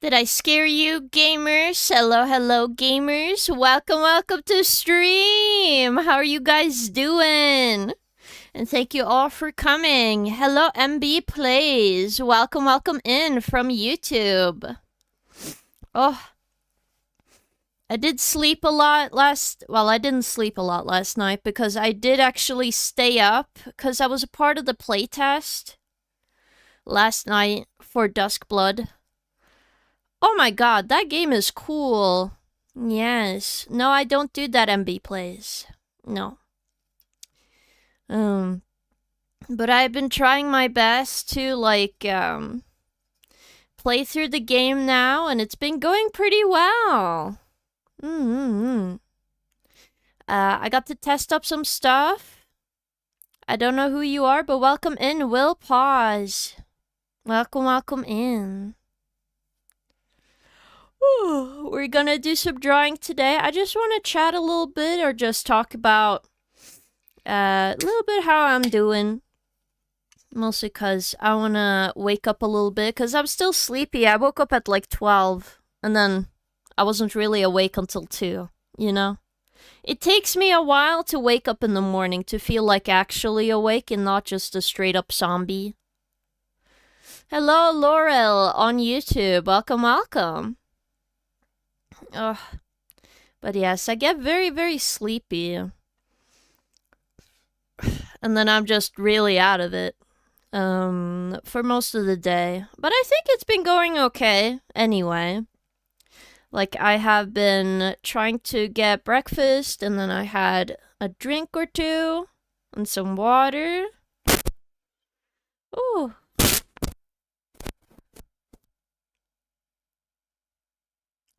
Did I scare you, gamers? Hello, hello, gamers. Welcome, welcome to stream. How are you guys doing? And thank you all for coming. Hello, MB Plays. Welcome, welcome in from YouTube. Oh, I did sleep a lot I didn't sleep a lot last night because I did actually stay up because I was a part of the playtest last night for Duskblood. Oh my god, that game is cool. Yes. No, I don't do that MB Plays. No. But I've been trying my best to, play through the game now, and it's been going pretty well. I got to test up some stuff. I don't know who you are, but welcome in, Will Pause. Welcome, welcome in. We're gonna do some drawing today. I just want to chat a little bit or just talk about a little bit how I'm doing. Mostly because I want to wake up a little bit because I'm still sleepy. I woke up at like 12 and then I wasn't really awake until 2, you know? It takes me a while to wake up in the morning to feel like actually awake and not just a straight up zombie. Hello, Laurel on YouTube. Welcome, welcome. Ugh. But yes, I get very, very sleepy. And then I'm just really out of it. For most of the day. But I think it's been going okay anyway. Like, I have been trying to get breakfast, and then I had a drink or two, and some water. Ooh.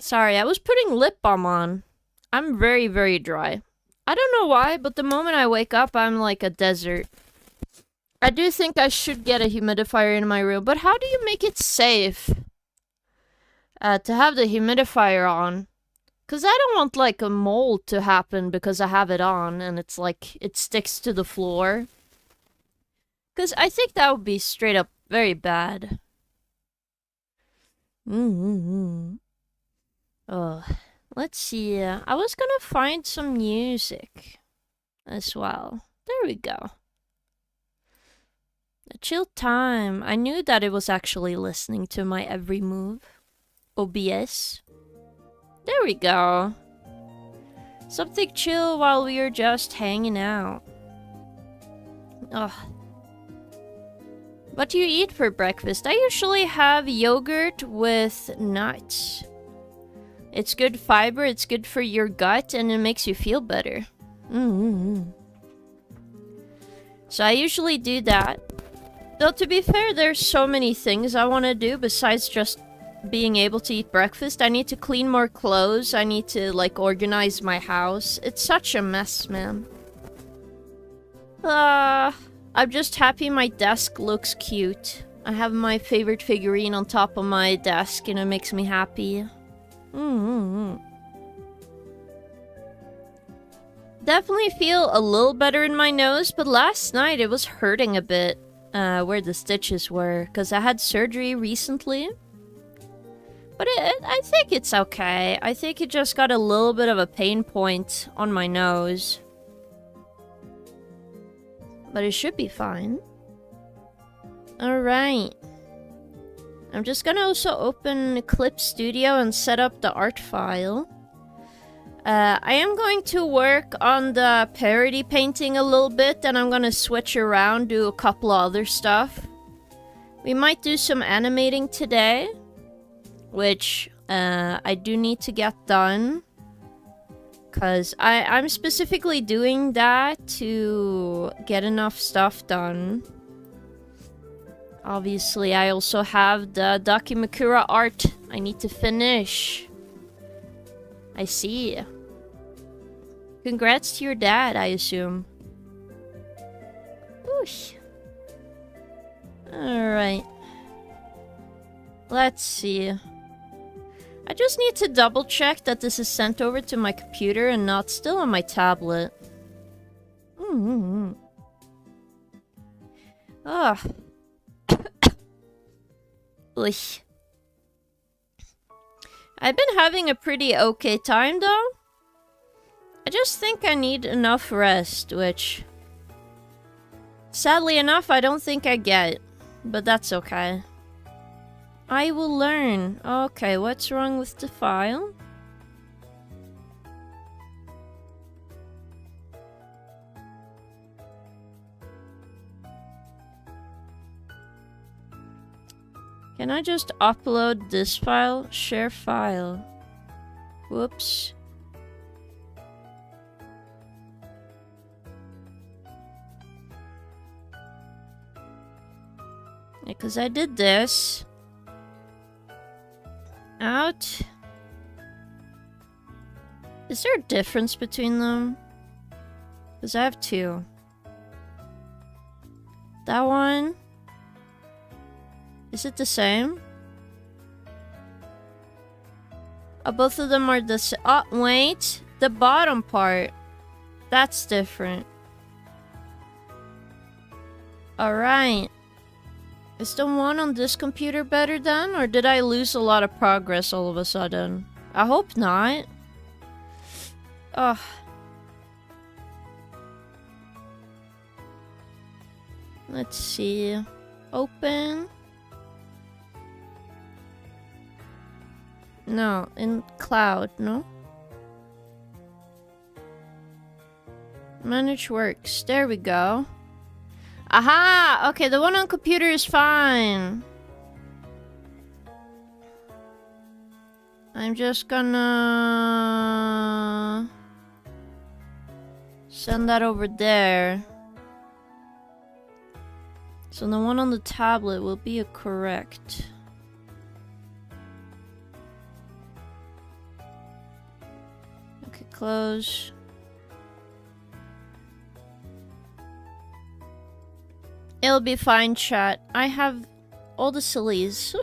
Sorry, I was putting lip balm on. I'm very, very dry. I don't know why, but the moment I wake up, I'm like a desert. I do think I should get a humidifier in my room, but how do you make it safe to have the humidifier on? Because I don't want, like, a mold to happen because I have it on and it's like, it sticks to the floor. Because I think that would be straight up very bad. Oh, let's see. I was gonna find some music as well. There we go. A chill time. I knew that it was actually listening to my every move. OBS. There we go. Something chill while we are just hanging out. Ugh. What do you eat for breakfast? I usually have yogurt with nuts. It's good fiber, it's good for your gut, and it makes you feel better. So I usually do that. Though to be fair, there's so many things I want to do besides just being able to eat breakfast. I need to clean more clothes, I need to, like, organize my house. It's such a mess, man. I'm just happy my desk looks cute. I have my favorite figurine on top of my desk and it makes me happy. Definitely feel a little better in my nose, but last night it was hurting a bit where the stitches were, because I had surgery recently. But I think it's okay. I think it just got a little bit of a pain point on my nose. But it should be fine. Alright. I'm just gonna also open Clip Studio and set up the art file. I am going to work on the parody painting a little bit, and I'm gonna switch around, do a couple other stuff. We might do some animating today, which I do need to get done. Because I'm specifically doing that to get enough stuff done. Obviously, I also have the Dakimakura art I need to finish. I see. Congrats to your dad, I assume. Oosh. Alright. Let's see. I just need to double check that this is sent over to my computer and not still on my tablet. Ugh. I've been having a pretty okay time though. I just think I need enough rest, which sadly enough I don't think I get, but that's okay. I will learn. Okay, what's wrong with the file? Can I just upload this file? Share file. Whoops. Because I did this. Out. Is there a difference between them? Because I have two. That one. Is it the same? Oh, both of them are the same. Oh, wait. The bottom part. That's different. Alright. Is the one on this computer better then? Or did I lose a lot of progress all of a sudden? I hope not. Ugh. Let's see. Open. No, in cloud, no? Manage works. There we go. Aha! Okay, the one on computer is fine. I'm just gonna send that over there. So the one on the tablet will be a correct. Okay, close. It'll be fine, chat. I have all the sillies.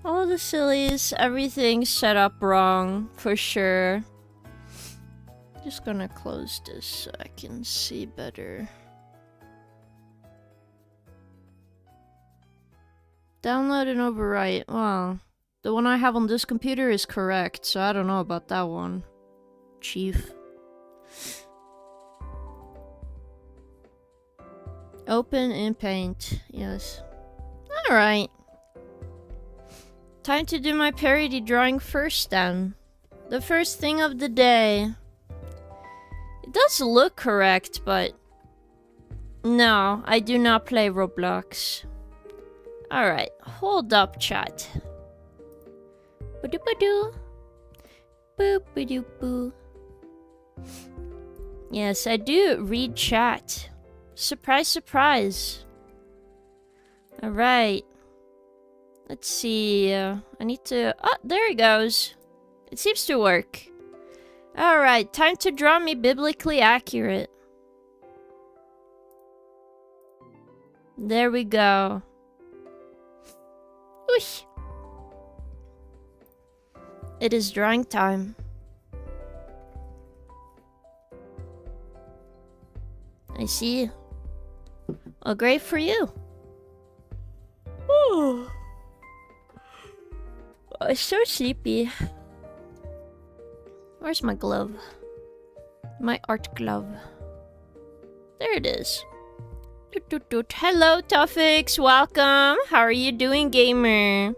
All the sillies. Everything's set up wrong, for sure. Just gonna close this so I can see better. Download and overwrite. Well, the one I have on this computer is correct, so I don't know about that one. Chief. Open in Paint. Yes. Alright. Time to do my parody drawing first then. The first thing of the day. It does look correct, but... no, I do not play Roblox. Alright, hold up, chat. Ba-do-ba-doo. Boop-ba-doo-boo. Yes, I do read chat. Surprise, surprise. Alright. Let's see. I need to... oh, there it goes. It seems to work. Alright, time to draw me biblically accurate. There we go. Whoosh. It is drawing time. I see. Oh, great for you. Oh, I'm so sleepy. Where's my glove? My art glove. There it is. Doot, doot, doot. Hello, Tuffix. Welcome. How are you doing, gamer?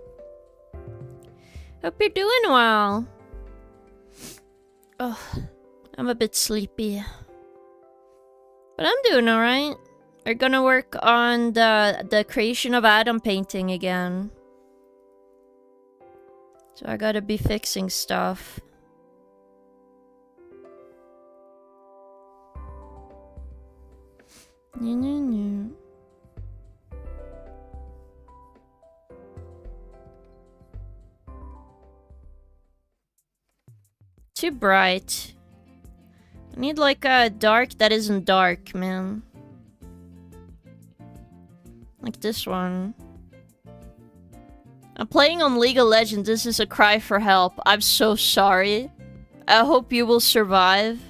Hope you're doing well. Oh, I'm a bit sleepy. But I'm doing alright. We're gonna work on the creation of Adam painting again. So I gotta be fixing stuff. Too bright. I need like a dark that isn't dark, man. Like this one. I'm playing on League of Legends. This is a cry for help. I'm so sorry. I hope you will survive.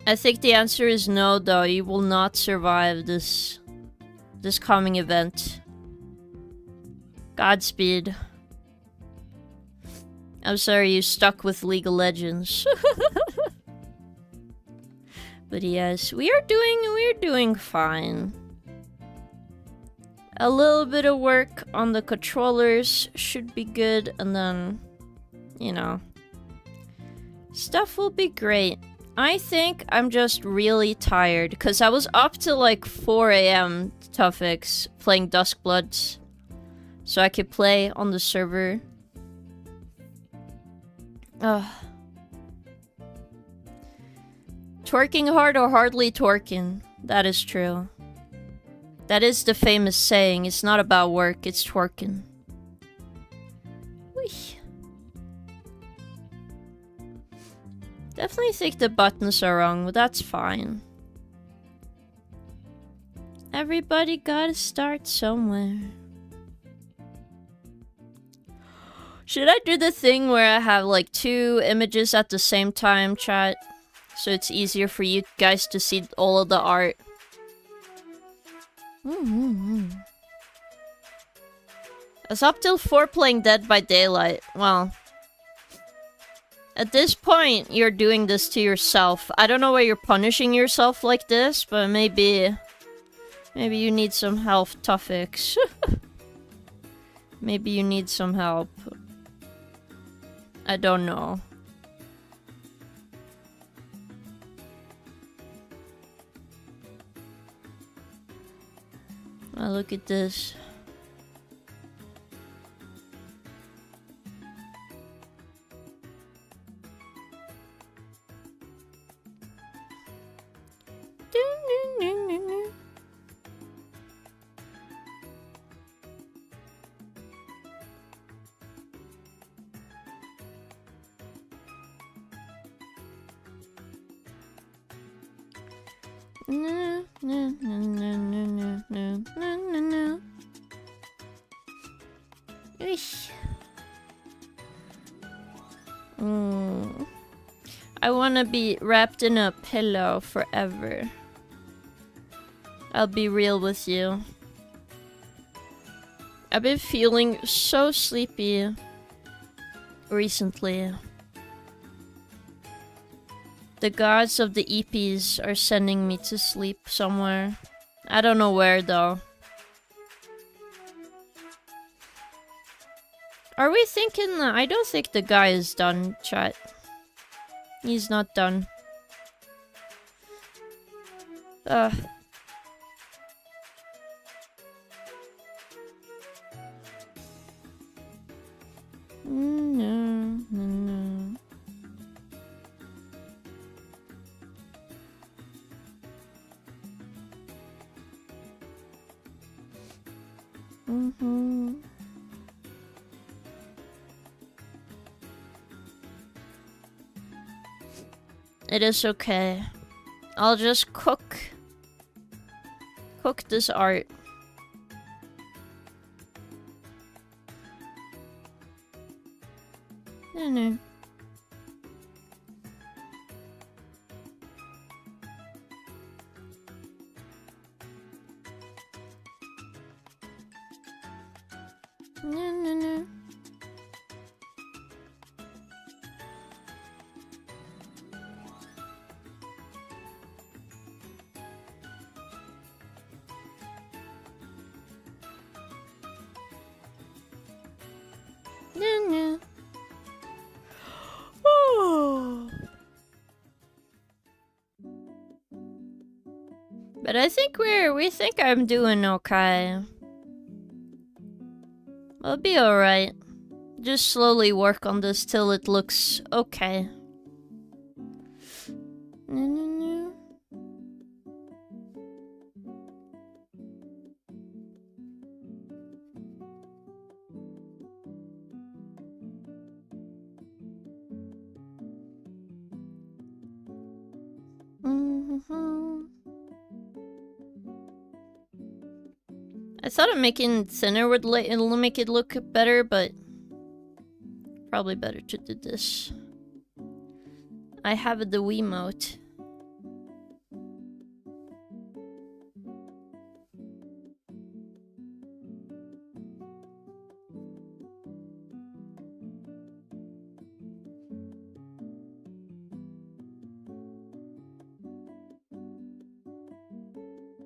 I think the answer is no, though. You will not survive this coming event. Godspeed. I'm sorry you stuck with League of Legends. But yes, we're doing fine. A little bit of work on the controllers should be good, and then, you know, stuff will be great. I think I'm just really tired, because I was up till like 4 AM, Tuffix, playing Duskbloods, so I could play on the server. Ugh. Twerking hard or hardly twerking. That is true. That is the famous saying. It's not about work, it's twerking. Whee. Definitely think the buttons are wrong, but that's fine. Everybody gotta start somewhere. Should I do the thing where I have like 2 images at the same time, chat? So it's easier for you guys to see all of the art. I was up till 4 playing Dead by Daylight. Well, at this point, you're doing this to yourself. I don't know why you're punishing yourself like this, but maybe you need some help, Tuffix. Maybe you need some help. I don't know. Oh, look at this. I wanna be wrapped in a pillow forever. I'll be real with you. I've been feeling so sleepy recently. The gods of the EPs are sending me to sleep somewhere. I don't know where though. Are we thinking... I don't think the guy is done, chat. He's not done. Ugh. No. It is okay. I'll just cook this art. No. No. But I think we think I'm doing okay. I'll be alright. Just slowly work on this till it looks okay. I thought of making thinner would it'll make it look better, but probably better to do this. I have the Wiimote.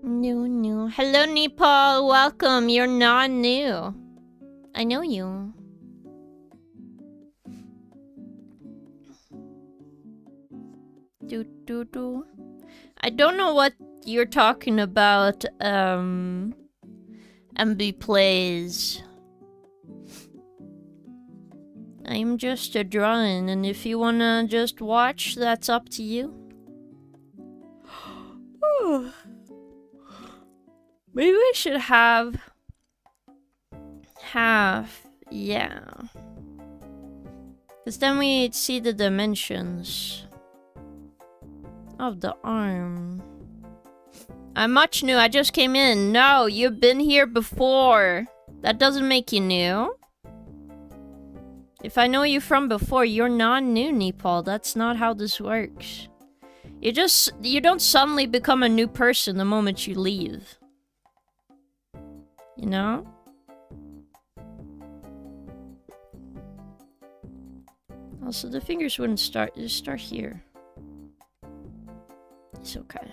New. Hello, Nepal. Welcome. You're not new. I know you. Do. I don't know what you're talking about, MB Plays. I'm just a drawing, and if you wanna just watch, that's up to you. Maybe we should have half, yeah. Because then we'd see the dimensions of the arm. I'm much new, I just came in. No, you've been here before. That doesn't make you new. If I know you from before, you're not new, Nepal. That's not how this works. You don't suddenly become a new person the moment you leave. You know? Also, the fingers wouldn't start. Just start here. It's okay.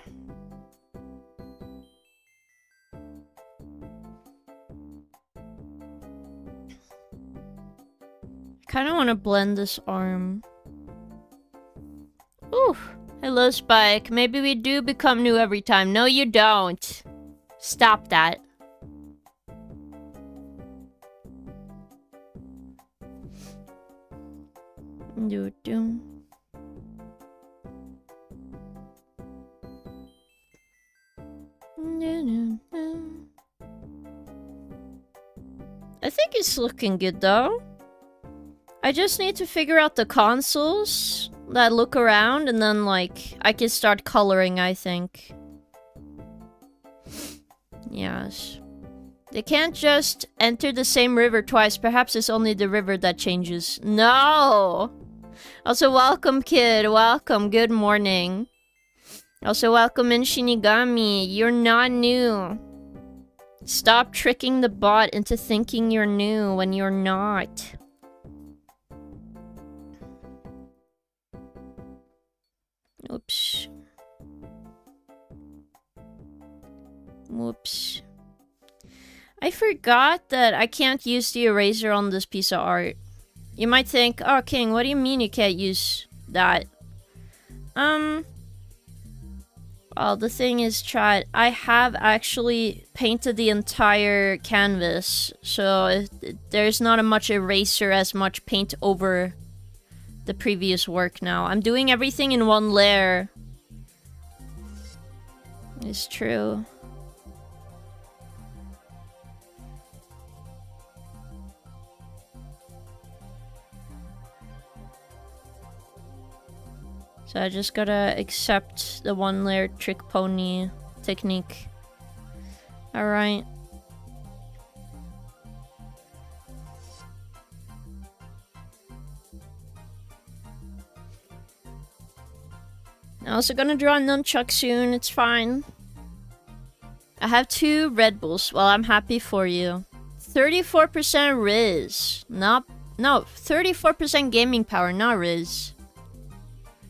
I kind of want to blend this arm. Ooh. Hello, Spike. Maybe we do become new every time. No, you don't. Stop that. Do. I think it's looking good though. I just need to figure out the consoles that look around, and then like I can start coloring, I think. Yes. They can't just enter the same river twice. Perhaps it's only the river that changes. No! Also, welcome, kid. Welcome. Good morning. Also, welcome in Shinigami. You're not new. Stop tricking the bot into thinking you're new when you're not. Oops. Whoops. I forgot that I can't use the eraser on this piece of art. You might think, oh, King, what do you mean you can't use that? Well, the thing is, chat, I have actually painted the entire canvas, so there's not much eraser as much paint over the previous work now. I'm doing everything in one layer. It's true. So I just gotta accept the one layer trick pony technique. Alright. I'm also gonna draw a nunchuck soon, it's fine. I have 2 Red Bulls. Well, I'm happy for you. 34% Riz. No, 34% gaming power, not Riz.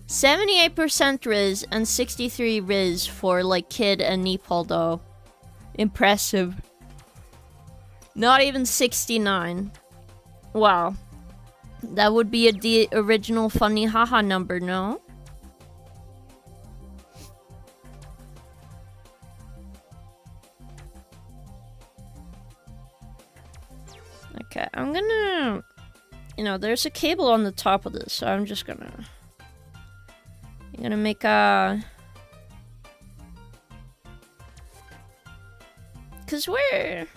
78% Riz and 63 Riz for like Kid and Nepal though. Impressive. Not even 69. Wow. That would be the original funny haha number, no? Okay, I'm gonna... You know, there's a cable on the top of this, so I'm just gonna... I'm gonna make a... Cause we're...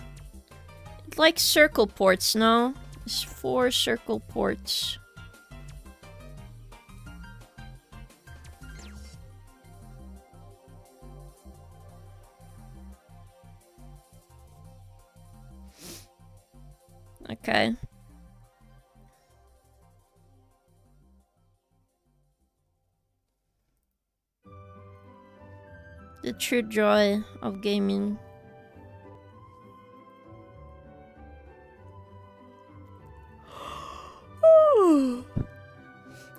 like circle ports, no? It's 4 circle ports. Okay. The true joy of gaming.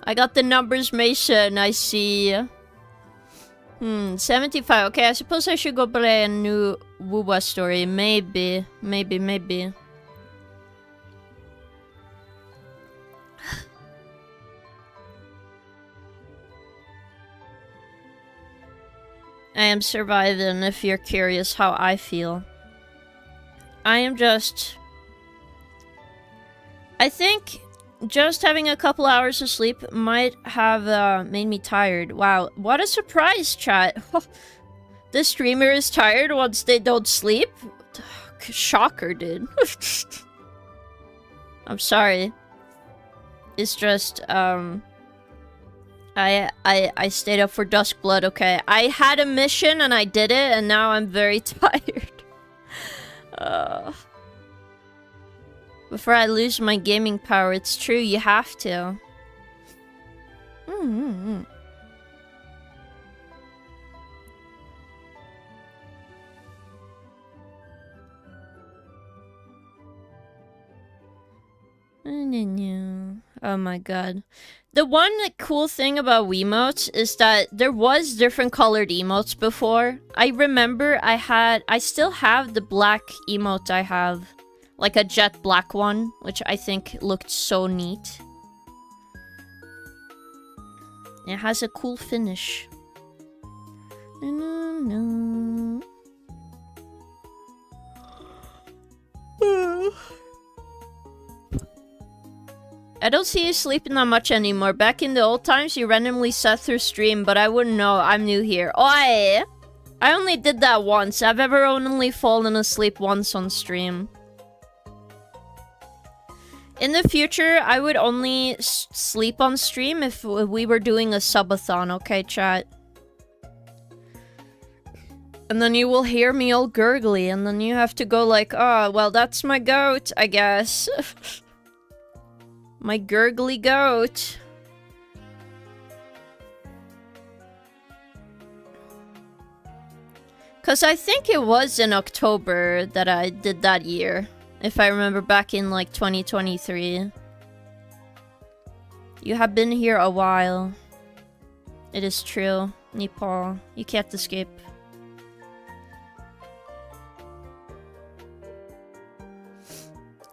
I got the numbers, Mason, I see. 75. Okay, I suppose I should go play a new Woowa story. Maybe. I am surviving, if you're curious how I feel. I am just... I think just having a couple hours of sleep might have made me tired. Wow, what a surprise, chat. The streamer is tired once they don't sleep? Shocker, dude. I'm sorry. It's just, I stayed up for Duskblood, okay? I had a mission and I did it, and now I'm very tired. Before I lose my gaming power, it's true, you have to. Oh my god. The one cool thing about Wiimotes is that there was different colored emotes before. I remember I still have the black emote I have. Like a jet black one, which I think looked so neat. It has a cool finish. I don't see you sleeping that much anymore. Back in the old times, you randomly sat through stream, but I wouldn't know. I'm new here. Oi! I only did that once. I've ever only fallen asleep once on stream. In the future, I would only sleep on stream if we were doing a subathon, okay, chat? And then you will hear me all gurgly, and then you have to go like, oh, well, that's my goat, I guess. My gurgly goat. Because I think it was in October that I did that year. If I remember back in like 2023. You have been here a while. It is true, Nepal. You can't escape.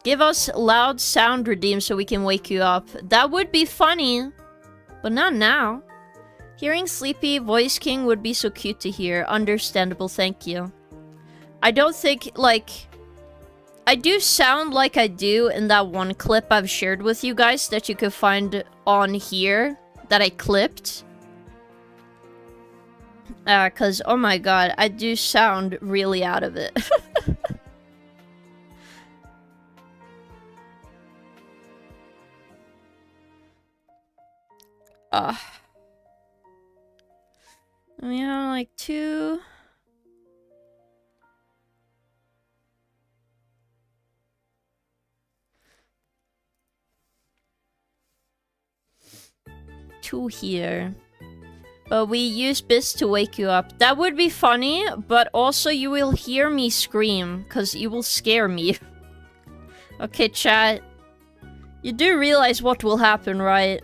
Give us loud sound redeem so we can wake you up. That would be funny, but not now. Hearing Sleepy Voice King would be so cute to hear. Understandable, thank you. I don't think, like... I do sound like I do in that one clip I've shared with you guys that you could find on here that I clipped. Cause, oh my god, I do sound really out of it. We have like 2... here. But we use this to wake you up. That would be funny, but also you will hear me scream, because you will scare me. Okay, chat. You do realize what will happen, right?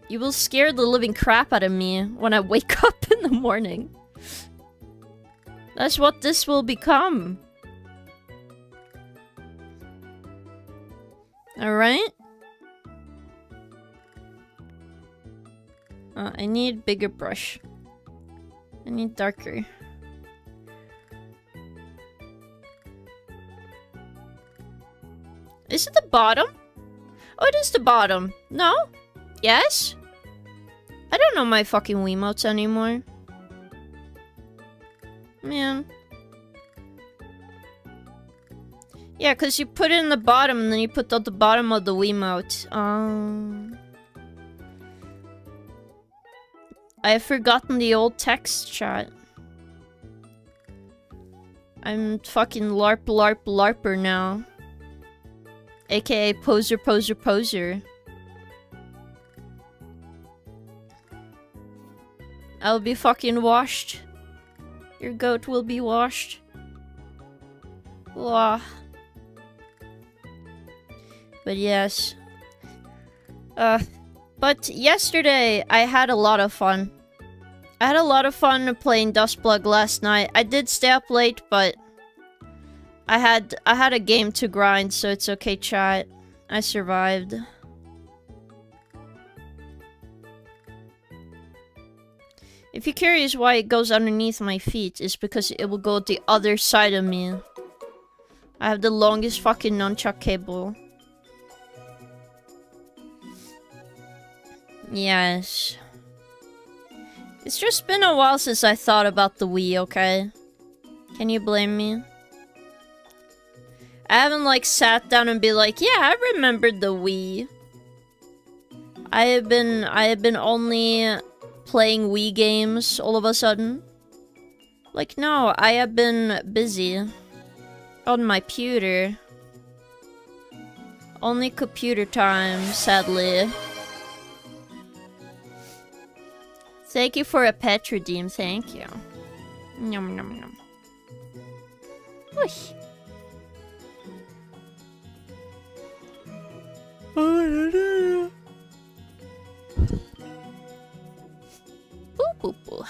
You will scare the living crap out of me when I wake up in the morning. That's what this will become. Alright? I need bigger brush. I need darker. Is it the bottom? Oh, it is the bottom. No? Yes? I don't know my fucking Wiimotes anymore. Man. Yeah, because you put it in the bottom and then you put at the bottom of the Wiimote. I have forgotten the old text chat. I'm fucking LARPer now. AKA poser. I'll be fucking washed. Your goat will be washed. Wah. But yes. But yesterday I had a lot of fun. I had a lot of fun playing Dustplug last night. I did stay up late, but I had a game to grind, so it's okay, chat. I survived. If you're curious why it goes underneath my feet, it's because it will go the other side of me. I have the longest fucking nunchuck cable. Yes. It's just been a while since I thought about the Wii, okay? Can you blame me? I haven't like sat down and be like, yeah, I remembered the Wii. I have been only playing Wii games all of a sudden. Like, no, I have been busy on my pewter. Only computer time, sadly. Thank you for a pet redeem, thank you. Nom nom nom. Whoosh. Boo boo boo.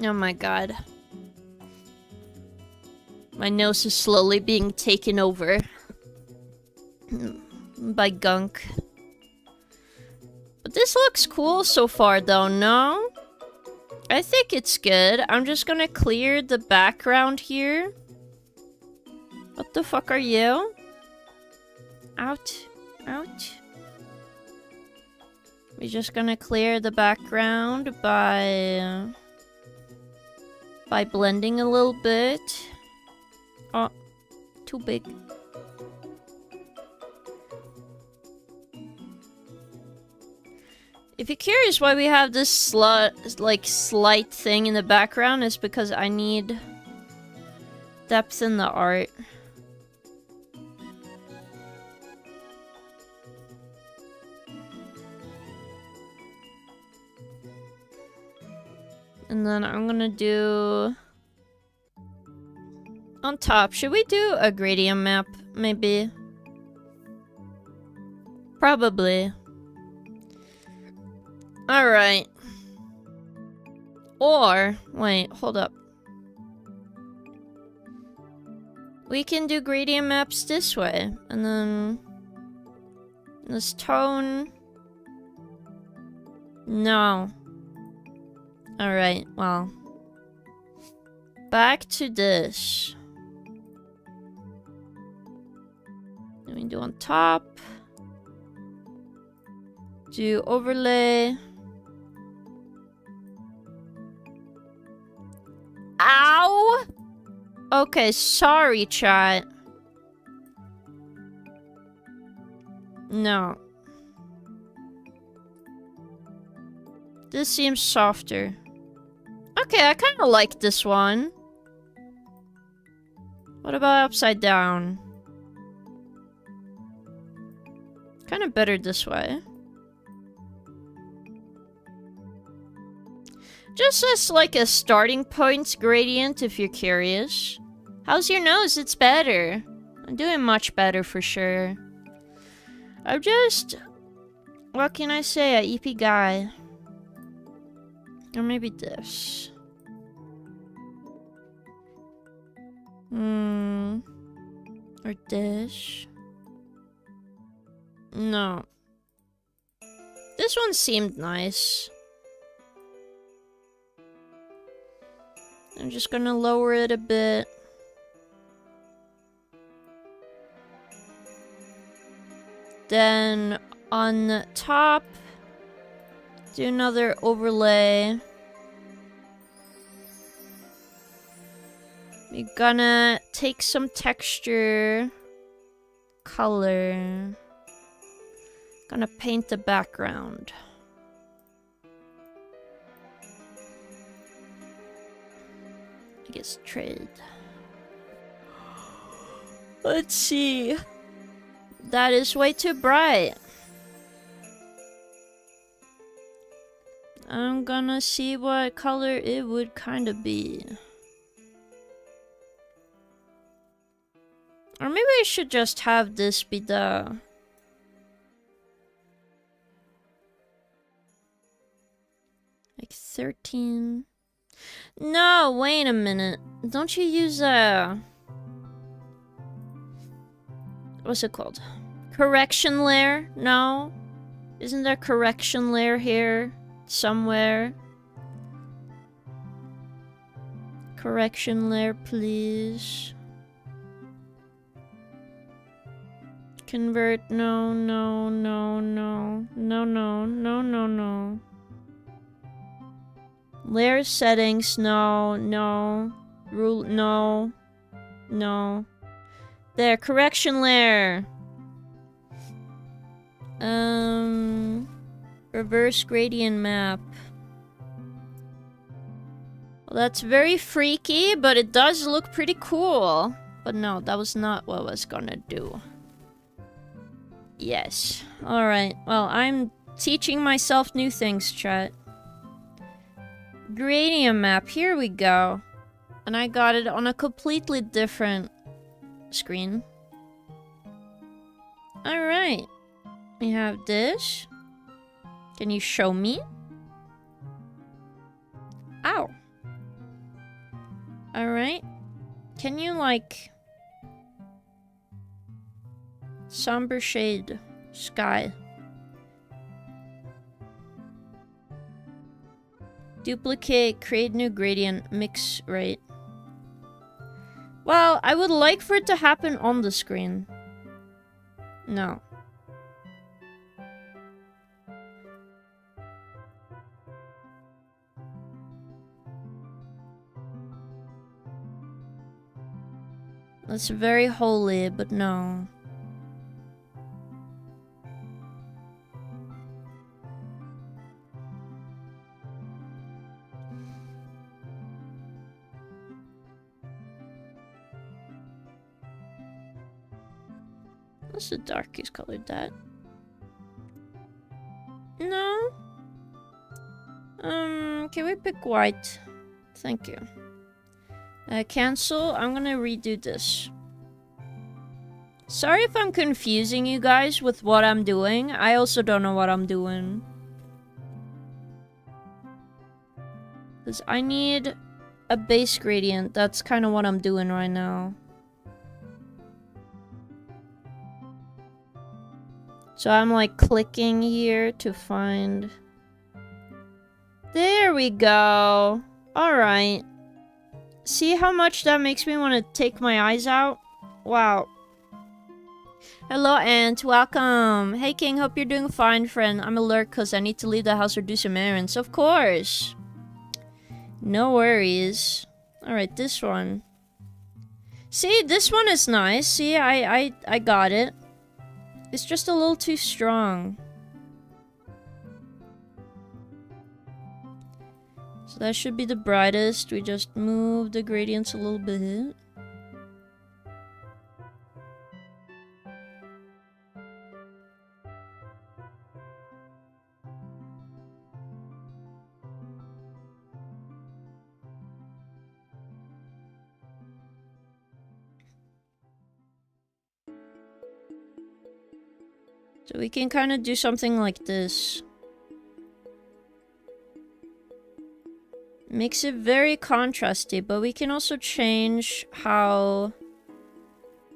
Oh my god. My nose is slowly being taken over by gunk. But this looks cool so far though, no? I think it's good. I'm just gonna clear the background here. What the fuck are you? Out. Out. We're just gonna clear the background by blending a little bit. Oh, too big. If you're curious why we have this slight thing in the background, it's because I need depth in the art. And then I'm gonna do... on top, should we do a gradient map, maybe? Probably. Alright. Or, wait, hold up. We can do gradient maps this way, and then... this tone... no. Alright, well. Back to this. Let me do on top. Do overlay. Ow! Okay, sorry, chat. No. This seems softer. Okay, I kind of like this one. What about upside down? Kind of better this way. Just as like a starting point gradient if you're curious. How's your nose? It's better. I'm doing much better for sure. I'm just... what can I say? A EP guy. Or maybe this. Or this. No. This one seemed nice. I'm just gonna lower it a bit. Then on the top, do another overlay. We're gonna take some texture, color. Gonna paint the background. I guess trade. Let's see. That is way too bright. I'm gonna see what color it would kind of be. Or maybe I should just have this be the... Like 13. No, wait a minute. Don't you use what's it called? Correction layer? No? Isn't there correction layer here? Somewhere? Correction layer, please. Convert, no, no, no, no. No, no, no, no, no. Layer settings, no, no. Rule, no. No. There, correction layer. Reverse gradient map. Well, that's very freaky, but it does look pretty cool. But no, that was not what I was gonna do. Yes. Alright, well, I'm teaching myself new things, chat. Gradient map, here we go. And I got it on a completely different screen. Alright. We have this. Can you show me? Ow. Alright. Can you, like... somber shade sky. Duplicate, create new gradient, mix right. Well, I would like for it to happen on the screen. No. That's very holy, but no. What's the darkest colored that? No. Can we pick white? Thank you. Cancel. I'm gonna redo this. Sorry if I'm confusing you guys with what I'm doing. I also don't know what I'm doing. Because I need a base gradient. That's kind of what I'm doing right now. So I'm like clicking here to find... There we go. Alright. See how much that makes me want to take my eyes out? Wow. Hello, Ant. Welcome. Hey, King. Hope you're doing fine, friend. I'm alert because I need to leave the house or do some errands. Of course. No worries. Alright, this one. See, this one is nice. See, I got it. It's just a little too strong. So that should be the brightest. We just move the gradients a little bit. So we can kind of do something like this. Makes it very contrasty, but we can also change how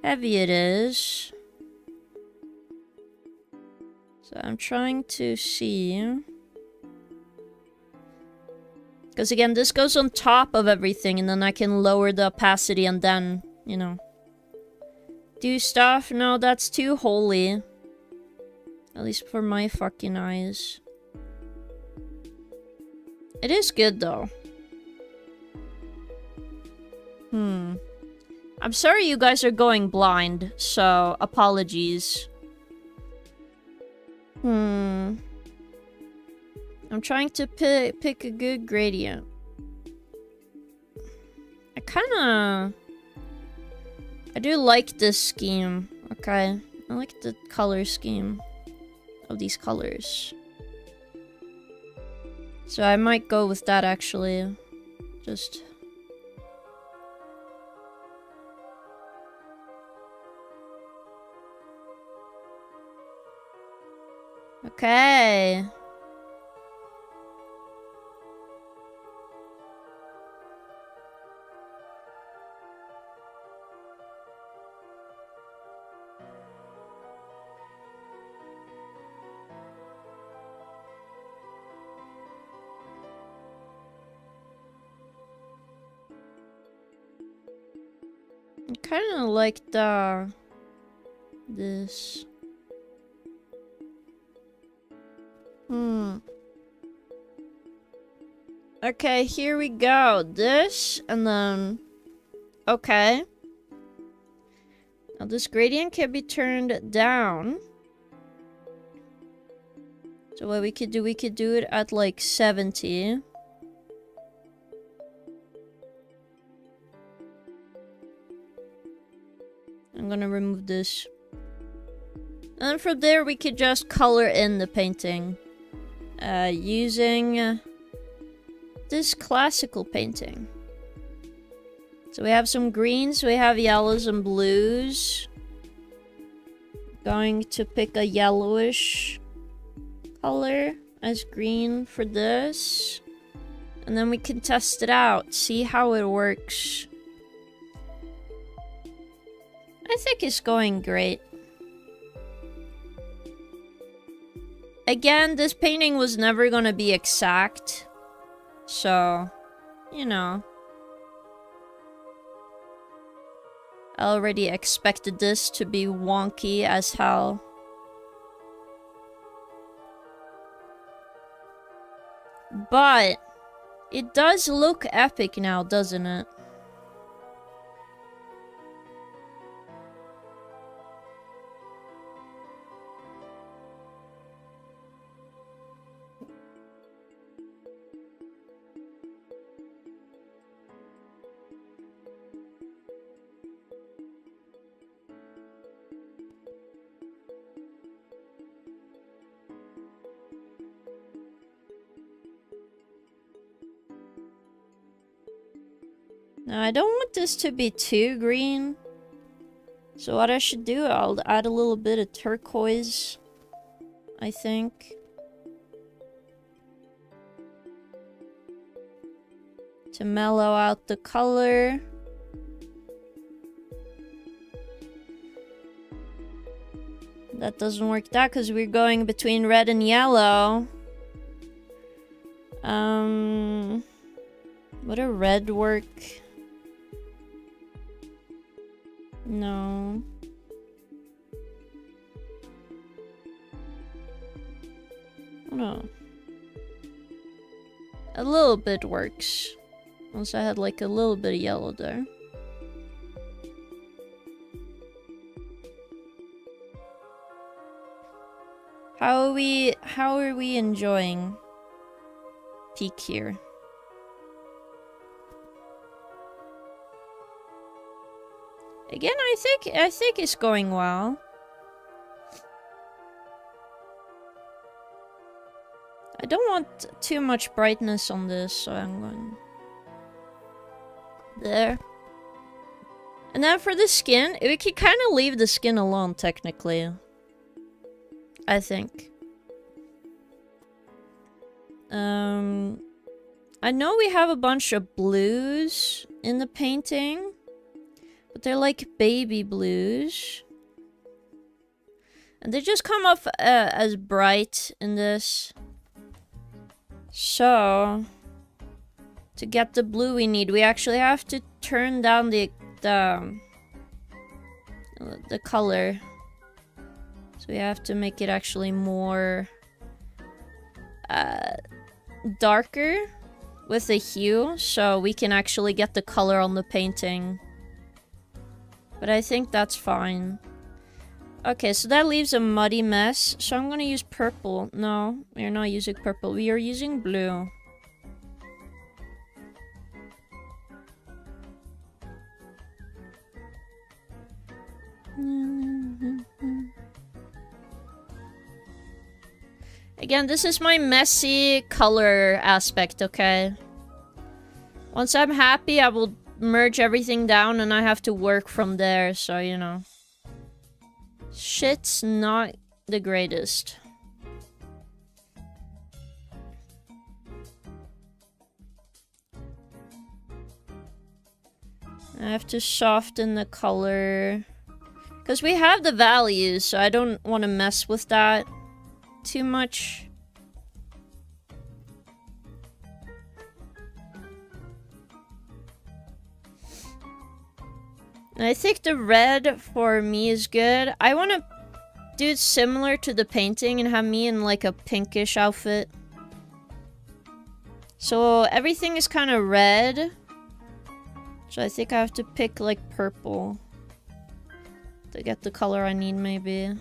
heavy it is. So I'm trying to see. Because again, this goes on top of everything, and then I can lower the opacity and then, you know. Do stuff? No, that's too holy. At least for my fucking eyes. It is good, though. I'm sorry you guys are going blind, so apologies. I'm trying to pick a good gradient. I do like this scheme, okay? I like the color scheme of these colors. So I might go with that, actually. Just... Okay. kind of like this. Okay, here we go. This, and then... Okay. Now this gradient can be turned down. So what we could do it at like 70. I'm gonna remove this. And from there we could just color in the painting. Using this classical painting. So we have some greens, we have yellows and blues. Going to pick a yellowish color as green for this. And then we can test it out, see how it works. I think it's going great. Again, this painting was never gonna be exact. So, you know. I already expected this to be wonky as hell. But it does look epic now, doesn't it? Now, I don't want this to be too green. So what I should do, I'll add a little bit of turquoise, I think. To mellow out the color. That doesn't work that because we're going between red and yellow. Would a red work? No. No. A little bit works. Once I had like a little bit of yellow there. How are we enjoying peak here? Again, I think it's going well. I don't want too much brightness on this, so I'm going there. And then for the skin, we could kind of leave the skin alone, technically. I think. I know we have a bunch of blues in the painting. But they're like baby blues. And they just come off as bright in this. So, to get the blue we need, we actually have to turn down the color. So we have to make it actually more darker with the hue, so we can actually get the color on the painting. But I think that's fine. Okay, so that leaves a muddy mess. So I'm gonna use purple. No, we're not using purple. We are using blue. Again, this is my messy color aspect, okay? Once I'm happy, I will merge everything down and I have to work from there, so you know. Shit's not the greatest. I have to soften the color. Because we have the values, so I don't want to mess with that too much. And I think the red for me is good. I want to do it similar to the painting and have me in like a pinkish outfit. So everything is kind of red. So I think I have to pick like purple to get the color I need, maybe.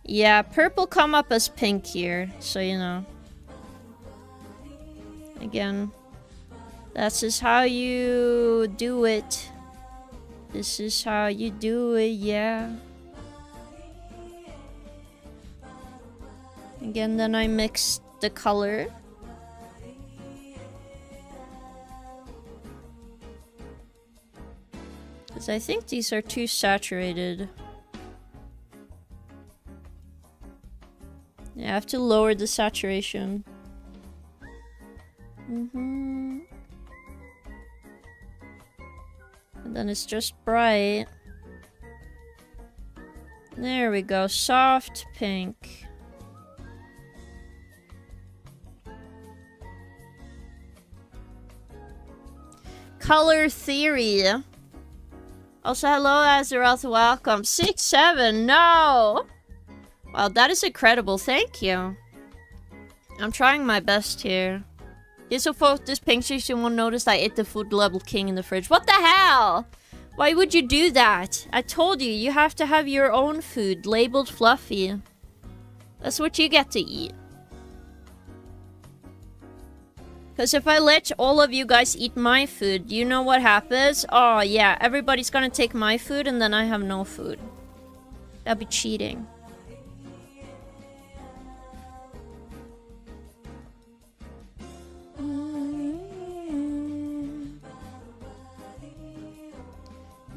Yeah, purple come up as pink here, so you know. Again, that's just how you do it. This is how you do it, yeah. Again, then I mix the color. Because I think these are too saturated. Yeah, I have to lower the saturation. And then it's just bright. There we go, soft pink. Color theory. Also, hello, Azeroth, welcome. 6-7, no! Wow, that is incredible, thank you. I'm trying my best here. Yeah, so for this picture, you won't notice I ate the food level king in the fridge. What the hell? Why would you do that? I told you, you have to have your own food, labeled fluffy. That's what you get to eat. Because if I let all of you guys eat my food, you know what happens? Oh yeah, everybody's gonna take my food and then I have no food. That'd be cheating.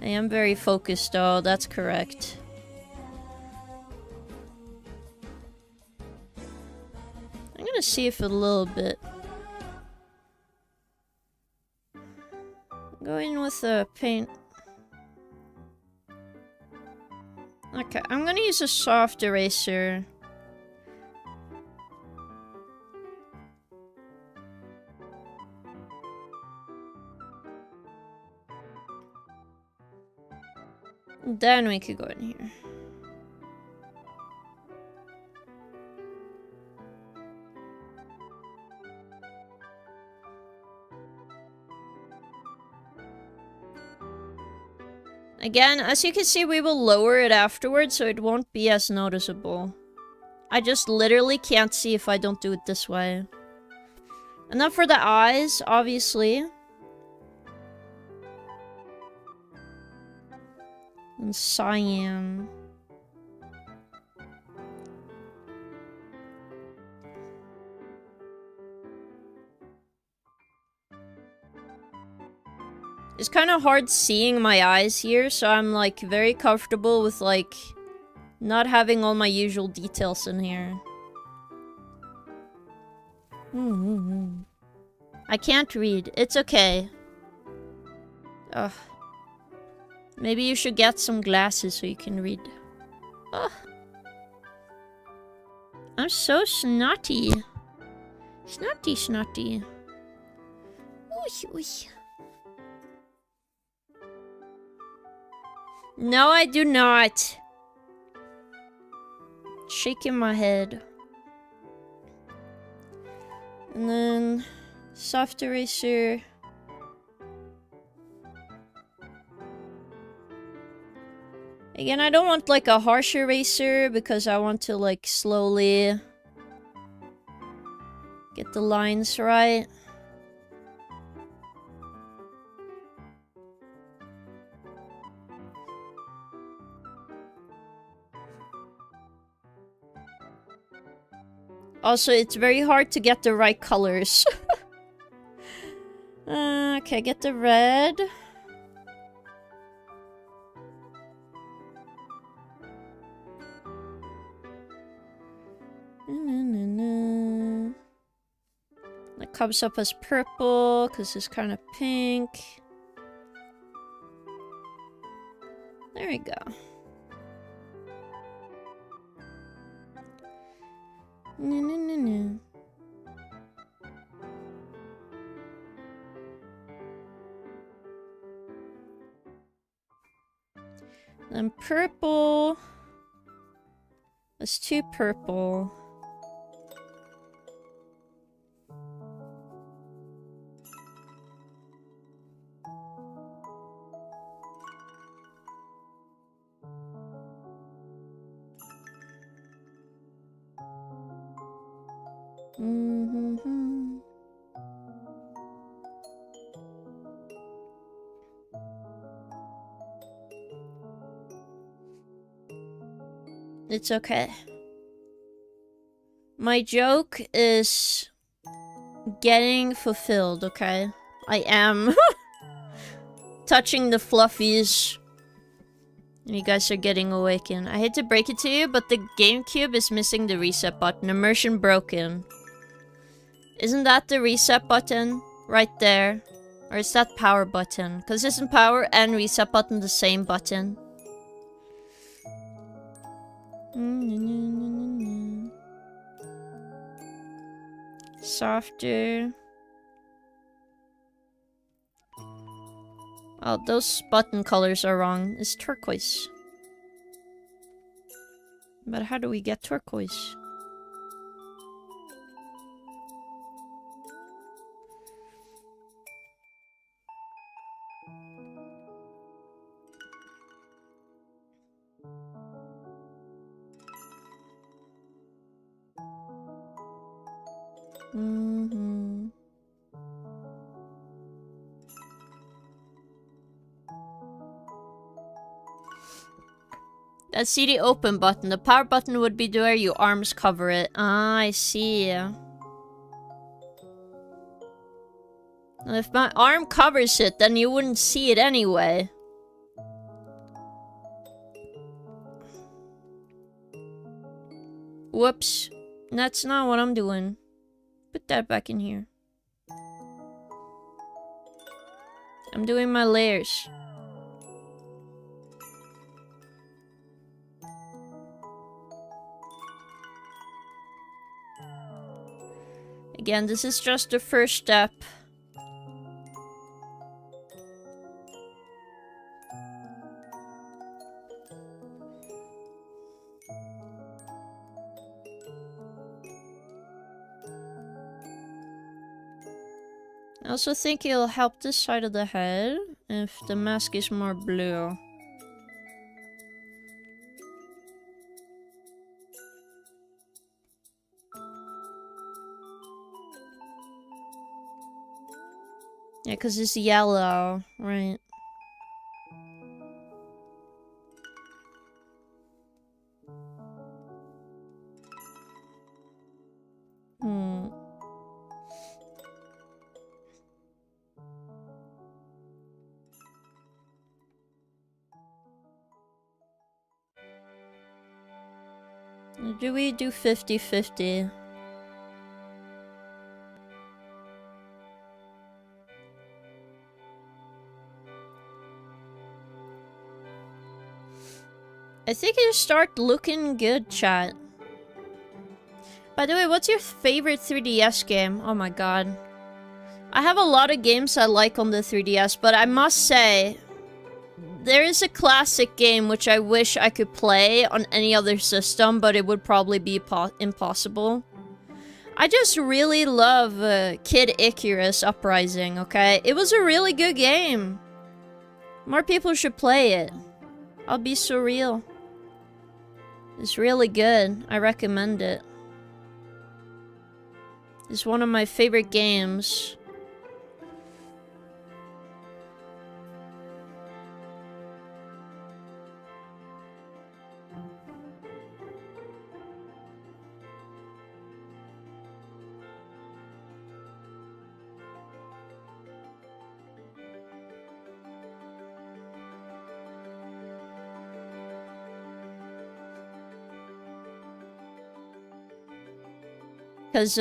I am very focused though, that's correct. I'm gonna see if a little bit. Go in with the paint. Okay, I'm gonna use a soft eraser. Then we could go in here. Again, as you can see, we will lower it afterwards, so it won't be as noticeable. I just literally can't see if I don't do it this way. And then for the eyes, obviously. And cyan. It's kind of hard seeing my eyes here, so I'm like very comfortable with like not having all my usual details in here. I can't read. It's okay. Ugh. Maybe you should get some glasses so you can read. Ugh. I'm so snotty. Snotty, snotty. Ooh, ooh. No, I do not. Shaking my head. And then soft eraser. Again, I don't want like a harsh eraser because I want to like slowly get the lines right. Also, it's very hard to get the right colors. Okay, get the red. That comes up as purple because it's kind of pink. There we go. Then purple. Let's do purple. It's okay. My joke is getting fulfilled, okay? I am touching the fluffies. And you guys are getting awakened. I hate to break it to you, but the GameCube is missing the reset button. Immersion broken. Isn't that the reset button? Right there. Or is that power button? Because isn't power and reset button the same button? Softer. Oh, those button colors are wrong. It's turquoise. But how do we get turquoise? That CD open button. The power button would be where your arms cover it. Ah, I see. And if my arm covers it, then you wouldn't see it anyway. Whoops. That's not what I'm doing. Put that back in here. I'm doing my layers. Again, this is just the first step. I also think it'll help this side of the head if the mask is more blue. Yeah, because it's yellow, right? Do we do 50-50? I think you start looking good, chat. By the way, what's your favorite 3DS game? Oh my god. I have a lot of games I like on the 3DS, but I must say, there is a classic game which I wish I could play on any other system, but it would probably be impossible. I just really love Kid Icarus Uprising, okay? It was a really good game. More people should play it. I'll be surreal. It's really good. I recommend it. It's one of my favorite games. Because,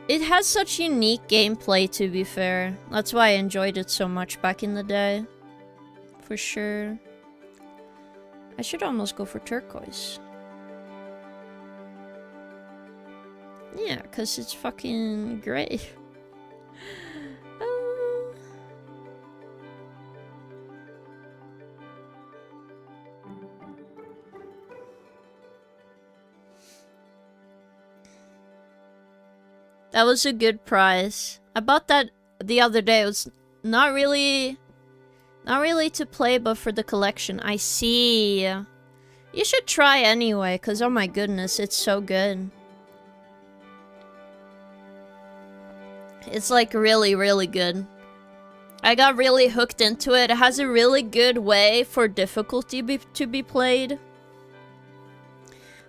it has such unique gameplay, to be fair. That's why I enjoyed it so much back in the day. For sure. I should almost go for turquoise. Yeah, because it's fucking great. That was a good prize. I bought that the other day. It was not really to play, but for the collection. I see. You should try anyway, because oh my goodness, it's so good. It's like really, really good. I got really hooked into it. It has a really good way for difficulty to be played.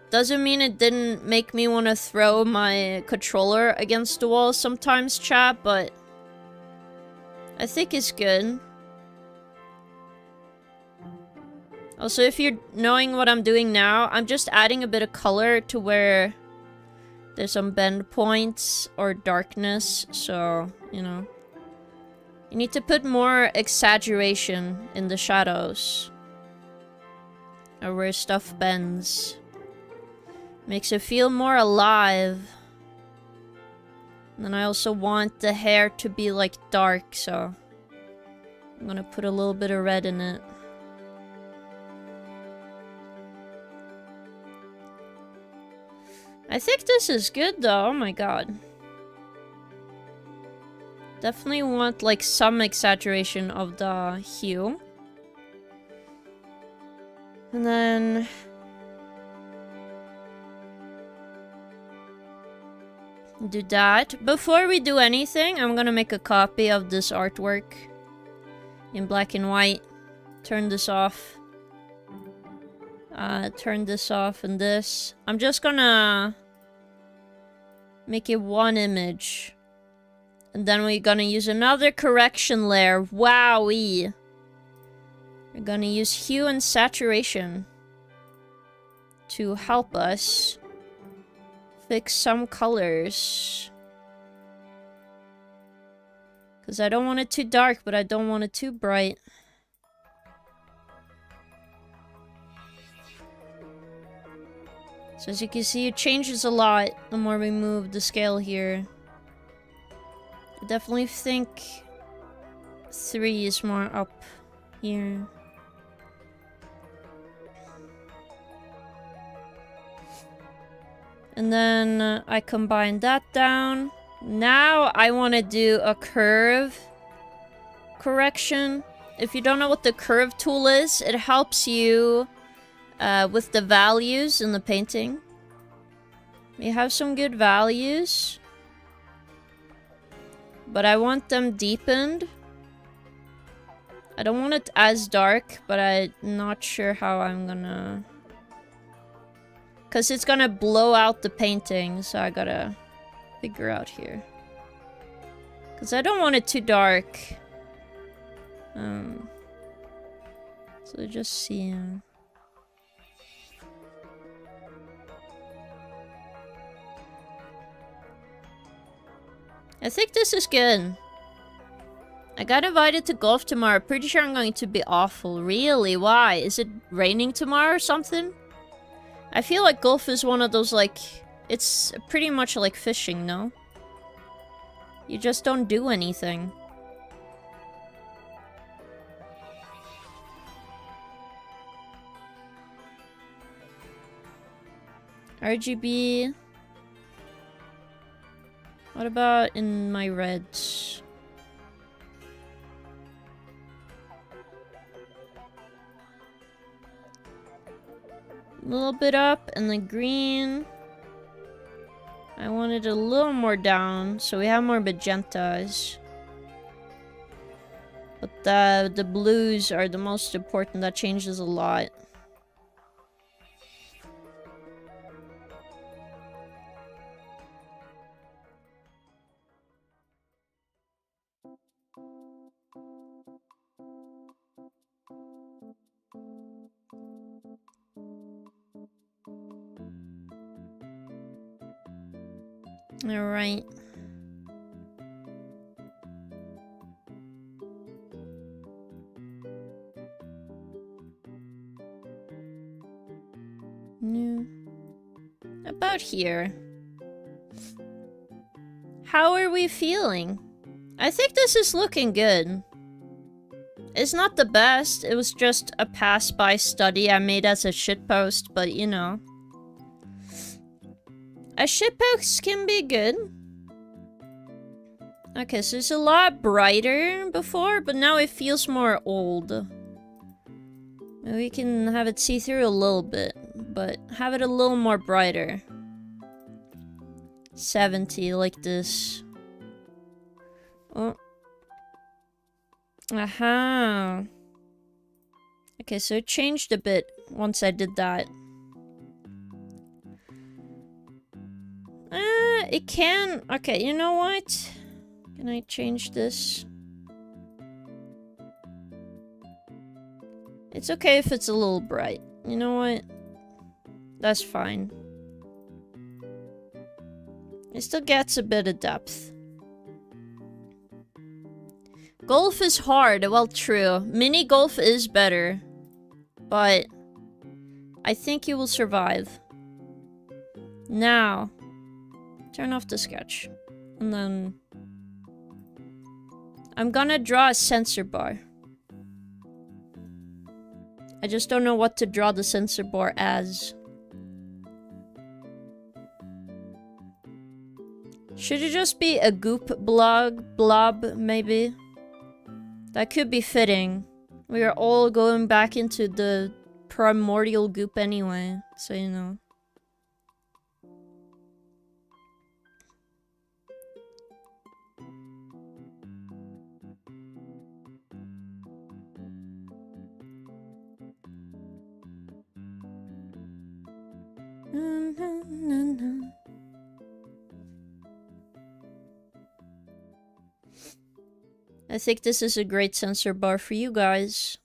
Doesn't mean it didn't make me want to throw my controller against the wall sometimes, chat, but I think it's good. Also, if you're knowing what I'm doing now, I'm just adding a bit of color to where there's some bend points or darkness, so, you know. You need to put more exaggeration in the shadows. Or where stuff bends. Makes it feel more alive. And then I also want the hair to be like dark, so I'm gonna put a little bit of red in it. I think this is good though, oh my god. Definitely want like some exaggeration of the hue. And then do that. Before we do anything, I'm gonna make a copy of this artwork in black and white. Turn this off. Turn this off and this. I'm just gonna make it one image. And then we're gonna use another correction layer. Wowee. We're gonna use hue and saturation to help us fix some colors. Because I don't want it too dark, but I don't want it too bright. So as you can see, it changes a lot the more we move the scale here. I definitely think 3 is more up here. And then I combine that down. Now I want to do a curve correction. If you don't know what the curve tool is, it helps you with the values in the painting. We have some good values, but I want them deepened. I don't want it as dark, but I'm not sure how I'm gonna... Because it's gonna blow out the painting, so I gotta figure out here. Because I don't want it too dark. So just see... I think this is good. I got invited to golf tomorrow. Pretty sure I'm going to be awful. Really? Why? Is it raining tomorrow or something? I feel like golf is one of those, like... It's pretty much like fishing, no? You just don't do anything. RGB... What about in my reds? A little bit up, and the green. I want it a little more down, so we have more magentas. But the blues are the most important. That changes a lot. Alright. Yeah. About here. How are we feeling? I think this is looking good. It's not the best. It was just a pass-by study I made as a shitpost, but you know. A shitpost can be good. Okay, so it's a lot brighter before, but now it feels more old. Maybe we can have it see through a little bit, but have it a little more brighter. 70, like this. Oh. Aha. Okay, so it changed a bit once I did that. It can... Okay, you know what? Can I change this? It's okay if it's a little bright. You know what? That's fine. It still gets a bit of depth. Golf is hard. Well, true. Mini golf is better. But I think you will survive. Now, turn off the sketch. And then I'm gonna draw a sensor bar. I just don't know what to draw the sensor bar as. Should it just be a goop blob, maybe? That could be fitting. We are all going back into the primordial goop anyway, so you know. I think this is a great sensor bar for you guys.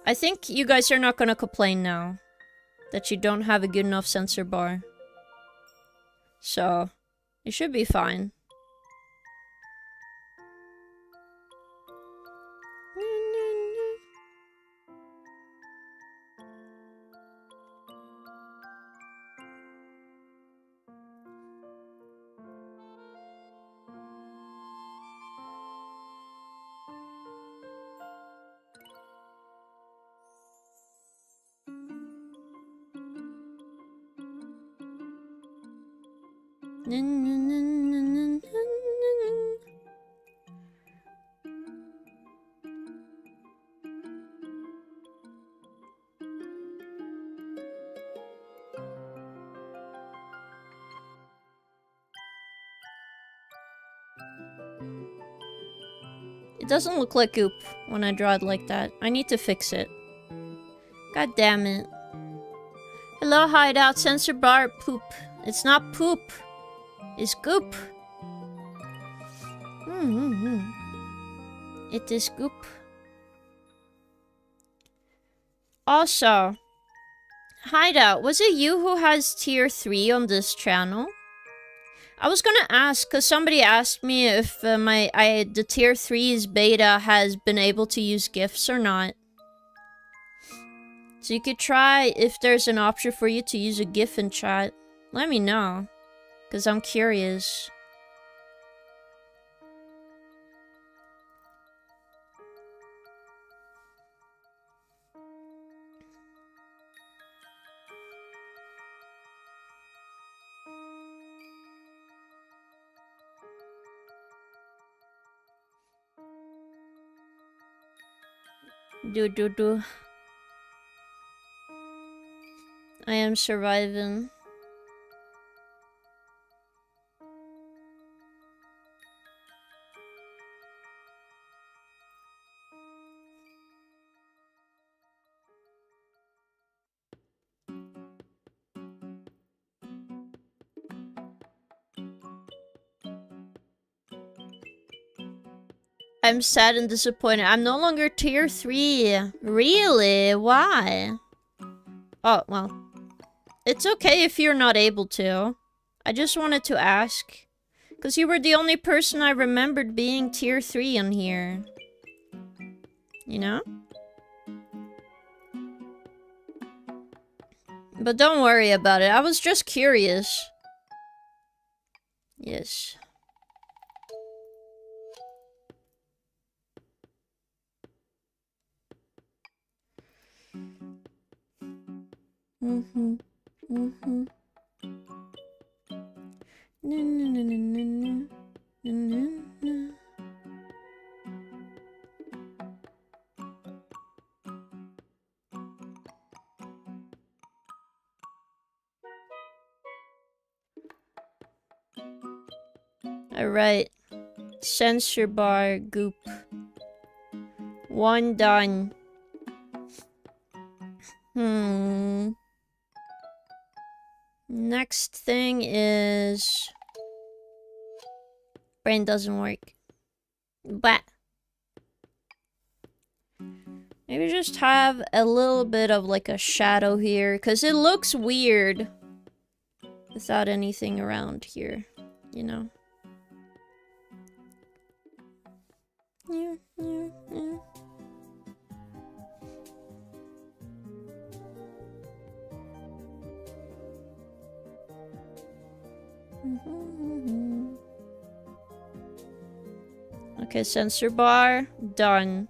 I think you guys are not gonna complain now that you don't have a good enough sensor bar. So, it should be fine. It doesn't look like goop when I draw it like that. I need to fix it. God damn it. Hello, hideout. Sensor bar poop. It's not poop. It's goop. It is goop. Also, hideout, was it you who has tier 3 on this channel? I was gonna ask, because somebody asked me if the tier 3's beta has been able to use GIFs or not. So you could try if there's an option for you to use a GIF in chat. Let me know, because I'm curious. Do. I am surviving. I'm sad and disappointed. I'm no longer tier 3. Really? Why? Oh, well. It's okay if you're not able to. I just wanted to ask. Because you were the only person I remembered being tier 3 on here. You know? But don't worry about it. I was just curious. Yes. Alright. Sensor bar goop. 1 done. Next thing is... Brain doesn't work. But... maybe just have a little bit of like a shadow here, because it looks weird without anything around here, you know? Okay, sensor bar, done.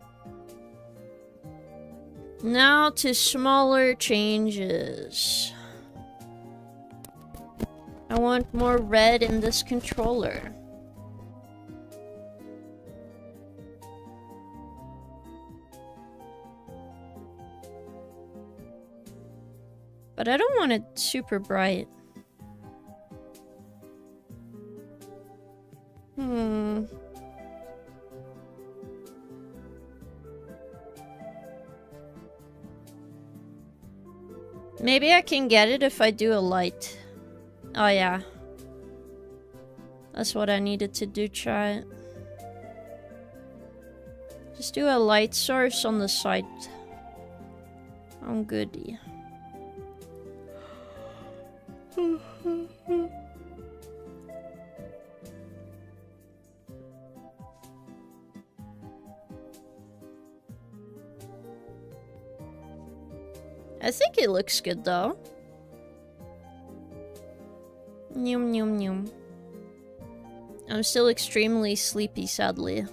Now to smaller changes. I want more red in this controller. But I don't want it super bright. Maybe I can get it if I do a light. Oh yeah. That's what I needed to do, try it. Just do a light source on the side. I'm goody. I think it looks good though. Nyum nyum nyum. I'm still extremely sleepy, sadly.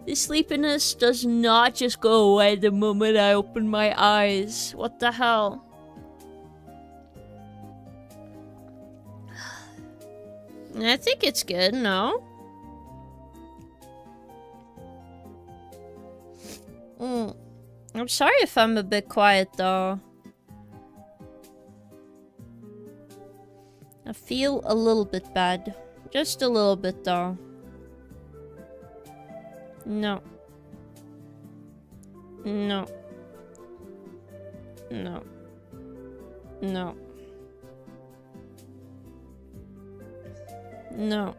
The sleepiness does not just go away the moment I open my eyes. What the hell? I think it's good, no? I'm sorry if I'm a bit quiet though. I feel a little bit bad. Just a little bit though. No. No. No. No. No.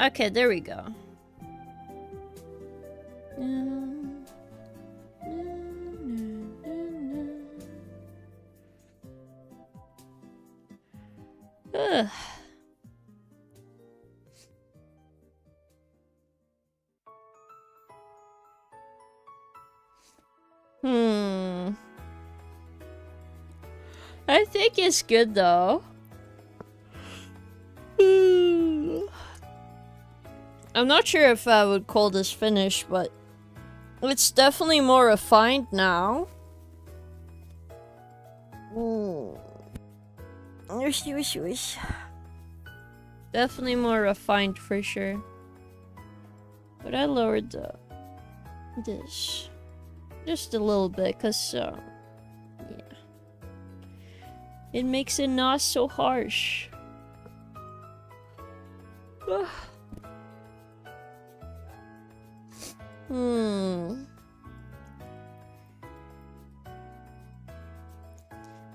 Okay, there we go. Ugh. I think it's good though. I'm not sure if I would call this finished, but it's definitely more refined now. Definitely more refined for sure. But I lowered this just a little bit, cause yeah, it makes it not so harsh.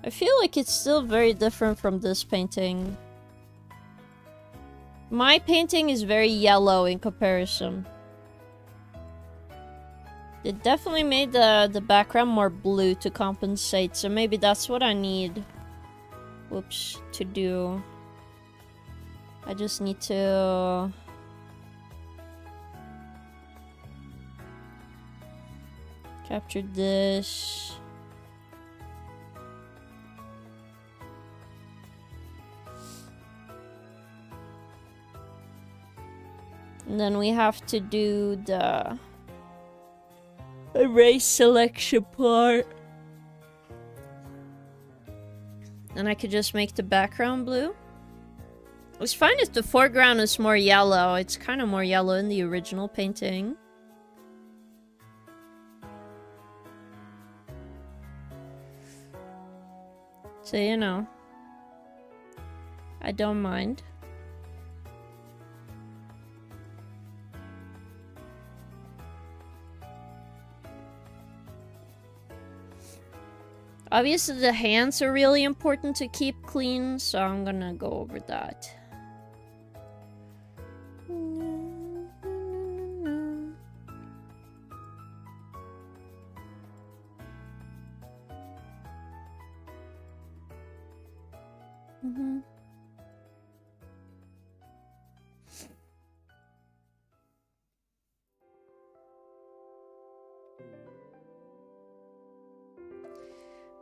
I feel like it's still very different from this painting. My painting is very yellow in comparison. It definitely made the background more blue to compensate, so maybe that's what I need. Whoops, to do. I just need to... capture this. And then we have to do the erase selection part. And I could just make the background blue. It's fine if the foreground is more yellow. It's kind of more yellow in the original painting. So, you know, I don't mind. Obviously, the hands are really important to keep clean, so I'm gonna go over that.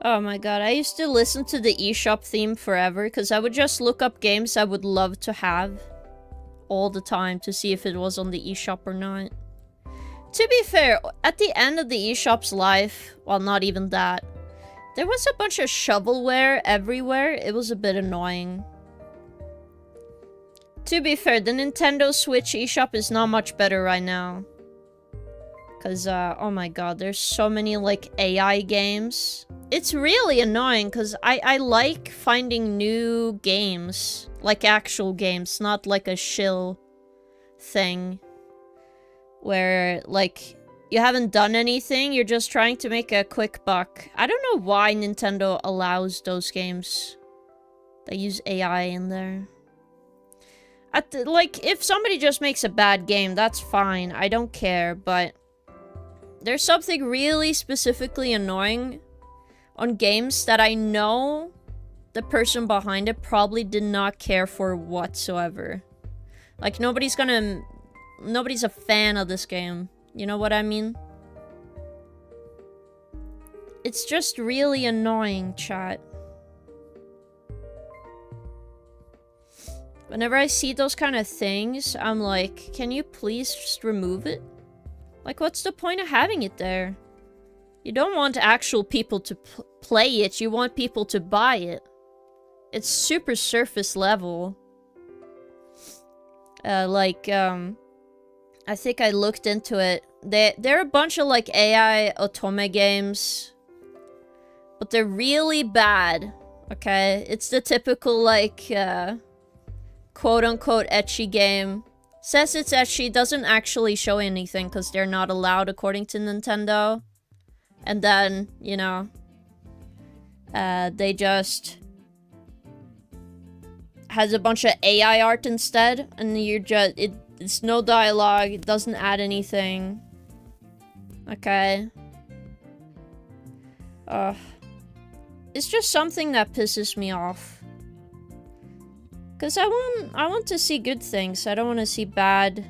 Oh my god, I used to listen to the eShop theme forever because I would just look up games I would love to have all the time to see if it was on the eShop or not. To be fair, at the end of the eShop's life, well, not even that, there was a bunch of shovelware everywhere. It was a bit annoying. To be fair, the Nintendo Switch eShop is not much better right now. Because, oh my god, there's so many, like, AI games. It's really annoying, because I like finding new games. Like, actual games, not like a shill thing. Where, like, you haven't done anything, you're just trying to make a quick buck. I don't know why Nintendo allows those games. They use AI in there. Like, if somebody just makes a bad game, that's fine. I don't care, but there's something really specifically annoying on games that I know the person behind it probably did not care for whatsoever. Like, nobody's a fan of this game. You know what I mean? It's just really annoying, chat. Whenever I see those kind of things, I'm like, can you please just remove it? Like, what's the point of having it there? You don't want actual people to play it, you want people to buy it. It's super surface level. I think I looked into it. There are a bunch of, like, AI otome games. But they're really bad, okay? It's the typical, like, quote-unquote ecchi game. Says it's ecchi, doesn't actually show anything because they're not allowed according to Nintendo. And then, you know, they just has a bunch of AI art instead, and you're just it's no dialogue, it doesn't add anything. Okay. It's just something that pisses me off. Cause I want to see good things. I don't want to see bad,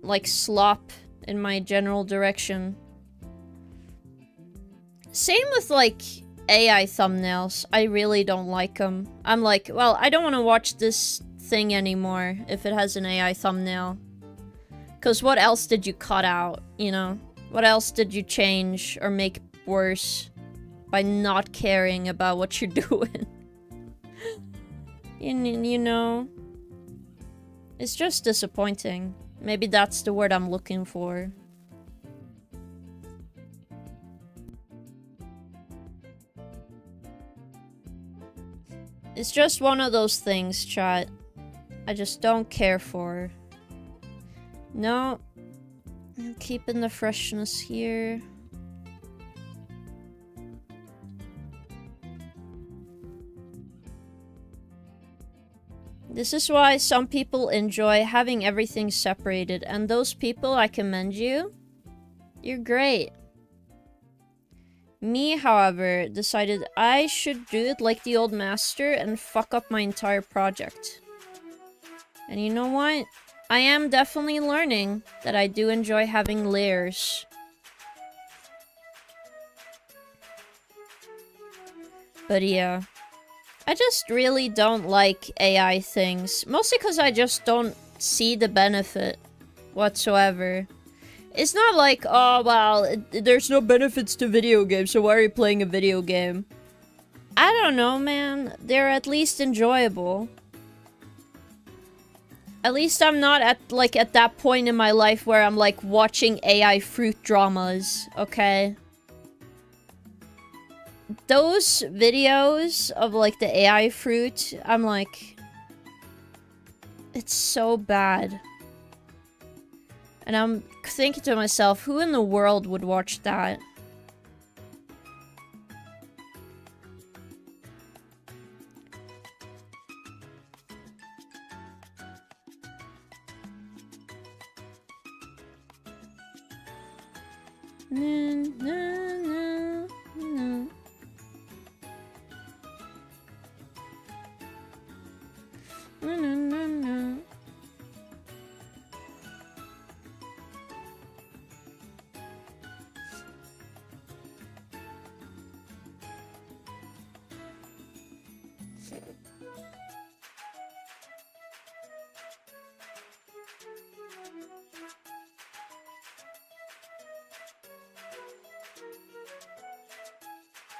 like, slop in my general direction. Same with, like, AI thumbnails. I really don't like them. I'm like, well, I don't want to watch this thing anymore if it has an AI thumbnail. Cause what else did you cut out, you know? What else did you change or make worse by not caring about what you're doing? You know, it's just disappointing. Maybe that's the word I'm looking for. It's just one of those things, chat. I just don't care for. No. I'm keeping the freshness here. This is why some people enjoy having everything separated, and those people, I commend you. You're great. Me, however, decided I should do it like the old master and fuck up my entire project. And you know what? I am definitely learning that I do enjoy having layers. But yeah. I just really don't like AI things. Mostly because I just don't see the benefit whatsoever. It's not like, oh, well, there's no benefits to video games, so why are you playing a video game? I don't know, man. They're at least enjoyable. At least I'm not at that point in my life where I'm like watching AI fruit dramas, okay? Those videos of like the AI fruit, I'm like, it's so bad. And I'm thinking to myself, who in the world would watch that?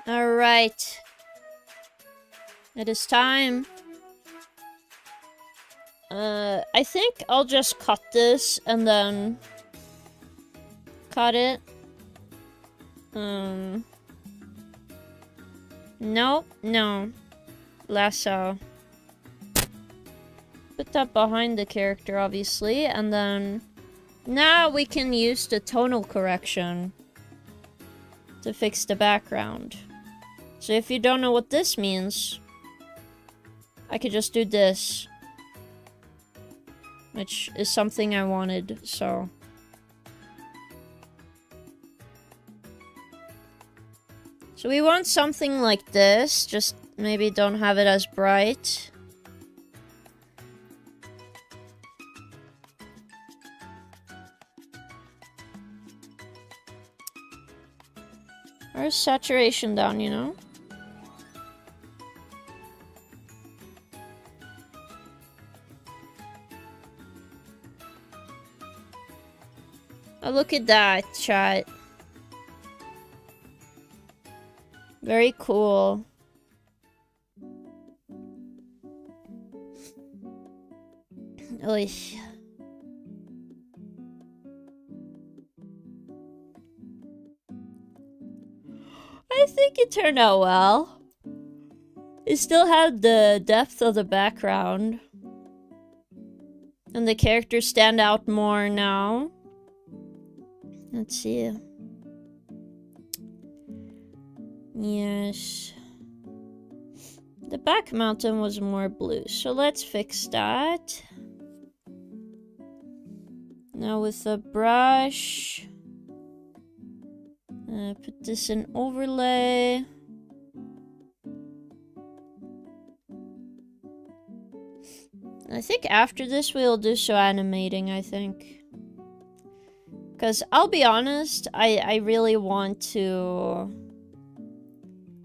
Alright. It is time. I think I'll just cut this and then cut it. Nope, no. Lasso. Put that behind the character, obviously, and then now we can use the tonal correction to fix the background. So if you don't know what this means, I could just do this, which is something I wanted, so. So we want something like this, just maybe don't have it as bright. Or saturation down, you know? Oh, look at that, chat. Very cool. Oy. I think it turned out well. It still had the depth of the background. And the characters stand out more now. Let's see. Yes. The back mountain was more blue, so let's fix that. Now with the brush, put this in overlay. I think after this we'll do some animating, I think. Because I'll be honest, I really want to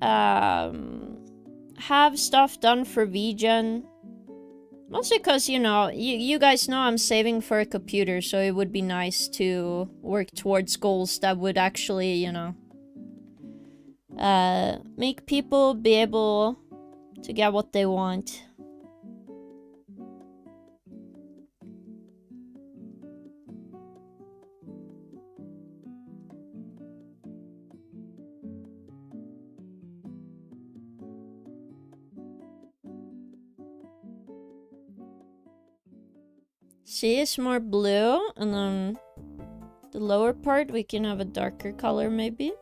have stuff done for VGen. Mostly because, you know, you guys know I'm saving for a computer, so it would be nice to work towards goals that would actually, you know, make people be able to get what they want. See, it's more blue, and then the lower part we can have a darker color maybe.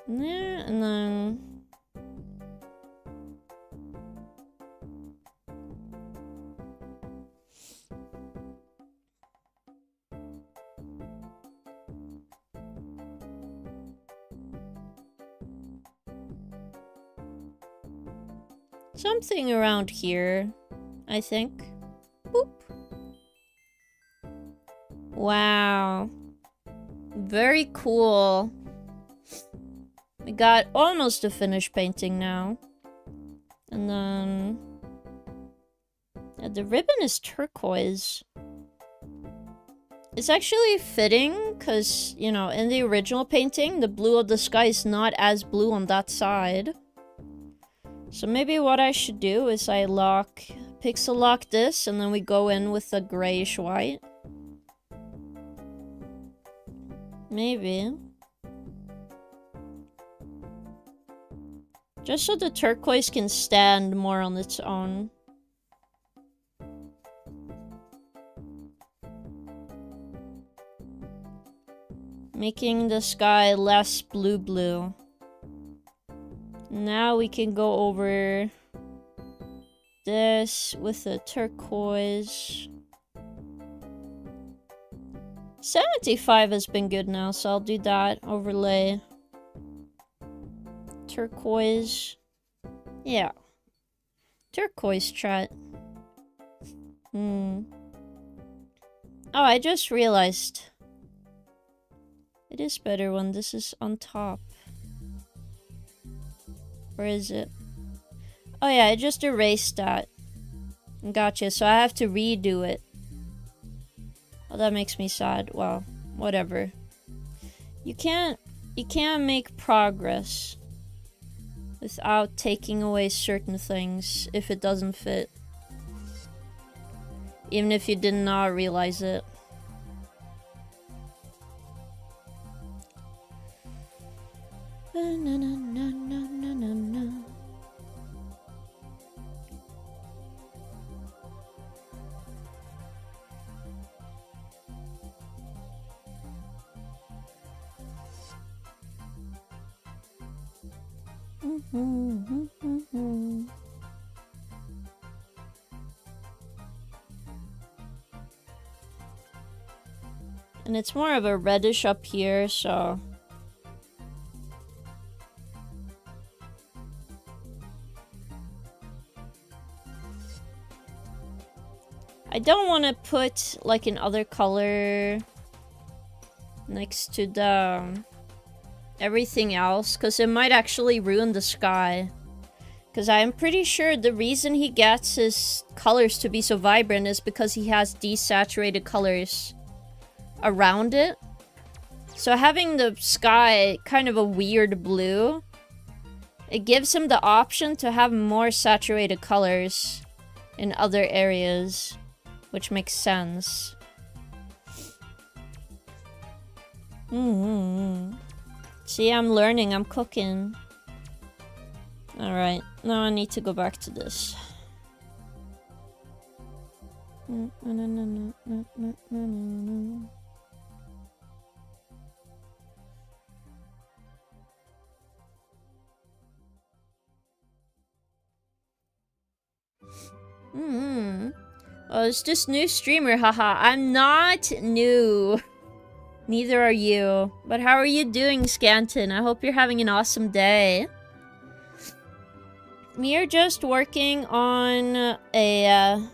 Yeah, and then something around here, I think. Boop. Wow. Very cool. We got almost a finished painting now. And then... yeah, the ribbon is turquoise. It's actually fitting, because, you know, in the original painting, the blue of the sky is not as blue on that side. So maybe what I should do is I pixel lock this, and then we go in with the grayish white. Maybe. Just so the turquoise can stand more on its own. Making the sky less blue. Now we can go over this with the turquoise. 75 has been good now, so I'll do that. Overlay. Turquoise. Yeah. Turquoise chat. Oh, I just realized. It is better when this is on top. Where is it? Oh yeah, I just erased that. Gotcha, so I have to redo it. Oh, that makes me sad. Well, whatever. You can't make progress without taking away certain things if it doesn't fit. Even if you did not realize it. And it's more of a reddish up here, so... I don't want to put like another color next to the everything else, because it might actually ruin the sky. Because I'm pretty sure the reason he gets his colors to be so vibrant is because he has desaturated colors around it. So having the sky kind of a weird blue, it gives him the option to have more saturated colors in other areas, which makes sense. See, I'm learning, I'm cooking. Alright, now I need to go back to this. Oh, it's just new streamer, haha. I'm not new. Neither are you. But how are you doing, Scanton? I hope you're having an awesome day. We're just working on a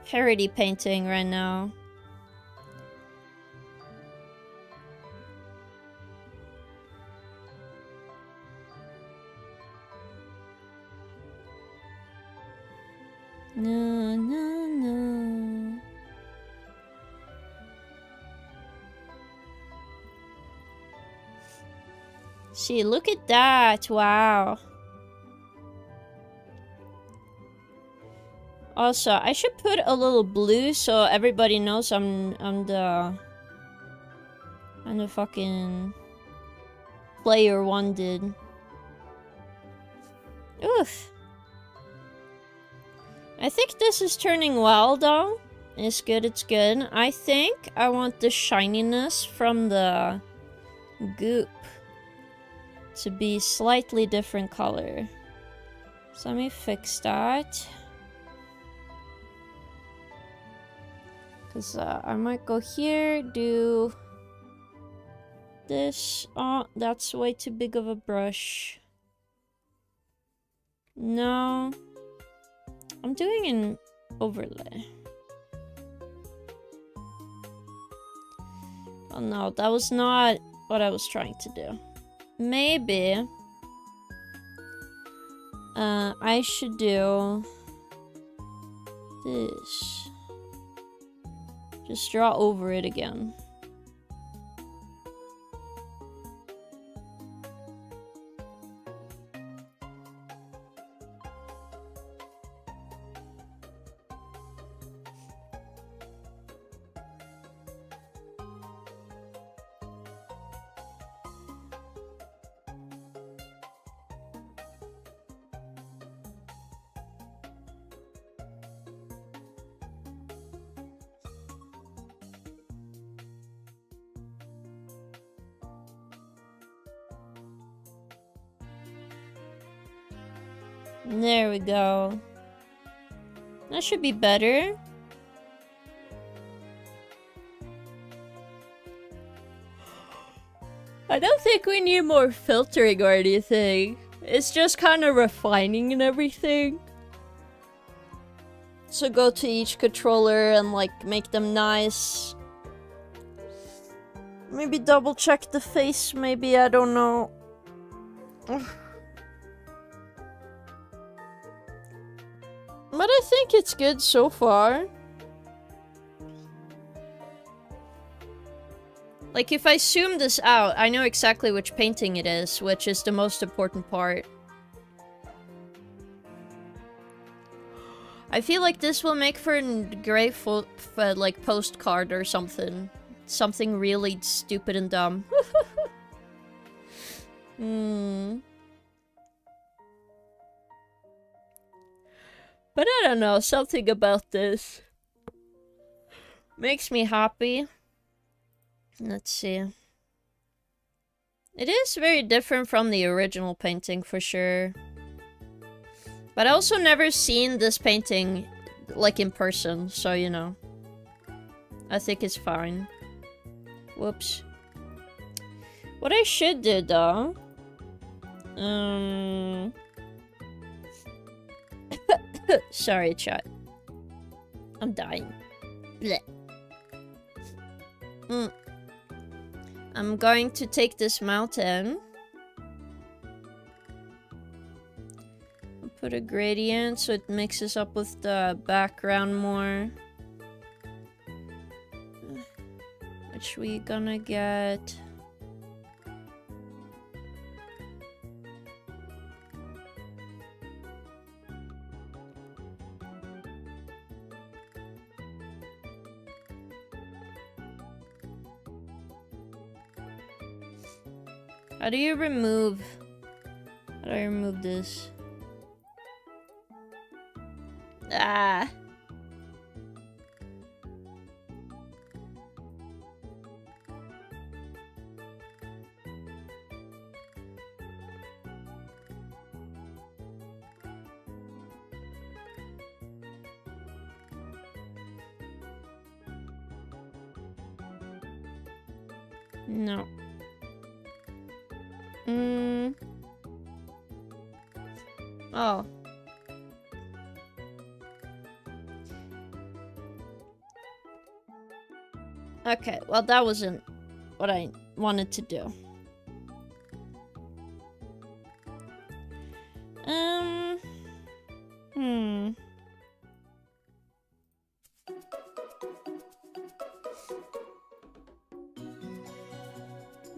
parody painting right now. No, no, no. See, look at that. Wow. Also, I should put a little blue so everybody knows I'm the fucking player one did. Oof. I think this is turning well, though. It's good, it's good. I think I want the shininess from the goop to be slightly different color. So let me fix that. Because I might go here, do this. Oh, that's way too big of a brush. No. I'm doing an overlay. Oh no, that was not what I was trying to do. Maybe I should do this. Just draw over it again. There we go. That should be better. I don't think we need more filtering or anything. It's just kind of refining and everything. So go to each controller and like make them nice. Maybe double check the face, maybe, I don't know. But I think it's good so far. Like, if I zoom this out, I know exactly which painting it is, which is the most important part. I feel like this will make for a great like, postcard or something. Something really stupid and dumb. But I don't know, something about this makes me happy. Let's see. It is very different from the original painting, for sure. But I also never seen this painting, like, in person, so, you know. I think it's fine. Whoops. What I should do, though... Sorry, chat. I'm dying. Blech. I'm going to take this mountain. Put a gradient so it mixes up with the background more. Which we gonna get... How do you remove... How do I remove this? Ah! No. Oh. Okay, well that wasn't what I wanted to do.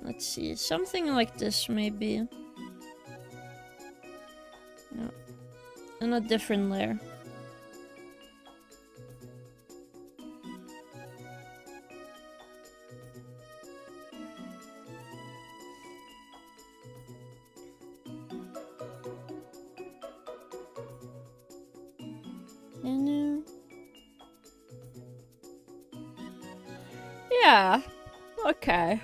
Let's see, something like this maybe. No. And a different layer. Yeah. Okay.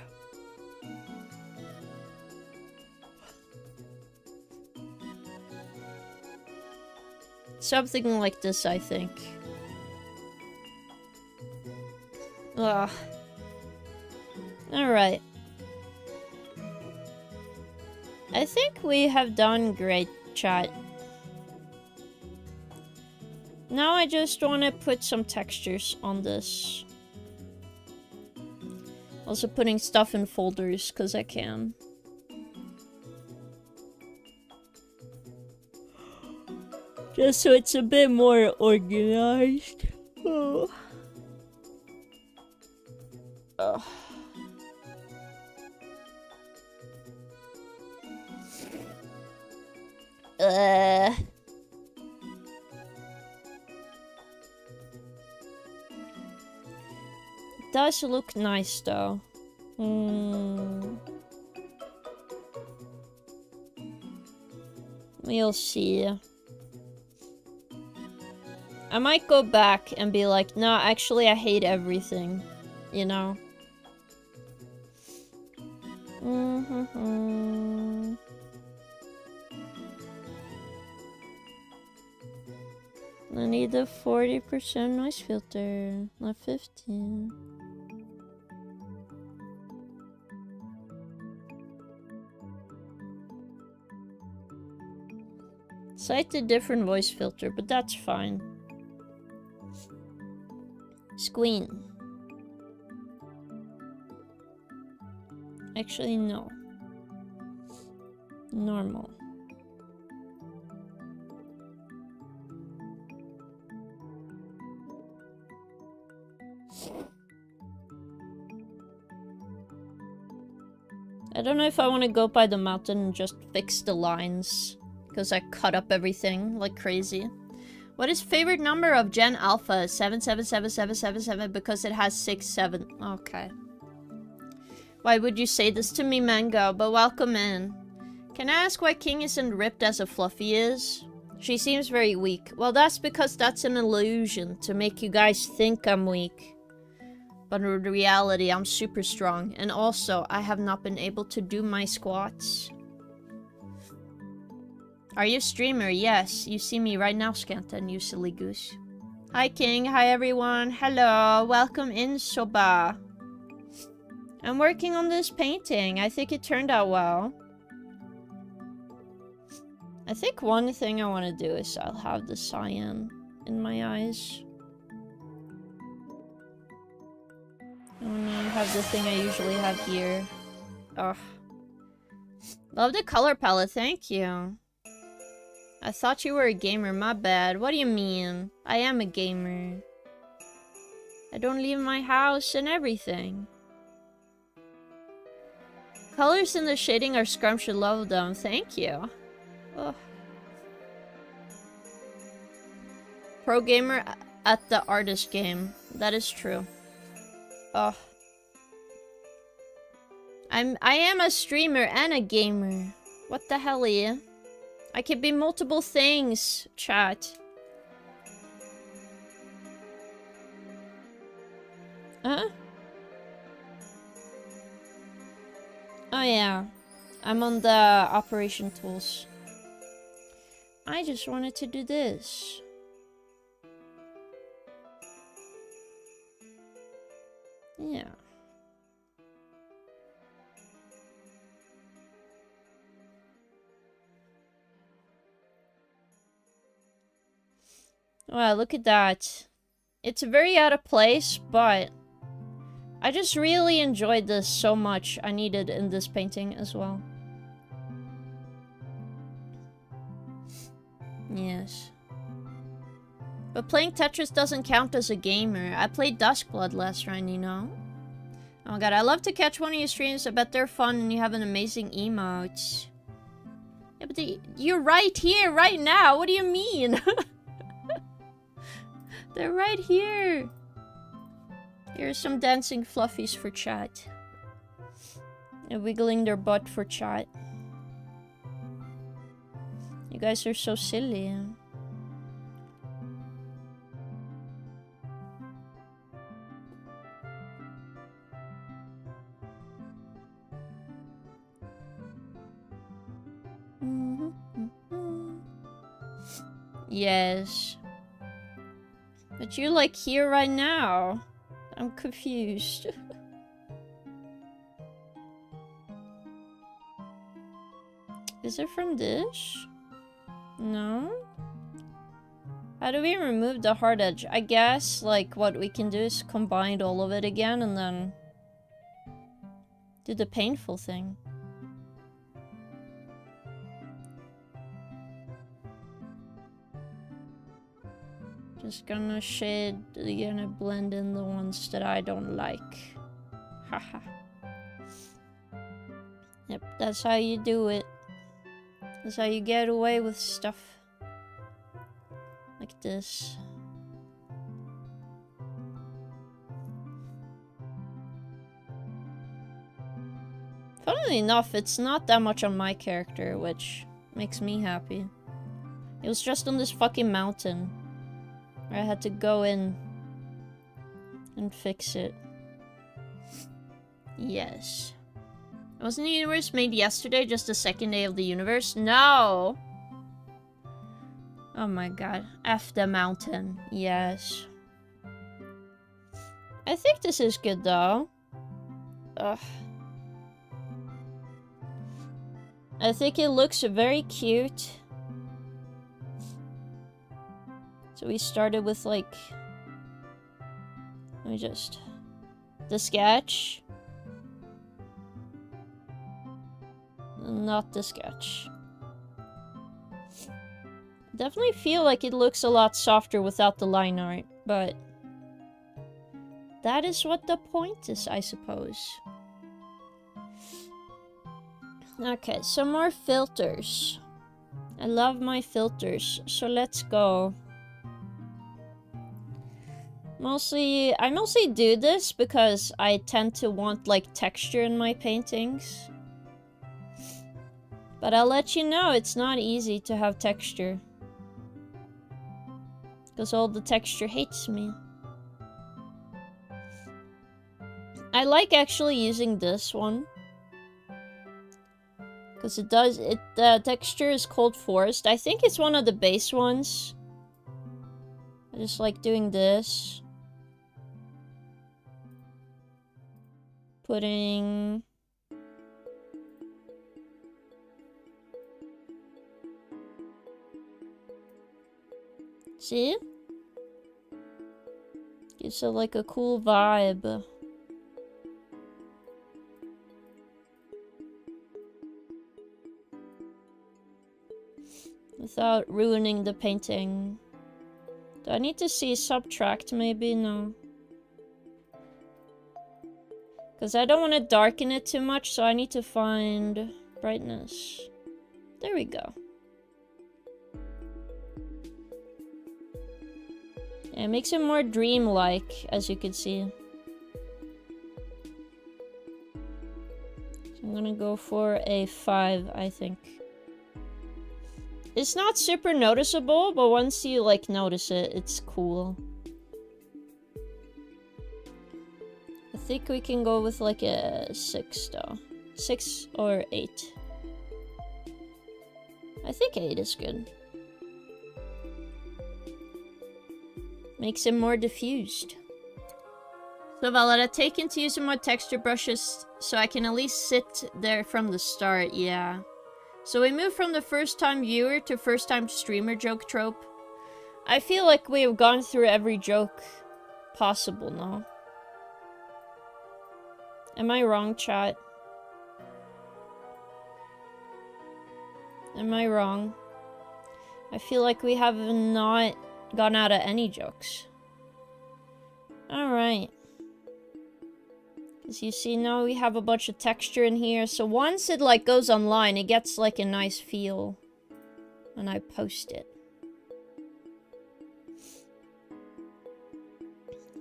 Something like this, I think. Ugh. Alright. I think we have done great, chat. Now I just want to put some textures on this. Also putting stuff in folders, because I can. Just so it's a bit more organized. Oh. Oh. It does look nice though. We'll see. I might go back and be like, no, actually I hate everything. You know? I need the 40% noise filter, not 15. Cite a different voice filter, but that's fine. Squeen. Actually, no. Normal. I don't know if I want to go by the mountain and just fix the lines. Because I cut up everything like crazy. What is favorite number of Gen Alpha? 777777 because it has 6, 7. Okay. Why would you say this to me, Mango? But welcome in. Can I ask why King isn't ripped as a Fluffy is? She seems very weak. Well, that's because that's an illusion to make you guys think I'm weak. But in reality, I'm super strong. And also, I have not been able to do my squats. Are you a streamer? Yes. You see me right now, Scanton, you silly goose. Hi, King. Hi, everyone. Hello. Welcome in, Soba. I'm working on this painting. I think it turned out well. I think one thing I want to do is I'll have the cyan in my eyes. I want to have the thing I usually have here. Oh. Love the color palette. Thank you. I thought you were a gamer. My bad. What do you mean? I am a gamer. I don't leave my house and everything. Colors in the shading are scrumptious. Love them. Thank you. Ugh. Pro gamer at the artist game. That is true. Ugh. I am a streamer and a gamer. What the hell, yeah? I can be multiple things, chat. Huh? Oh yeah. I'm on the operation tools. I just wanted to do this. Yeah. Wow, look at that. It's very out of place, but I just really enjoyed this so much. I needed in this painting as well. Yes. But playing Tetris doesn't count as a gamer. I played Duskblood last round, you know? Oh my god, I love to catch one of your streams. I bet they're fun and you have an amazing emote. Yeah, but you're right here, right now. What do you mean? They're right here. Here's some dancing fluffies for chat. And wiggling their butt for chat. You guys are so silly. Yes. But you're like here right now. I'm confused. Is it from this? No? How do we remove the hard edge? I guess, like, what we can do is combine all of it again and then do the painful thing. Just gonna blend in the ones that I don't like. Haha. Yep, that's how you do it. That's how you get away with stuff. Like this. Funnily enough, it's not that much on my character, which makes me happy. It was just on this fucking mountain where I had to go in and fix it. Yes. Wasn't the universe made yesterday, just the second day of the universe? No! Oh my god. F the mountain. Yes. I think this is good though. Ugh. I think it looks very cute. So we started with like... Let me just... The sketch. Not the sketch. Definitely feel like it looks a lot softer without the line art, but... That is what the point is, I suppose. Okay, some more filters. I love my filters, so let's go. I mostly do this because I tend to want like texture in my paintings. But I'll let you know, it's not easy to have texture. Because all the texture hates me. I like actually using this one. Because the texture is Cold Forest. I think it's one of the base ones. I just like doing this. Putting... See? Gives it like a cool vibe. Without ruining the painting. Do I need to see subtract maybe? No. Because I don't want to darken it too much, so I need to find brightness. There we go. Yeah, it makes it more dreamlike, as you can see. So I'm gonna go for a 5, I think. It's not super noticeable, but once you, like, notice it, it's cool. I think we can go with, like, a 6, though. 6 or 8. I think 8 is good. Makes it more diffused. So Valetta, take into using my texture brushes so I can at least sit there from the start, yeah. So we move from the first time viewer to first time streamer joke trope. I feel like we have gone through every joke possible now. Am I wrong, chat? Am I wrong? I feel like we have not gone out of any jokes. Alright. As you see now, we have a bunch of texture in here. So once it like goes online, it gets like a nice feel when I post it.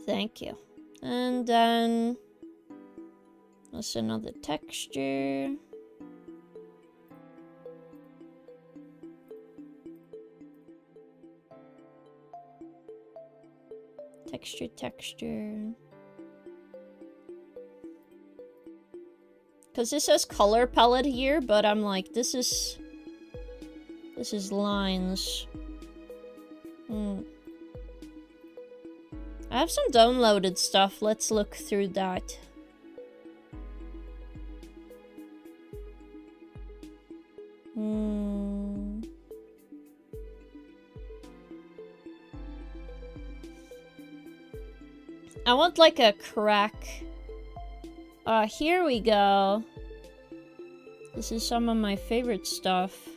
Thank you. And then that's another texture. Texture. Because this says color palette here, but I'm like, this is lines. I have some downloaded stuff. Let's look through that. I want like a crack. Here we go. This is some of my favorite stuff.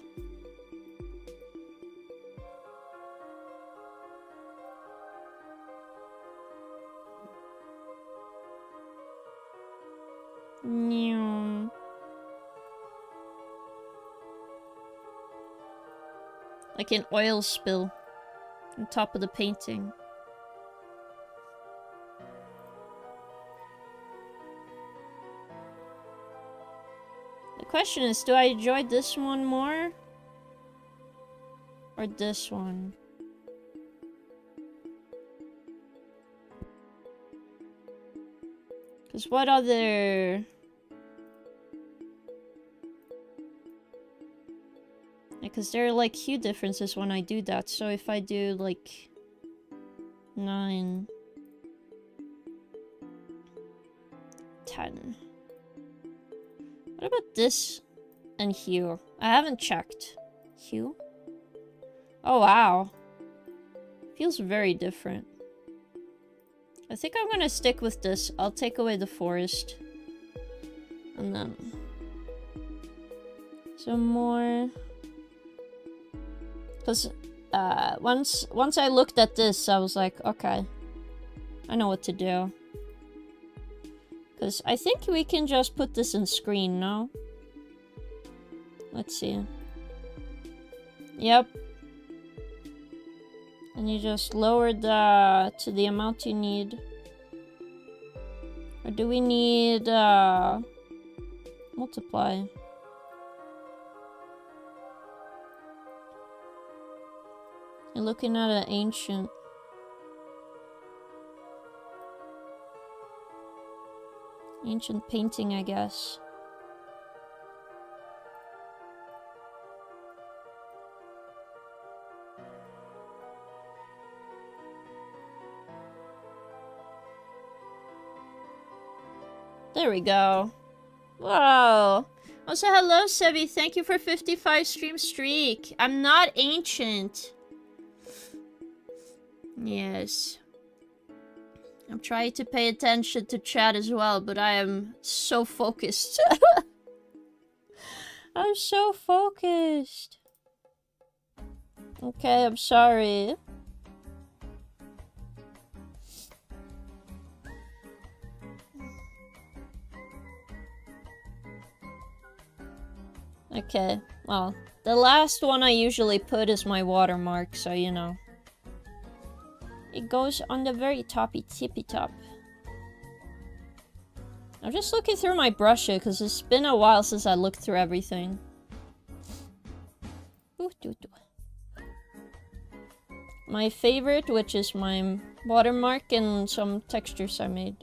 Meow. Like an oil spill on top of the painting. The question is, do I enjoy this one more? Or this one? Because what other... Because there are like hue differences when I do that. So if I do like 9, 10. What about this and hue? I haven't checked. Hue? Oh wow. Feels very different. I think I'm gonna stick with this. I'll take away the forest. And then... some more... Because once I looked at this, I was like, okay, I know what to do. Because I think we can just put this in screen, no? Let's see. Yep. And you just lower the to the amount you need. Or do we need multiply? You're looking at an ancient. Ancient painting, I guess. There we go. Whoa. Also, hello, Sebi. Thank you for 55 stream streak. I'm not ancient. Yes. I'm trying to pay attention to chat as well, but I am so focused. I'm so focused. Okay, I'm sorry. Okay, well, the last one I usually put is my watermark, so you know. It goes on the very toppy tippy top. I'm just looking through my brushes because it's been a while since I looked through everything. My favorite, which is my watermark and some textures I made.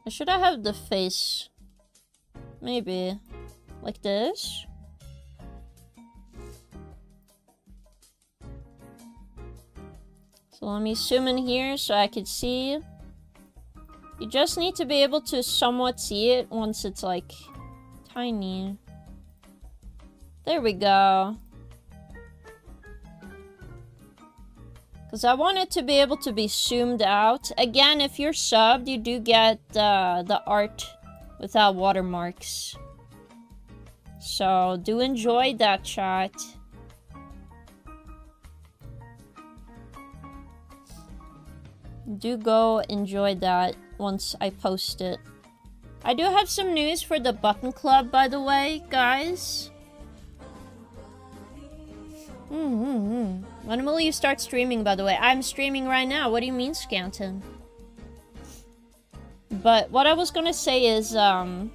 Should I have the face? Maybe. Like this? So let me zoom in here so I can see. You just need to be able to somewhat see it once it's like tiny. There we go. Because I want it to be able to be zoomed out. Again, if you're subbed, you do get the art without watermarks. So, do enjoy that, chat. Do go enjoy that once I post it. I do have some news for the Button Club, by the way, guys. When will you start streaming, by the way? I'm streaming right now. What do you mean, Scanton? But what I was gonna say is, my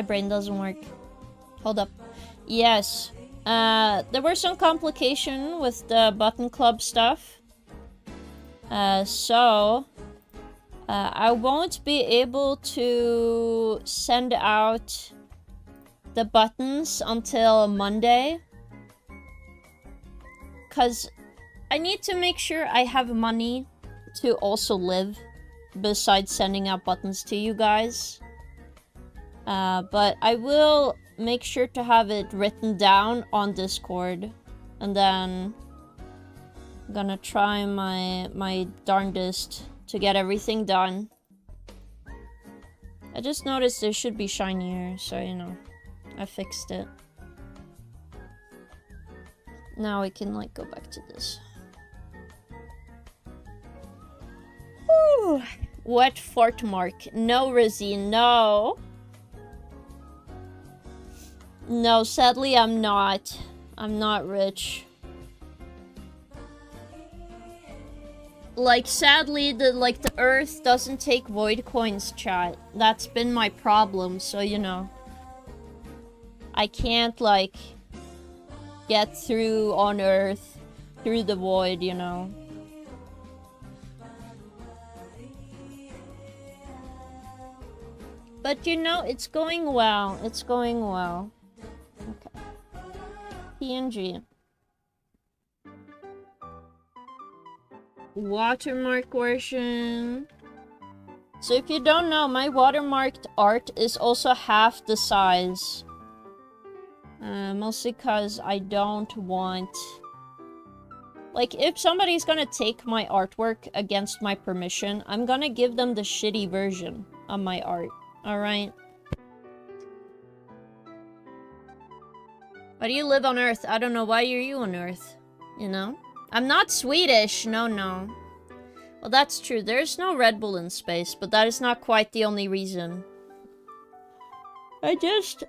brain doesn't work. Hold up. Yes. There were some complication with the Button Club stuff. So... I won't be able to send out the buttons until Monday. Because I need to make sure I have money to also live besides sending out buttons to you guys. But I will make sure to have it written down on Discord. And then I'm gonna try my darndest to get everything done. I just noticed there should be shinier, so you know, I fixed it. Now we can like go back to this. Whew. Wet fort mark. No, Rizzy, no. No, sadly I'm not. I'm not rich. Like, sadly, the Earth doesn't take void coins, chat. That's been my problem, so you know. I can't, like, get through on Earth, through the void, you know. But you know, it's going well. It's going well. Okay. PNG. Watermark version. So if you don't know, my watermarked art is also half the size. Mostly because I don't want... Like, if somebody's gonna take my artwork against my permission, I'm gonna give them the shitty version of my art. Alright? Why do you live on Earth? I don't know. Why are you on Earth? You know? I'm not Swedish. No, no. Well, that's true. There's no Red Bull in space, but that is not quite the only reason. I just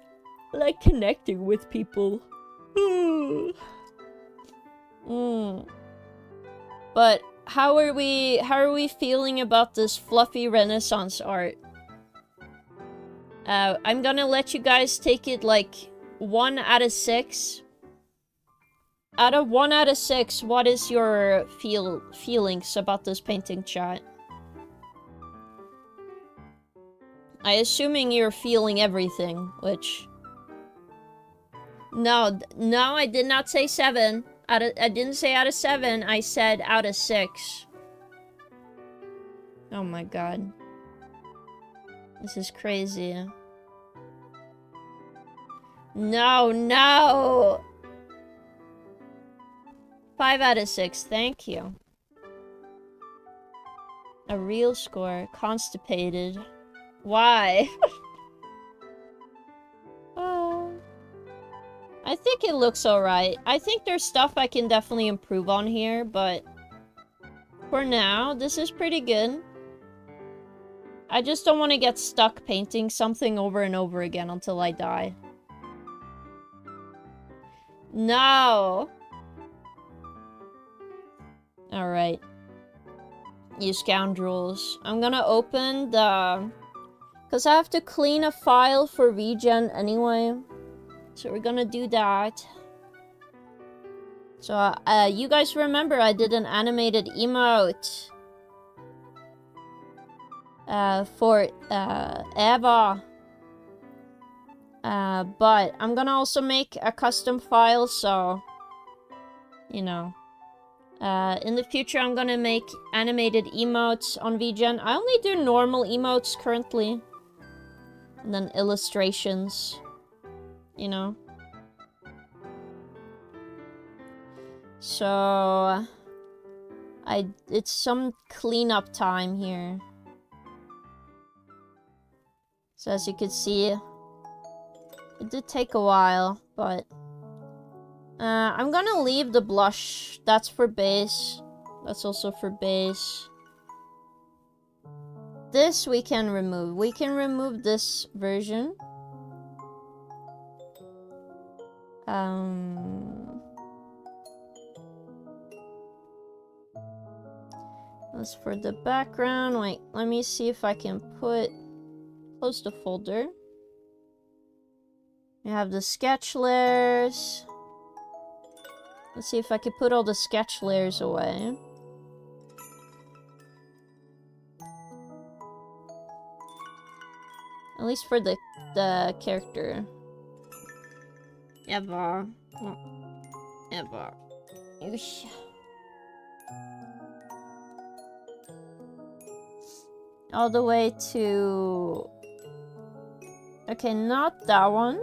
like connecting with people. But how are we feeling about this fluffy Renaissance art? I'm gonna let you guys take it like 1 out of 6. Out of 1 out of 6, what is your feelings about this painting, chat? I assuming you're feeling everything, which... No, I did not say 7. I didn't say out of 7, I said out of 6. Oh my god. This is crazy. No, no! 5 out of 6, thank you. A real score. Constipated. Why? I think it looks alright. I think there's stuff I can definitely improve on here, but... For now, this is pretty good. I just don't want to get stuck painting something over and over again until I die. No! Alright. You scoundrels. I'm gonna open the... Because I have to clean a file for regen anyway. So we're gonna do that. So, you guys remember I did an animated emote. For, Eva. But I'm gonna also make a custom file, so... You know. In the future, I'm gonna make animated emotes on VGen. I only do normal emotes currently. And then illustrations. You know? So... It's some cleanup time here. So as you can see, it did take a while, but... I'm gonna leave the blush. That's for base. That's also for base. This we can remove. We can remove this version. That's for the background. Wait, let me see if I can close the folder. We have the sketch layers. Let's see if I can put all the sketch layers away. At least for the character. Eva. Eva. All the way to... Okay, not that one.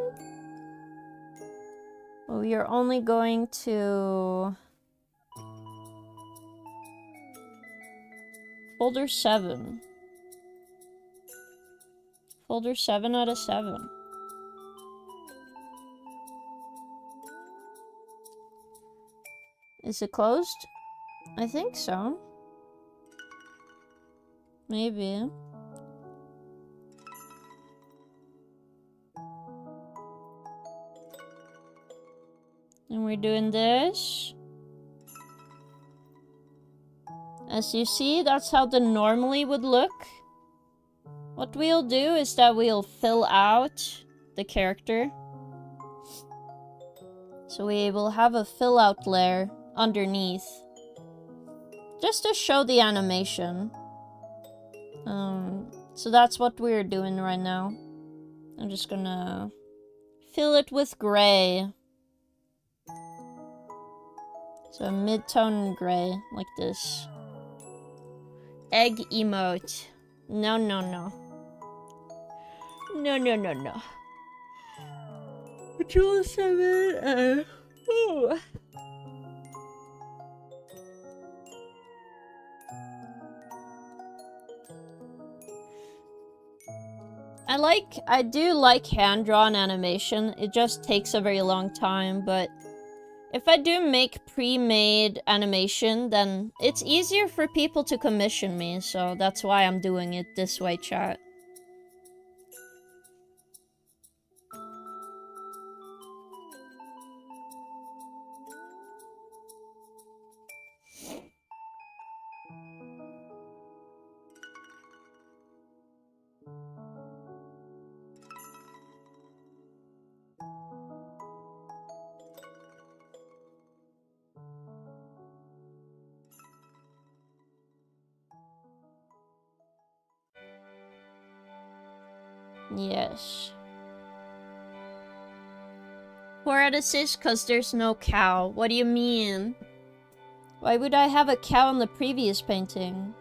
We are only going to... Folder 7. Folder 7 out of 7. Is it closed? I think so. Maybe. And we're doing this. As you see, that's how the normally would look. What we'll do is that we'll fill out the character. So we will have a fill out layer underneath. Just to show the animation. So that's what we're doing right now. I'm just gonna fill it with gray. So a mid-tone gray, like this. Egg emote. No, no, no. No, no, no, no. Control 7, ooh. I do like hand-drawn animation. It just takes a very long time, but if I do make pre-made animation, then it's easier for people to commission me, so that's why I'm doing it this way, chat. Yes. 4 out of 6 because there's no cow. What do you mean? Why would I have a cow in the previous painting?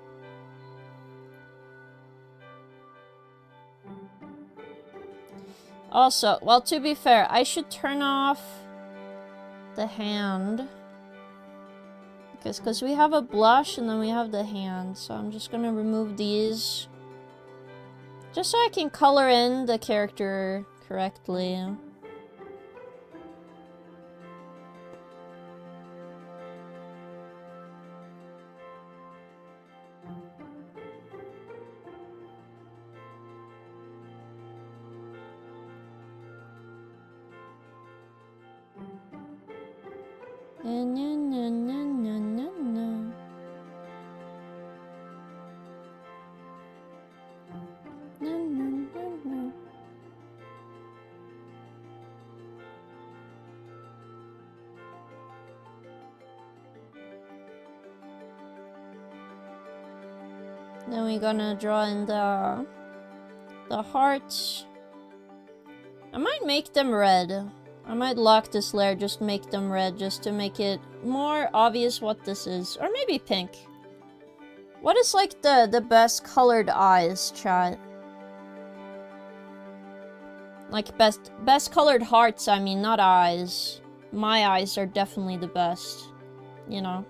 Also, well, to be fair, I should turn off the hand. Because we have a blush and then we have the hand. So I'm just gonna remove these. Just so I can color in the character correctly. Then we're gonna draw in the hearts. I might make them red. I might lock this layer, just make them red, just to make it more obvious what this is. Or maybe pink. What is like the best colored eyes, chat? Like best colored hearts, I mean, not eyes. My eyes are definitely the best. You know?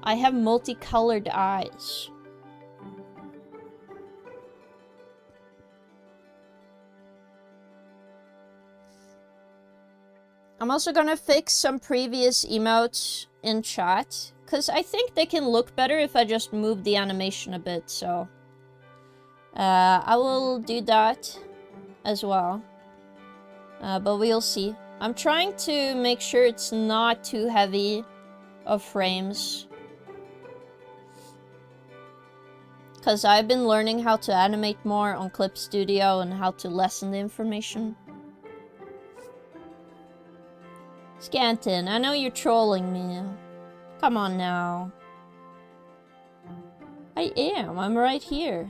I have multicolored eyes. I'm also gonna fix some previous emotes in chat, because I think they can look better if I just move the animation a bit, so... I will do that as well. But we'll see. I'm trying to make sure it's not too heavy of frames. Because I've been learning how to animate more on Clip Studio and how to lessen the information. Scanton, I know you're trolling me. Come on now. I am. I'm right here.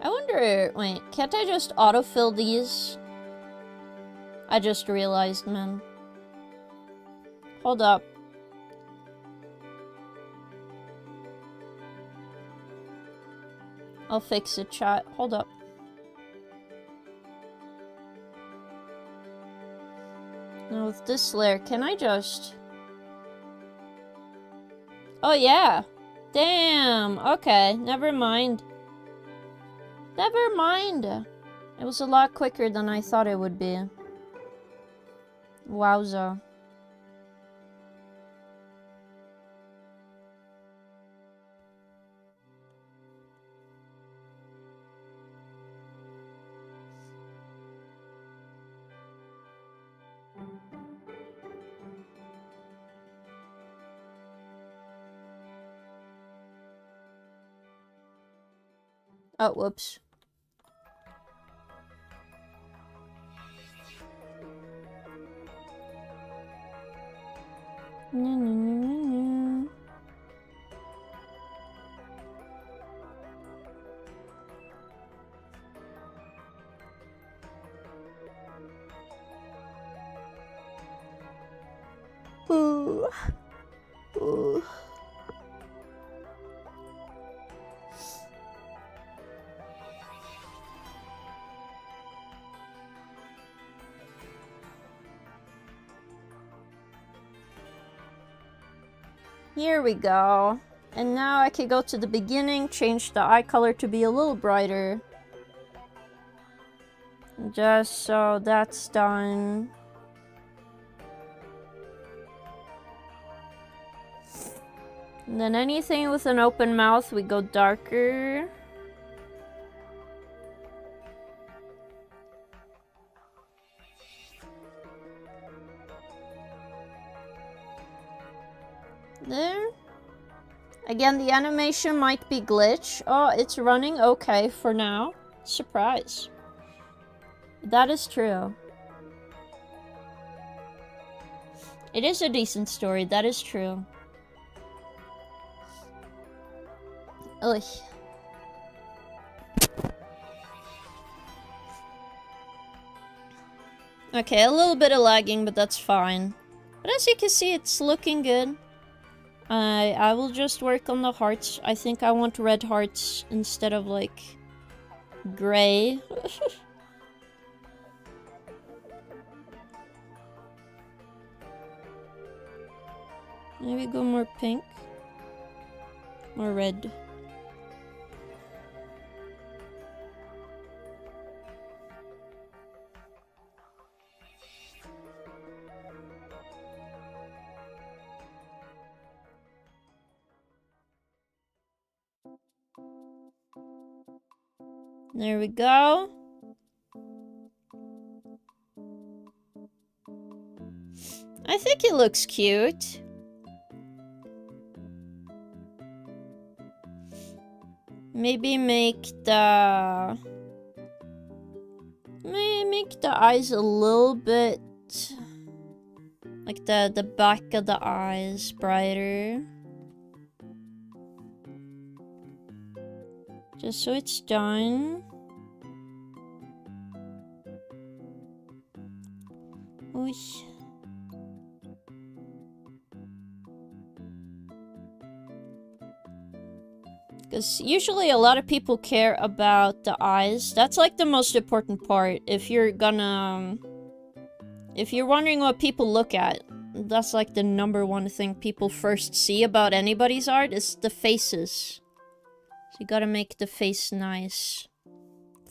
I wonder wonder... Wait, can't I just autofill these? I just realized, man. Hold up. I'll fix it, chat. Hold up. Now with this layer, can I just... Oh yeah! Damn! Okay, never mind. Never mind! It was a lot quicker than I thought it would be. Wowza. Oh, whoops. Ooh. Ooh. Here we go. And now I can go to the beginning, change the eye color to be a little brighter. Just so that's done. And then anything with an open mouth, we go darker. There. Again, the animation might be glitch. Oh, it's running okay for now. Surprise. That is true. It is a decent story, that is true. Ugh. Okay, a little bit of lagging, but that's fine. But as you can see, it's looking good. I will just work on the hearts. I think I want red hearts instead of, like, gray. Maybe go more pink. More red. There we go. I think it looks cute. Maybe make the eyes a little bit like the back of the eyes brighter. Just so it's done. Oosh. Because usually a lot of people care about the eyes. That's like the most important part. If you're wondering what people look at, that's like the #1 thing people first see about anybody's art is the faces. So you gotta make the face nice.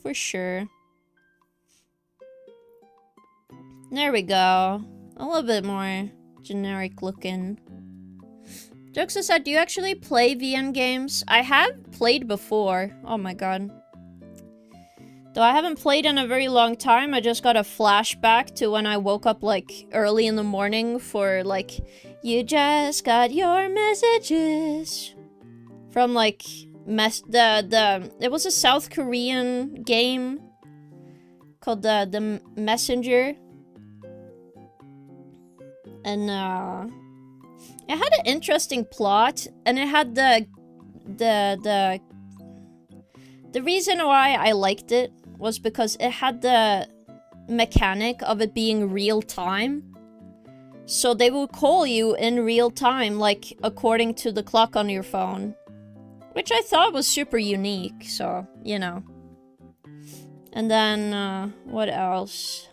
For sure. There we go. A little bit more generic looking. Jokes aside, do you actually play VN games? I have played before. Oh my god. Though I haven't played in a very long time, I just got a flashback to when I woke up like early in the morning for like, you just got your messages. From like, it was a South Korean game called the Messenger. And it had an The reason why I liked it was because it had the mechanic of it being real time. So they will call you in real time, like according to the clock on your phone. Which I thought was super unique, so, you know. And then, what else?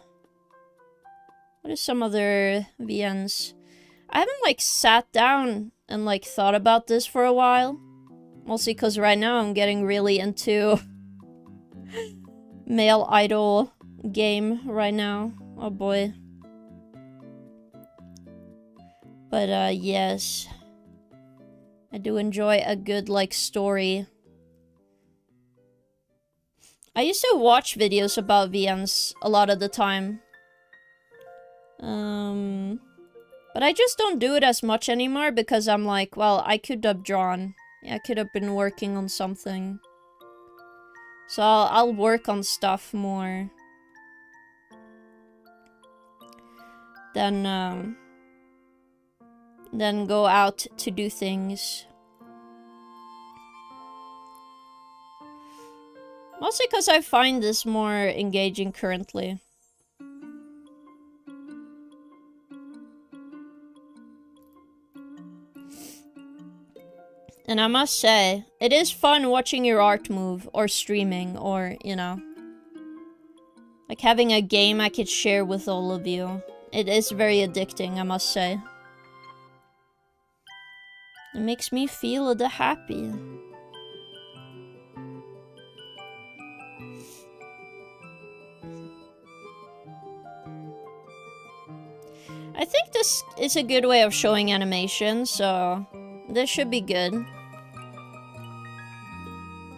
What are some other VNs? I haven't, like, sat down and, like, thought about this for a while. Mostly because right now I'm getting really into male idol game right now. Oh boy. But, yes. I do enjoy a good, like, story. I used to watch videos about VNs a lot of the time. But I just don't do it as much anymore because I'm like, well, I could have drawn. Yeah, I could have been working on something. So I'll work on stuff more. Then go out to do things. Mostly because I find this more engaging currently. And I must say, it is fun watching your art move, or streaming, or, you know. Like having a game I could share with all of you. It is very addicting, I must say. It makes me feel the happy. I think this is a good way of showing animation, so this should be good.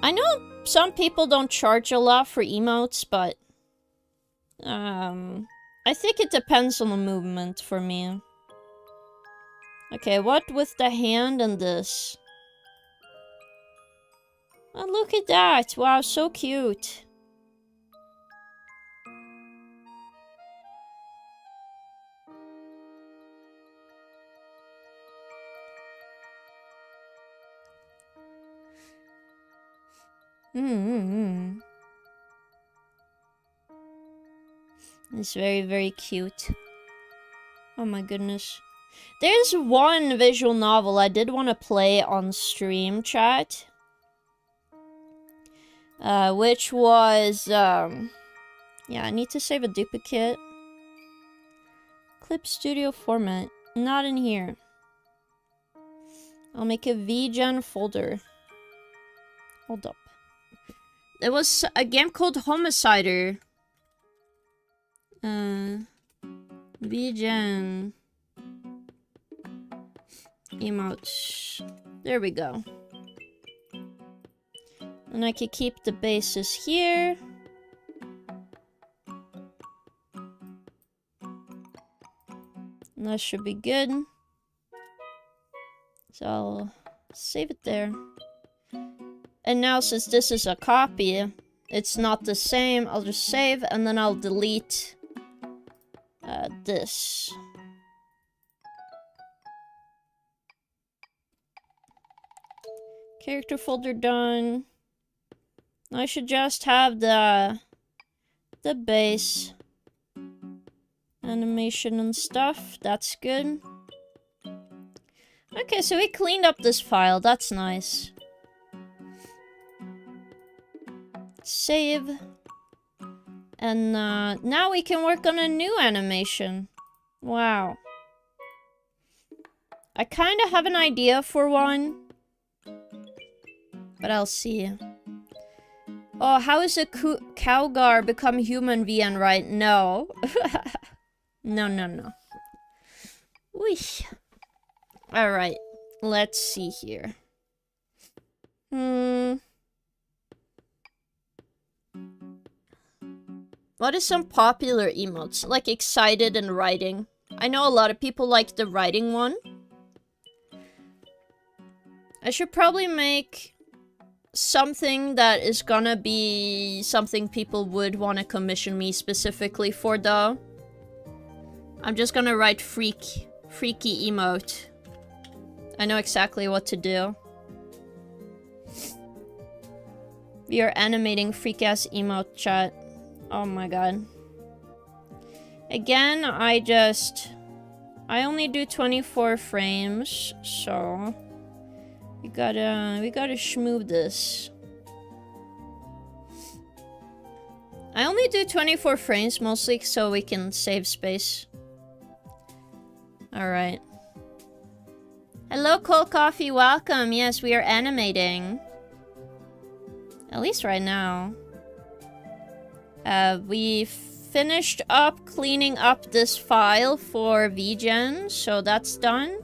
I know some people don't charge a lot for emotes, but I think it depends on the movement for me. Okay, what with the hand and this? Oh, look at that! Wow, so cute. It's very, very cute. Oh my goodness. There's one visual novel I did want to play on stream, chat. Which was, yeah, I need to save a duplicate. Clip Studio format. Not in here. I'll make a VGen folder. Hold up. There was a game called Homicider. VGen. Emotes. There we go. And I could keep the bases here. And that should be good. So I'll save it there. And now since this is a copy, it's not the same. I'll just save and then I'll delete this. Character folder done. I should just have the base animation and stuff. That's good. Okay, so we cleaned up this file. That's nice. Save. And now we can work on a new animation. Wow. I kind of have an idea for one. But I'll see. Oh, how is a Cowgar become human VN, right? No. No. Weesh. Alright. Let's see here. What is some popular emotes? Like excited and writing. I know a lot of people like the writing one. I should probably make something that is gonna be something people would want to commission me specifically for, though. I'm just gonna write freaky emote. I know exactly what to do. We are animating freak ass emote chat. Oh my god. Again, I only do 24 frames, so we gotta schmoob this. I only do 24 frames mostly so we can save space. Alright. Hello, Cold Coffee, welcome. Yes, we are animating. At least right now. We finished up cleaning up this file for VGen, so that's done.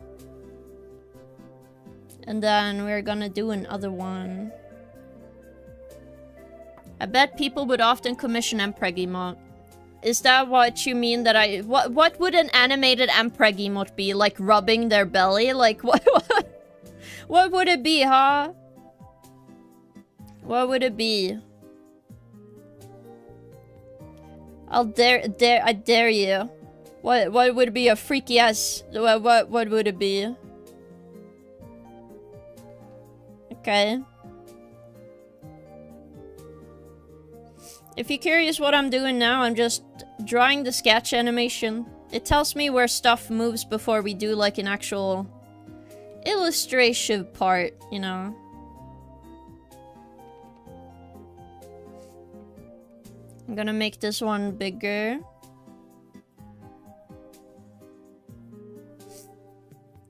And then we're gonna do another one. I bet people would often commission Mpreg emote. Is that what you mean that I... What would an animated Mpreg emote be? Like rubbing their belly? Like what would it be, huh? What would it be? I dare you. What would it be? A freaky ass... What would it be? Okay. If you're curious what I'm doing now, I'm just drawing the sketch animation. It tells me where stuff moves before we do like an actual illustration part, you know. I'm gonna make this one bigger.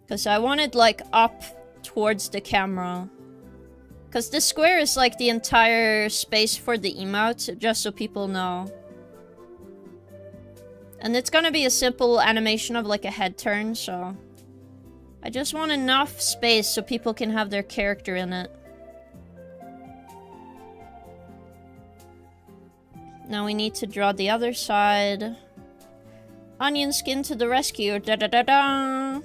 Because I want it like up towards the camera. Because this square is like the entire space for the emote, just so people know. And it's gonna be a simple animation of like a head turn, so... I just want enough space so people can have their character in it. Now we need to draw the other side. Onion skin to the rescue, da da da da!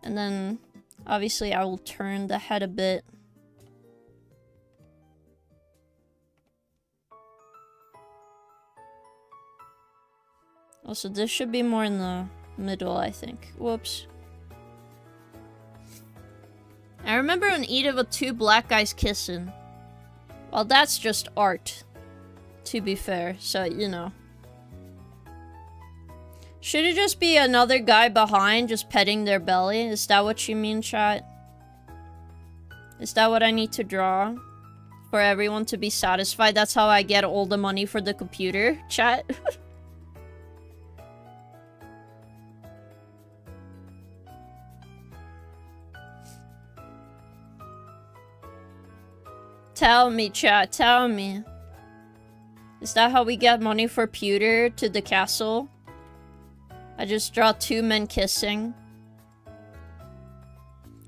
And then... obviously, I will turn the head a bit. Also, this should be more in the middle, I think. Whoops. I remember an Edith with two black guys kissing. Well, that's just art. To be fair, so, you know. Should it just be another guy behind just petting their belly? Is that what you mean, chat? Is that what I need to draw? For everyone to be satisfied? That's how I get all the money for the computer, chat? Tell me, chat, tell me. Is that how we get money for pewter to the castle? I just draw two men kissing.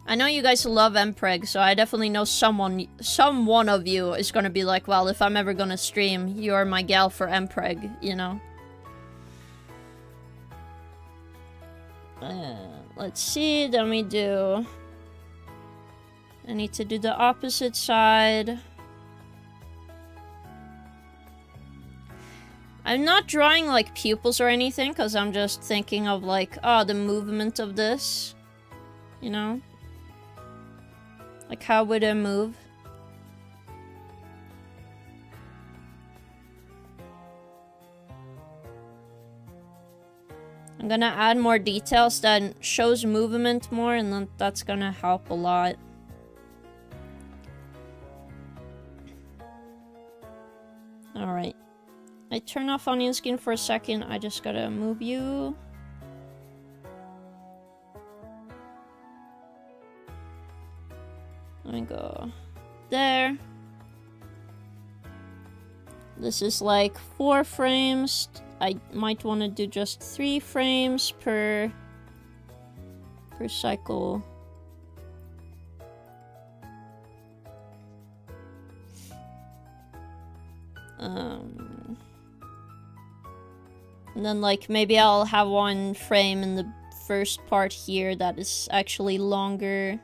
I know you guys love Mpreg, so I definitely know some one of you is gonna be like, well, if I'm ever gonna stream, you're my gal for Mpreg, you know? Let's see, then we do... I need to do the opposite side. I'm not drawing, like, pupils or anything, because I'm just thinking of, like, oh, the movement of this. You know? Like, how would it move? I'm gonna add more details that shows movement more, and then that's gonna help a lot. Alright. I turn off onion skin for a second. I just gotta move you. Let me go there. This is like 4 frames. I might want to do just 3 frames per cycle. And then, like, maybe I'll have 1 frame in the first part here that is actually longer.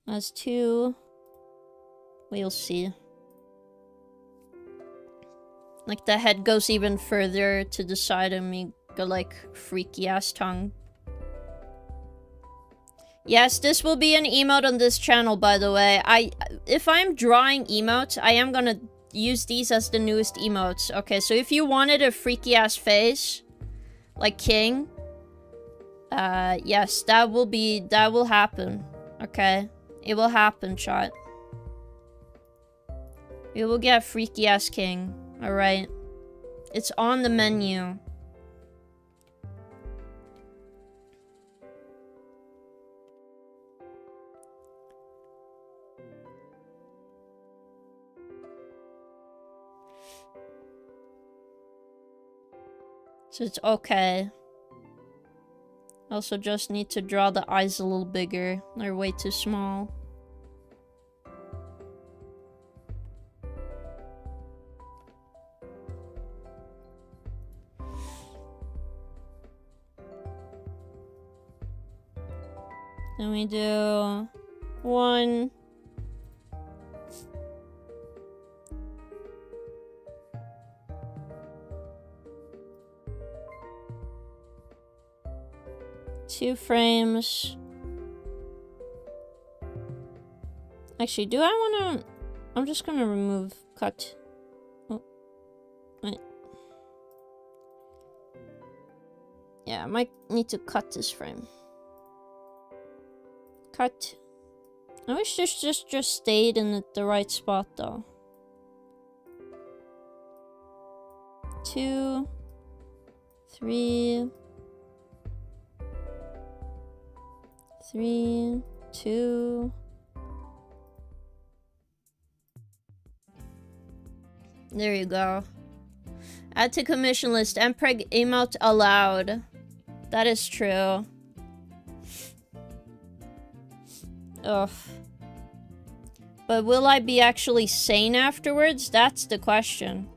As 2. We'll see. Like, the head goes even further to the side and we go, like, freaky ass tongue. Yes, this will be an emote on this channel, by the way. If I'm drawing emotes, I am gonna use these as the newest emotes. Okay, so if you wanted a freaky ass face, like King, yes, that will happen. Okay, it will happen, chat. We will get freaky ass King. All right, it's on the menu. So it's okay. Also just need to draw the eyes a little bigger. They're way too small. Then we do 1. Two frames. Actually, do I wanna... I'm just gonna remove cut. Oh, wait. Yeah, I might need to cut this frame. Cut. I wish this just stayed in the right spot though. 2, 3, 3, 2. There you go. Add to commission list. Mpreg emote allowed. That is true. Ugh. But will I be actually sane afterwards? That's the question.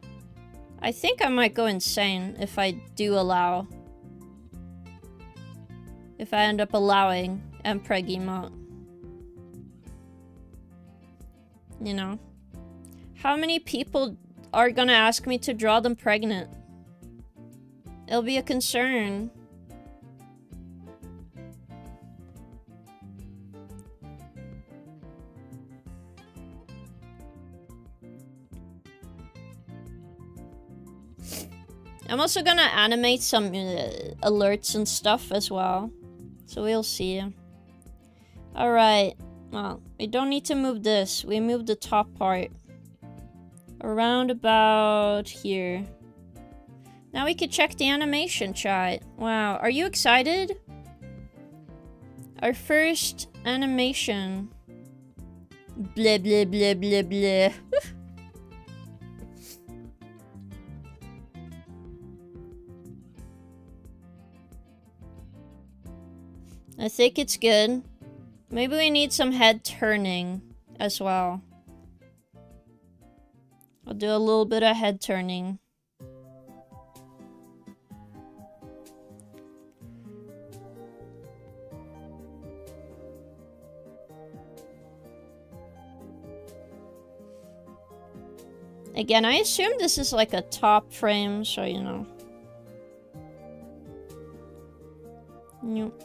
I think I might go insane if I do allow. If I end up allowing Mpreg emote. You know? How many people are gonna ask me to draw them pregnant? It'll be a concern. I'm also gonna animate some alerts and stuff as well. So we'll see. Alright. Well, we don't need to move this. We move the top part. Around about here. Now we can check the animation, chat. Wow, are you excited? Our first animation. Blah, blah, blah, blah, blah. I think it's good. Maybe we need some head turning as well. I'll do a little bit of head turning. Again, I assume this is like a top frame, so you know. Nope.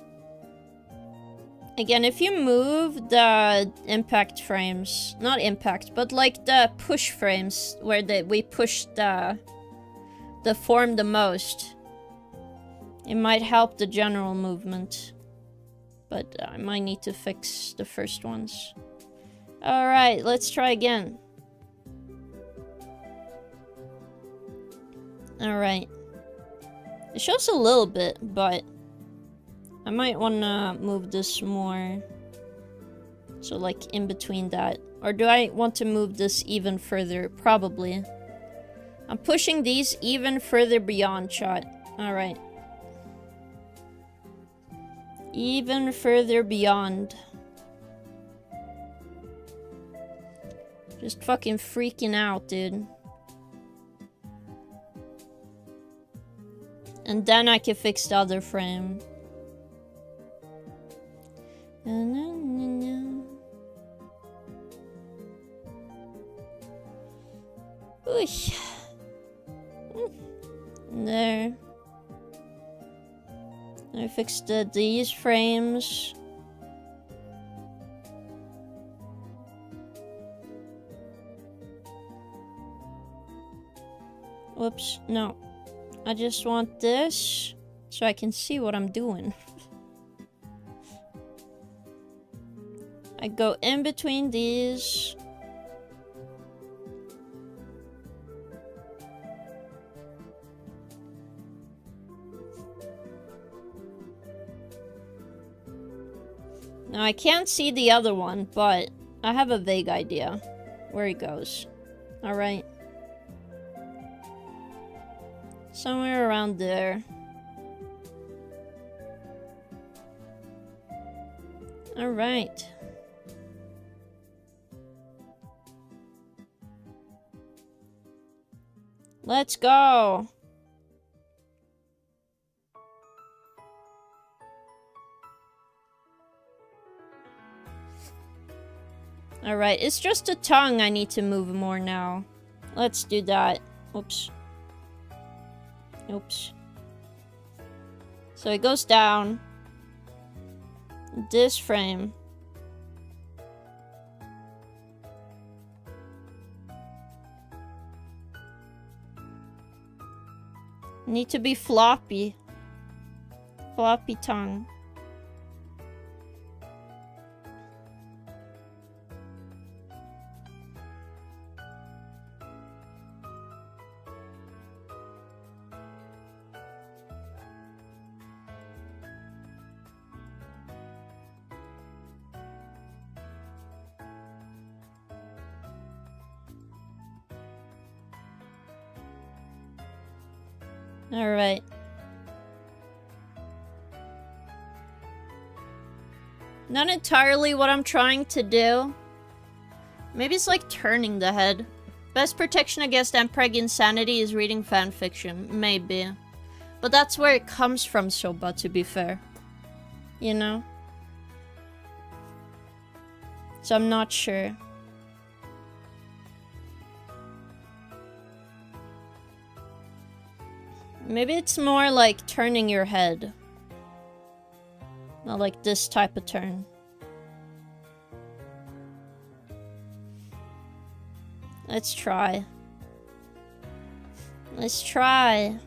Again, if you move the impact frames, not impact, but like the push frames where we push the form the most, it might help the general movement. But I might need to fix the first ones. Alright, let's try again. Alright. It shows a little bit, but I might want to move this more. So like in between that. Or do I want to move this even further? Probably. I'm pushing these even further beyond shot. Alright. Even further beyond. Just fucking freaking out, dude. And then I can fix the other frame. There. I fixed these frames. Whoops, no. I just want this so I can see what I'm doing. I go in between these. Now I can't see the other one, but I have a vague idea where he goes. Alright. Somewhere around there. Alright. Let's go! Alright, it's just the tongue I need to move more now. Let's do that. Oops. Oops. So it goes down. This frame. Need to be floppy. Floppy tongue. Alright. Not entirely what I'm trying to do. Maybe it's like turning the head. Best protection against Empreg insanity is reading fanfiction. Maybe. But that's where it comes from, Soba, to be fair. You know? So I'm not sure. Maybe it's more like turning your head. Not like this type of turn. Let's try. Let's try.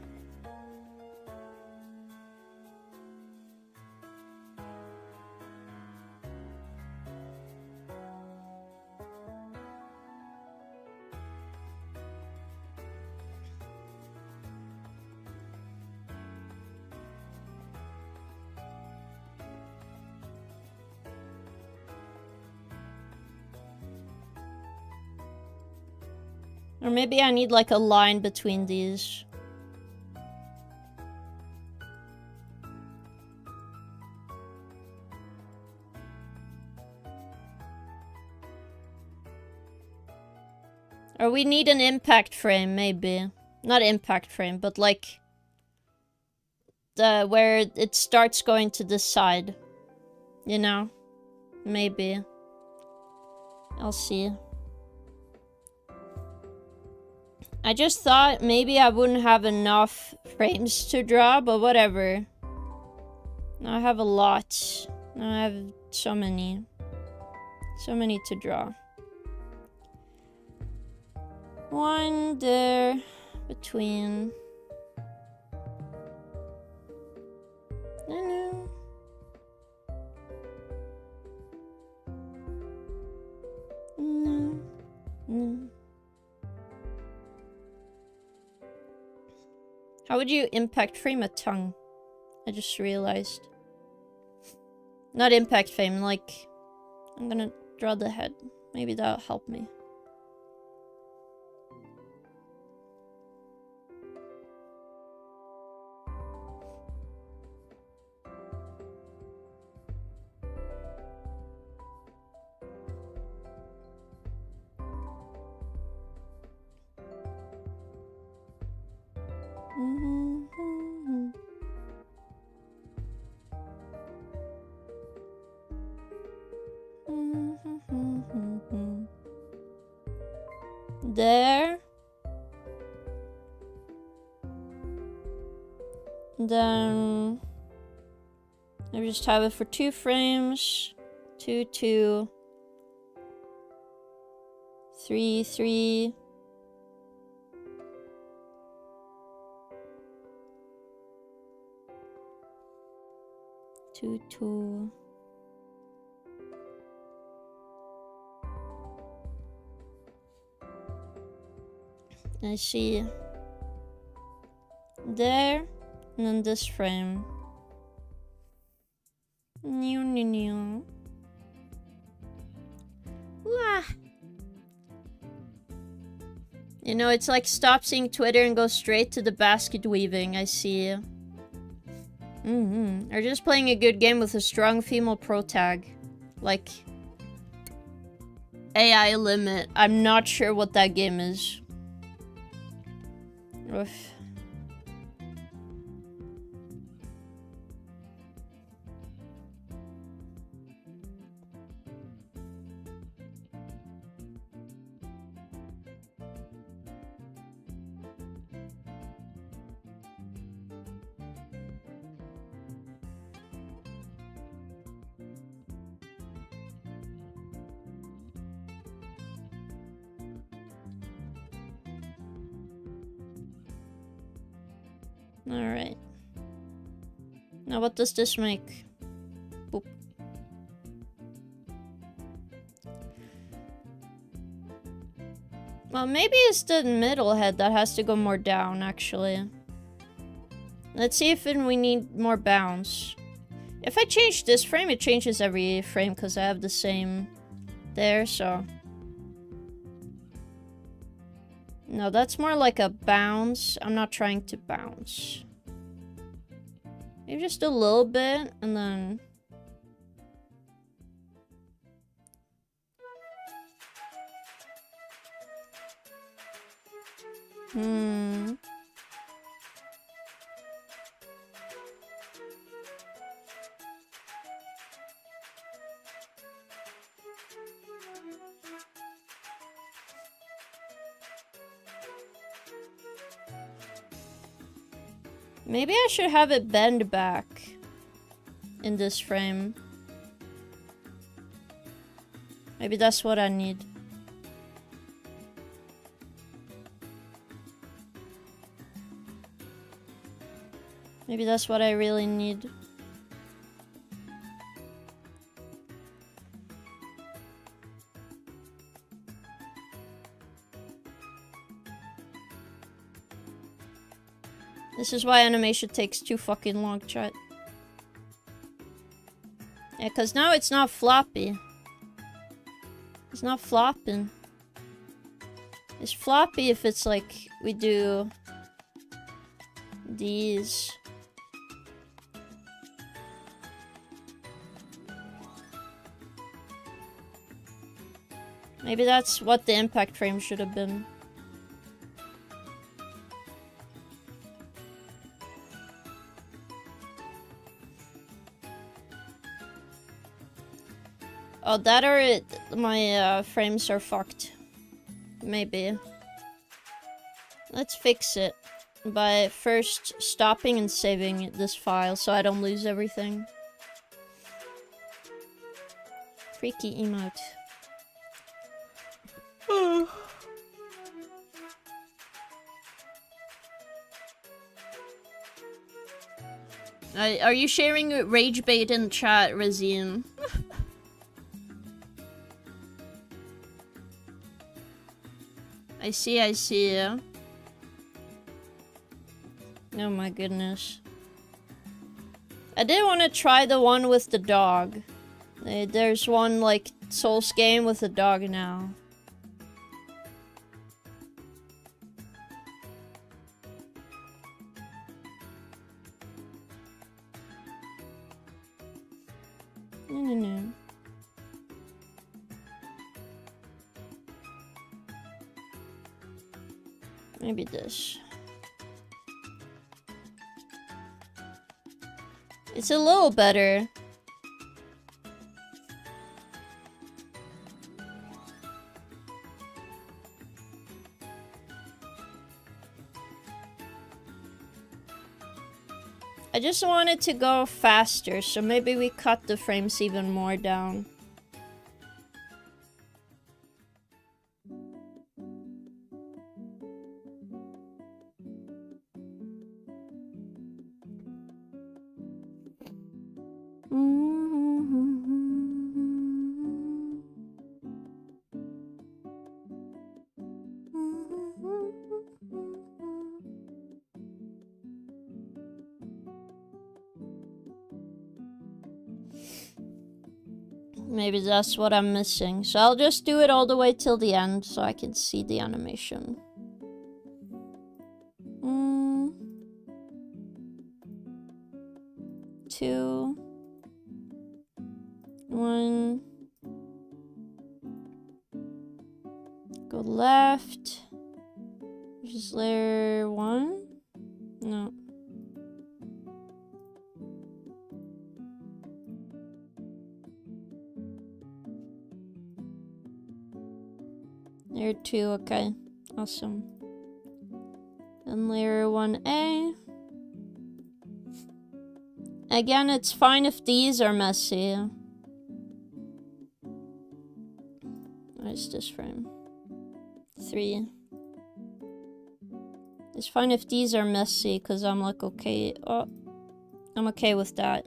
Or maybe I need like a line between these. Or we need an impact frame, maybe. Not impact frame, but like the where it starts going to this side. You know? Maybe. I'll see. I just thought maybe I wouldn't have enough frames to draw, but whatever. Now I have a lot. Now I have so many. So many to draw. One there between. No. How would you impact frame a tongue? I just realized. Not impact frame, like... I'm gonna draw the head. Maybe that'll help me. There. Then I just have it for 2 frames. 2, 2. 3, 3. 2. I see. There, and then this frame. New. Wah. You know, it's like stop seeing Twitter and go straight to the basket weaving. I see. Or just playing a good game with a strong female pro tag. Like AI Limit. I'm not sure what that game is. Oof. Alright. Now what does this make? Boop. Well, maybe it's the middle head that has to go more down, actually. Let's see if we need more bounce. If I change this frame, it changes every frame because I have the same there, so... No, that's more like a bounce. I'm not trying to bounce. Maybe just a little bit, and then... Maybe I should have it bend back in this frame. Maybe that's what I need. Maybe that's what I really need. This is why animation takes too fucking long, chat. Yeah, cause now it's not floppy. It's not flopping. It's floppy if it's like we do these. Maybe that's what the impact frame should have been. Oh, that or my frames are fucked. Maybe. Let's fix it by first stopping and saving this file so I don't lose everything. Freaky emote. Are you sharing rage bait in chat, Razine? I see. Oh my goodness. I did want to try the one with the dog. There's one, like, Souls game with a dog now. No. Maybe this. It's a little better. I just want it to go faster, so maybe we cut the frames even more down. Maybe that's what I'm missing. So I'll just do it all the way till the end so I can see the animation. 2, 1. Go left. Which is layer 1? No. Layer 2, okay. Awesome. Then layer 1A. Again, it's fine if these are messy. Where's this frame? 3. It's fine if these are messy, because I'm like, okay. Oh, I'm okay with that.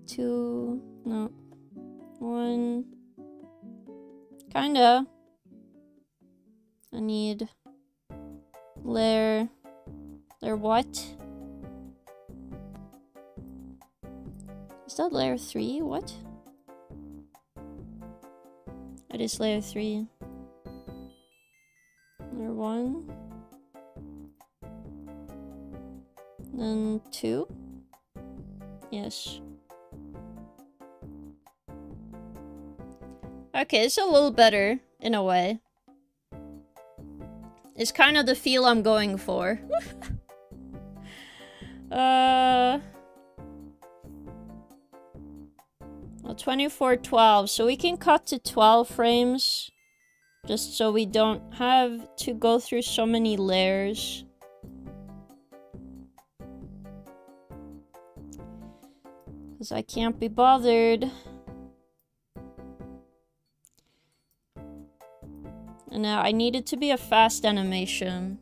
Two. No. 1. Kinda. I need layer what? Is that layer 3? What? It is layer 3. Layer 1. Then 2. Yes. Okay, it's a little better, in a way. It's kind of the feel I'm going for. Well, 24:12, so we can cut to 12 frames. Just so we don't have to go through so many layers. Because I can't be bothered. And now I need it to be a fast animation.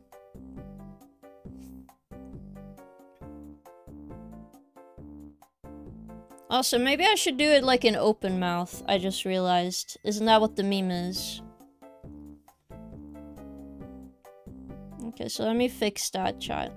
Also, maybe I should do it like an open mouth, I just realized. Isn't that what the meme is? Okay, so let me fix that, chat.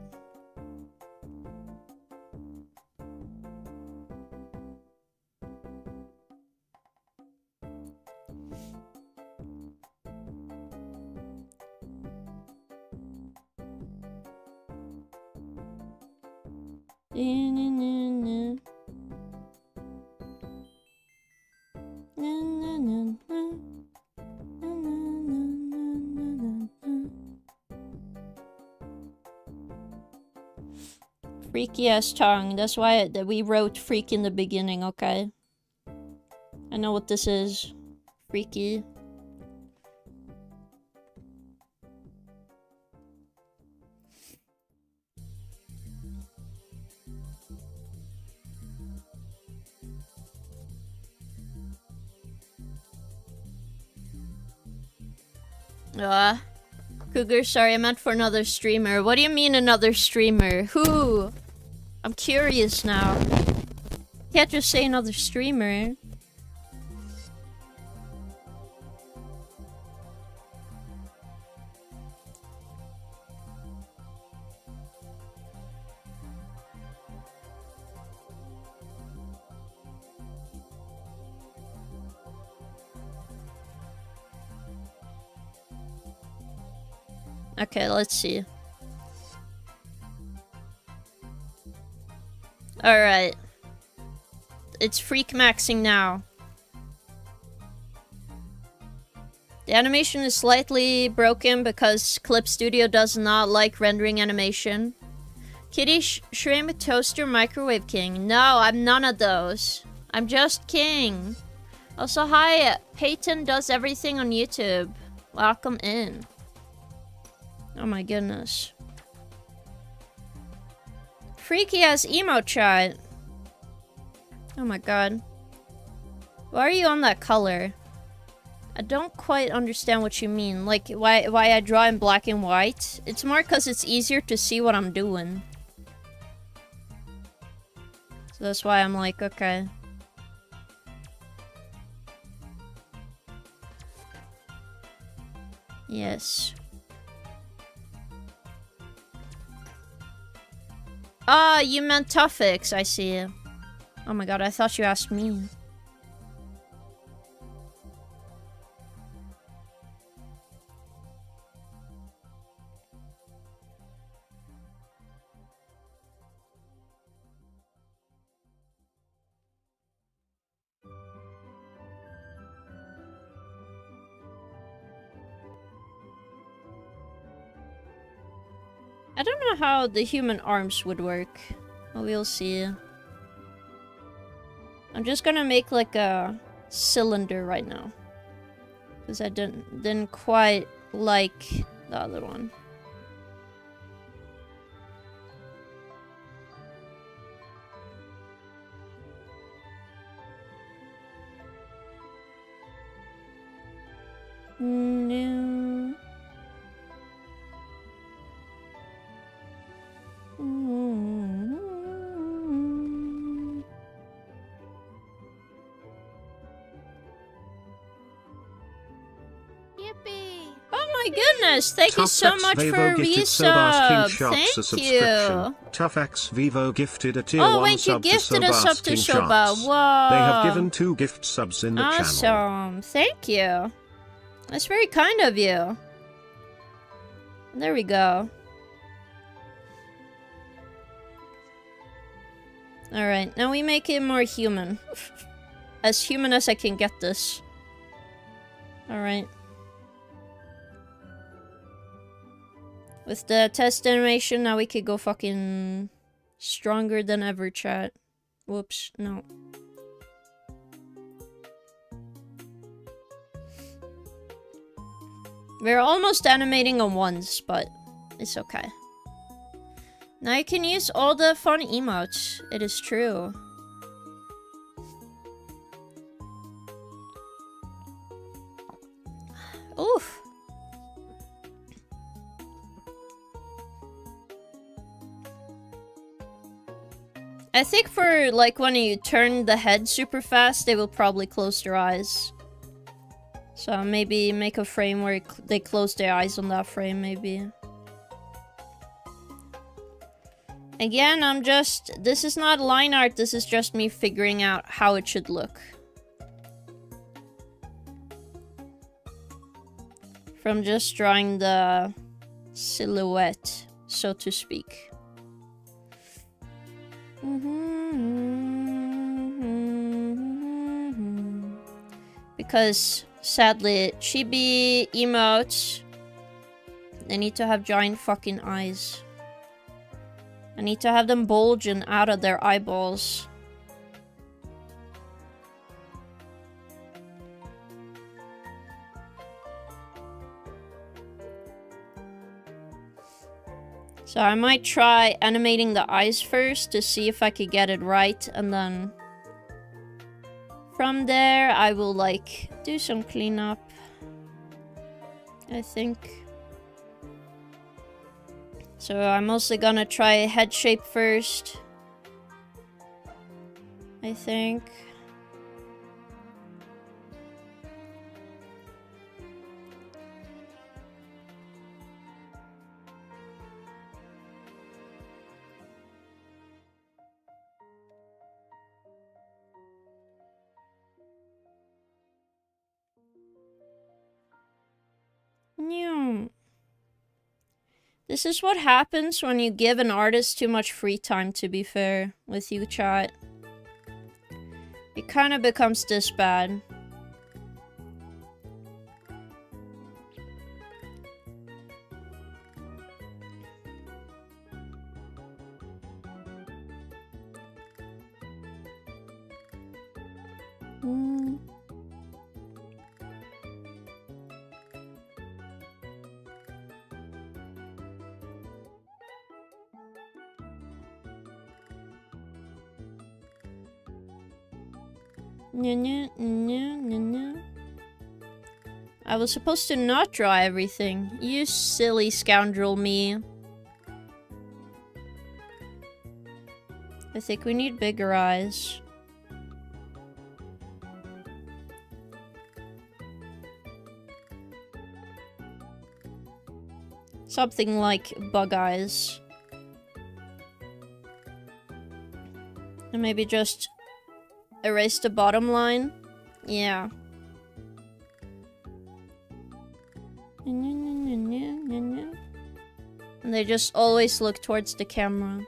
Freaky ass tongue. That's why we wrote freak in the beginning, okay? I know what this is. Freaky. Cougar, sorry, I meant for another streamer. What do you mean another streamer? Who? I'm curious now. Can't just say another streamer. Okay, let's see. Alright. It's freak maxing now. The animation is slightly broken because Clip Studio does not like rendering animation. Kitty, Shrimp, Toaster, Microwave King. No, I'm none of those. I'm just King. Also, hi, Peyton does everything on YouTube. Welcome in. Oh my goodness. Freaky ass emo chat. Oh my god. Why are you on that color? I don't quite understand what you mean. Like, why I draw in black and white? It's more because it's easier to see what I'm doing. So that's why I'm like, okay. Yes. Ah, you meant Tuffix, I see. Oh my god, I thought you asked me. I don't know how the human arms would work. But we'll see. I'm just gonna make like a cylinder right now. Because I didn't quite like the other one. No. Yippee! Oh my goodness! Thank you so much for resub. Thank you. ToughX Vivo gifted a tier 1 wait, you sub gifted to a sub to Soba. Soba. Whoa. They have given 2 gift subs in the channel. Awesome. Thank you. That's very kind of you. There we go. Alright, now we make it more human. As human as I can get this. Alright. With the test animation, now we could go fucking stronger than ever, chat. Whoops, no. We're almost animating on ones, but it's okay. Now you can use all the fun emotes. It is true. Oof. I think for like when you turn the head super fast, they will probably close their eyes. So maybe make a frame where they close their eyes on that frame, maybe. Again, this is not line art, this is just me figuring out how it should look. From just drawing the silhouette, so to speak. Because, sadly, chibi emotes, they need to have giant fucking eyes. I need to have them bulging out of their eyeballs. So I might try animating the eyes first to see if I could get it right, and then from there I will like do some cleanup, I think. So I'm mostly gonna try head shape first, I think. No. This is what happens when you give an artist too much free time, to be fair, with you, chat. It kind of becomes this bad. I was supposed to not draw everything. You silly scoundrel me. I think we need bigger eyes. Something like bug eyes. Maybe just erase the bottom line. Yeah. And they just always look towards the camera.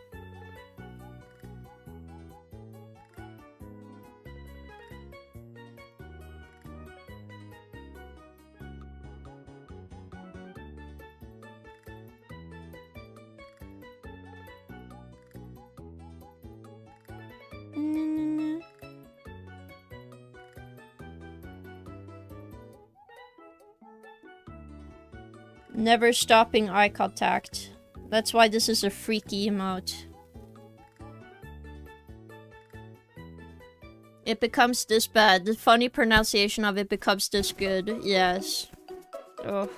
Never stopping eye contact. That's why this is a freaky emote. It becomes this bad. The funny pronunciation of it becomes this good. Yes. Oh.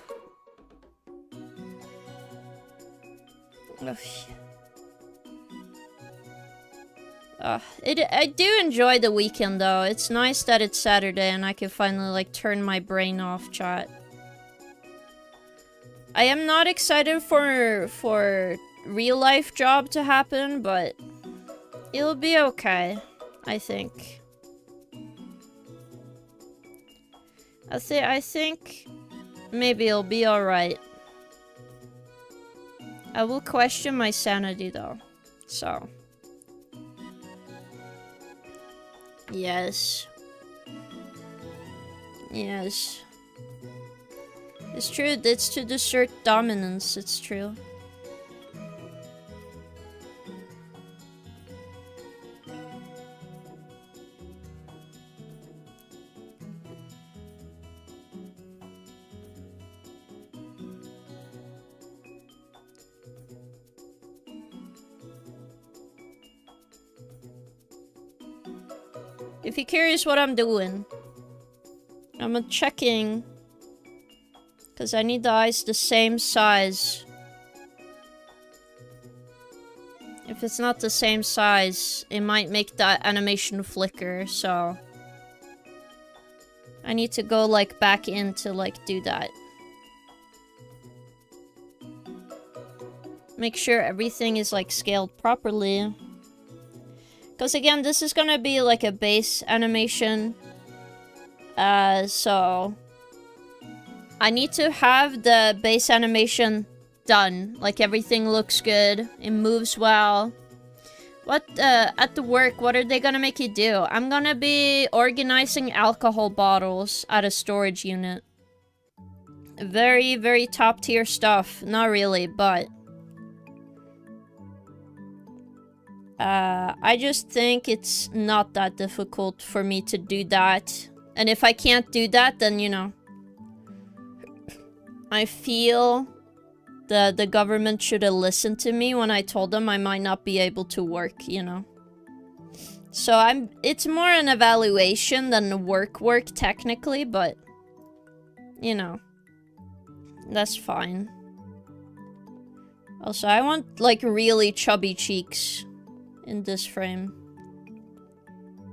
I do enjoy the weekend though. It's nice that it's Saturday and I can finally like turn my brain off, chat. I am not excited for real life job to happen, but it'll be okay, I think. I think maybe it'll be alright. I will question my sanity though, so. Yes. Yes. It's true, it's to assert dominance, it's true. If you're curious what I'm doing, I'm checking, because I need the eyes the same size. If it's not the same size, it might make that animation flicker, so I need to go like back in to like do that. Make sure everything is like scaled properly. Because again, this is gonna be like a base animation. So I need to have the base animation done. Like everything looks good. It moves well. What, at the work, what are they gonna make you do? I'm gonna be organizing alcohol bottles at a storage unit. Very, very top tier stuff. Not really, but I just think it's not that difficult for me to do that. And if I can't do that, then, you know, I feel the government should have listened to me when I told them I might not be able to work, you know. So it's more an evaluation than work technically, but, you know, that's fine. Also, I want, like, really chubby cheeks in this frame.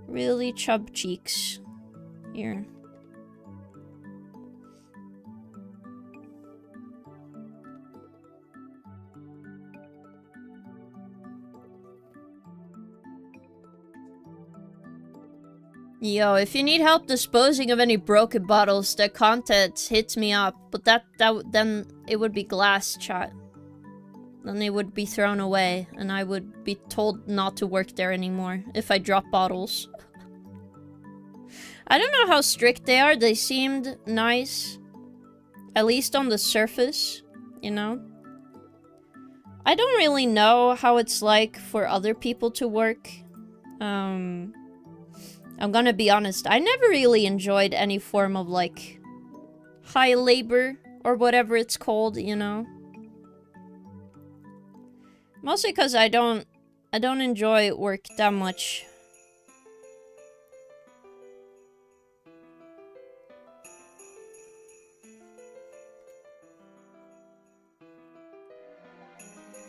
Really chub cheeks. Here. Yo, if you need help disposing of any broken bottles, the contents hits me up. But then it would be glass, chat. Then they would be thrown away, and I would be told not to work there anymore if I drop bottles. I don't know how strict they are. They seemed nice. At least on the surface, you know? I don't really know how it's like for other people to work. I'm gonna be honest. I never really enjoyed any form of, like, high labor or whatever it's called, you know? Mostly because I don't enjoy work that much.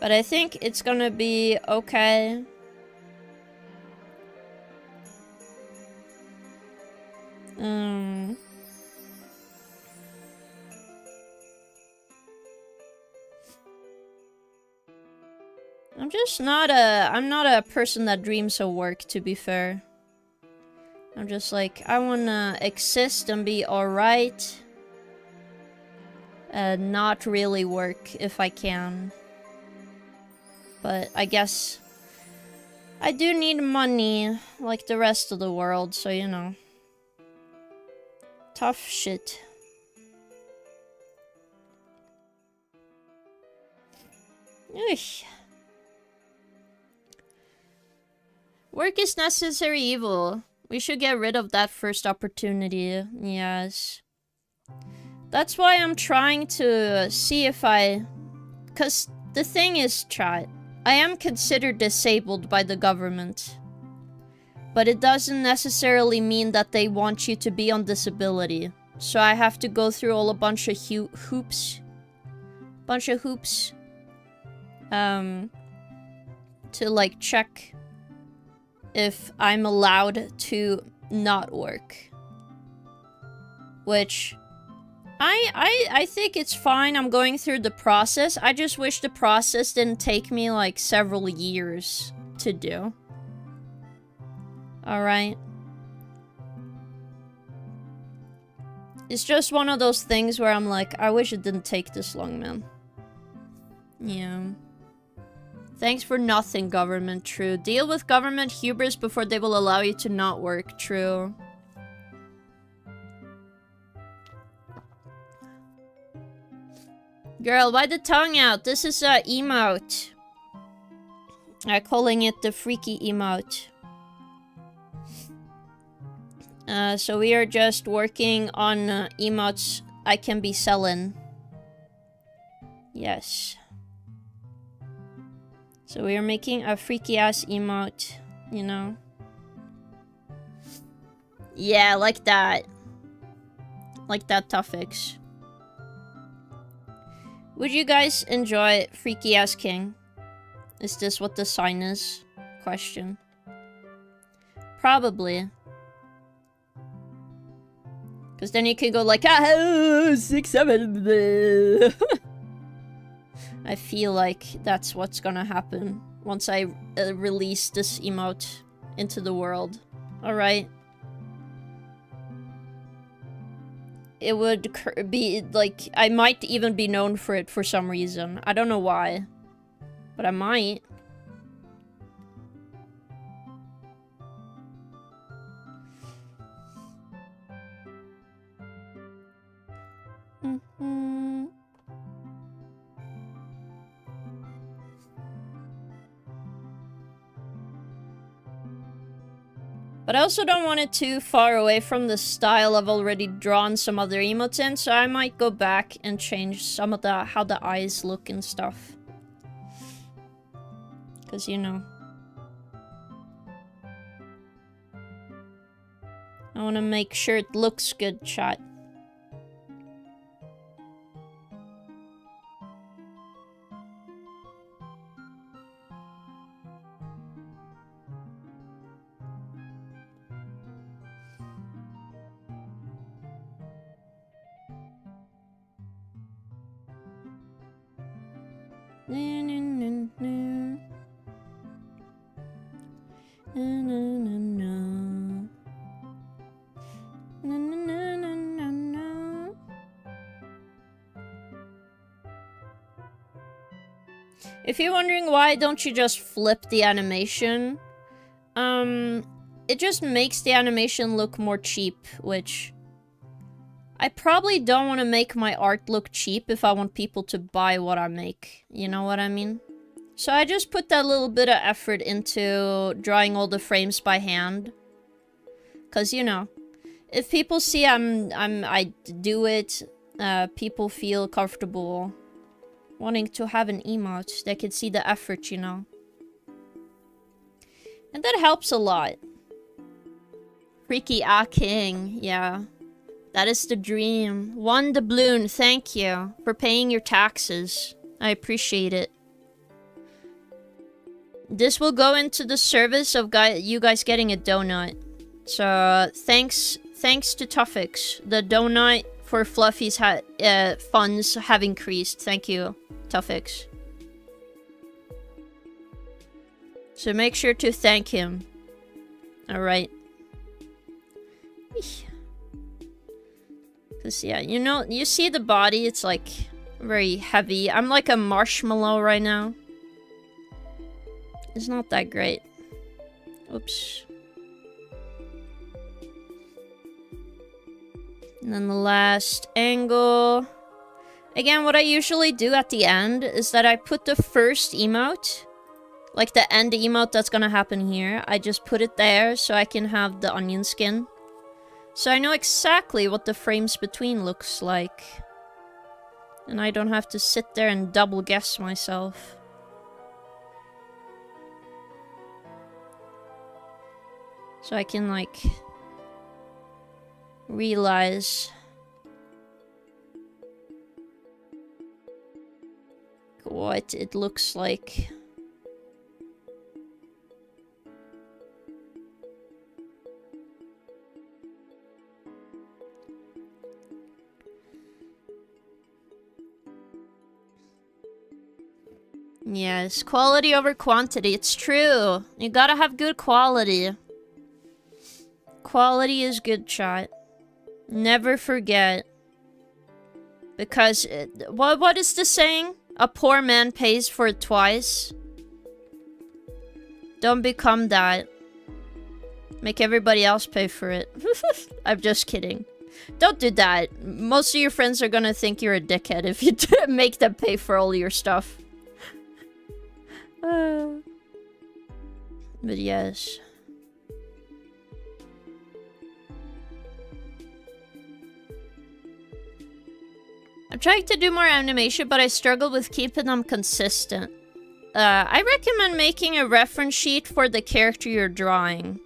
But I think it's gonna be okay. I'm not a person that dreams of work, to be fair. I'm just like, I wanna exist and be alright. And not really work if I can. But I guess I do need money like the rest of the world, so you know. Tough shit. Eesh. Work is necessary evil. We should get rid of that first opportunity. Yes. That's why I'm trying to see if I... Because the thing is, chat, I am considered disabled by the government. But it doesn't necessarily mean that they want you to be on disability. So I have to go through a bunch of hoops. To like check if I'm allowed to not work. Which I think it's fine. I'm going through the process. I just wish the process didn't take me like several years to do. Alright. It's just one of those things where I'm like, I wish it didn't take this long, man. Yeah. Thanks for nothing, government. True. Deal with government hubris before they will allow you to not work. True. Girl, why the tongue out? This is a emote. Calling it the freaky emote. So we are just working on emotes I can be selling. Yes. So we are making a freaky ass emote, you know? Yeah, like that. Like that, Tuffix. Would you guys enjoy Freaky Ass King? Is this what the sign is? Question. Probably. Because then you could go like, ah, 6, 7. I feel like that's what's gonna happen once I release this emote into the world. Alright. It would be, like, I might even be known for it for some reason. I don't know why. But I might. Mm-hmm. But I also don't want it too far away from the style I've already drawn some other emotes in, so I might go back and change some of the how the eyes look and stuff. Cause you know. I wanna make sure it looks good, chat. If you're wondering why don't you just flip the animation, it just makes the animation look more cheap, which I probably don't want to make my art look cheap if I want people to buy what I make. You know what I mean? So I just put that little bit of effort into drawing all the frames by hand. Cause you know, if people see I do it, people feel comfortable wanting to have an emote. They could see the effort, you know. And that helps a lot. Freaky King, yeah. That is the dream. One doubloon, thank you for paying your taxes. I appreciate it. This will go into the service of you guys getting a donut. So, thanks to Tuffix. The donut for Fluffy's funds have increased. Thank you, Tuffix. So make sure to thank him. Alright. Cause yeah, you know, you see the body, it's like very heavy. I'm like a marshmallow right now. It's not that great. Oops. And then the last angle. Again, what I usually do at the end is that I put the first emote, like the end emote that's gonna happen here, I just put it there so I can have the onion skin. So I know exactly what the frames between looks like. And I don't have to sit there and double guess myself. So I can, like, realize what it looks like. Yes, quality over quantity. It's true. You gotta have good quality. Quality is good, chat. Never forget. Because, what is the saying? A poor man pays for it twice. Don't become that. Make everybody else pay for it. I'm just kidding. Don't do that. Most of your friends are gonna think you're a dickhead if you make them pay for all your stuff. But yes. I'm trying to do more animation, but I struggle with keeping them consistent. I recommend making a reference sheet for the character you're drawing.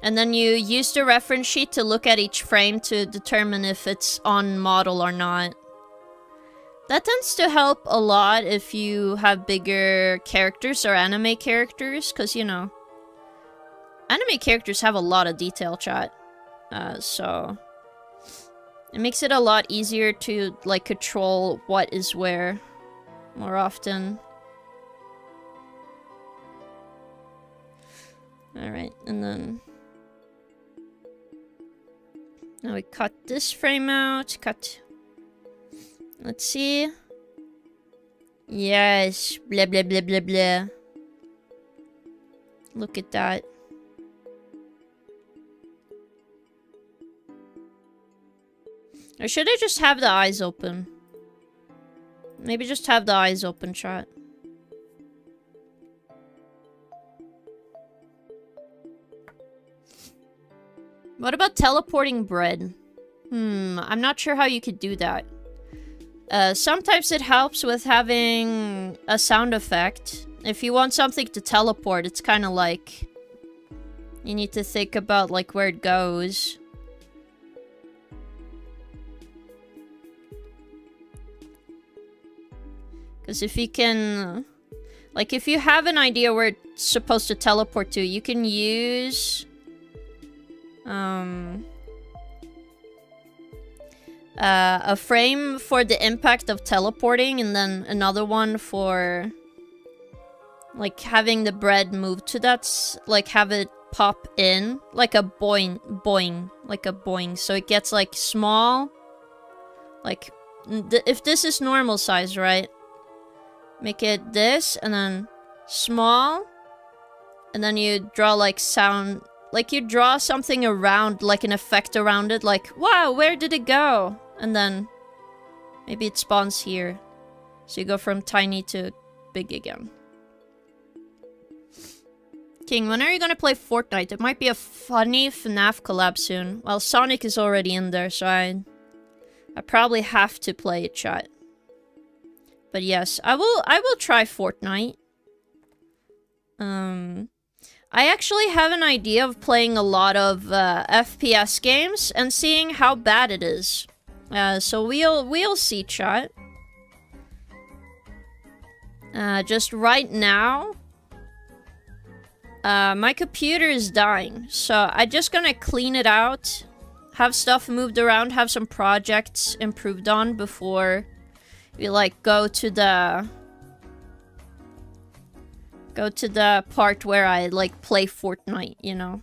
And then you use the reference sheet to look at each frame to determine if it's on model or not. That tends to help a lot if you have bigger characters or anime characters, because, you know, anime characters have a lot of detail, chat. So it makes it a lot easier to, like, control what is where more often. Alright, and then now we cut this frame out, cut. Let's see. Yes, blah blah blah blah blah. Look at that. Or should I just have the eyes open? Maybe just have the eyes open, chat. What about teleporting bread? I'm not sure how you could do that. Sometimes it helps with having a sound effect. If you want something to teleport, it's kind of like you need to think about, like, where it goes. Because if you can, like, if you have an idea where it's supposed to teleport to, you can use a frame for the impact of teleporting, and then another one for, like, having the bread move to that, like, have it pop in, like a boing, boing, like a boing, so it gets, like, small, like, if this is normal size, right? Make it this, and then small, and then you draw, like, sound, like, you draw something around, like, an effect around it, like, wow, where did it go? And then maybe it spawns here. So you go from tiny to big again. King, when are you gonna play Fortnite? It might be a funny FNAF collab soon. Well, Sonic is already in there, so I probably have to play it, chat. But yes, I will try Fortnite. I actually have an idea of playing a lot of FPS games and seeing how bad it is. So we'll see, chat. Just right now, my computer is dying, so I'm just gonna clean it out, have stuff moved around, have some projects improved on before we, like, go to Go to the part where I, like, play Fortnite, you know?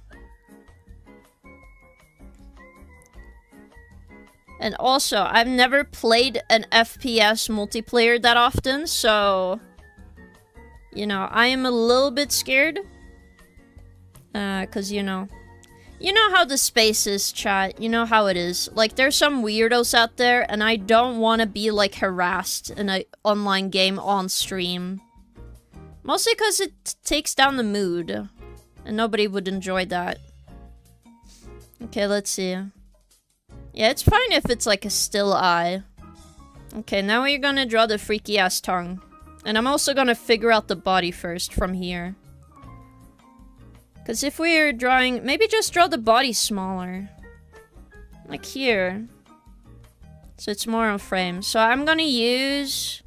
And also, I've never played an FPS multiplayer that often, so... You know, I am a little bit scared. Cause, you know... You know how the space is, chat. You know how it is. Like, there's some weirdos out there, and I don't want to be, like, harassed in an online game on stream. Mostly because it takes down the mood. And nobody would enjoy that. Okay, let's see. Yeah, it's fine if it's, like, a still eye. Okay, now we're gonna draw the freaky-ass tongue. And I'm also gonna figure out the body first from here. Because if we're drawing... Maybe just draw the body smaller. Like here. So it's more on frame. So I'm gonna use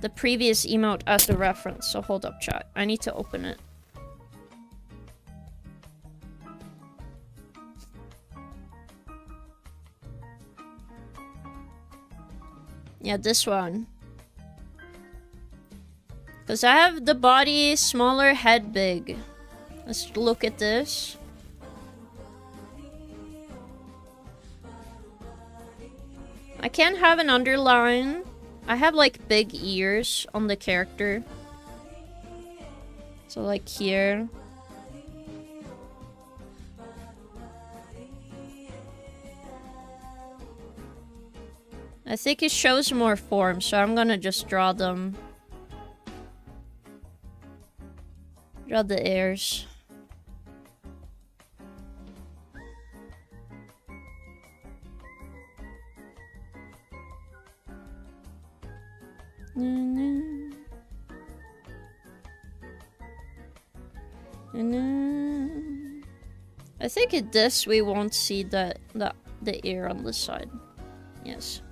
the previous emote as the reference. So hold up, chat. I need to open it. Yeah, this one. Because I have the body smaller, head big. Let's look at this. I can't have an underline. I have like big ears on the character. So like here. I think it shows more forms, so I'm gonna just draw them. Draw the ears. I think at this we won't see the ear on this side. Yes.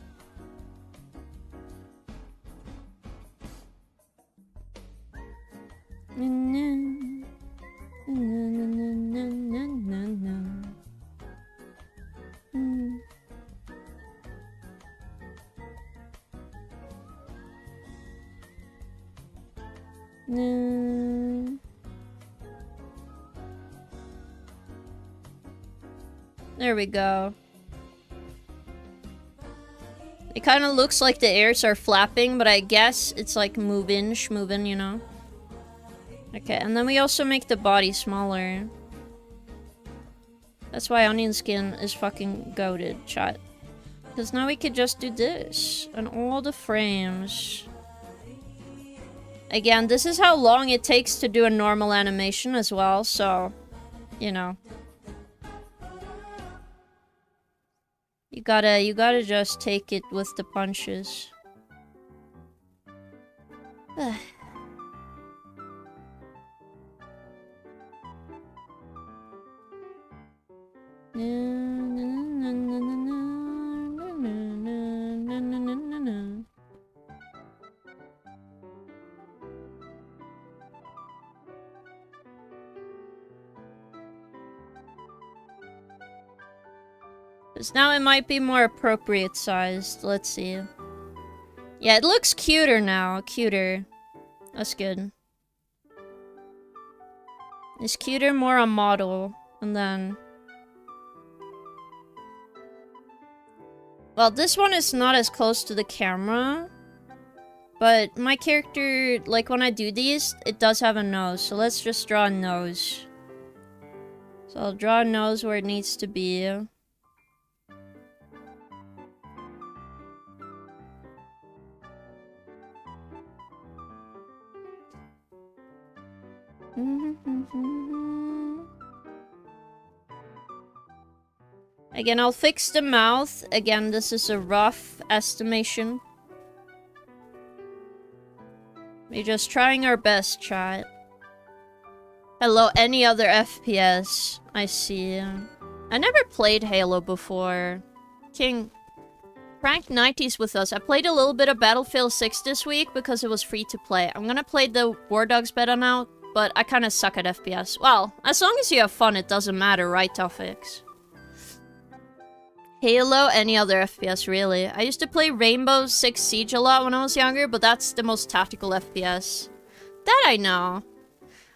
There we go. It kind of looks like the ears are flapping, but I guess it's like moving, you know? Okay, and then we also make the body smaller. That's why onion skin is fucking goated, chat. Because now we could just do this. And all the frames. Again, this is how long it takes to do a normal animation as well, so... You know. You gotta just take it with the punches. Now it might be more appropriate sized. Let's see. Yeah, it looks cuter now. Cuter. That's good. It's cuter, more a model. And then... Well, this one is not as close to the camera. But my character, like when I do these, it does have a nose. So let's just draw a nose. So I'll draw a nose where it needs to be. Again, I'll fix the mouth. Again, this is a rough estimation. We're just trying our best, chat. Hello, any other FPS? I see. I never played Halo before. King, Frank 90's with us. I played a little bit of Battlefield 6 this week because it was free to play. I'm gonna play the War Dogs beta now, but I kinda suck at FPS. Well, as long as you have fun, it doesn't matter, right, Toffix? Halo, any other FPS, really. I used to play Rainbow Six Siege a lot when I was younger, but that's the most tactical FPS. That I know.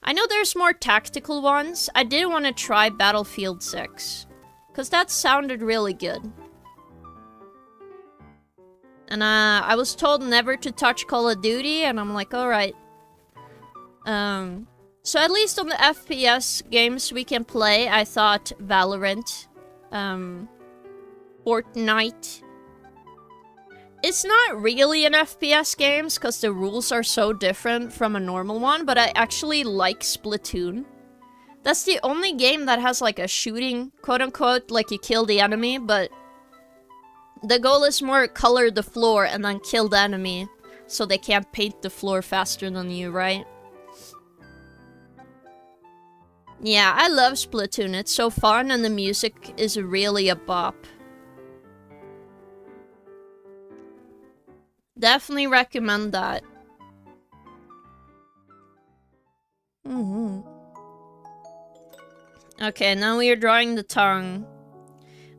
I know there's more tactical ones. I did want to try Battlefield 6. Because that sounded really good. And I was told never to touch Call of Duty, and I'm like, alright. So at least on the FPS games we can play, I thought Valorant, Fortnite. It's not really an FPS games because the rules are so different from a normal one, but I actually like Splatoon. That's the only game that has like a shooting, quote unquote, like you kill the enemy, but the goal is more color the floor and then kill the enemy so they can't paint the floor faster than you, right? Yeah, I love Splatoon. It's so fun and the music is really a bop. Definitely recommend that. Okay, now we are drawing the tongue.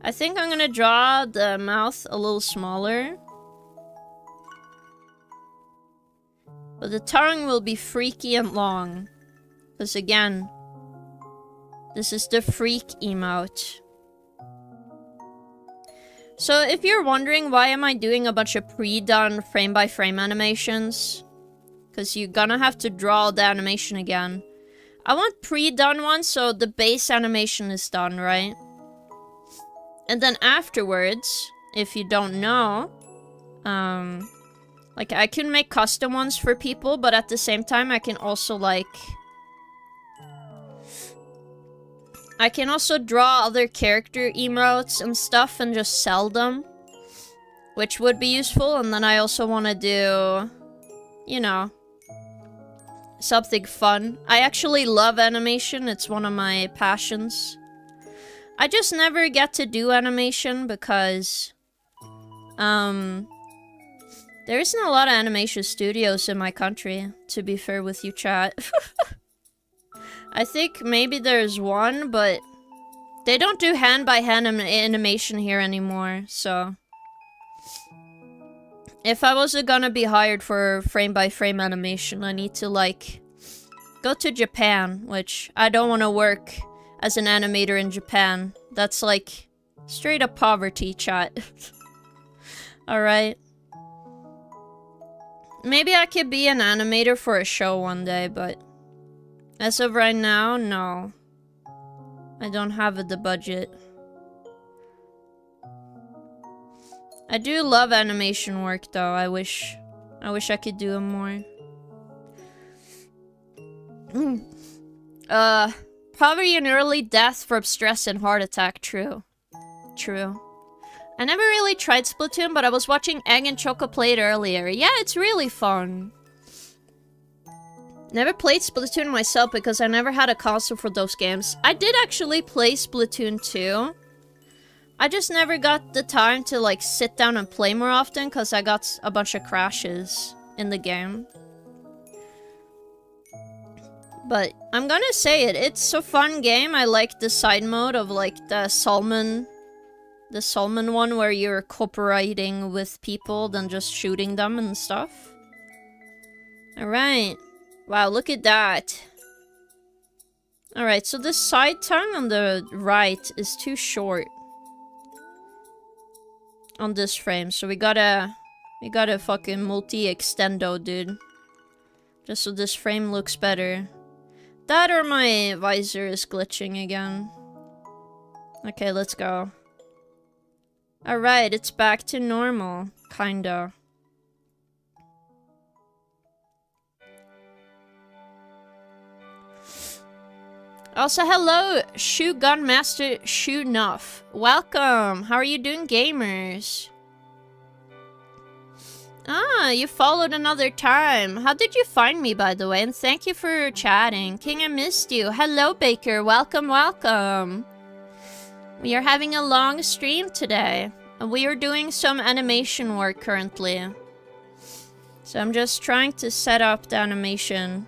I think I'm gonna draw the mouth a little smaller. But the tongue will be freaky and long. Because again, this is the freak emote. So if you're wondering why am I doing a bunch of pre-done frame-by-frame animations, because you're gonna have to draw the animation again. I want pre-done ones so the base animation is done, right? And then afterwards, if you don't know, like I can make custom ones for people, but at the same time I can also like... I can also draw other character emotes and stuff and just sell them. Which would be useful, and then I also want to do, you know, something fun. I actually love animation, it's one of my passions. I just never get to do animation because, there isn't a lot of animation studios in my country, to be fair with you, chat. I think maybe there's one, but they don't do hand-by-hand animation here anymore, so... If I was gonna be hired for frame-by-frame animation, I need to, like, go to Japan, which I don't want to work as an animator in Japan. That's, like, straight-up poverty, chat. Alright. Maybe I could be an animator for a show one day, but... As of right now, no. I don't have the budget. I do love animation work though. I wish I could do it more. Poverty and early death from stress and heart attack. True. True. I never really tried Splatoon, but I was watching Egg and Choco play it earlier. Yeah, it's really fun. Never played Splatoon myself because I never had a console for those games. I did actually play Splatoon 2. I just never got the time to like sit down and play more often because I got a bunch of crashes in the game. But I'm gonna say it, it's a fun game. I like the side mode of like the salmon one where you're cooperating with people than just shooting them and stuff. Alright. Wow, look at that. Alright, so the side tongue on the right is too short on this frame, so we gotta fucking multi-extendo, dude. Just so this frame looks better. That or my visor is glitching again. Okay, let's go. Alright, it's back to normal. Kinda. Also, hello, Shoe Gun Master Shoe Nuff. Welcome. How are you doing, gamers? Ah, you followed another time. How did you find me, by the way? And thank you for chatting. King, I missed you. Hello, Baker. Welcome, welcome. We are having a long stream today. And we are doing some animation work currently. So I'm just trying to set up the animation.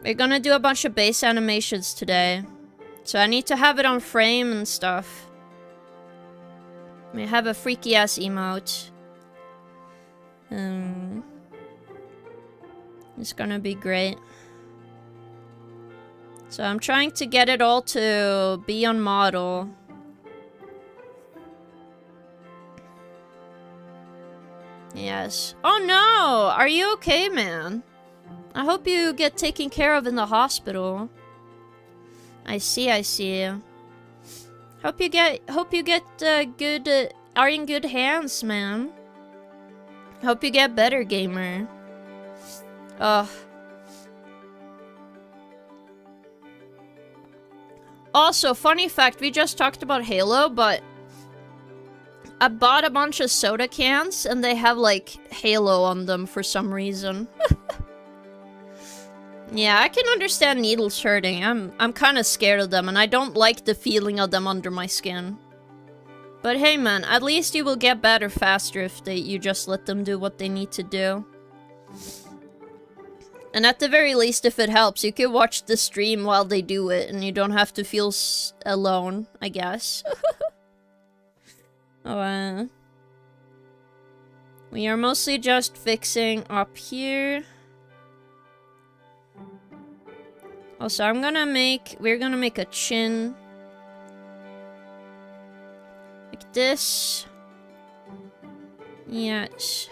We're gonna do a bunch of base animations today. So I need to have it on frame and stuff. We have a freaky ass emote. It's gonna be great. So I'm trying to get it all to be on model. Yes. Oh no! Are you okay, man? I hope you get taken care of in the hospital. I see, I see. Hope you get good, are in good hands, man. Hope you get better, gamer. Ugh. Also, funny fact, we just talked about Halo, but I bought a bunch of soda cans and they have like Halo on them for some reason. Yeah, I can understand needles hurting. I'm kind of scared of them and I don't like the feeling of them under my skin. But hey man, at least you will get better faster if you just let them do what they need to do. And at the very least, if it helps, you can watch the stream while they do it and you don't have to feel alone, I guess. Oh, we are mostly just fixing up here. Also, we're gonna make a chin. Like this. Yes.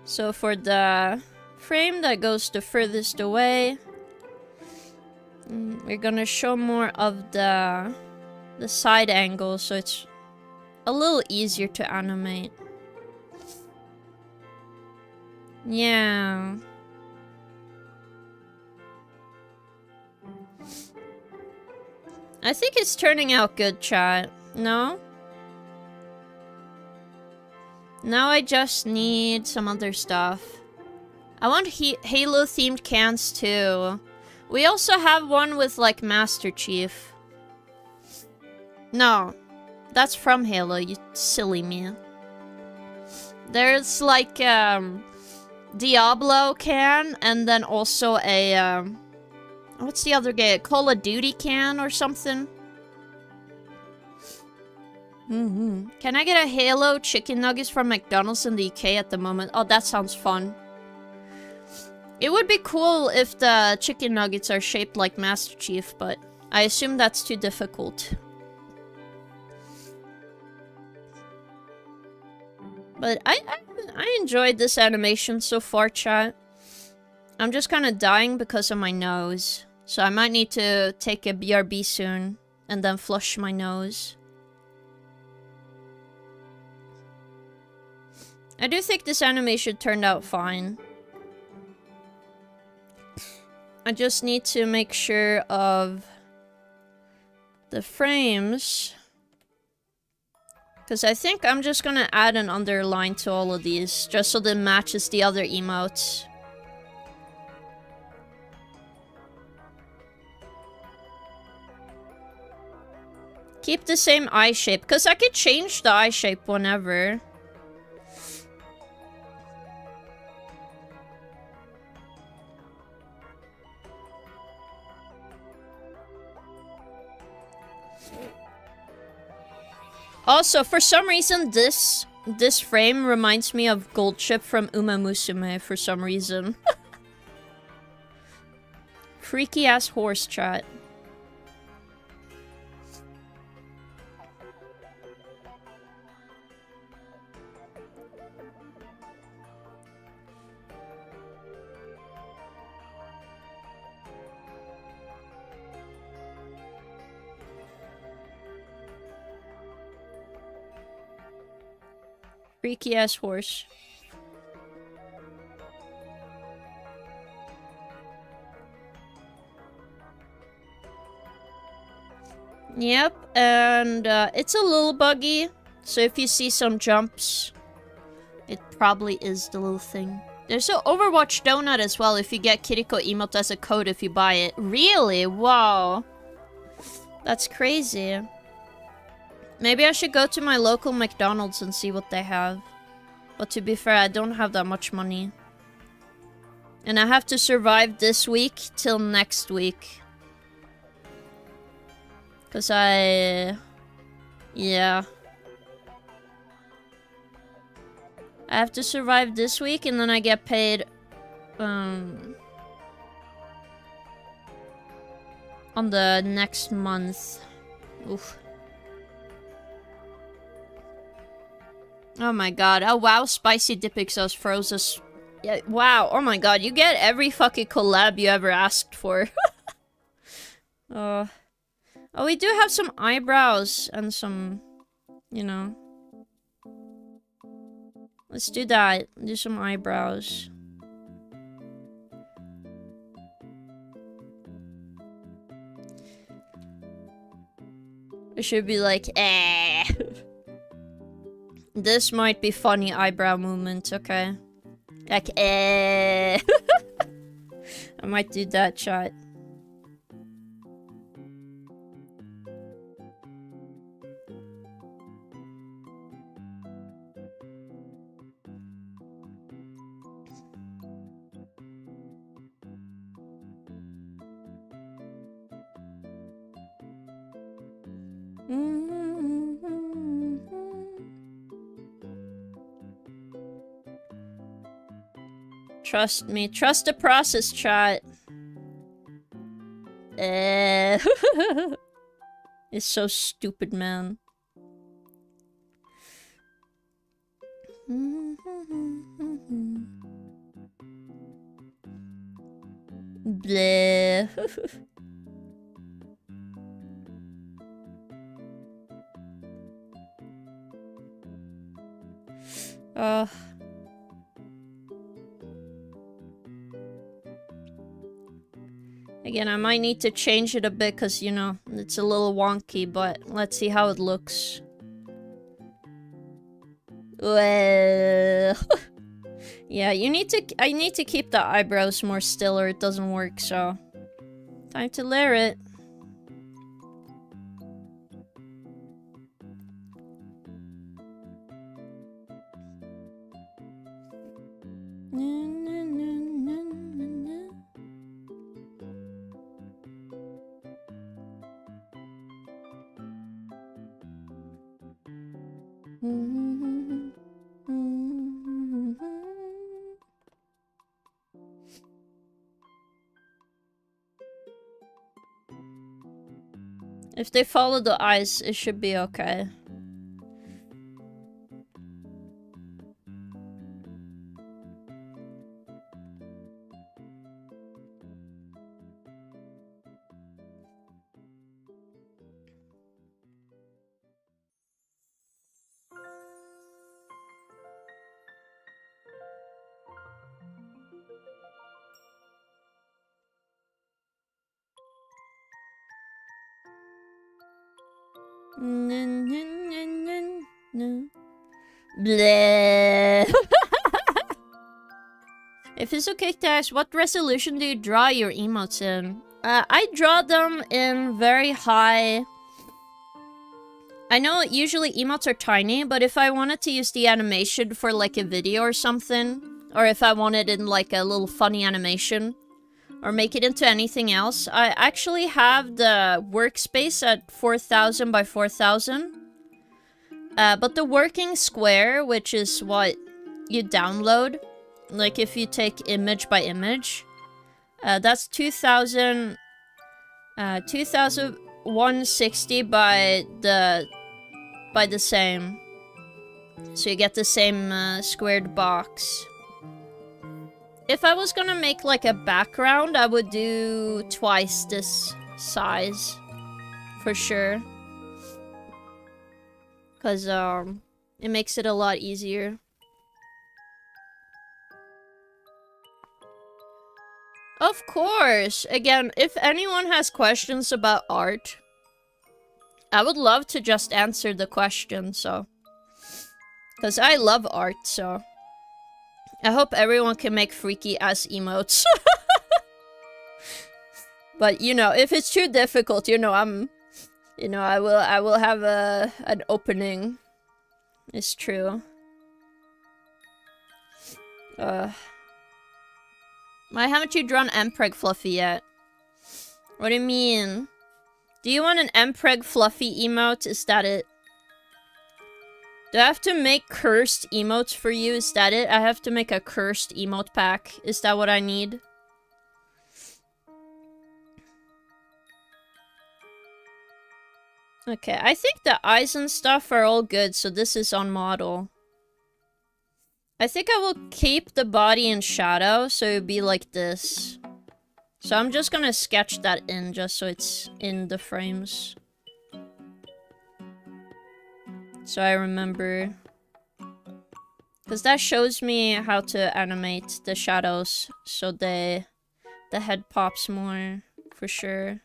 So for the frame that goes the furthest away, we're gonna show more of the side angle so it's a little easier to animate. Yeah. I think it's turning out good, chat. No? Now I just need some other stuff. I want Halo-themed cans too. We also have one with, like, Master Chief. No. That's from Halo, you silly me. There's, like, Diablo can, and then also a, what's the other game? Call of Duty can or something? Can I get a Halo chicken nuggets from McDonald's in the UK at the moment? Oh, that sounds fun. It would be cool if the chicken nuggets are shaped like Master Chief, but I assume that's too difficult. But I enjoyed this animation so far, chat. I'm just kind of dying because of my nose. So I might need to take a BRB soon and then flush my nose. I do think this animation turned out fine. I just need to make sure of the frames. Because I think I'm just gonna add an underline to all of these, just so that it matches the other emotes. Keep the same eye shape, because I could change the eye shape whenever. Also, for some reason, this frame reminds me of Gold Chip from Uma Musume for some reason. Freaky ass horse, chat. Freaky ass horse. Yep, and it's a little buggy, so if you see some jumps, it probably is the little thing. There's an Overwatch donut as well if you get Kiriko emote as a code if you buy it. Really? Wow. That's crazy. Maybe I should go to my local McDonald's and see what they have. But to be fair, I don't have that much money. And I have to survive this week till next week. Because yeah. I have to survive this week and then I get paid on the next month. Oof. Oh my god. Oh wow, spicy dipping sauce froze us. Yeah, wow. Oh my god, you get every fucking collab you ever asked for. Oh, we do have some eyebrows and some, you know. Let's do that. Do some eyebrows. It should be like, eh. This might be funny eyebrow movement, okay? Like, eh. I might do that, chat. Trust me. Trust the process, chat. It's so stupid, man. Bleh. Again, I might need to change it a bit because, you know, it's a little wonky, but let's see how it looks. Well... yeah, I need to keep the eyebrows more still or it doesn't work, so... time to layer it. If they follow the eyes, it should be okay. Bleh. If it's okay to ask, what resolution do you draw your emotes in? I draw them in very high... I know usually emotes are tiny, but if I wanted to use the animation for like a video or something, or if I wanted in like a little funny animation, or make it into anything else, I actually have the workspace at 4000 by 4000. But the working square, which is what you download, like if you take image by image, that's 2160 by the same. So you get the same squared box. If I was gonna make like a background, I would do twice this size. For sure. Cause it makes it a lot easier. Of course! Again, if anyone has questions about art, I would love to just answer the question, so... Cause I love art, so... I hope everyone can make freaky-ass emotes. But, you know, if it's too difficult, you know, I will have an opening. It's true. Why haven't you drawn Mpreg Fluffy yet? What do you mean? Do you want an Mpreg Fluffy emote? Is that it? Do I have to make cursed emotes for you? Is that it? I have to make a cursed emote pack. Is that what I need? Okay, I think the eyes and stuff are all good, so this is on model. I think I will keep the body in shadow, so it'll be like this. So I'm just gonna sketch that in, just so it's in the frames. So I remember. Because that shows me how to animate the shadows, so the head pops more, for sure.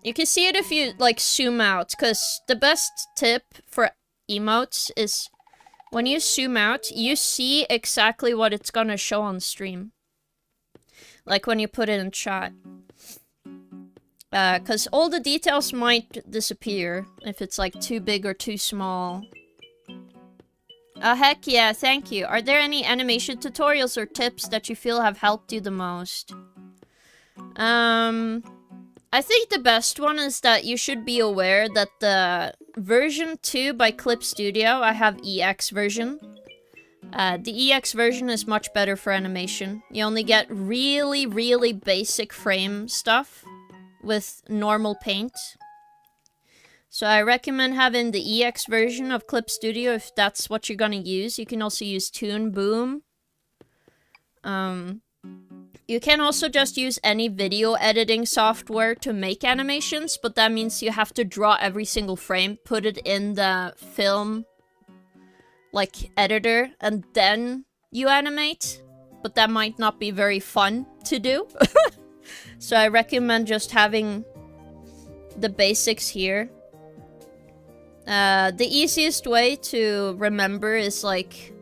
You can see it if you, like, zoom out, because the best tip for emotes is when you zoom out, you see exactly what it's gonna show on stream. Like when you put it in chat. Because all the details might disappear if it's, like, too big or too small. Heck yeah, thank you. Are there any animation tutorials or tips that you feel have helped you the most? I think the best one is that you should be aware that the version 2 by Clip Studio, I have EX version. The EX version is much better for animation. You only get really, really basic frame stuff with normal paint. So I recommend having the EX version of Clip Studio if that's what you're gonna use. You can also use Toon Boom. You can also just use any video editing software to make animations, but that means you have to draw every single frame, put it in the film, like, editor, and then you animate. But that might not be very fun to do. So I recommend just having the basics here. The easiest way to remember is, like,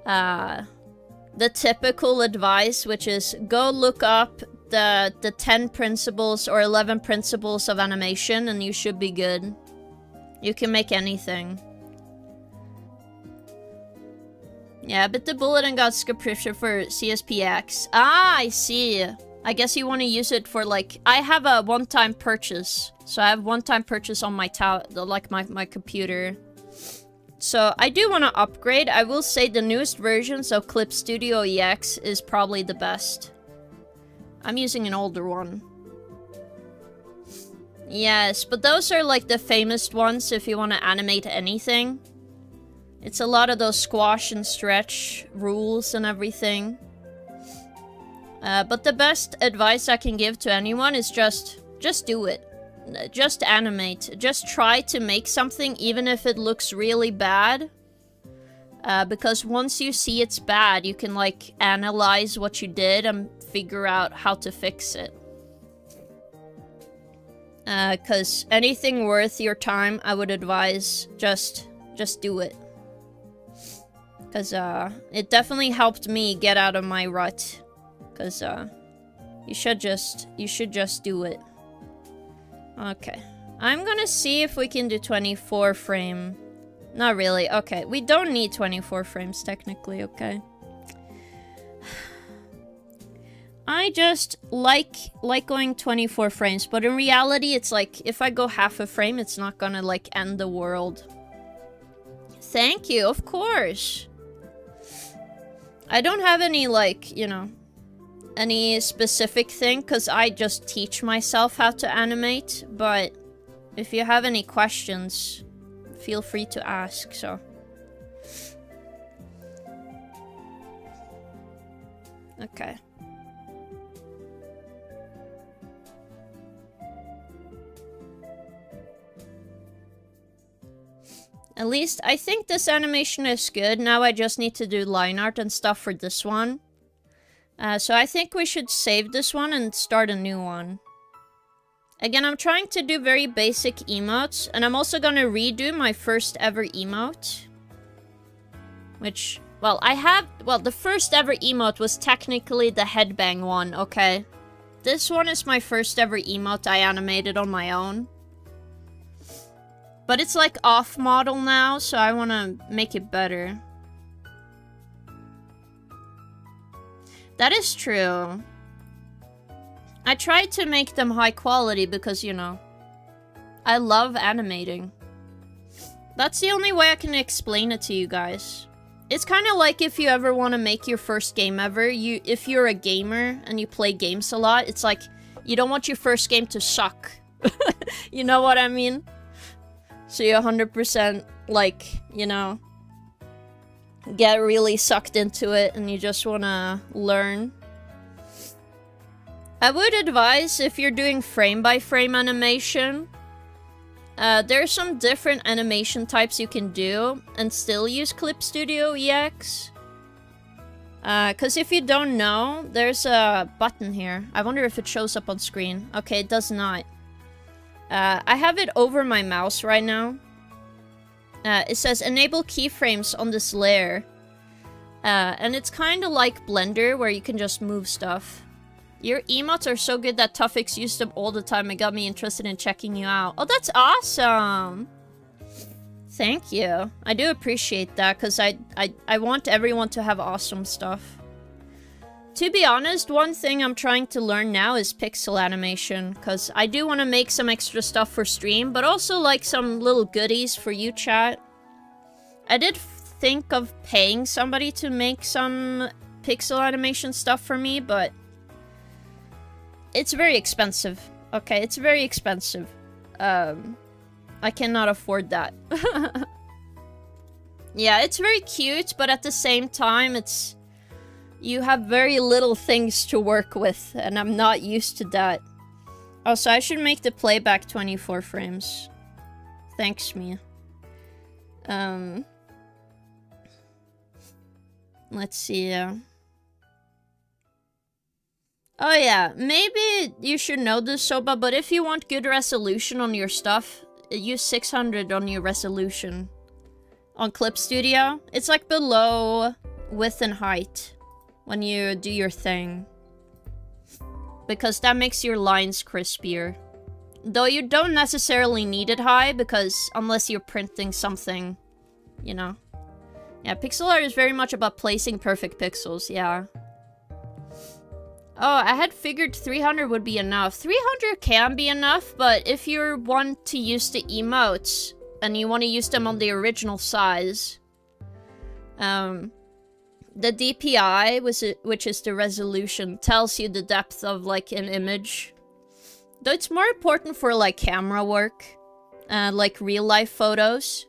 the typical advice, which is go look up the 10 principles or 11 principles of animation and you should be good. You can make anything. Yeah, but the bullet and got subscription for CSPX. Ah, I see. I guess you want to use it for, like, I have a one-time purchase. So I have one-time purchase on my my computer. So I do want to upgrade. I will say the newest versions of Clip Studio EX is probably the best. I'm using an older one. Yes, but those are like the famous ones if you want to animate anything. It's a lot of those squash and stretch rules and everything. But the best advice I can give to anyone is just do it. Just animate. Just try to make something even if it looks really bad. Because once you see it's bad, you can, like, analyze what you did and figure out how to fix it. Because anything worth your time, I would advise just do it. Because it definitely helped me get out of my rut. Because you should just do it. Okay. I'm gonna see if we can do 24 frame. Not really. Okay, we don't need 24 frames technically, okay? I just like going 24 frames, but in reality it's like if I go half a frame, it's not gonna, like, end the world. Thank you, of course. I don't have any, like, you know, any specific thing, because I just teach myself how to animate, but if you have any questions, feel free to ask, so. Okay. At least, I think this animation is good. Now I just need to do line art and stuff for this one. So I think we should save this one and start a new one. Again, I'm trying to do very basic emotes, and I'm also gonna redo my first ever emote. Which, well, the first ever emote was technically the headbang one, okay? This one is my first ever emote I animated on my own. But it's, like, off model now, so I wanna make it better. That is true. I try to make them high quality because, you know, I love animating. That's the only way I can explain it to you guys. It's kind of like if you ever want to make your first game ever. If you're a gamer and you play games a lot, it's like you don't want your first game to suck. You know what I mean? So you 100% like, you know, get really sucked into it and you just want to learn. I would advise if you're doing frame-by-frame animation, there's some different animation types you can do and still use Clip Studio EX. Because if you don't know, there's a button here. I wonder if it shows up on screen. Okay, it does not. I have it over my mouse right now. It says enable keyframes on this layer. And it's kind of like Blender where you can just move stuff. Your emotes are so good that Tuffix used them all the time. It got me interested in checking you out. Oh, that's awesome! Thank you. I do appreciate that, because I want everyone to have awesome stuff. To be honest, one thing I'm trying to learn now is pixel animation, because I do want to make some extra stuff for stream, but also like some little goodies for you, chat. I did think of paying somebody to make some pixel animation stuff for me, but it's very expensive. Okay, it's very expensive. I cannot afford that. Yeah, it's very cute, but at the same time, it's... You have very little things to work with, and I'm not used to that. Oh, so I should make the playback 24 frames. Thanks, Mia. Let's see, Oh yeah, maybe you should know this, Soba, but if you want good resolution on your stuff, use 600 on your resolution. On Clip Studio, it's like below width and height when you do your thing. Because that makes your lines crispier. Though you don't necessarily need it high, because unless you're printing something, you know. Yeah, pixel art is very much about placing perfect pixels, yeah. Oh, I had figured 300 would be enough. 300 can be enough, but if you want to use the emotes, and you want to use them on the original size, the DPI, which is the resolution, tells you the depth of, like, an image. Though it's more important for, like, camera work, like real-life photos.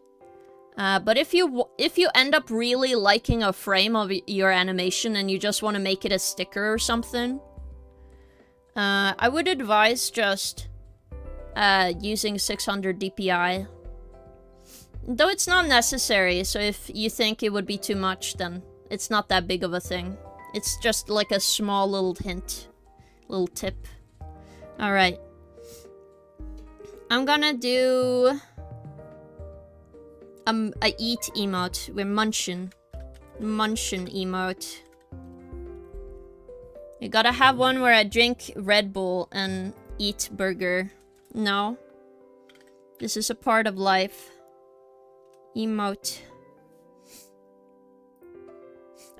But if you end up really liking a frame of your animation and you just want to make it a sticker or something, I would advise just using 600 DPI. Though it's not necessary, so if you think it would be too much, then it's not that big of a thing. It's just like a small little hint. Little tip. Alright. I'm gonna do... a eat emote. We're munchin'. Munchin' emote. You gotta have one where I drink Red Bull and eat burger. No. This is a part of life. Emote.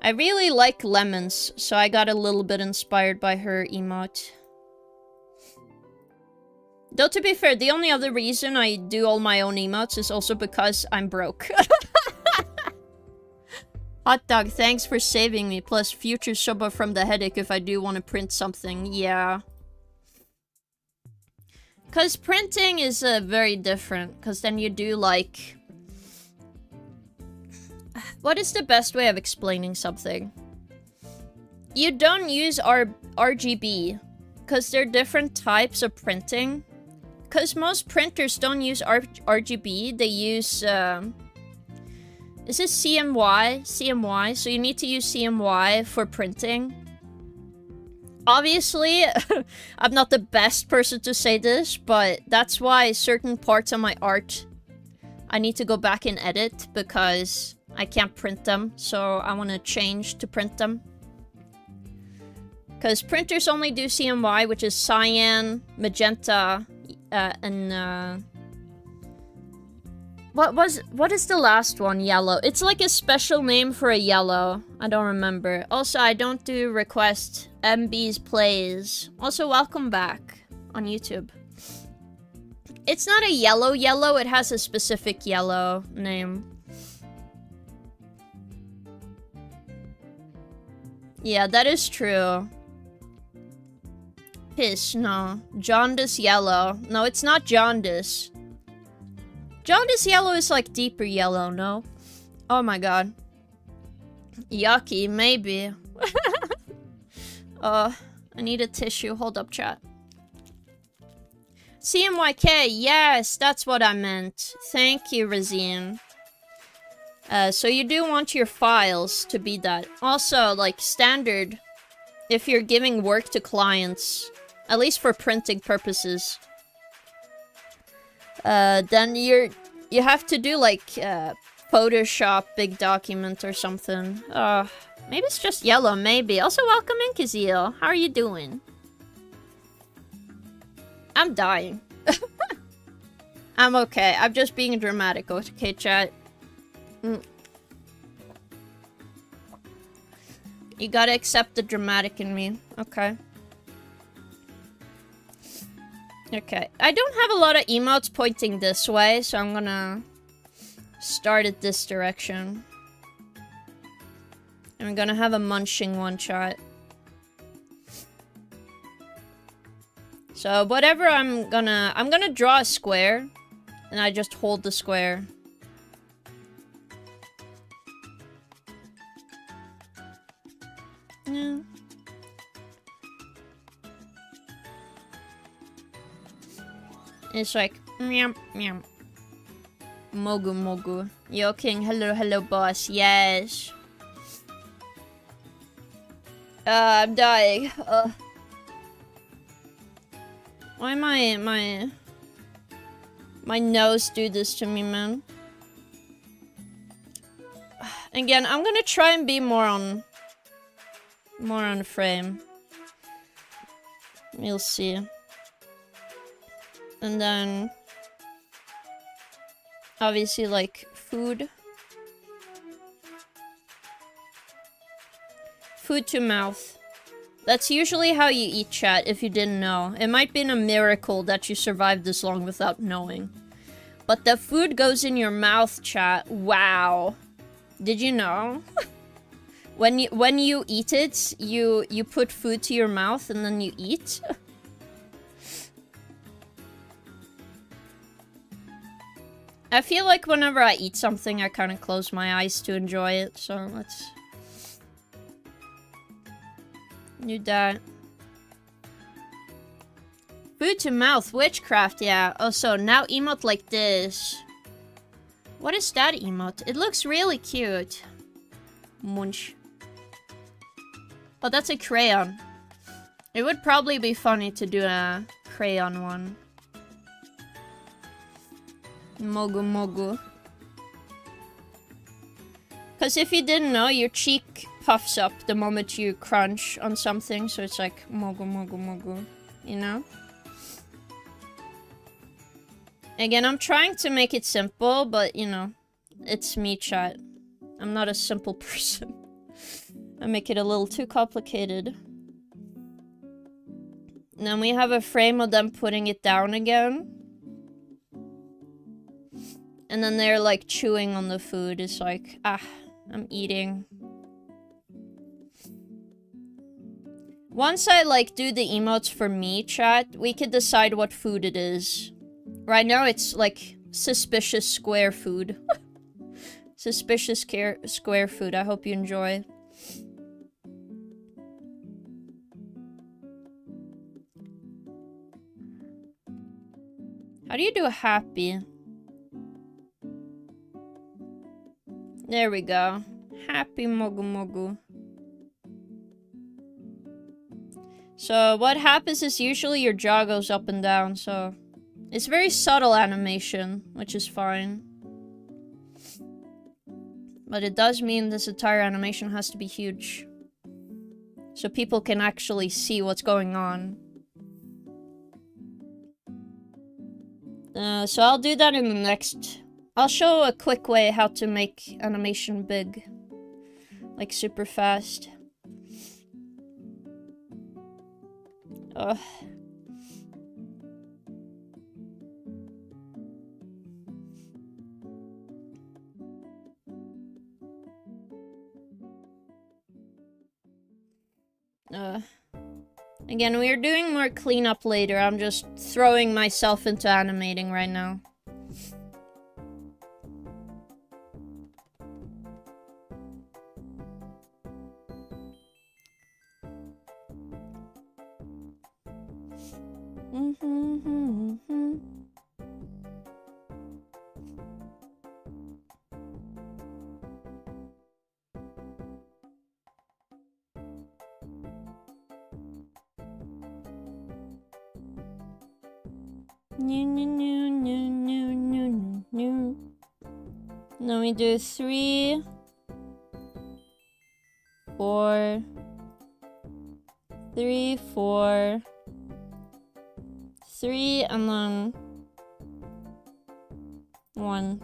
I really like lemons, so I got a little bit inspired by her emote. Though, to be fair, the only other reason I do all my own emotes is also because I'm broke. Hot dog, thanks for saving me. Plus, future Soba from the headache if I do want to print something. Yeah. Because printing is very different. Because then you do, like... What is the best way of explaining something? You don't use RGB. Because there are different types of printing. Because most printers don't use RGB, they use, is this CMY? CMY, so you need to use CMY for printing. Obviously, I'm not the best person to say this, but that's why certain parts of my art, I need to go back and edit, because I can't print them, so I want to change to print them. Because printers only do CMY, which is cyan, magenta, and What is the last one? Yellow. It's like a special name for a yellow. I don't remember. Also, I don't do request MB's plays. Also, welcome back on YouTube. It's not a yellow, it has a specific yellow name. Yeah, that is true. Piss, no. Jaundice yellow. No, it's not jaundice. Jaundice yellow is like deeper yellow, no? Oh my god. Yucky, maybe. I need a tissue. Hold up, chat. CMYK, yes, that's what I meant. Thank you, Razine. So you do want your files to be that. Also, like, standard, if you're giving work to clients, at least for printing purposes, then you have to do, like, Photoshop big document or something. Maybe it's just yellow, maybe. Also, welcome in, Kazeel. How are you doing? I'm dying. I'm okay. I'm just being dramatic, okay, chat? You gotta accept the dramatic in me. Okay. Okay. I don't have a lot of emotes pointing this way, so I'm gonna start it this direction. I'm gonna have a munching one shot. So whatever I'm gonna draw a square, and I just hold the square. Yeah. It's like meow meow. Mogu mogu. Yo king, hello boss. Yes. I'm dying. Why my nose do this to me, man? Again, I'm gonna try and be more on frame. We'll see. And then obviously, like, food. Food to mouth. That's usually how you eat, chat, if you didn't know. It might be a miracle that you survived this long without knowing. But the food goes in your mouth, chat. Wow. Did you know? When you eat it, you put food to your mouth and then you eat. I feel like whenever I eat something, I kind of close my eyes to enjoy it, so let's do that. Food to mouth, witchcraft, yeah. Oh, so now emote like this. What is that emote? It looks really cute. Munch. Oh, that's a crayon. It would probably be funny to do a crayon one. Mogu mogu. Because if you didn't know, your cheek puffs up the moment you crunch on something, so it's like mogu mogu mogu, you know? Again, I'm trying to make it simple, but you know, it's me, chat. I'm not a simple person. I make it a little too complicated. And then we have a frame of them putting it down again. And then they're like chewing on the food. It's like, ah, I'm eating. Once I like do the emotes for me, chat, we could decide what food it is. Right now it's like suspicious square food. Suspicious square food. I hope you enjoy. How do you do a happy? There we go. Happy mogu mogu. So what happens is usually your jaw goes up and down, so it's very subtle animation, which is fine. But it does mean this entire animation has to be huge. So people can actually see what's going on. So I'll do that in the next I'll show a quick way how to make animation big. Like super fast. Ugh. Again, we are doing more cleanup later. I'm just throwing myself into animating right now. Then we do 3, 4, 3, 4, 3, and then 1.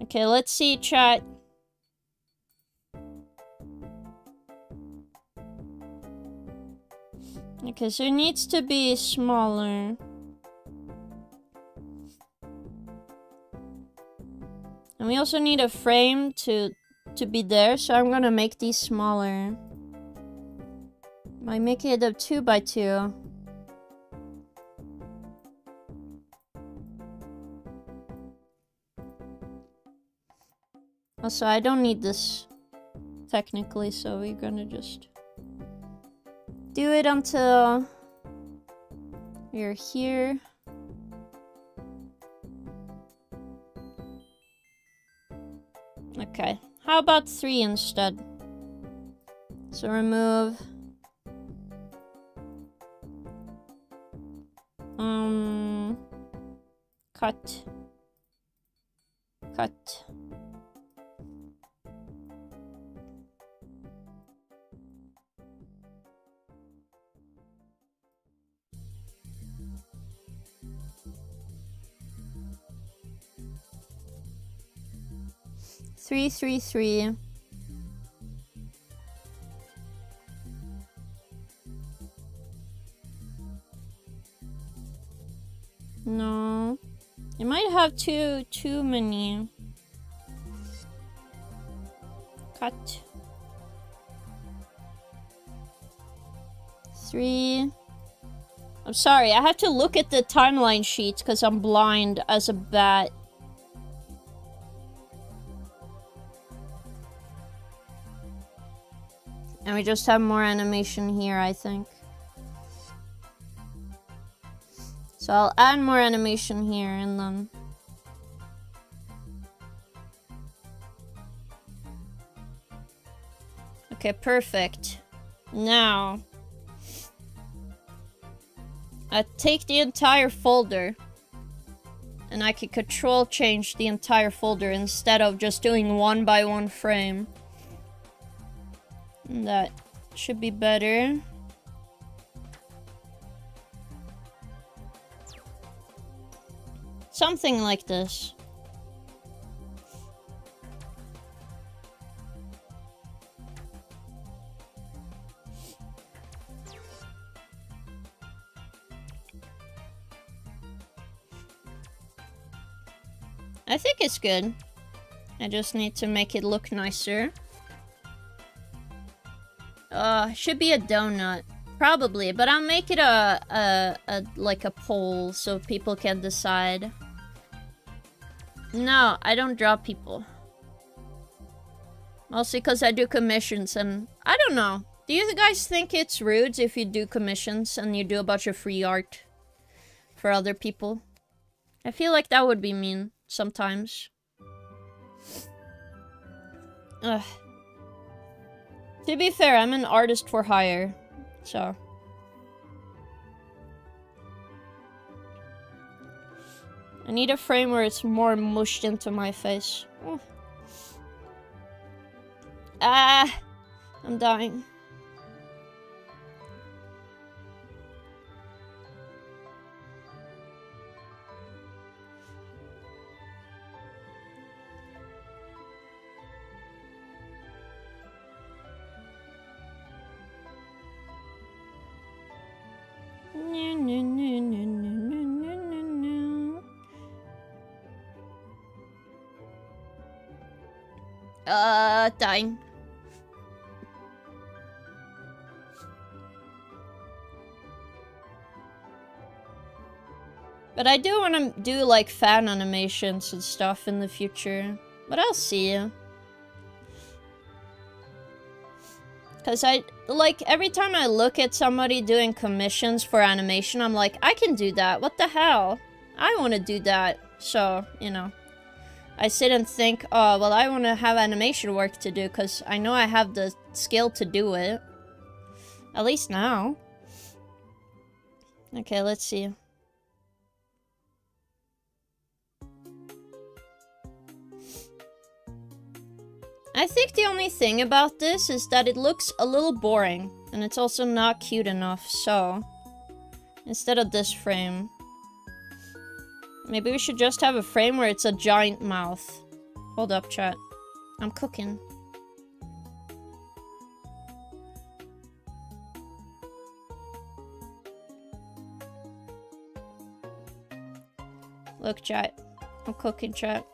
Okay, let's see, chat. Okay, so it needs to be smaller. And we also need a frame to be there, so I'm gonna make these smaller. I make it a 2 by 2. Also, I don't need this technically, so we're gonna just do it until we're here. Okay, how about 3 instead? So remove cut. 3, 3, 3. No. It might have too many. Cut. 3. I'm sorry, I have to look at the timeline sheets because I'm blind as a bat. And we just have more animation here, I think. So I'll add more animation here and then... Okay, perfect. Now... I take the entire folder. And I can control change the entire folder instead of just doing 1 by 1 frame. And that should be better. Something like this. I think it's good. I just need to make it look nicer. Should be a donut. Probably, but I'll make it like a poll so people can decide. No, I don't draw people. Mostly because I do commissions and... I don't know. Do you guys think it's rude if you do commissions and you do a bunch of free art for other people? I feel like that would be mean sometimes. Ugh. To be fair, I'm an artist for hire, so... I need a frame where it's more mushed into my face. Oh. Ah! I'm dying. Dying. But I do want to do, like, fan animations and stuff in the future. But I'll see. Because like, every time I look at somebody doing commissions for animation, I'm like, I can do that. What the hell? I want to do that. So, you know. I sit and think, oh, well, I want to have animation work to do because I know I have the skill to do it. At least now. Okay, let's see. I think the only thing about this is that it looks a little boring. And it's also not cute enough, so... Instead of this frame... Maybe we should just have a frame where it's a giant mouth. Hold up, chat. I'm cooking. Look, chat. I'm cooking, chat.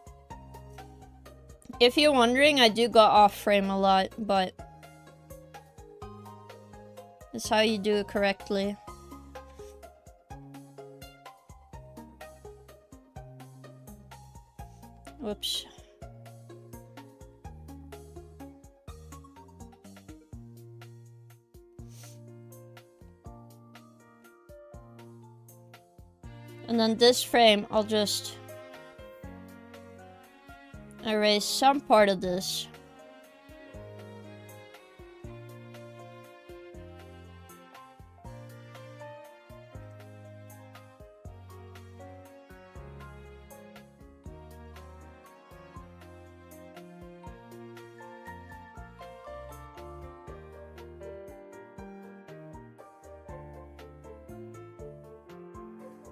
If you're wondering, I do go off frame a lot, but... That's how you do it correctly. Whoops. And then this frame, I'll just erase some part of this.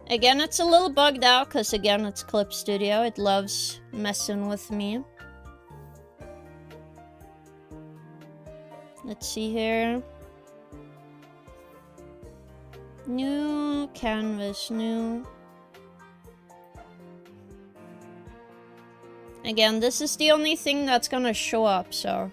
Again, it's a little bugged out because, again, it's Clip Studio. It loves messing with me. Let's see here. New canvas, new. Again, this is the only thing that's gonna show up, so...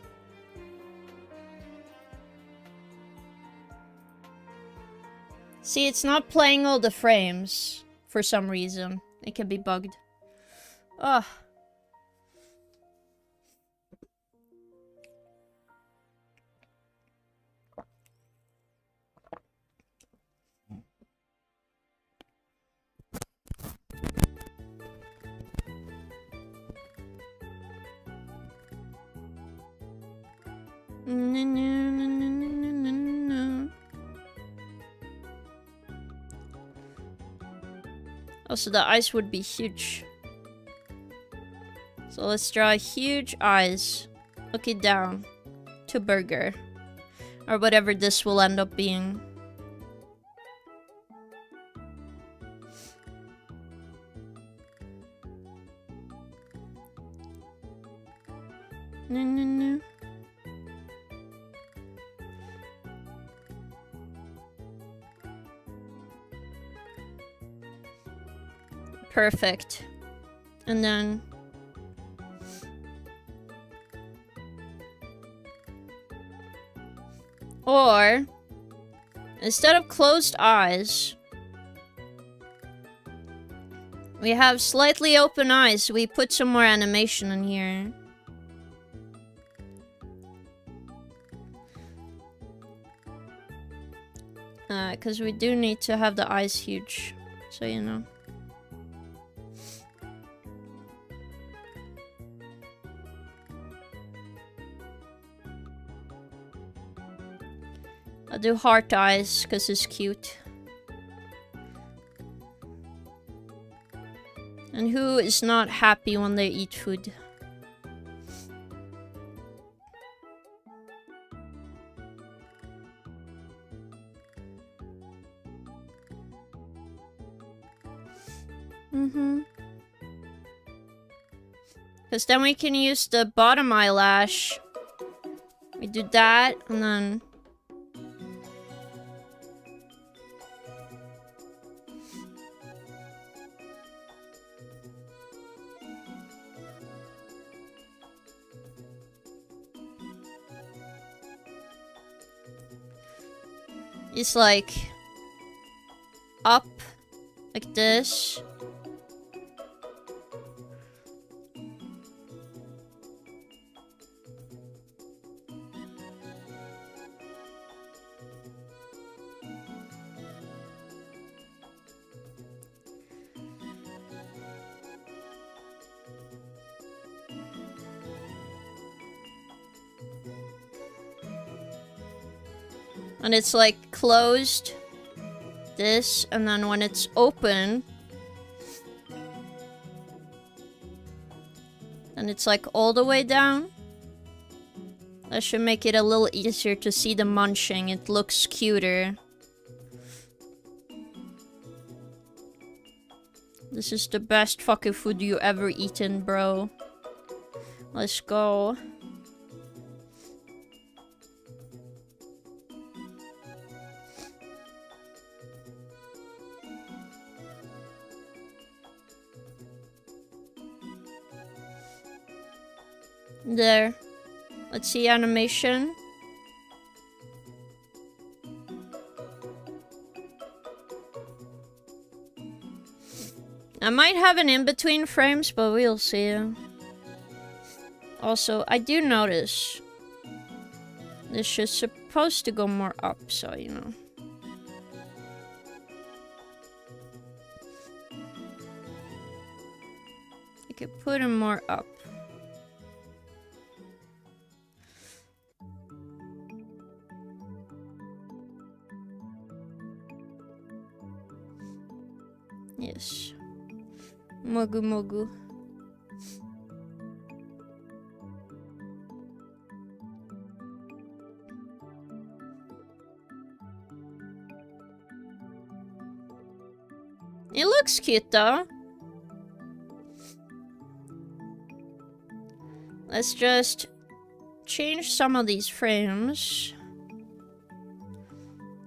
See, it's not playing all the frames for some reason. It can be bugged. Ugh. Also, the eyes would be huge. So let's draw huge eyes. Looking down to burger. Or whatever this will end up being. No. Perfect. And then... Or... Instead of closed eyes... We have slightly open eyes, so we put some more animation in here. Because we do need to have the eyes huge. So, you know. I'll do heart eyes, because it's cute. And who is not happy when they eat food? Because then we can use the bottom eyelash. We do that, and then... is like up like this. And it's like closed, this, and then when it's open, then it's like all the way down. That should make it a little easier to see the munching. It looks cuter. This is the best fucking food you ever eaten, bro. Let's go. There. Let's see animation. I might have an in-between frames, but we'll see. Also, I do notice this is supposed to go more up, so you know. You could put him more up. Yes. Mogu mogu. It looks cute though. Let's just change some of these frames.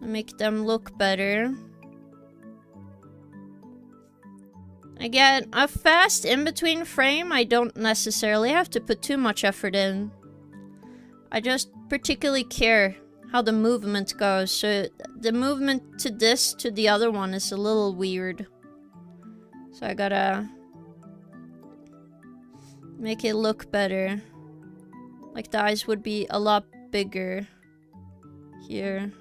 Make them look better. Again, a fast in-between frame, I don't necessarily have to put too much effort in. I just particularly care how the movement goes. So the movement to this to the other one is a little weird. So I gotta make it look better. Like the eyes would be a lot bigger here.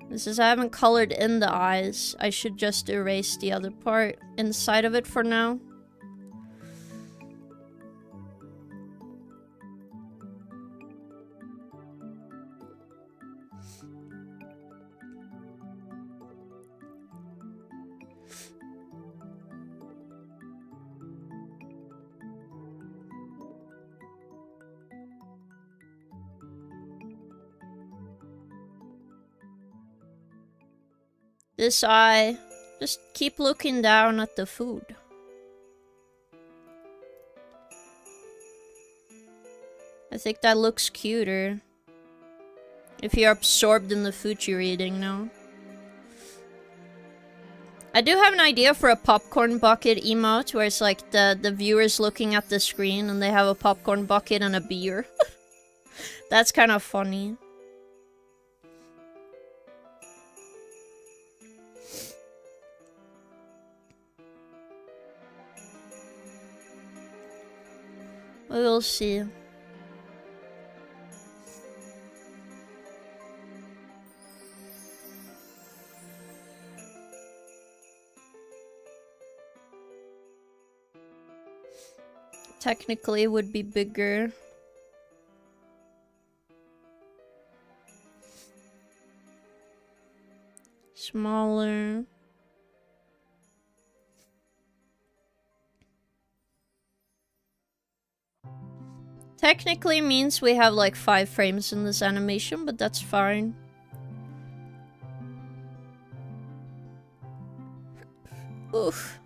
This is, I haven't colored in the eyes. I should just erase the other part inside of it for now. This eye, just keep looking down at the food. I think that looks cuter. If you're absorbed in the food you're eating now. I do have an idea for a popcorn bucket emote where it's like the viewer's looking at the screen and they have a popcorn bucket and a beer. That's kind of funny. We'll see. Technically, it would be bigger. Smaller. Technically means we have like 5 frames in this animation, but that's fine. Oof.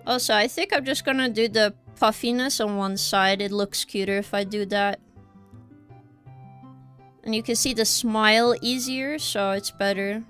Also, I think I'm just gonna do the puffiness on one side. It looks cuter if I do that. And you can see the smile easier, so it's better.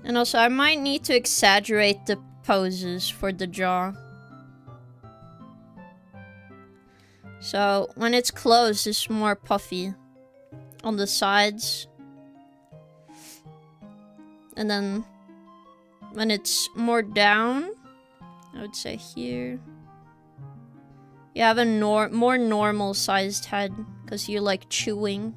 And also, I might need to exaggerate the poses for the jaw. So, when it's closed, it's more puffy on the sides. And then, when it's more down, I would say here. You have a more normal sized head, because you're like chewing.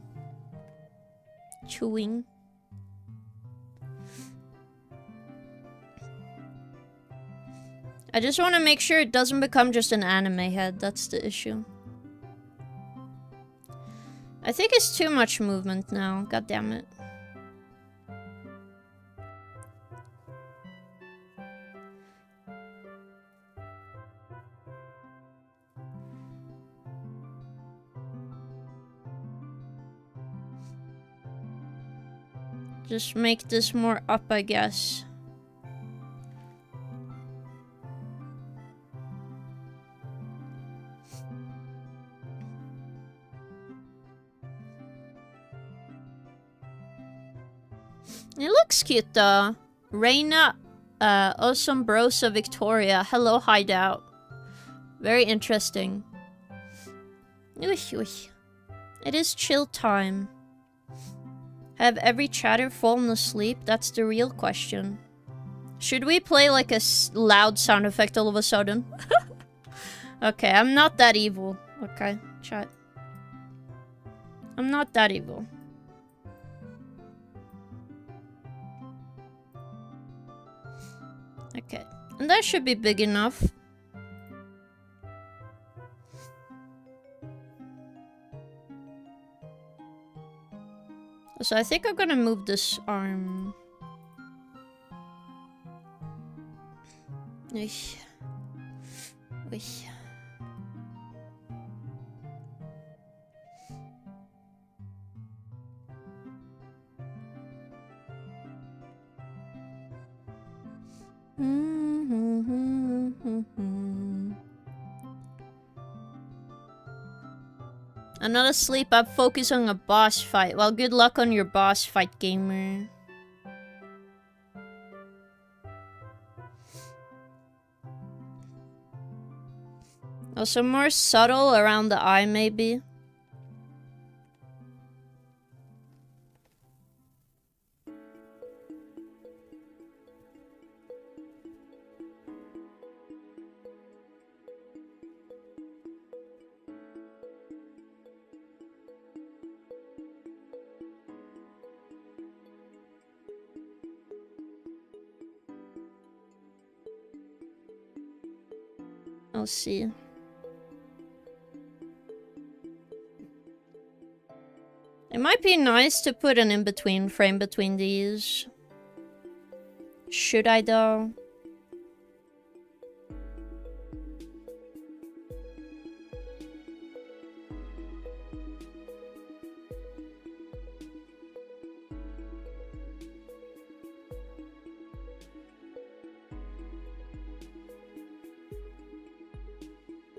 I just want to make sure it doesn't become just an anime head. That's the issue. I think it's too much movement now. God damn it. Just make this more up, I guess. It looks cute though. Reina Osombrosa Victoria. Hello, Hideout. Very interesting. It is chill time. Have every chatter fallen asleep? That's the real question. Should we play like a loud sound effect all of a sudden? Okay, I'm not that evil. Okay, chat. I'm not that evil. Okay, and that should be big enough. So I think I'm gonna move this arm. Uish. Uish. I'm not asleep, I'm focused on a boss fight. Well, good luck on your boss fight, gamer. Also more subtle around the eye, maybe. I'll see. It might be nice to put an in-between frame between these. Should I though?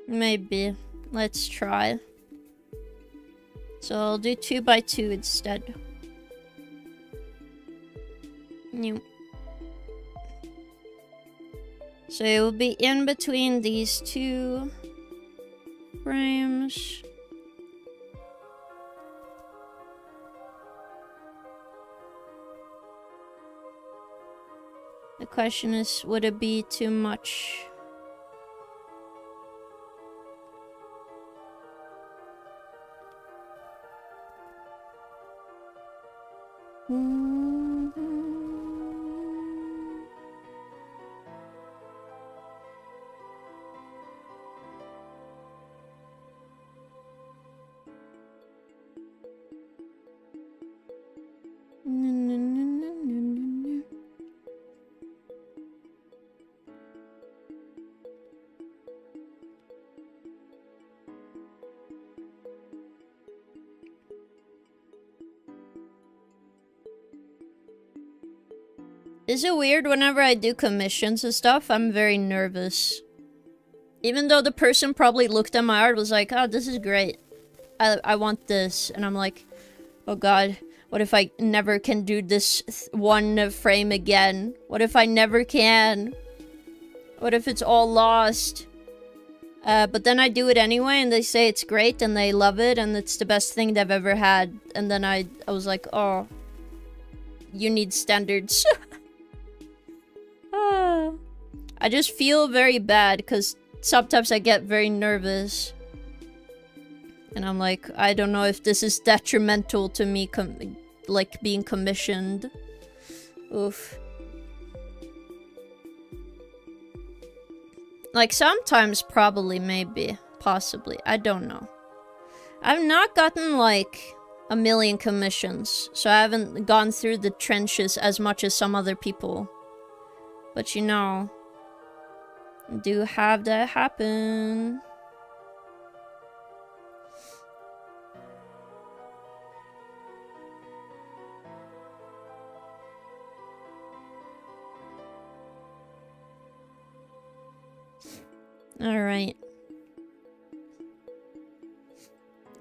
Maybe. Let's try. So I'll do 2 by 2 instead. New. So it will be in between these 2 frames. The question is, would it be too much? Is it weird whenever I do commissions and stuff, I'm very nervous. Even though the person probably looked at my art was like, oh, this is great. I want this. And I'm like, oh god, What if I never can do this one frame again? What if I never can? What if it's all lost? But then I do it anyway, and they say it's great, and they love it, and it's the best thing they've ever had. And then I was like, oh, you need standards. I just feel very bad, because sometimes I get very nervous. And I'm like, I don't know if this is detrimental to me, like, being commissioned. Oof. Like, sometimes, probably, maybe, possibly. I don't know. I've not gotten, like, a million commissions, so I haven't gone through the trenches as much as some other people. But, you know, I do have that happen. Alright.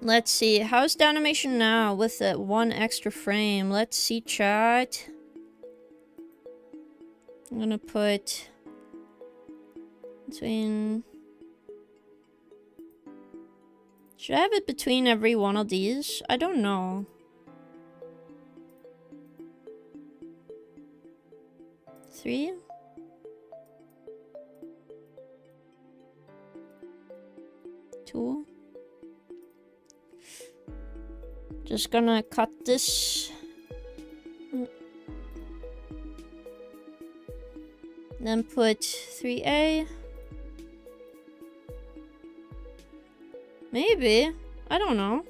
Let's see. How's the animation now with that one extra frame? Let's see, chat. I'm gonna put between... Should I have it between every one of these? I don't know. Three? Two. Just gonna cut this. Then put 3A. Maybe. I don't know.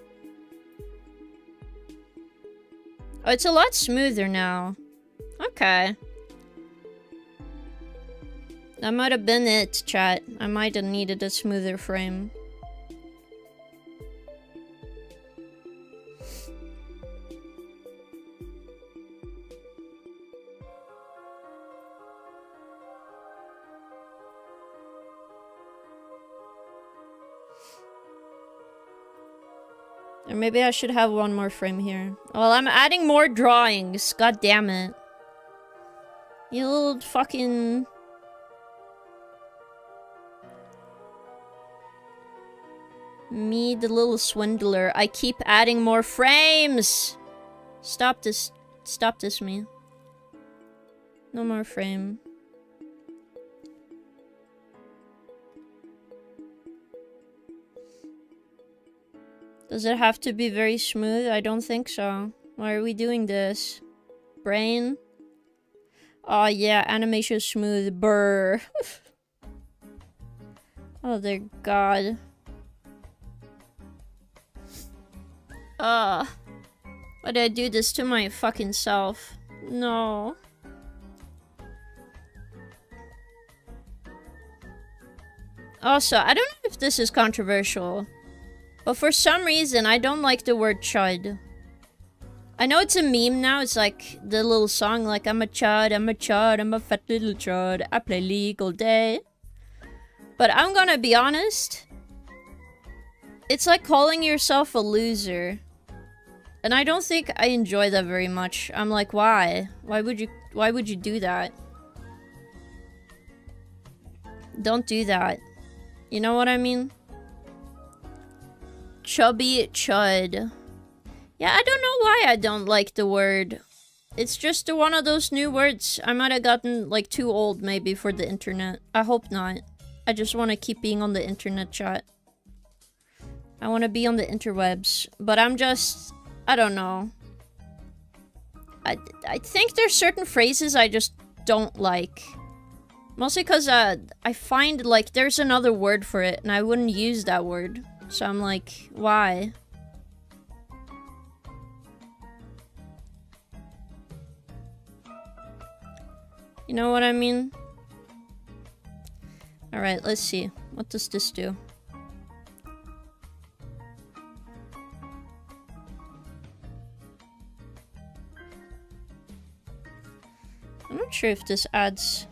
Oh, it's a lot smoother now. Okay. That might have been it, chat. I might have needed a smoother frame. Or maybe I should have one more frame here. Well, I'm adding more drawings. God damn it. You little fucking... Me, the little swindler. I keep adding more frames! Stop this. Stop this, me. No more frame. Does it have to be very smooth? I don't think so. Why are we doing this? Brain? Oh yeah, animation smooth. Brr. Oh dear god. Why did I do this to my fucking self? No. Also, I don't know if this is controversial, but for some reason, I don't like the word chud. I know it's a meme now. It's like the little song, like, I'm a chud, I'm a chud, I'm a fat little chud. I play League all day. But I'm gonna be honest. It's like calling yourself a loser. And I don't think I enjoy that very much. I'm like, why? Why would you do that? Don't do that. You know what I mean? Chubby chud. Yeah, I don't know why I don't like the word. It's just one of those new words. I might have gotten, like, too old, maybe, for the internet. I hope not. I just want to keep being on the internet, chat. I want to be on the interwebs. But I'm just... I don't know. I think there's certain phrases I just don't like. Mostly because I find, like, there's another word for it, and I wouldn't use that word. So I'm like, why? You know what I mean? Alright, let's see. What does this do? I'm not sure if this adds...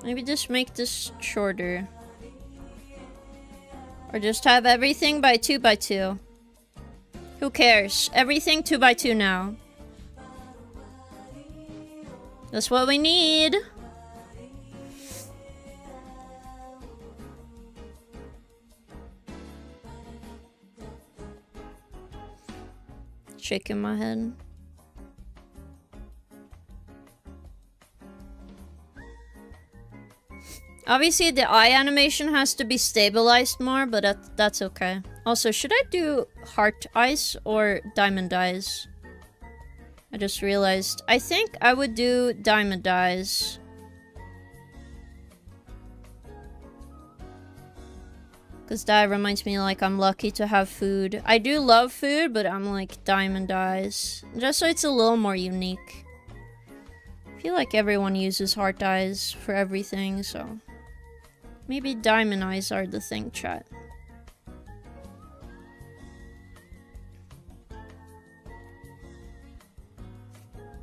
Maybe just make this shorter. Or just have everything by 2 by 2. Who cares? Everything 2 by 2 now. That's what we need. Shaking my head. Obviously, the eye animation has to be stabilized more, but that's okay. Also, should I do heart eyes or diamond eyes? I just realized. I think I would do diamond eyes. Because that reminds me like I'm lucky to have food. I do love food, but I'm like diamond eyes. Just so it's a little more unique. I feel like everyone uses heart eyes for everything, so... Maybe diamond eyes are the thing, chat.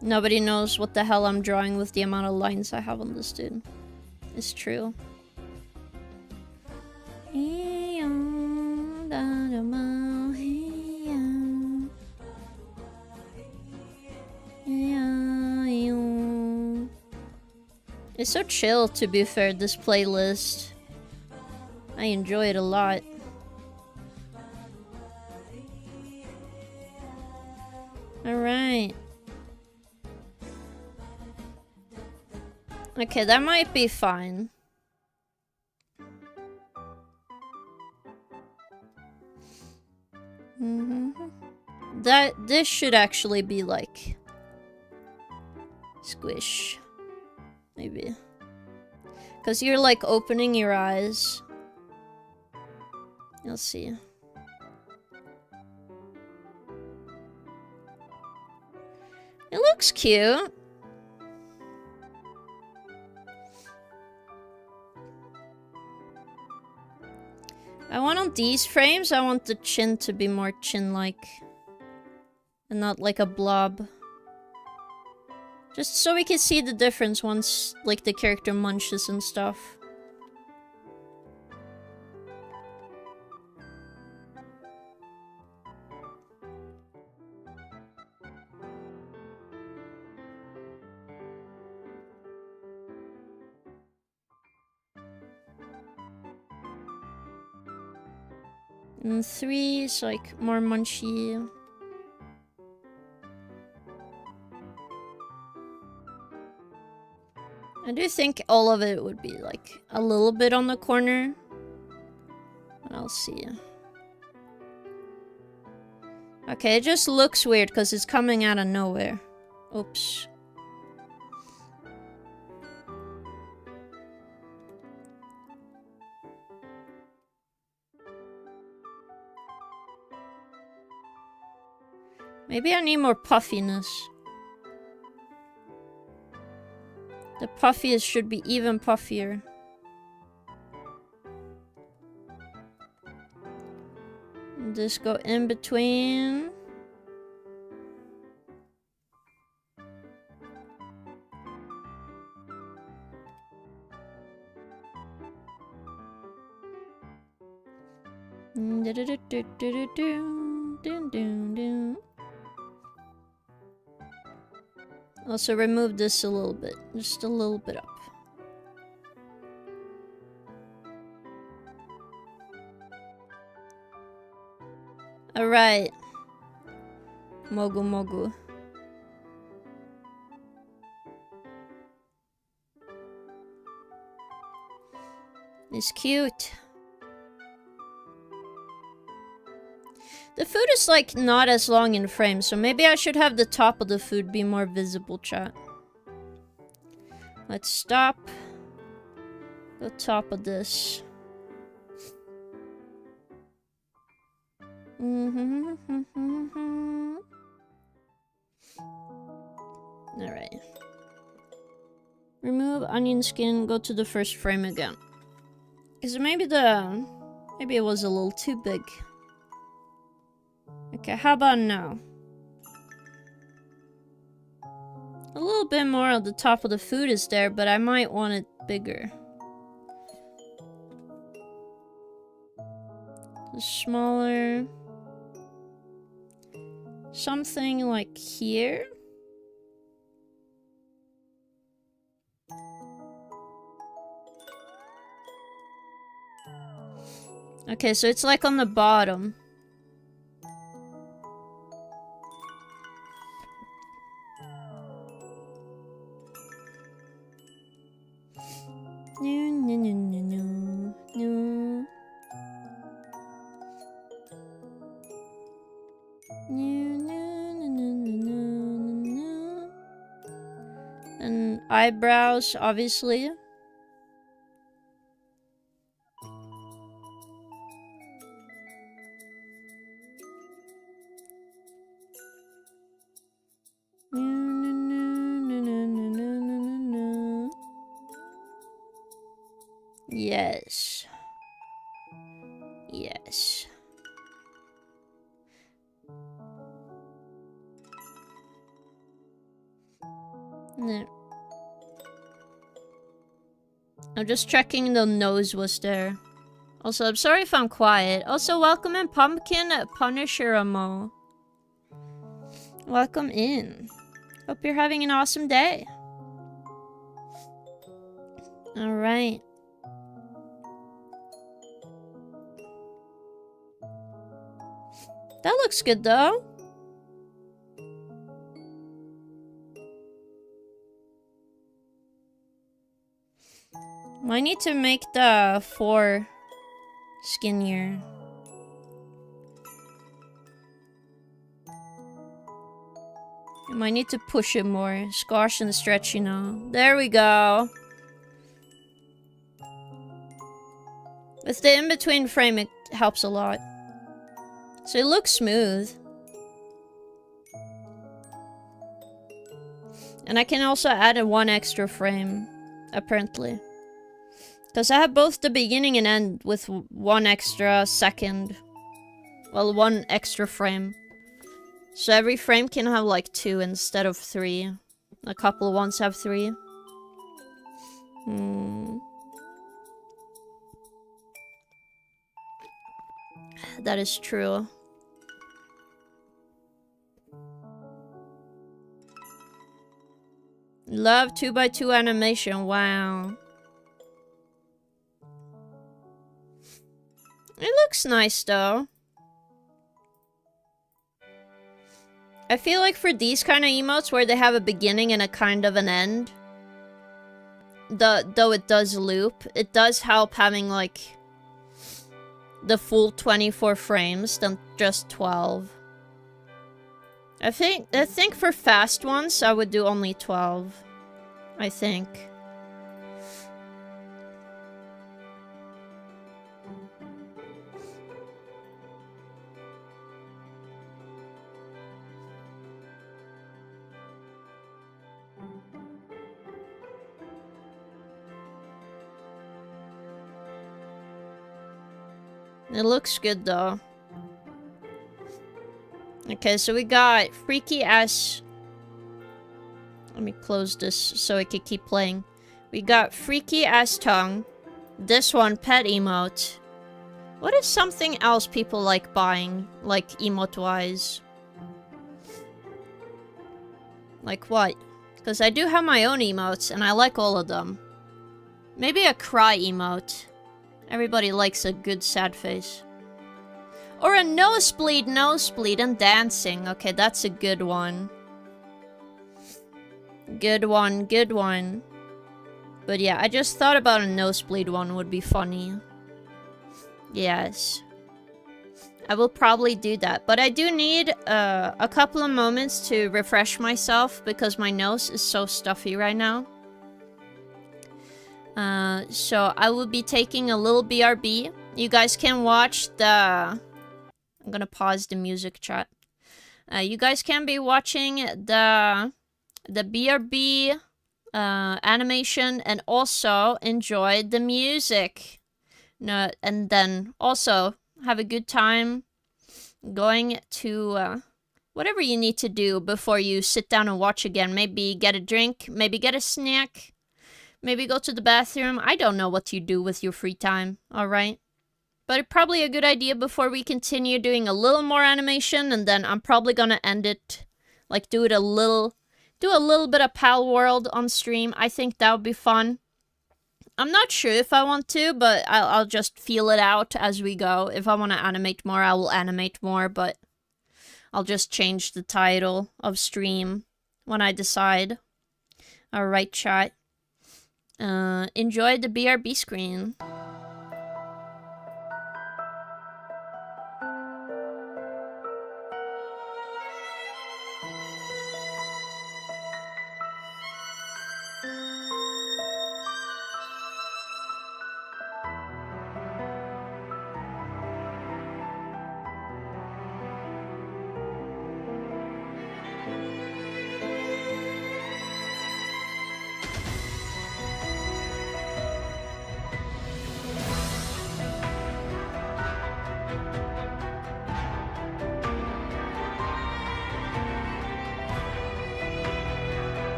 Nobody knows what the hell I'm drawing with the amount of lines I have on this dude. It's true. It's so chill, to be fair, this playlist. I enjoy it a lot. Alright. Okay, that might be fine. This should actually be like... squish. Maybe. Because you're like opening your eyes. Let's see. It looks cute. I want on these frames, I want the chin to be more chin-like. And not like a blob. Just so we can see the difference once, like, the character munches and stuff. And 3 is, like, more munchy. I do think all of it would be like a little bit on the corner. But I'll see. Okay, it just looks weird because it's coming out of nowhere. Oops. Maybe I need more puffiness. The puffiest should be even puffier. And just go in between. Also remove this a little bit, just a little bit up. Alright. Mogu Mogu. It's cute. The food is like not as long in frame, so maybe I should have the top of the food be more visible, chat. Let's stop. The top of this. Alright. Remove onion skin, go to the first frame again. Because maybe it was a little too big. Okay, how about now? A little bit more on the top of the food is there, but I might want it bigger. Smaller. Something like here. Okay, so it's like on the bottom. No, no, no, no, no, no. No, no, no, no, no, no. And eyebrows, obviously. No, no, no, no, no, no, no, no. Yes. Yes. No. I'm just checking the nose was there. Also, I'm sorry if I'm quiet. Also, welcome in Pumpkin Punisher Amo. Welcome in. Hope you're having an awesome day. Alright. That looks good though. I need to make the 4 skinnier. I might need to push it more. Squash and stretch, you know. There we go. With the in-between frame, it helps a lot. So it looks smooth. And I can also add a 1 extra frame, apparently. Because I have both the beginning and end with 1 extra second. Well, 1 extra frame. So every frame can have like 2 instead of 3. A couple ones have 3. That is true. Love 2x2 animation, wow. It looks nice though. I feel like for these kind of emotes where they have a beginning and a kind of an end, though it does loop, it does help having like the full 24 frames than just 12. I think for fast ones I would do only 12. I think. It looks good though. Okay, so we got freaky ass. Let me close this so I can keep playing. We got freaky ass tongue. This one, pet emote. What is something else people like buying, like emote wise? Like what? Because I do have my own emotes and I like all of them. Maybe a cry emote. Everybody likes a good sad face. Or a nosebleed and dancing. Okay, that's a good one. Good one, good one. But yeah, I just thought about a nosebleed one would be funny. Yes. I will probably do that. But I do need a couple of moments to refresh myself because my nose is so stuffy right now. So I will be taking a little BRB. You guys can watch the... I'm gonna pause the music chat. You guys can be watching the BRB animation and also enjoy the music. No, and then also have a good time going to whatever you need to do before you sit down and watch again. Maybe get a drink, maybe get a snack. Maybe go to the bathroom. I don't know what you do with your free time, alright? But probably a good idea before we continue doing a little more animation, and then I'm probably gonna end it, like do a little bit of palworld on stream. I think that would be fun. I'm not sure if I want to, but I'll just feel it out as we go. If I want to animate more, I will animate more, but I'll just change the title of stream when I decide. Alright, chat. Enjoy the BRB screen.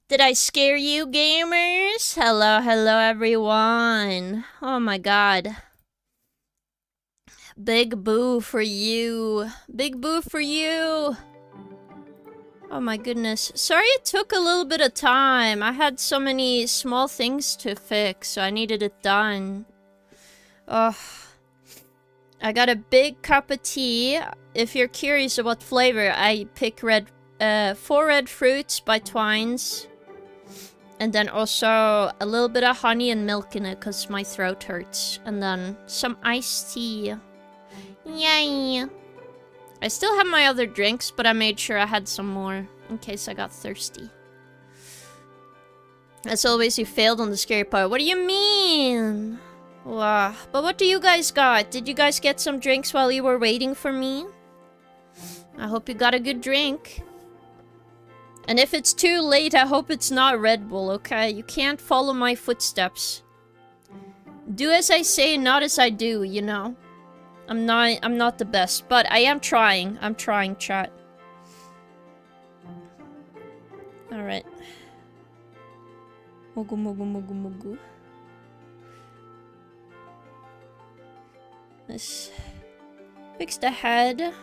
Did I scare you, gamers? Hello, hello, everyone. Oh my god. Big boo for you. Big boo for you. Oh my goodness. Sorry it took a little bit of time. I had so many small things to fix, so I needed it done. Ugh. I got a big cup of tea. If you're curious about flavor, I pick 4 red fruits by Twines. And then also a little bit of honey and milk in it because my throat hurts. And then some iced tea. Yay! I still have my other drinks, but I made sure I had some more in case I got thirsty. As always, you failed on the scary part. What do you mean? Wow. But what do you guys got? Did you guys get some drinks while you were waiting for me? I hope you got a good drink. And if it's too late, I hope it's not Red Bull, okay? You can't follow my footsteps. Do as I say, not as I do, you know? I'm not the best, but I am trying. I'm trying, chat. Alright. Mugu, mugu, mugu, mugu. Let's fix the head.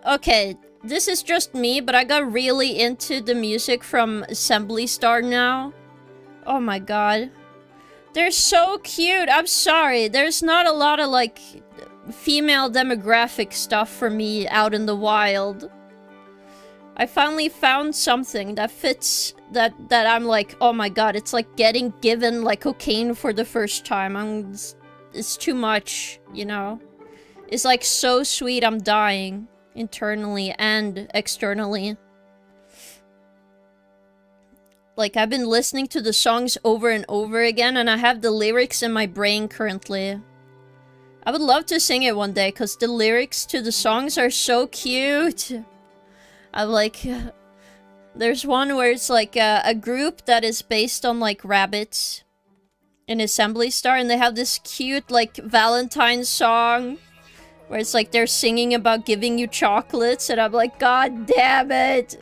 Okay, this is just me, but I got really into the music from Assembly Star now. Oh my god. They're so cute. I'm sorry. There's not a lot of, like, female demographic stuff for me out in the wild. I finally found something that fits, that I'm like, oh my god, it's like getting given, like, cocaine for the first time. It's too much, you know? It's like so sweet I'm dying. Internally and externally. Like, I've been listening to the songs over and over again, and I have the lyrics in my brain currently. I would love to sing it one day, because the lyrics to the songs are so cute. I'm like... There's one where it's like a group that is based on, like, rabbits in Assembly Star, and they have this cute, like, Valentine's song where it's like they're singing about giving you chocolates, and I'm like, god damn it!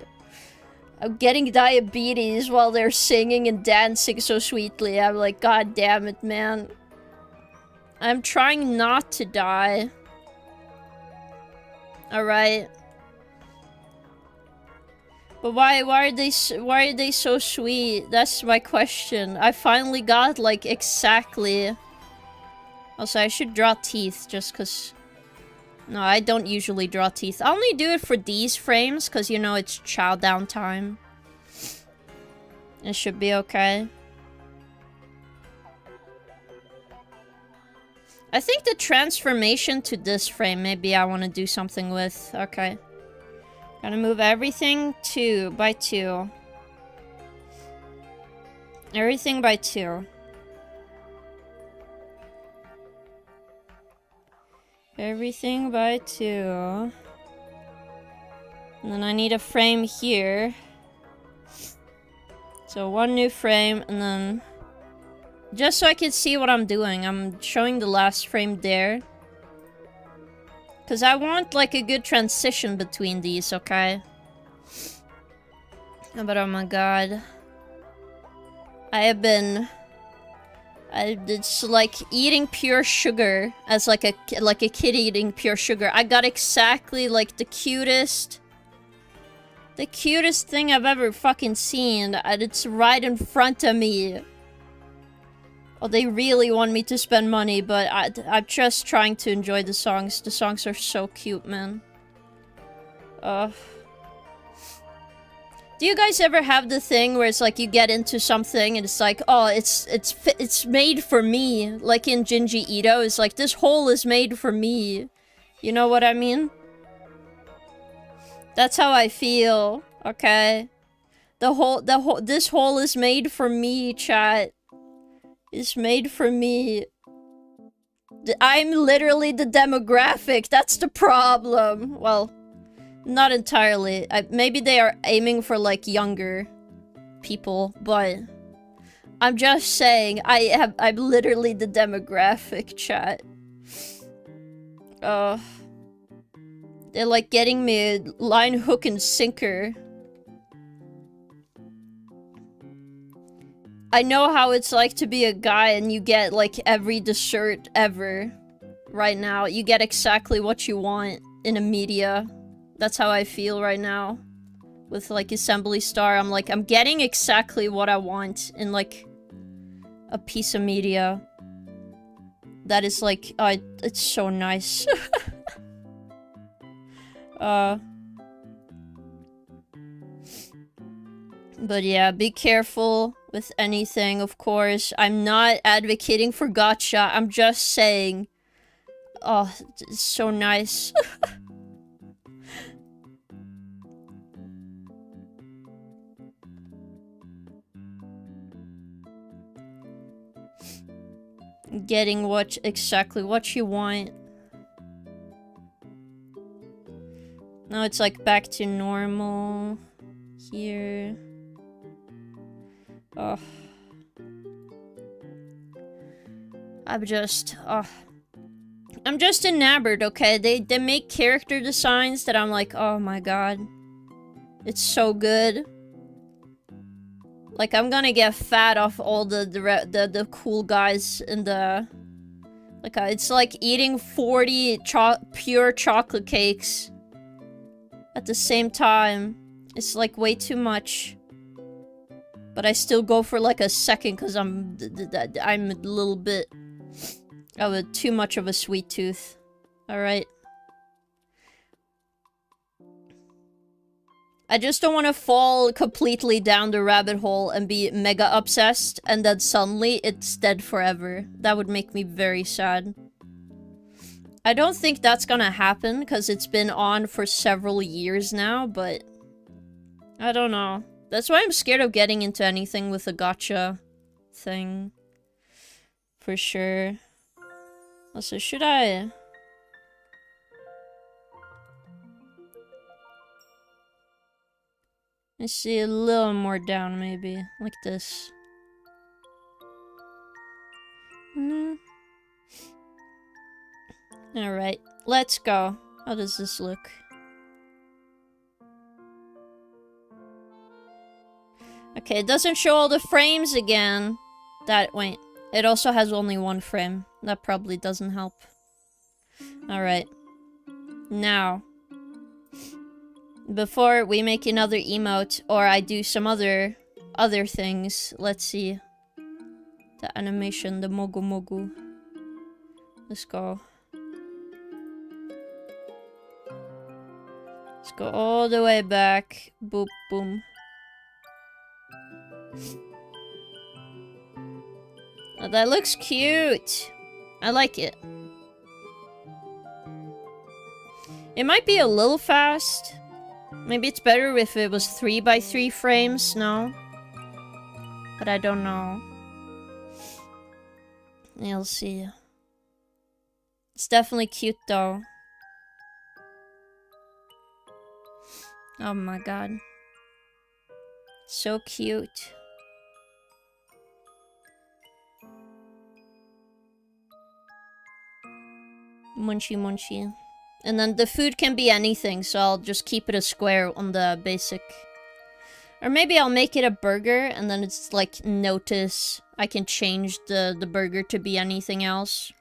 I'm getting diabetes while they're singing and dancing so sweetly. I'm like, god damn it, man. I'm trying not to die. Alright. But why are they so sweet? That's my question. I finally got, like, exactly... Also, I should draw teeth, just cause... No, I don't usually draw teeth. I only do it for these frames, because, you know, it's chow down time. It should be okay. I think the transformation to this frame, maybe I want to do something with. Okay. Gotta move everything 2 by 2. Everything by 2. Everything by 2. And then I need a frame here. So 1 new frame, and then... Just so I can see what I'm doing, I'm showing the last frame there. Because I want, like, a good transition between these, okay? But oh my god. It's like eating pure sugar as like a kid eating pure sugar. I got exactly like the cutest thing I've ever fucking seen, and it's right in front of me. Oh, they really want me to spend money, but I'm just trying to enjoy the songs. The songs are so cute, man. Do you guys ever have the thing where it's like you get into something and it's like, oh, it's made for me? Like in Jinji Ito, it's like, this hole is made for me. You know what I mean? That's how I feel, okay? This hole is made for me, chat. It's made for me. I'm literally the demographic, that's the problem. Well... Not entirely. Maybe they are aiming for, like, younger people, but... I'm just saying, I'm literally the demographic, chat. They're like getting me line, hook, and sinker. I know how it's like to be a guy and you get like every dessert ever right now. You get exactly what you want in a media. That's how I feel right now. With like Assembly Star, I'm like, I'm getting exactly what I want in like a piece of media. That is like, it's so nice. But yeah, be careful with anything, of course. I'm not advocating for gacha. I'm just saying, oh, it's so nice. Getting exactly what you want. Now it's like back to normal here. Oh. I'm just enamored, okay? They make character designs that I'm like, oh my god. It's so good. Like, I'm gonna get fat off all the cool guys in the... Like, it's like eating 40 pure chocolate cakes at the same time. It's like way too much. But I still go for like a second because I'm a little bit of too much of a sweet tooth. Alright. I just don't want to fall completely down the rabbit hole and be mega obsessed and then suddenly it's dead forever. That would make me very sad. I don't think that's gonna happen because it's been on for several years now, but I don't know. That's why I'm scared of getting into anything with a gacha thing. For sure. Also, should I... Let's see, a little more down, maybe. Like this. Alright, let's go. How does this look? Okay, it doesn't show all the frames again. Wait. It also has only one frame. That probably doesn't help. Alright. Now. Before we make another emote, or I do some other things, let's see. The animation, the mogu mogu. Let's go. Let's go all the way back. Boop, boom. Oh, that looks cute. I like it. It might be a little fast. Maybe it's better if it was 3x3 frames, no? But I don't know. You'll see. It's definitely cute though. Oh my god. So cute. Munchy munchy. And then the food can be anything, so I'll just keep it a square on the basic. Or maybe I'll make it a burger, and then it's like, notice. I can change the burger to be anything else.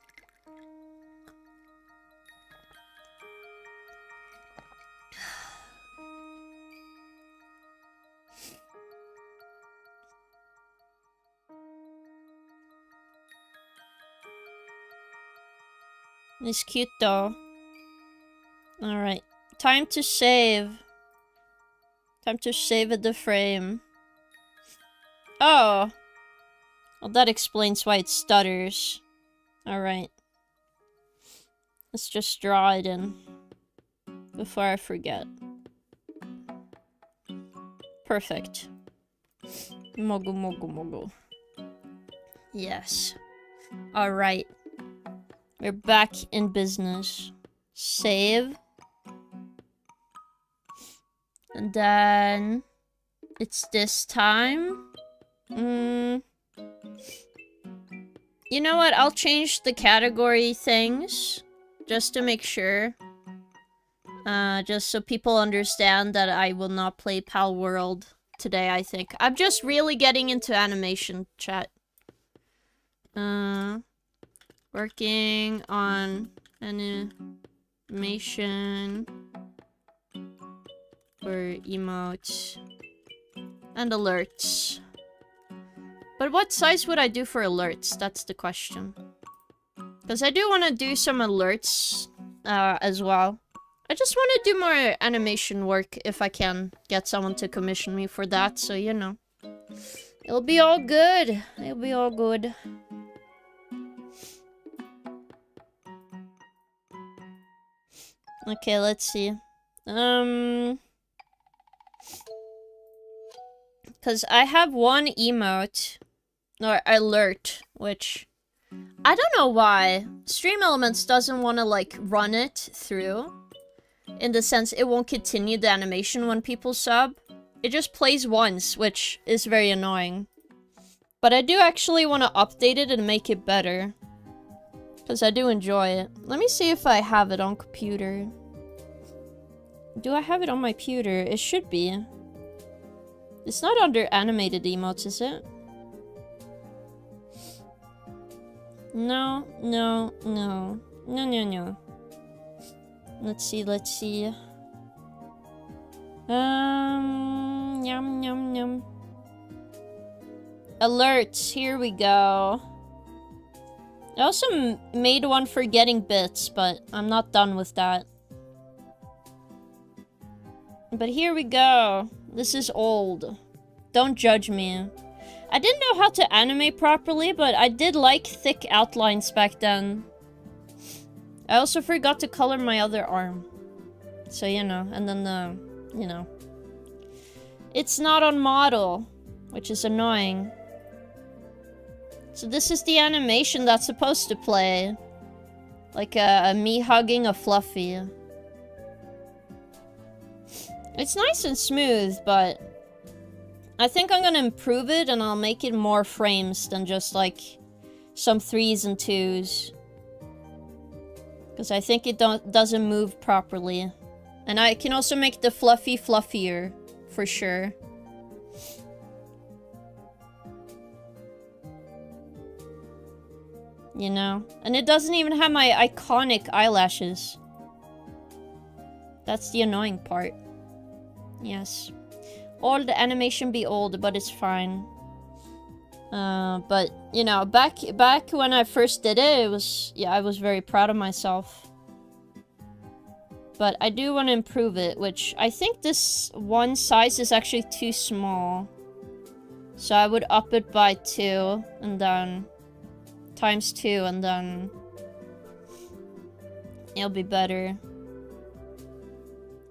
It's cute though. Alright. Time to save. Time to save at the frame. Oh. Well, that explains why it stutters. Alright. Let's just draw it in. Before I forget. Perfect. Mogu mogu mogu. Yes. Alright. We're back in business. Save. And then... It's this time. You know what? I'll change the category things. Just to make sure. Just so people understand that I will not play palworld today, I think. I'm just really getting into animation, chat. Working on animation for emotes and alerts. But what size would I do for alerts? That's the question. Because I do want to do some alerts as well. I just want to do more animation work if I can get someone to commission me for that. So, you know. It'll be all good. It'll be all good. Okay, let's see. Because I have one emote, or alert, which I don't know why. Stream Elements doesn't want to, like, run it through. In the sense, it won't continue the animation when people sub. It just plays once, which is very annoying. But I do actually want to update it and make it better. Because I do enjoy it. Let me see if I have it on computer. Do I have it on my computer? It should be. It's not under animated emotes, is it? No, no, no. No, no, no. Let's see, let's see. Yum, yum, yum. Alerts, here we go. I also made one for getting bits, but I'm not done with that. But here we go. This is old. Don't judge me. I didn't know how to animate properly, but I did like thick outlines back then. I also forgot to color my other arm. So, you know, and then you know. It's not on model, which is annoying. So this is the animation that's supposed to play. Like me hugging a Fluffy. It's nice and smooth, but I think I'm gonna improve it and I'll make it more frames than just like some 3s and 2s. Because I think it doesn't move properly. And I can also make the Fluffy fluffier, for sure. You know? And it doesn't even have my iconic eyelashes. That's the annoying part. Yes. All the animation be old, but it's fine. But, you know, back when I first did it, it was... Yeah, I was very proud of myself. But I do want to improve it, which I think this one size is actually too small. So I would up it by 2, and then... times 2, and then... it'll be better.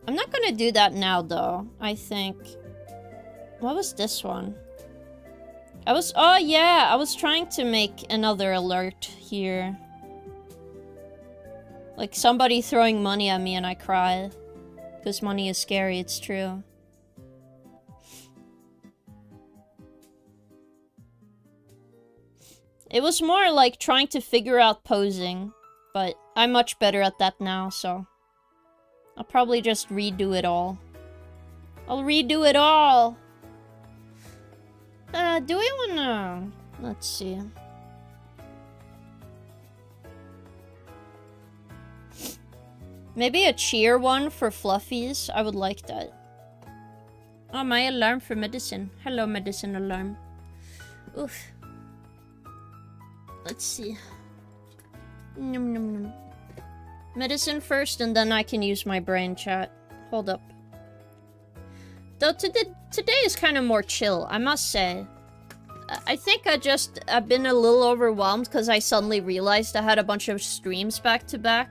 I'm not gonna do that now, though. I think... What was this one? Oh yeah, I was trying to make another alert here. Like somebody throwing money at me and I cry. Because money is scary, it's true. It was more like trying to figure out posing. But I'm much better at that now, so... I'll probably just redo it all. I'll redo it all! Do we wanna... Let's see. Maybe a cheer one for fluffies? I would like that. Oh, my alarm for medicine. Hello, medicine alarm. Oof. Let's see. Nom nom nom. Medicine first, and then I can use my brain chat. Hold up. Though today is kind of more chill, I must say. I think I've been a little overwhelmed because I suddenly realized I had a bunch of streams back to back.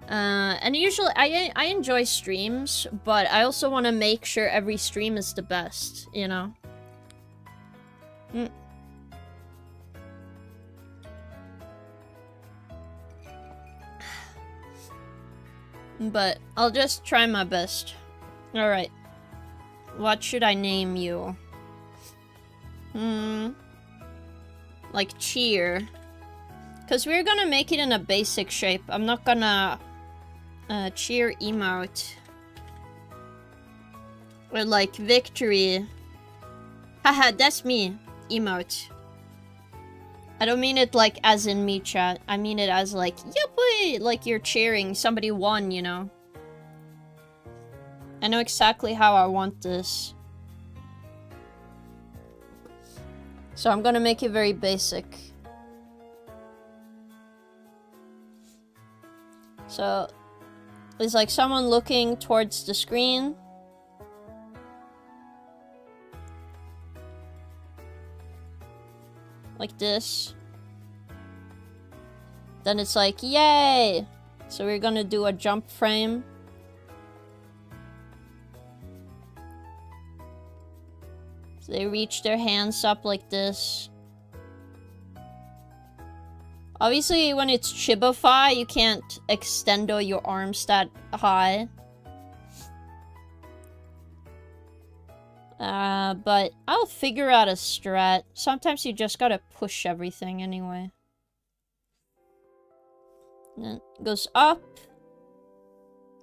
And usually I enjoy streams, but I also want to make sure every stream is the best, you know? But I'll just try my best. Alright. What should I name you? Like cheer. Because we're gonna make it in a basic shape. I'm not gonna cheer emote. Or like victory. Haha, that's me. Emote. I don't mean it like as in me, chat. I mean it as like, yeah boy, like you're cheering. Somebody won, you know. I know exactly how I want this. So I'm gonna make it very basic. So it's like someone looking towards the screen. Like this. Then it's like, yay! So we're gonna do a jump frame. So they reach their hands up like this. Obviously, when it's Chibify, you can't extend your arms that high. But I'll figure out a strat. Sometimes you just gotta push everything anyway. And then it goes up.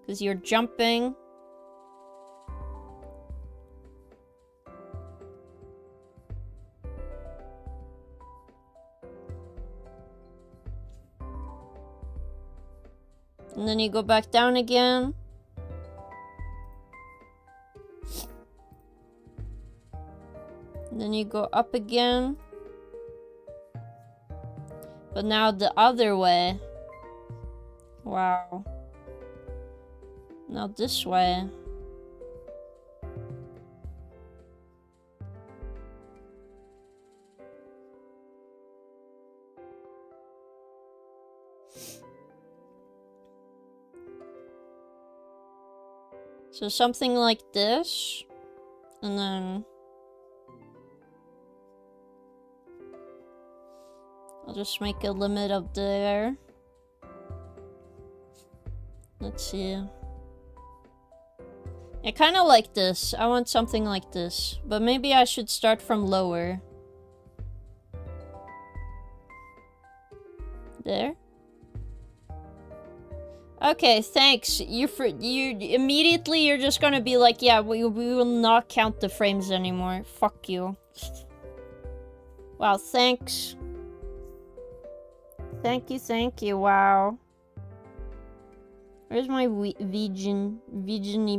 Because you're jumping. And then you go back down again. And then you go up again. But now the other way. Wow. Now this way. So something like this. And then I'll just make a limit up there. Let's see. I kind of like this. I want something like this. But maybe I should start from lower. There. Okay, thanks. You immediately you're just gonna be like, yeah, we will not count the frames anymore. Fuck you. Wow, thanks. Thank you, wow. Where's my Vision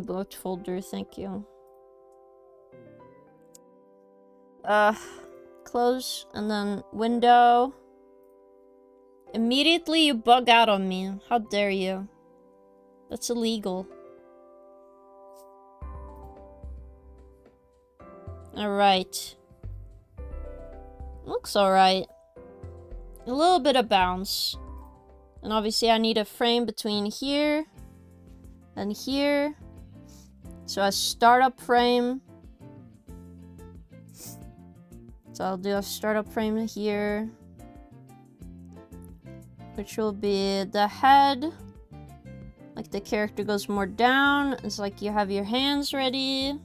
boat folder? Thank you. Close, and then window. Immediately you bug out on me. How dare you? That's illegal. Alright. Looks alright. A little bit of bounce. And obviously I need a frame between here and here. So a startup frame. So I'll do a startup frame here. Which will be the head. Like the character goes more down. It's like you have your hands ready.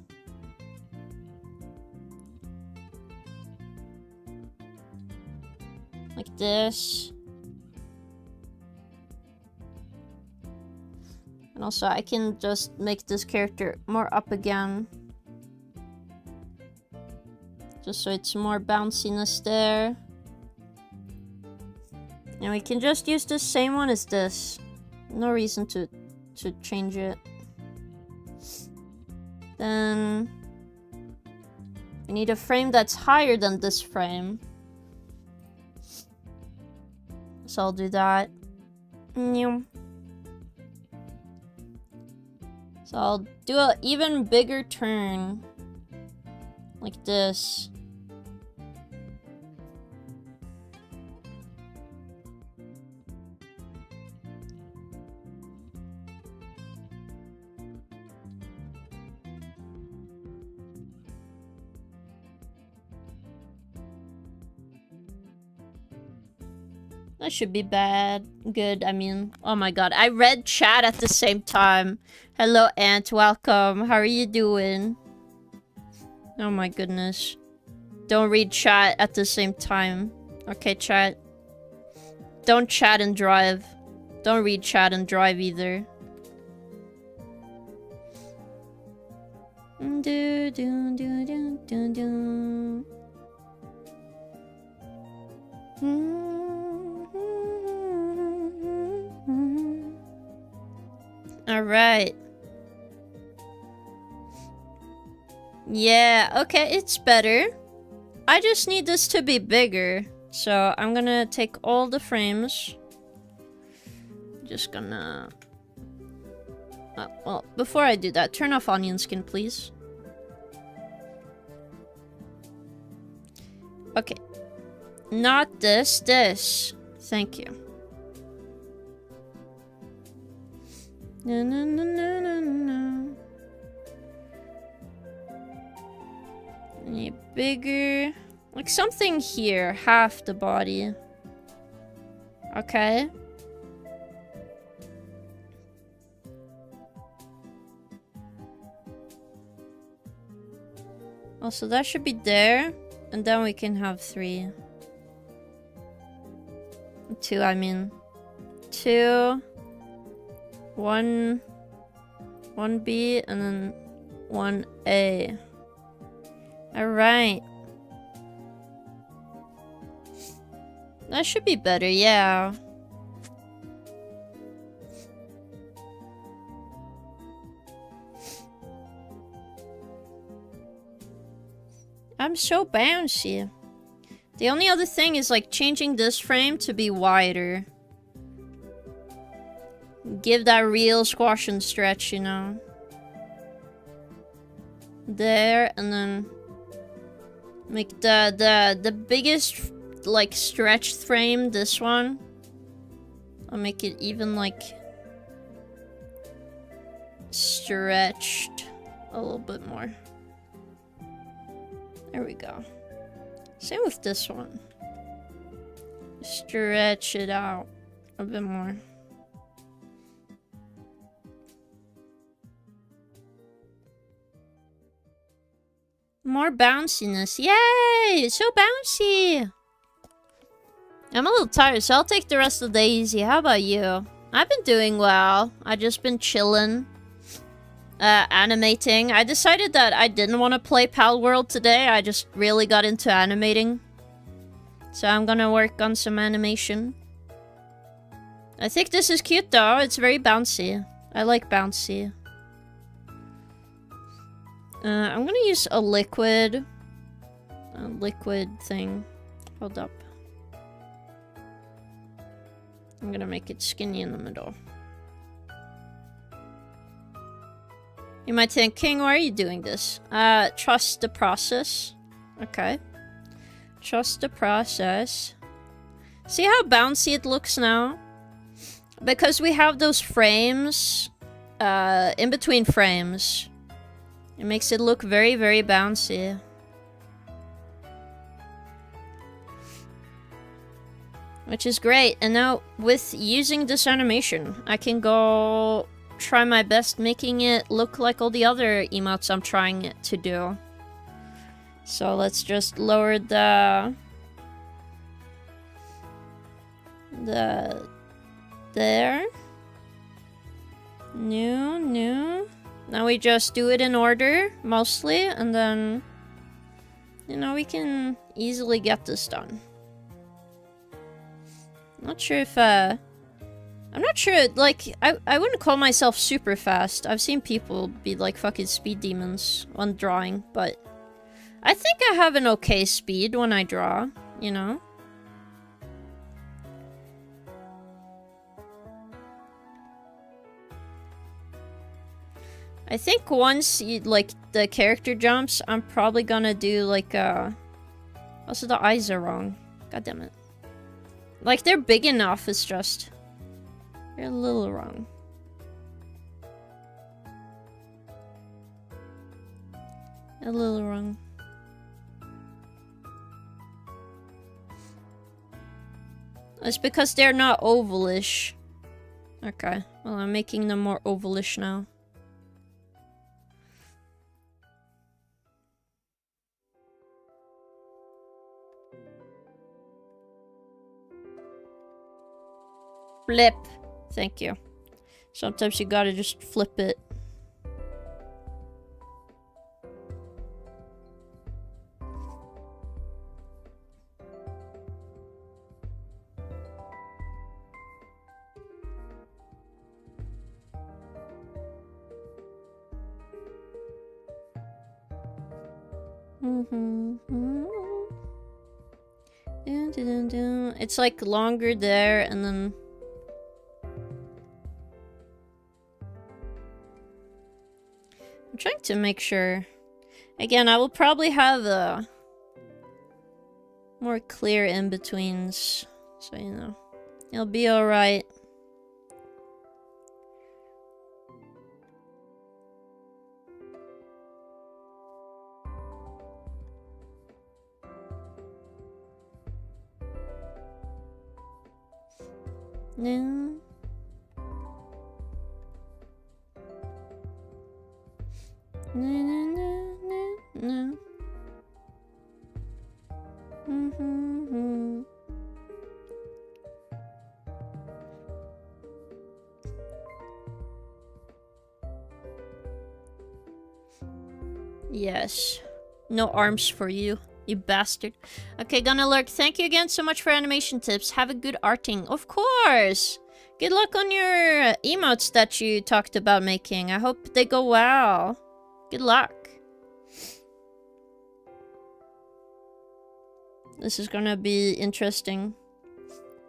Like this. And also I can just make this character more up again. Just so it's more bounciness there. And we can just use the same one as this. No reason to change it. Then we need a frame that's higher than this frame. So I'll do that. So I'll do an even bigger turn. Like this. That should be bad. Good, I mean. Oh my god, I read chat at the same time. Hello, Ant. Welcome. How are you doing? Oh my goodness. Don't read chat at the same time. Okay, chat. Don't chat and drive. Don't read chat and drive either. Do do do do do do. All right. Yeah, okay, it's better. I just need this to be bigger. So I'm gonna take all the frames. Just gonna... well, before I do that, turn off onion skin, please. Okay. Not this, this. Thank you. No, no, no, no, no, no. Any bigger? Like something here, half the body. Okay. Also, that should be there. And then we can have 3. 2, I mean. 2. 1. 1B, and then 1A. Alright. That should be better, yeah. I'm so bouncy. The only other thing is like changing this frame to be wider. Give that real squash and stretch, you know. There, and then make the biggest like stretched frame this one. I'll make it even like stretched a little bit more. There we go. Same with this one. Stretch it out a bit more. More bounciness. Yay! So bouncy! I'm a little tired, so I'll take the rest of the day easy. How about you? I've been doing well. I've just been chilling. Animating. I decided that I didn't want to play palworld today. I just really got into animating. So I'm gonna work on some animation. I think this is cute though. It's very bouncy. I like bouncy. I'm gonna use a liquid thing. Hold up. I'm gonna make it skinny in the middle. You might think, King, why are you doing this? Trust the process. Okay. Trust the process. See how bouncy it looks now? Because we have those frames, in between frames. It makes it look very, very bouncy. Which is great. And now, with using this animation, I can go try my best making it look like all the other emotes I'm trying it to do. So let's just lower the there. New. Now we just do it in order, mostly, and then, you know, we can easily get this done. Not sure if, I'm not sure, like, I wouldn't call myself super fast. I've seen people be like fucking speed demons on drawing, but I think I have an okay speed when I draw, you know? I think once, like, the character jumps, I'm probably gonna do, like, also, the eyes are wrong. God damn it. Like, they're big enough, it's just... They're a little wrong. A little wrong. It's because they're not ovalish. Okay, well, I'm making them more ovalish now. Flip. Thank you. Sometimes you gotta just flip it. It's like longer there and then... I'm trying to make sure. Again, I will probably have a more clear in-betweens, so you know. It'll be alright. No. No. Yes. No arms for you, you bastard. Okay, Gonna Lurk, thank you again so much for animation tips. Have a good arting. Of course! Good luck on your emotes that you talked about making. I hope they go well. Good luck. This is gonna be interesting.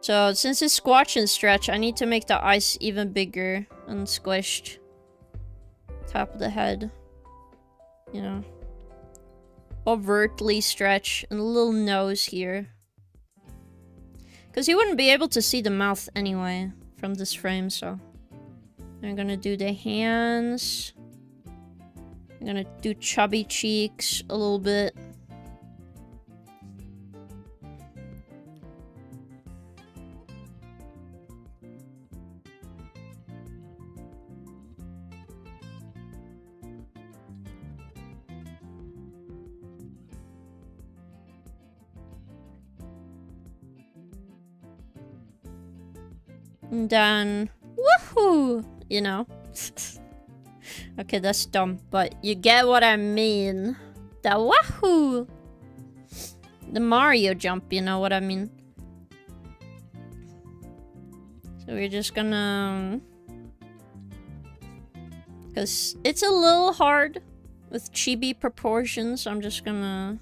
So, since it's squash and stretch, I need to make the eyes even bigger and squished. Top of the head. You know. Overtly stretch. And a little nose here. Because you wouldn't be able to see the mouth anyway from this frame, so. I'm gonna do the hands. I'm gonna do chubby cheeks a little bit. And then, woohoo! You know. Okay, that's dumb, but you get what I mean. The wahoo! The Mario jump, you know what I mean. So we're just gonna... Because it's a little hard with chibi proportions, I'm just gonna...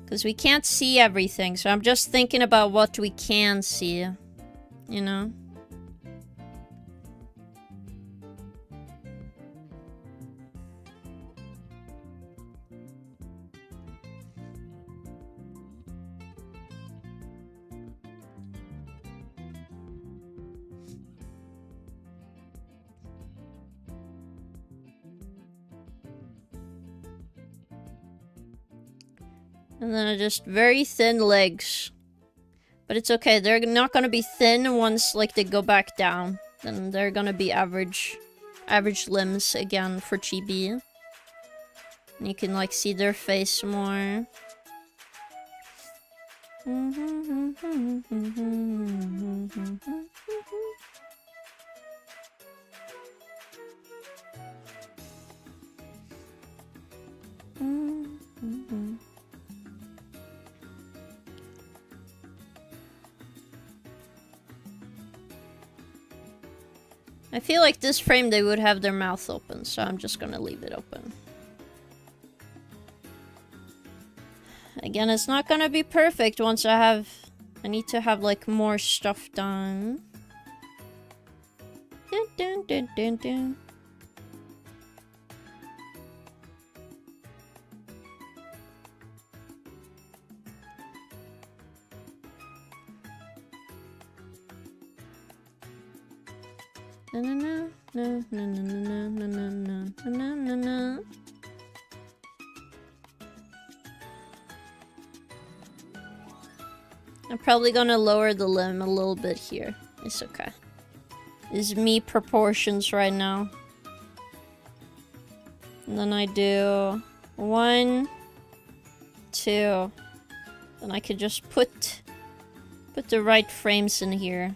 Because we can't see everything, so I'm just thinking about what we can see. You know? And then just very thin legs. But it's okay, they're not gonna be thin once like they go back down. Then they're gonna be average limbs again for chibi. And you can like see their face more. I feel like this frame they would have their mouth open, so I'm just gonna leave it open. Again, it's not gonna be perfect once I need to have like more stuff done. Dun, dun, dun, dun, dun. I'm probably gonna lower the limb a little bit here. It's okay. It's me proportions right now. And then I do 1, 2. Then I could just put the right frames in here.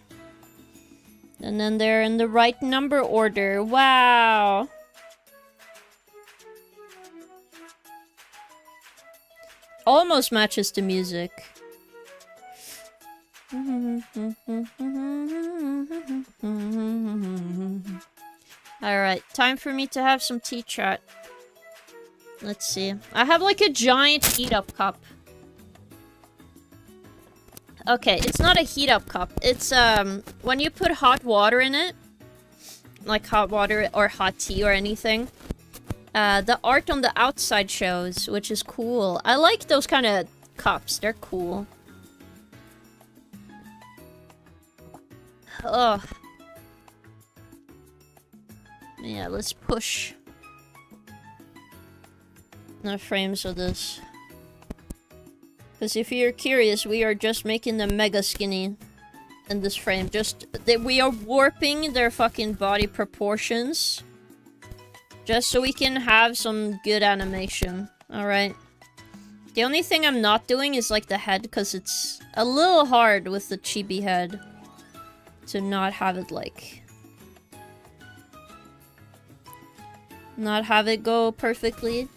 And then they're in the right number order. Wow! Almost matches the music. Alright, time for me to have some tea chat. Let's see. I have like a giant heat up cup. Okay, it's not a heat up cup. It's when you put hot water in it, like hot water or hot tea or anything, the art on the outside shows, which is cool. I like those kind of cups. They're cool. Ugh. Yeah, let's push the frames of this. Because if you're curious, we are just making them mega skinny in this frame. We are warping their fucking body proportions. Just so we can have some good animation. Alright. The only thing I'm not doing is like the head, because it's a little hard with the chibi head to not have it like... not have it go perfectly.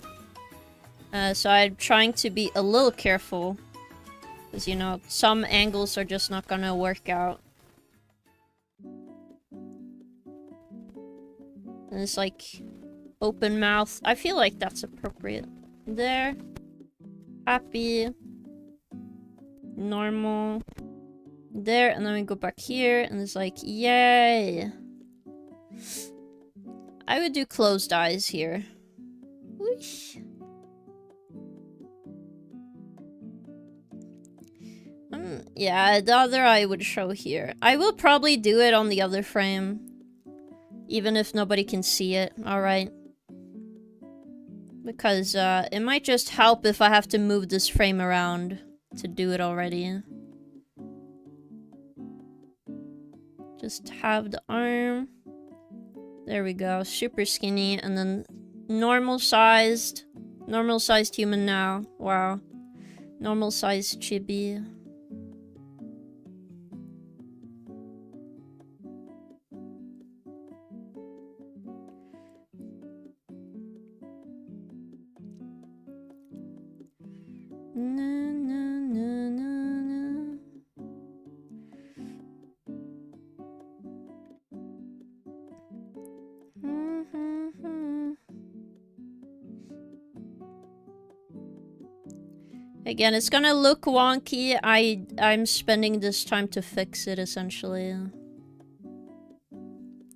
So I'm trying to be a little careful. Because, you know, some angles are just not gonna work out. And it's like... open mouth. I feel like that's appropriate. There. Happy. Normal. There, and then we go back here, and it's like, yay! I would do closed eyes here. Whoosh. Yeah, the other eye would show here. I will probably do it on the other frame. Even if nobody can see it, alright? Because, it might just help if I have to move this frame around to do it already. Just have the arm. There we go, super skinny, and then normal sized human now. Wow. Normal sized chibi. Again, it's gonna look wonky. I'm spending this time to fix it, essentially.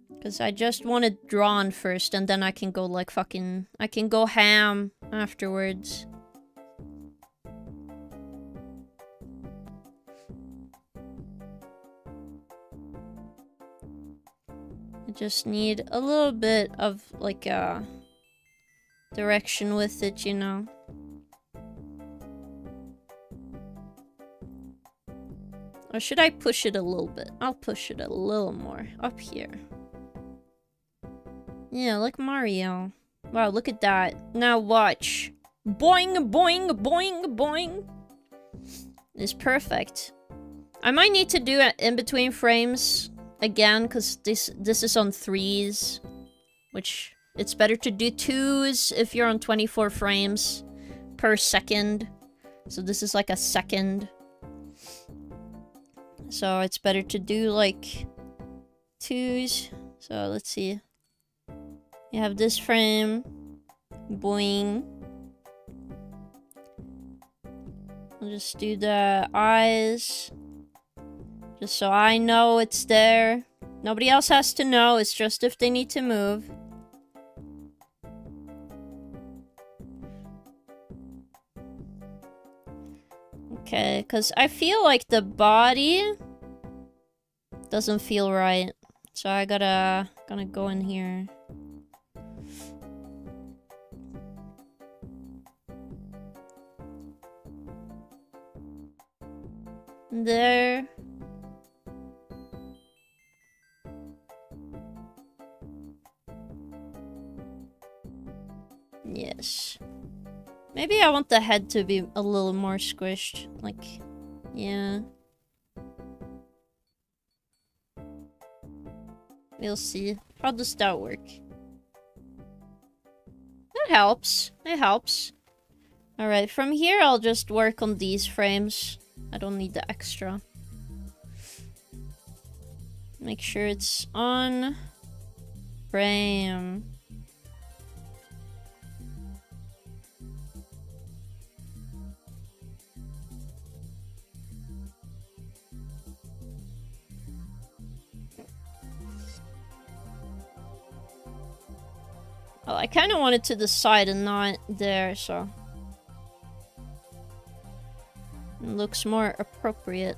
Because I just want it drawn first, and then I can go like fucking... I can go ham afterwards. I just need a little bit of, like, direction with it, you know? Or should I push it a little bit? I'll push it a little more. Up here. Yeah, like Mario. Wow, look at that. Now watch. Boing, boing, boing, boing. It's perfect. I might need to do it in between frames again, because this is on 3s. Which, it's better to do 2s if you're on 24 frames per second. So this is like a second. So it's better to do like 2s. So let's see. You have this frame. Boing. I'll just do the eyes. Just so I know it's there. Nobody else has to know. It's just if they need to move. Okay, because I feel like the body doesn't feel right. So I gonna go in here. There. Yes. Maybe I want the head to be a little more squished. Like, yeah. We'll see. How does that work? That helps. It helps. Alright, from here I'll just work on these frames. I don't need the extra. Make sure it's on frame. Oh, I kind of want it to the side and not there, so... It looks more appropriate.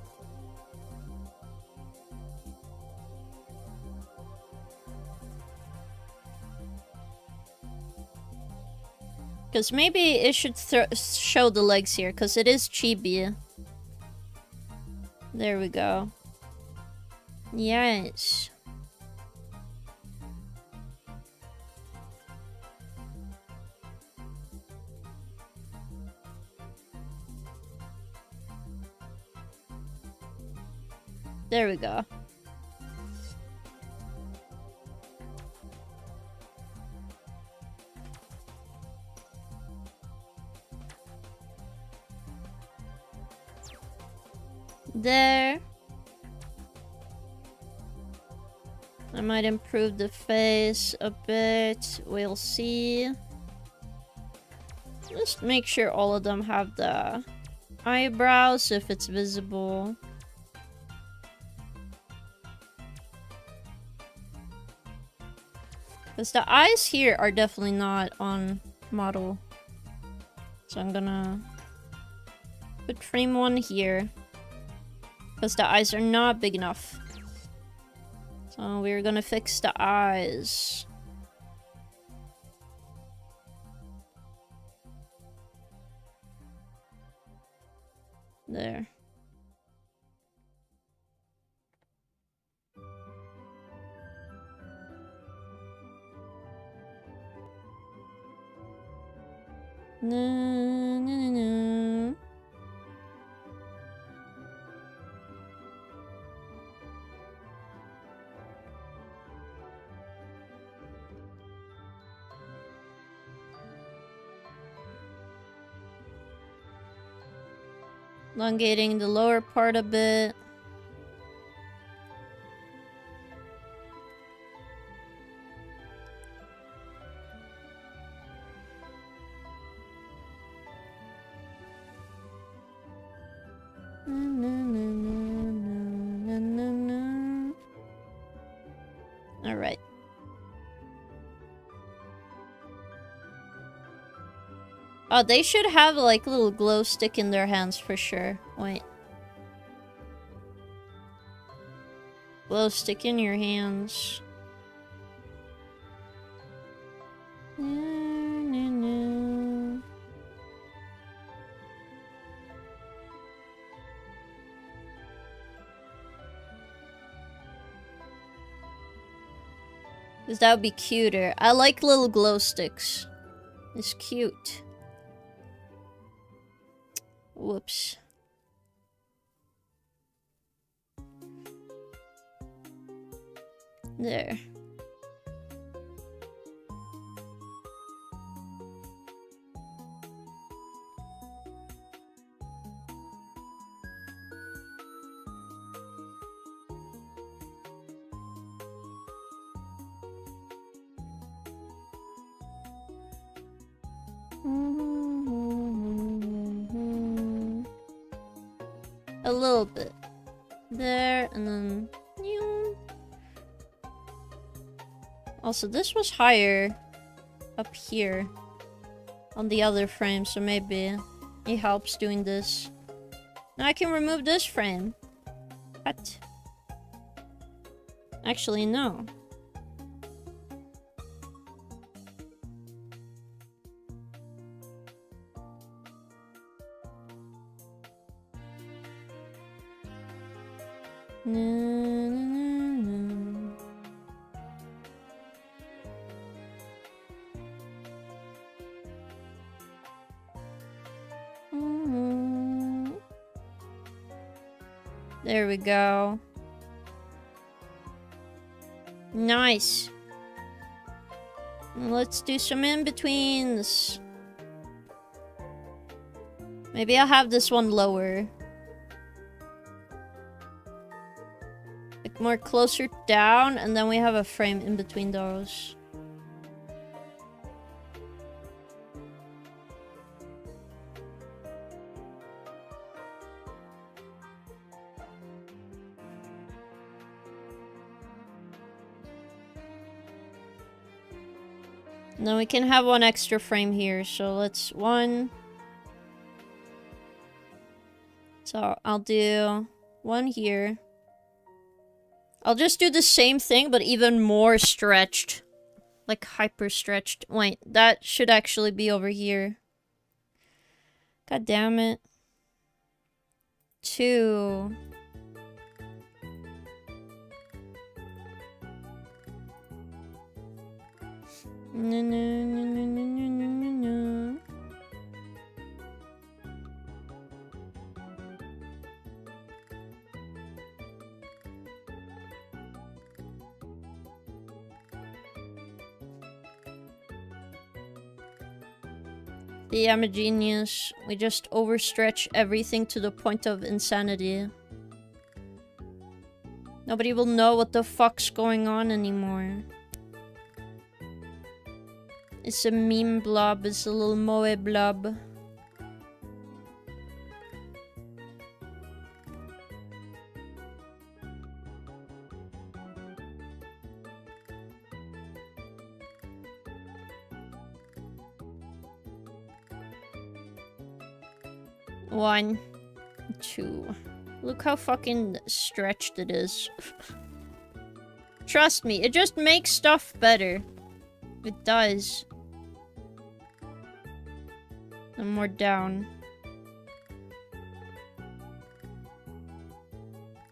Because maybe it should show the legs here, because it is chibi. There we go. Yes. There we go. There. I might improve the face a bit. We'll see. Just make sure all of them have the eyebrows if it's visible. Because the eyes here are definitely not on model. So I'm gonna put frame 1 here. Because the eyes are not big enough. So we're gonna fix the eyes. There. No, no, no, no. Elongating the lower part a bit. Alright. Oh, they should have like a little glow stick in their hands for sure. Wait. Glow stick in your hands. Because that would be cuter. I like little glow sticks. It's cute. Whoops. There. A little bit. There, and then... Also, this was higher up here on the other frame, so maybe it helps doing this. Now I can remove this frame. What? Actually, no. No, no, no. There we go. Nice. Let's do some in-betweens. Maybe I'll have this one lower. Like more closer down, and then we have a frame in between those. And then we can have one extra frame here, so let's one. So I'll do one here. I'll just do the same thing, but even more stretched. Like hyper stretched. Wait, that should actually be over here. God damn it. 2. No, no, no, no, no, no, no, no. See, I'm a genius. We just overstretch everything to the point of insanity. Nobody will know what the fuck's going on anymore. It's a meme blob. It's a little moe blob. One, 2. Look how fucking stretched it is. Trust me, it just makes stuff better. It does. And more down.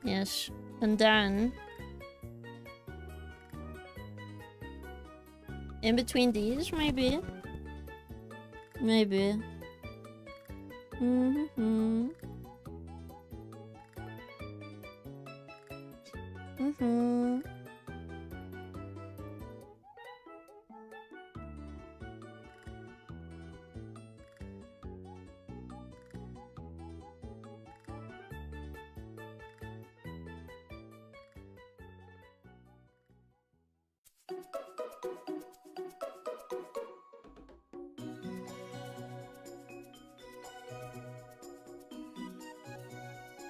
Yes. And then... in between these, maybe? Maybe. Mm-hmm. Mm-hmm.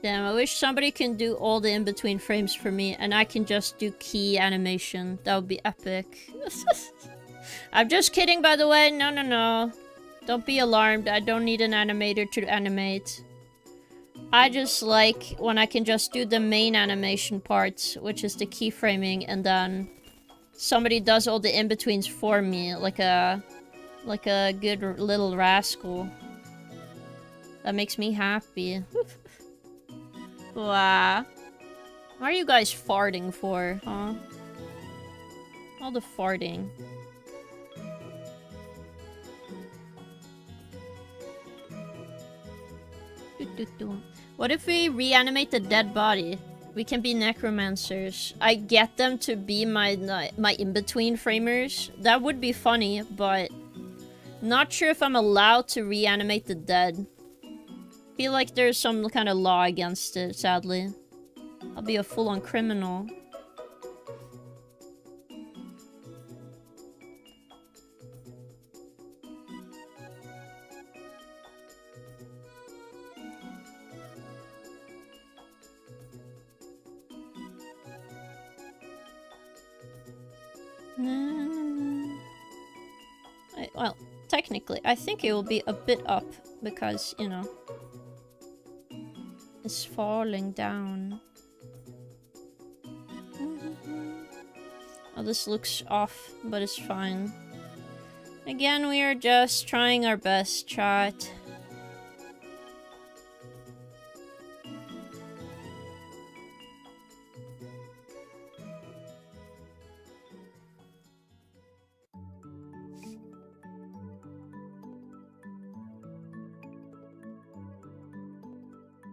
Damn, I wish somebody can do all the in-between frames for me and I can just do key animation. That would be epic. I'm just kidding, by the way. No, no, no. Don't be alarmed. I don't need an animator to animate. I just like when I can just do the main animation parts, which is the keyframing, and then somebody does all the in-betweens for me, like a good little rascal. That makes me happy. Wow. What are you guys farting for, huh? All the farting. What if we reanimate the dead body? We can be necromancers. I get them to be my in-between framers. That would be funny, but not sure if I'm allowed to reanimate the dead. Feel like there's some kind of law against it, sadly. I'll be a full-on criminal. Well, technically, I think it will be a bit up because, you know, it's falling down. Oh, this looks off, but it's fine. Again, we are just trying our best, chat.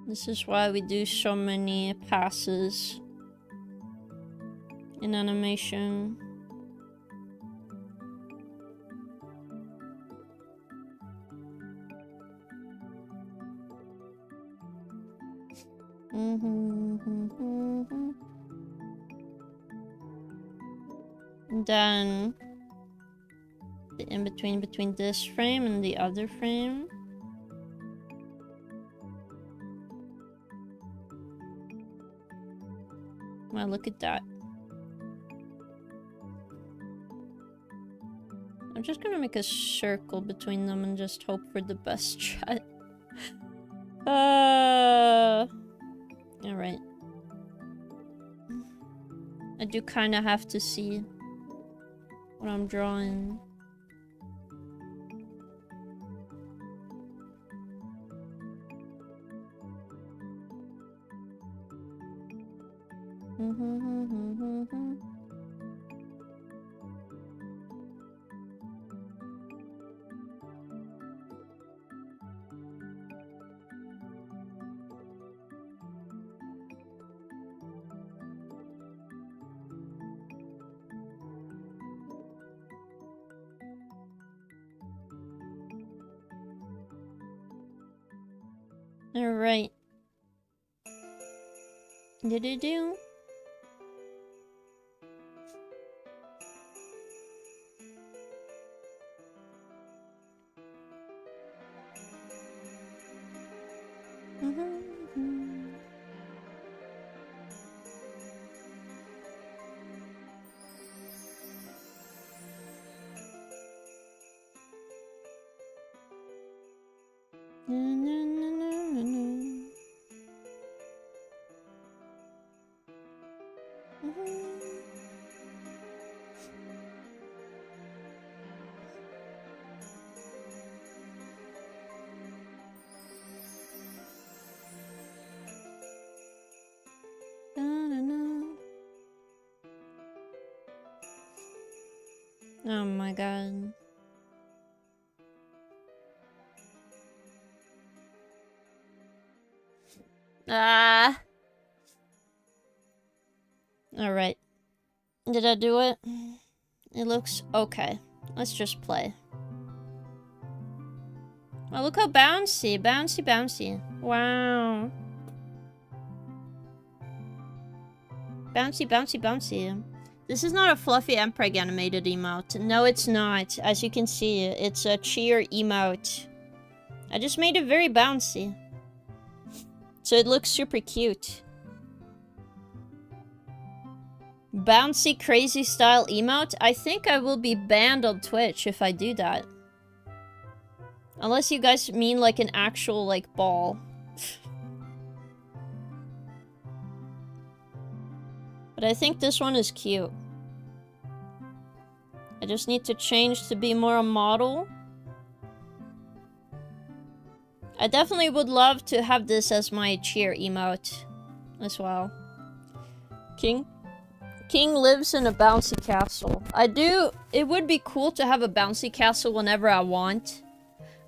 This is why we do so many passes in animation. And then the in-between between this frame and the other frame. Well, look at that. I'm just gonna make a circle between them and just hope for the best shot. Alright. I do kind of have to see what I'm drawing. Alright. Do-do-do. Oh my god. Alright. Did I do it? It looks okay. Let's just play. Oh, look how bouncy. Bouncy, bouncy. Wow. Bouncy, bouncy, bouncy. This is not a fluffy Mpreg animated emote. No, it's not. As you can see, it's a cheer emote. I just made it very bouncy. So it looks super cute. Bouncy, crazy style emote? I think I will be banned on Twitch if I do that. Unless you guys mean like an actual, like, ball. But I think this one is cute. I just need to change to be more a model. I definitely would love to have this as my cheer emote as well. King lives in a bouncy castle. It would be cool to have a bouncy castle whenever I want.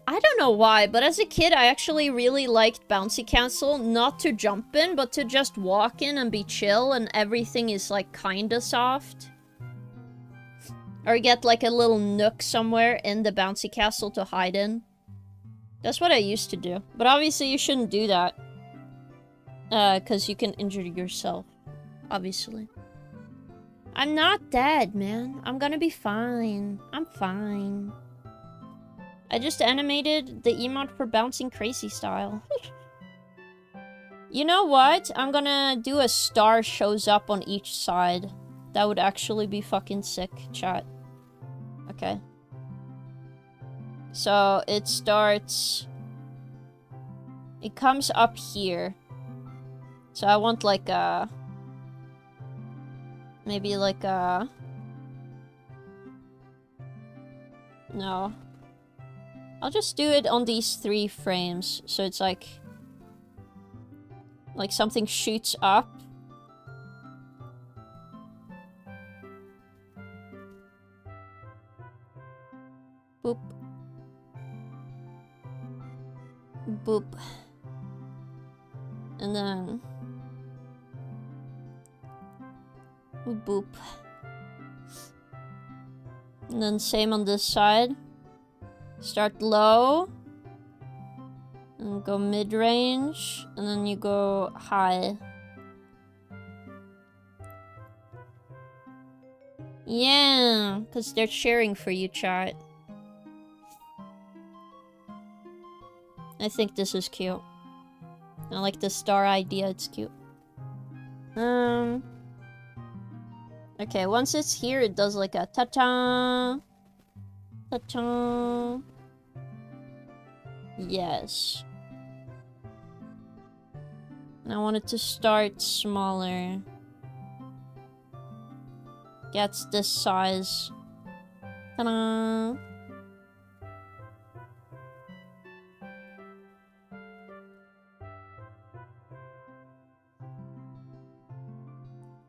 I don't know why, but as a kid, I actually really liked bouncy castle. Not to jump in, but to just walk in and be chill and everything is like kinda soft. Or get like a little nook somewhere in the bouncy castle to hide in. That's what I used to do. But obviously you shouldn't do that. Cause you can injure yourself. Obviously. I'm not dead, man. I'm gonna be fine. I'm fine. I just animated the emote for bouncing crazy style. You know what? I'm gonna do a star shows up on each side. That would actually be fucking sick, chat. Okay. So, it starts... It comes up here. So I want like a... Maybe like a... No. I'll just do it on these 3 frames. So it's like something shoots up. Boop. Boop. And then... Boop. And then same on this side. Start low. And go mid-range. And then you go high. Yeah, because they're cheering for you, chat. I think this is cute. I like the star idea, it's cute. Okay, once it's here, it does like a ta-ta. Ta-ta. Yes. And I want it to start smaller. Gets this size. Ta-da!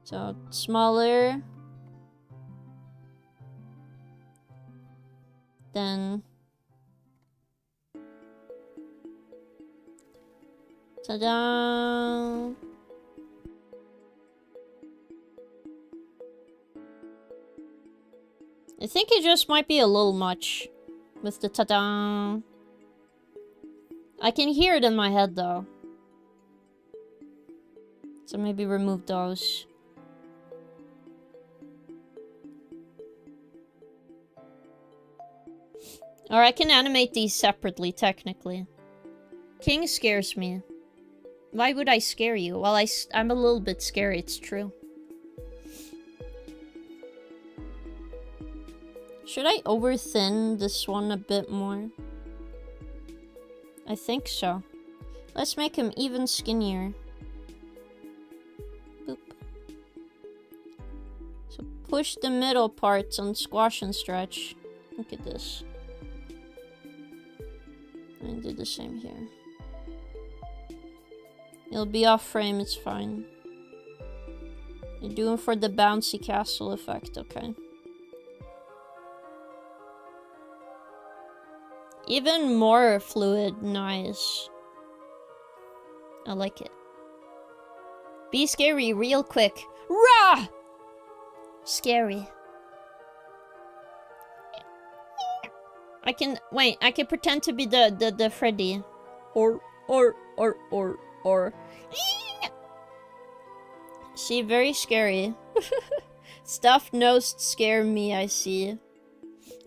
So, smaller. Then... ta-da! I think it just might be a little much with the ta-da. I can hear it in my head though. So maybe remove those. Or I can animate these separately, technically. King scares me. Why would I scare you? Well, I'm a little bit scary, it's true. Should I over-thin this one a bit more? I think so. Let's make him even skinnier. Boop. So push the middle parts on squash and stretch. Look at this. And do the same here. It'll be off frame, it's fine. You're doing for the bouncy castle effect, okay. Even more fluid, nice. I like it. Be scary real quick. Rah! Scary. I can pretend to be the Freddy. Or. See, very scary. Stuffed nose scare me, I see.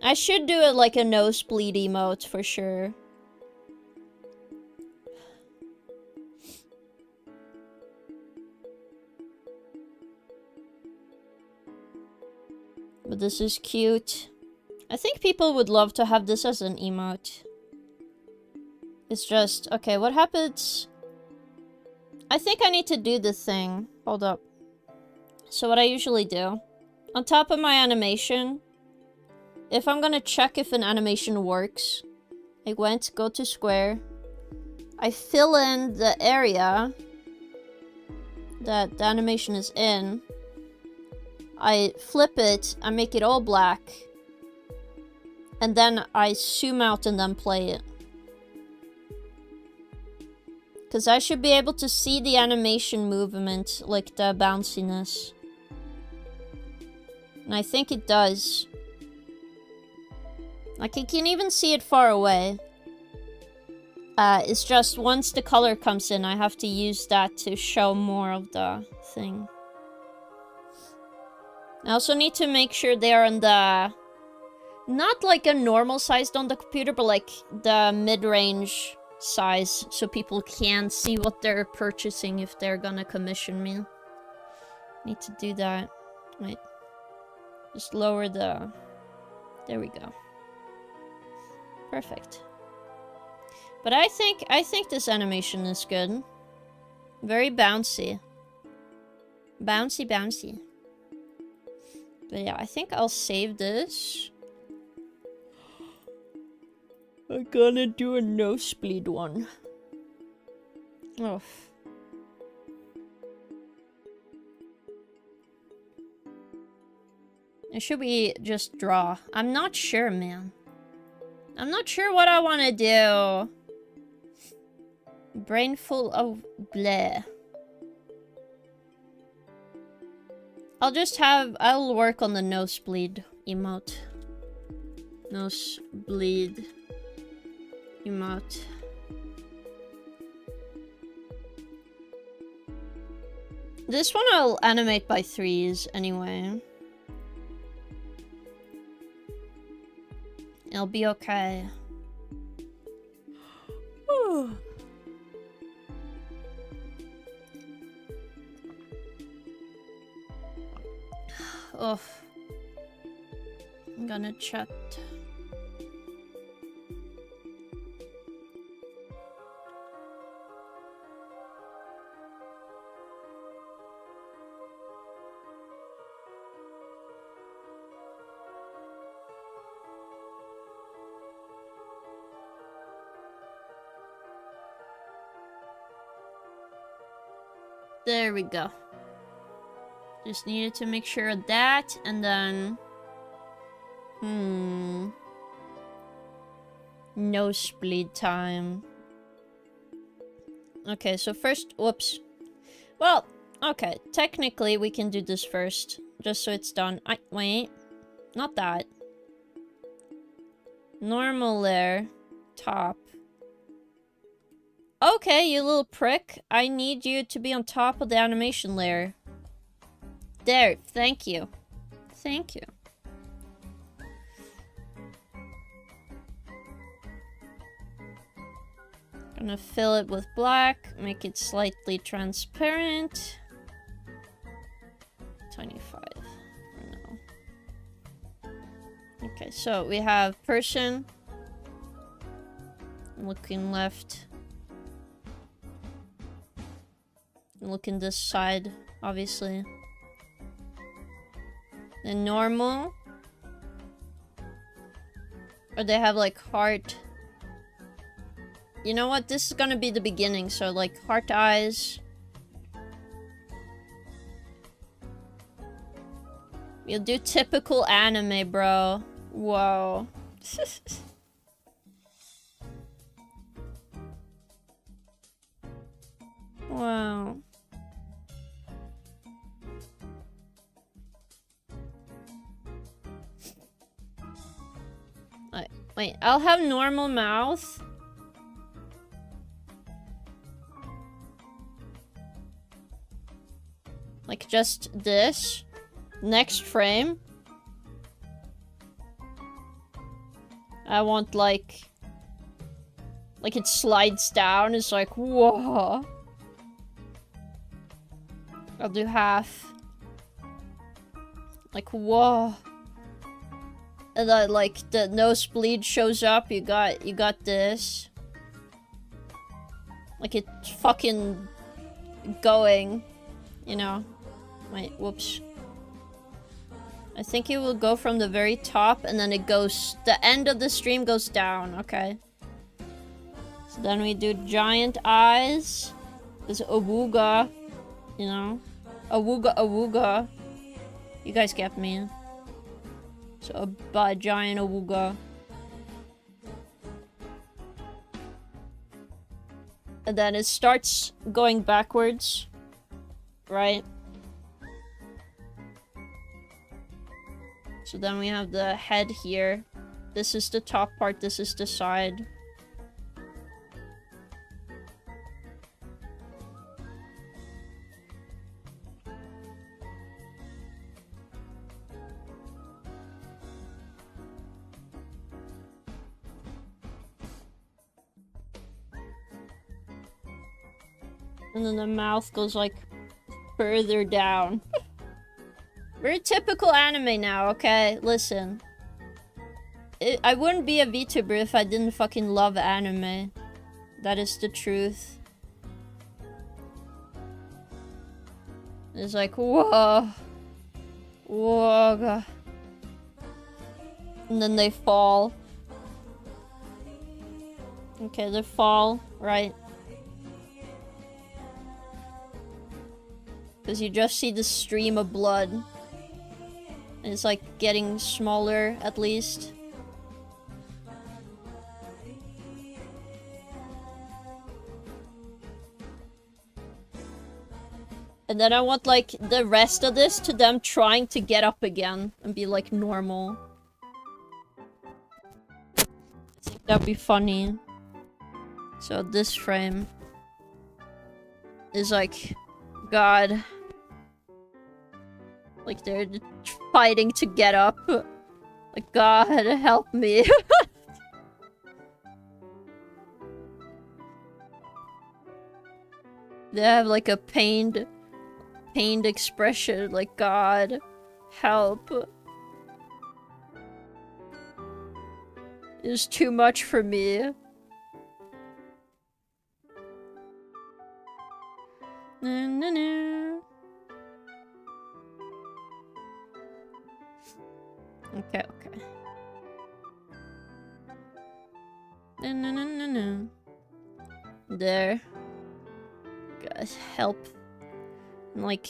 I should do it like a nosebleed emote for sure. But this is cute. I think people would love to have this as an emote. It's just, okay, what happens? I think I need to do this thing. Hold up. So what I usually do, on top of my animation, if I'm gonna check if an animation works, I go to square, I fill in the area that the animation is in, I flip it, I make it all black, and then I zoom out and then play it. Because I should be able to see the animation movement, like the bounciness. And I think it does. Like, I can even see it far away. It's just once the color comes in, I have to use that to show more of the thing. I also need to make sure they're on the... not like a normal size on the computer, but like the mid-range size, so people can see what they're purchasing if they're gonna commission me. Need to do that. Wait. Just lower the... there we go. Perfect. But I think this animation is good. Very bouncy. Bouncy. But yeah, I think I'll save this. I'm gonna do a nosebleed one. Oh. Or should we just draw? I'm not sure, man. I'm not sure what I want to do. Brain full of bleh. I'll work on the nosebleed emote. Nosebleed emote. This one I'll animate by threes anyway. It'll be okay. Oh. I'm gonna chat. There we go. Just needed to make sure of that, and then... Nosebleed time. Okay, so first... Whoops. Well, okay. Technically, we can do this first. Just so it's done. Wait. Not that. Normal layer. Top. Okay, you little prick. I need you to be on top of the animation layer. There. Thank you. Thank you. Gonna fill it with black. Make it slightly transparent. 25. No. Okay, so we have person. Looking left. Looking this side, obviously. Then normal. Or they have like heart. You know what? This is gonna be the beginning, so like heart eyes. You'll do typical anime, bro. Whoa. Wow. Wait, I'll have normal mouth. Like just this. Next frame. I want like it slides down. It's like, whoa. I'll do half. Like, whoa. And then like the nosebleed shows up. You got this. Like it's fucking going, you know. Wait, whoops. I think it will go from the very top and then it goes, the end of the stream goes down, okay. So then we do giant eyes. This awooga, you know. Awooga, awooga. You guys get me. So a giant awooga. And then it starts going backwards, right? So then we have the head here. This is the top part, this is the side. And then the mouth goes like further down. Very typical anime now, okay? Listen. I wouldn't be a VTuber if I didn't fucking love anime. That is the truth. It's like, whoa. Whoa. God. And then they fall. Okay, they fall, right? Because you just see the stream of blood. And it's like getting smaller, at least. And then I want like the rest of this to them trying to get up again and be like normal. I think that'd be funny. So this frame is like, God. Like they're fighting to get up. Like, God, help me. They have like a pained expression. Like, God, help. It's too much for me. Na, na, na. Okay, okay. No, no, no, no, no. There. Guys, help. And, like,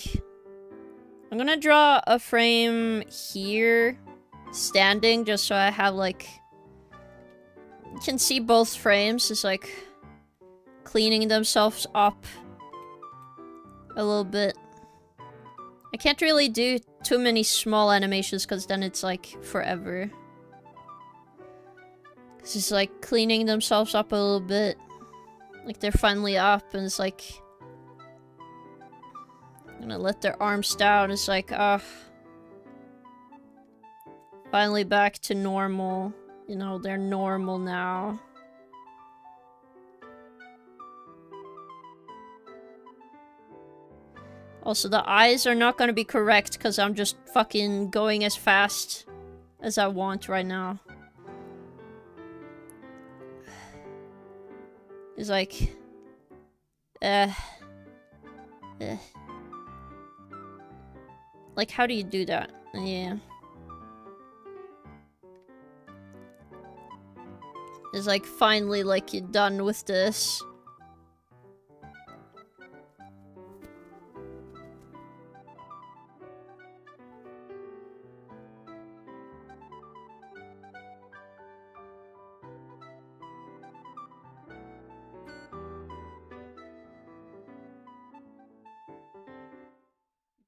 I'm gonna draw a frame here, standing, just so I have, like, you can see both frames is, like, cleaning themselves up a little bit. I can't really do too many small animations because then it's like forever. It's just like cleaning themselves up a little bit. Like they're finally up and it's like... I'm gonna let their arms down. It's like, finally back to normal. You know, they're normal now. Also, the eyes are not gonna be correct because I'm just fucking going as fast as I want right now. It's like... Like, how do you do that? Yeah. It's like, finally, like, you're done with this.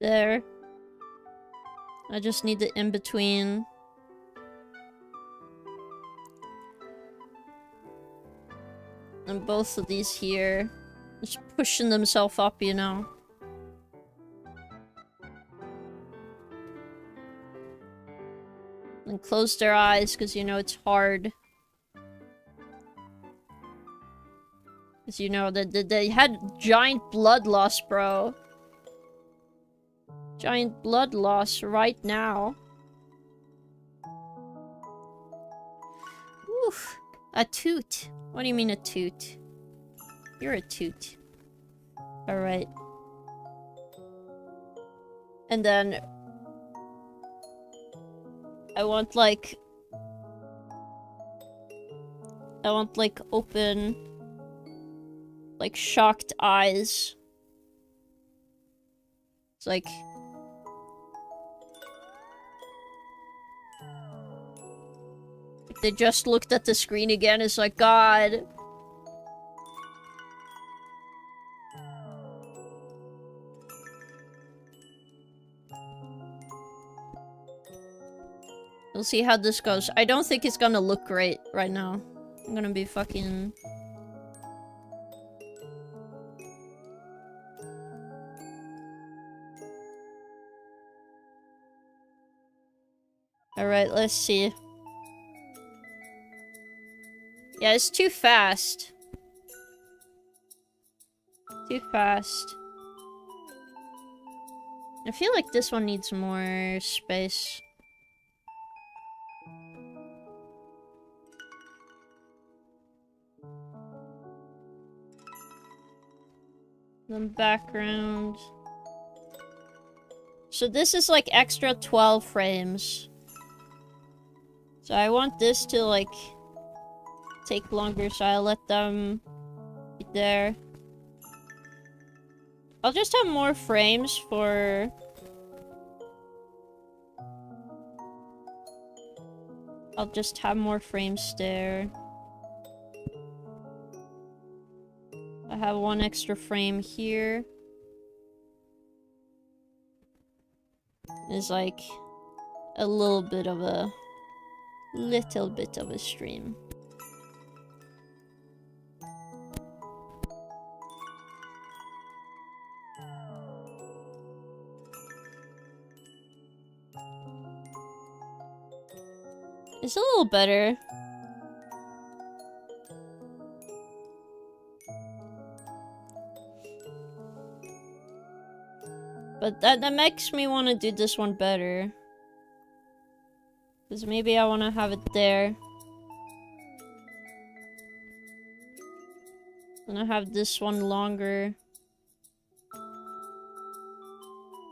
There. I just need the in-between. And both of these here. Just pushing themselves up, you know. And close their eyes, because you know it's hard. Because you know that they had giant blood loss, bro. Giant blood loss right now. Oof. A toot. What do you mean a toot? You're a toot. Alright. And then... I want, like, open... like, shocked eyes. It's like... They just looked at the screen again, it's like, God. We'll see how this goes. I don't think it's gonna look great right now. I'm gonna be fucking... Alright, let's see. Yeah, it's too fast. Too fast. I feel like this one needs more space. The background. So this is like extra 12 frames. So I want this to like take longer, so I'll let them be there. I'll just have more frames for... I'll just have more frames there. I have one extra frame here. It's like a little bit of a stream. It's a little better. But that makes me want to do this one better. Because maybe I want to have it there. And I have this one longer.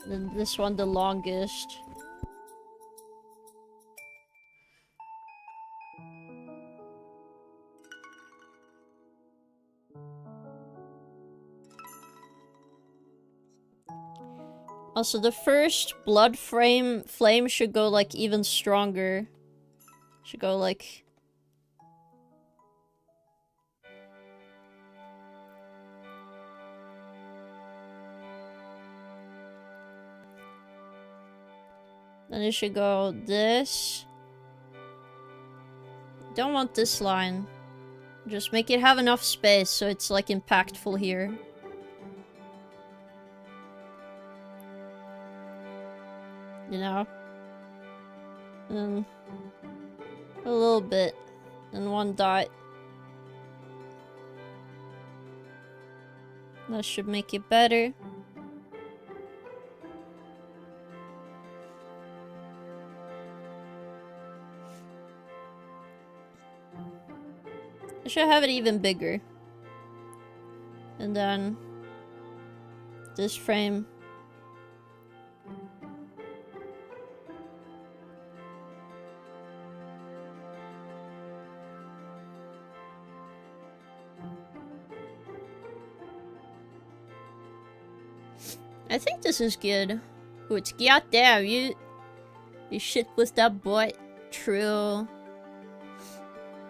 Then this one the longest. Also, the first blood flame should go, like, even stronger. Should go, like... Then it should go this. Don't want this line. Just make it have enough space so it's, like, impactful here. You know? And then a little bit. And one dot. That should make it better. I should have it even bigger. And then this frame. I think this is good. Oh, it's goddamn, you shit with that butt. True.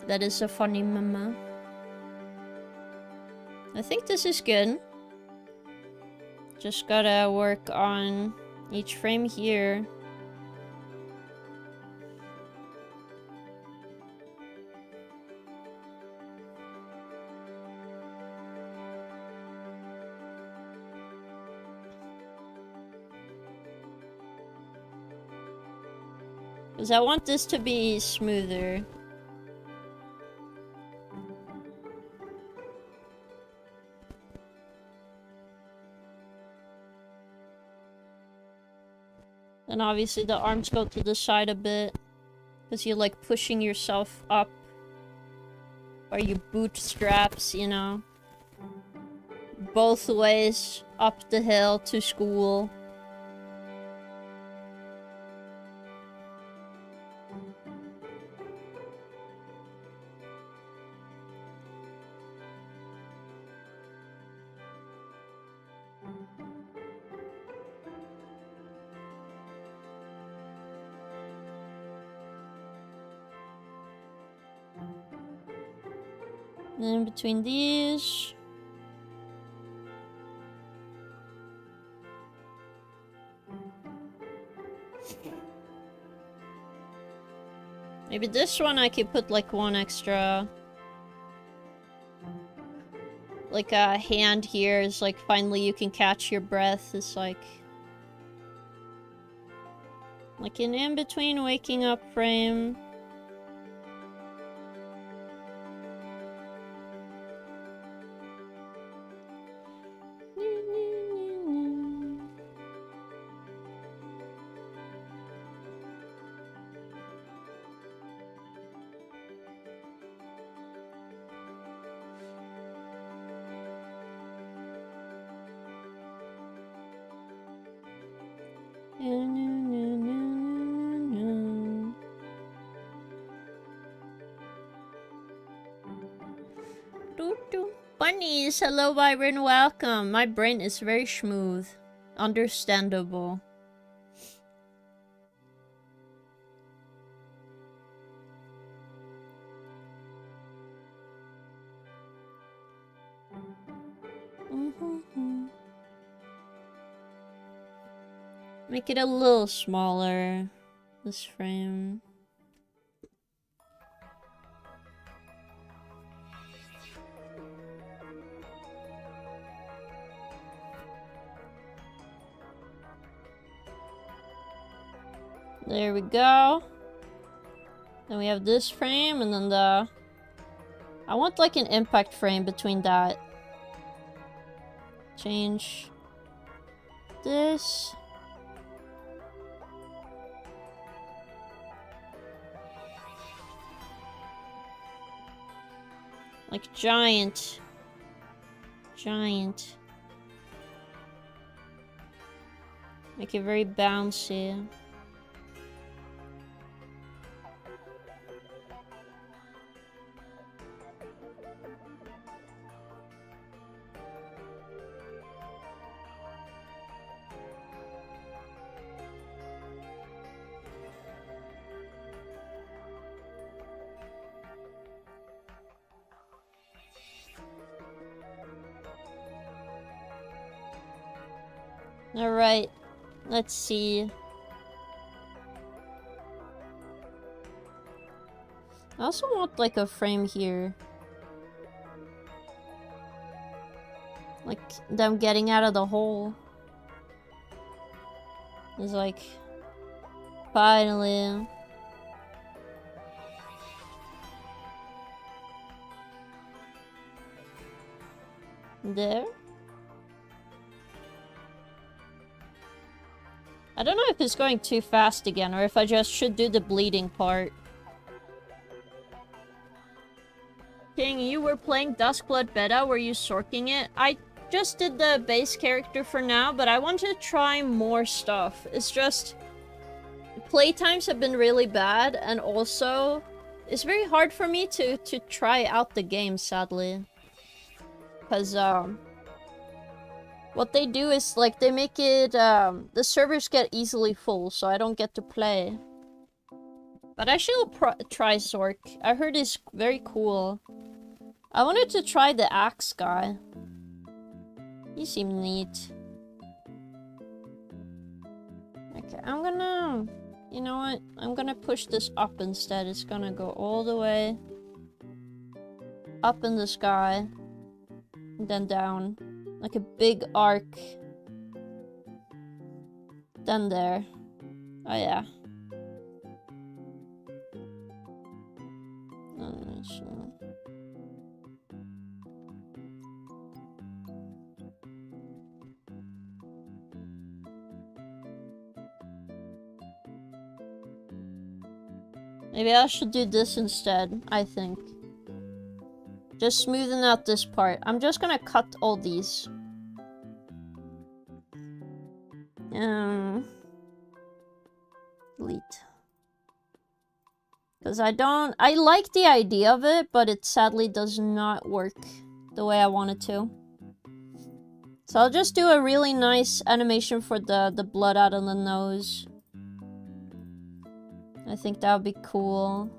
That is a funny mama. I think this is good. Just gotta work on each frame here. Because I want this to be smoother. And obviously the arms go to the side a bit. Because you're like pushing yourself up. Or your bootstraps, you know. Both ways up the hill to school. Then between these. Maybe this one I could put like one extra. Like a hand here is like finally you can catch your breath. It's like an in-between waking up frame. Bunnies, hello Byron, welcome. My brain is very smooth. Understandable. Make it a little smaller, this frame. There we go. Then we have this frame, and then the... I want like an impact frame between that. Change this. Like giant. Giant. Make it very bouncy. Alright. Let's see. I also want like a frame here. Like them getting out of the hole. It's like finally. There. I don't know if it's going too fast again or if I just should do the bleeding part. King, you were playing Duskblood Beta, were you sorking it? I just did the base character for now, but I want to try more stuff. It's just... playtimes have been really bad, and also... it's very hard for me to try out the game, sadly. Because, what they do is, like, they make it, the servers get easily full, so I don't get to play. But I should try Zork. I heard it's very cool. I wanted to try the axe guy. He seemed neat. Okay, I'm gonna... you know what? I'm gonna push this up instead. It's gonna go all the way up in the sky. And then down. Like a big arc. Then there. Oh yeah. Maybe I should do this instead, I think. Just smoothing out this part. I'm just gonna cut all these. Delete. Because I like the idea of it, but it sadly does not work the way I want it to. So I'll just do a really nice animation for the blood out of the nose. I think that would be cool.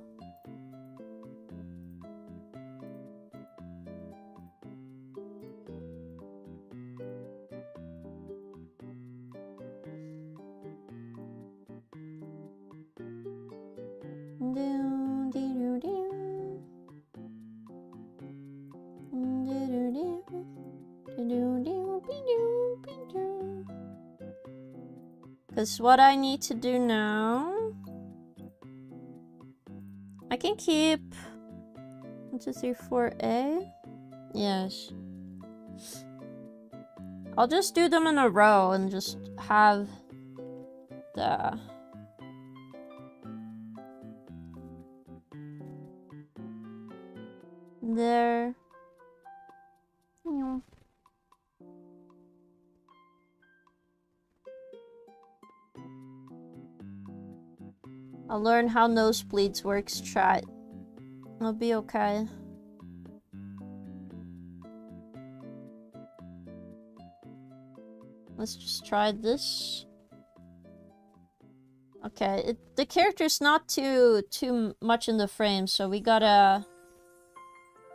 Because what I need to do now... I can keep 1, 2, 3, 4A. Yes. I'll just do them in a row and just have the... there. I'll learn how nosebleeds works, chat. I'll be okay. Let's just try this. Okay, the character's not too much in the frame, so we gotta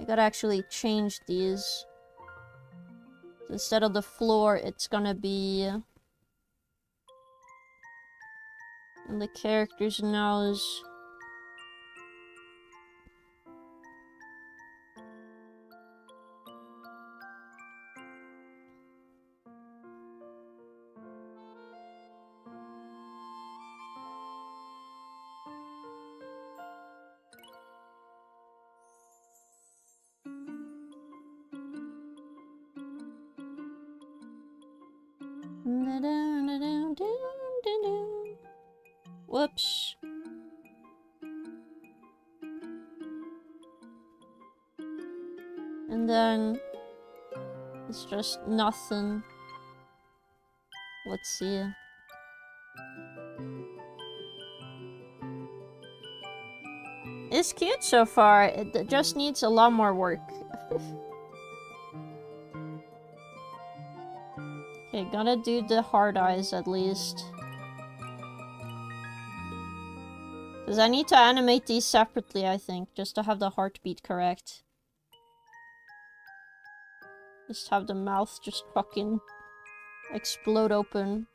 actually change these. Instead of the floor, it's gonna be in the character's nose. Whoops. And then it's just nothing. Let's see. It's cute so far. It just needs a lot more work. Okay, gotta do the hard eyes at least. Because I need to animate these separately, I think, just to have the heartbeat correct. Just have the mouth just fucking explode open.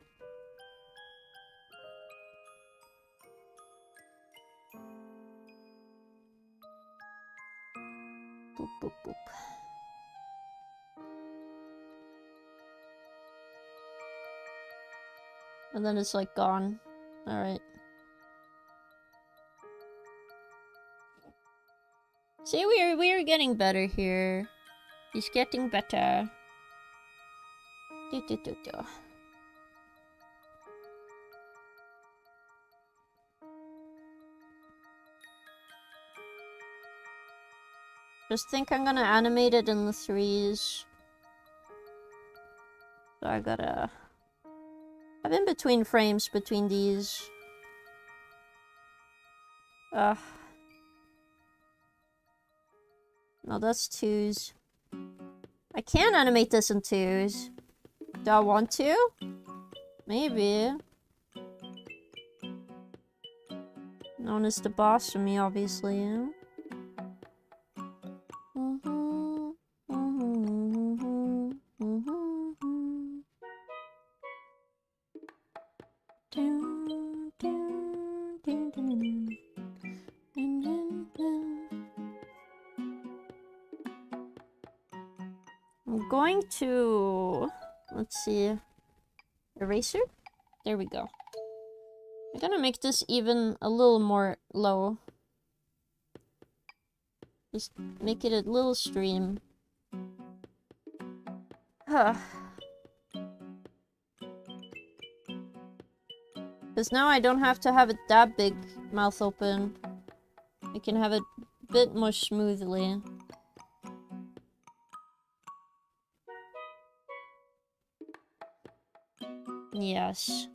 Boop, boop, boop. And then it's like gone. Alright. See, we're getting better here. He's getting better. Do, do, do, do. Just think I'm gonna animate it in the 3s. So I gotta have in between frames between these. No, that's 2s. I can animate this in 2s. Do I want to? Maybe. No one is the boss for me, obviously. Yeah? I'm going to... Let's see. Eraser? There we go. I'm gonna make this even a little more low. Just make it a little stream. Huh. Because now I don't have to have it that big mouth open. I can have it a bit more smoothly. Yes.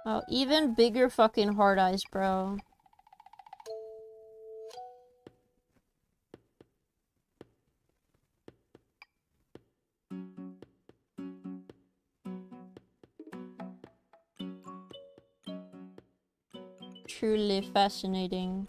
Oh, even bigger fucking hard eyes, bro. Truly fascinating.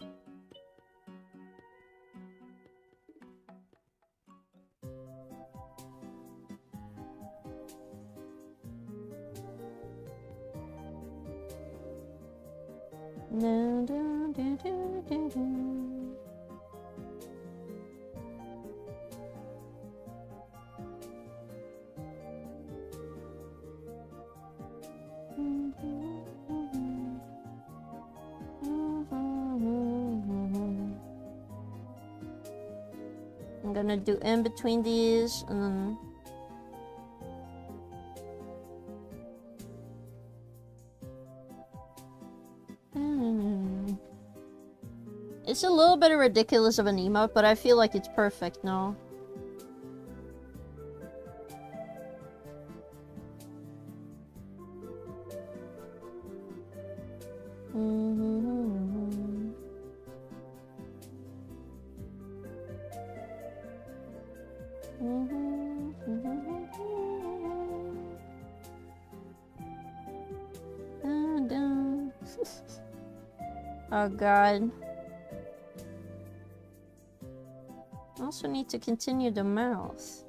I'm gonna do in between these and then it's a little bit ridiculous of an emote, but I feel like it's perfect now. Oh god. I also need to continue the mouth.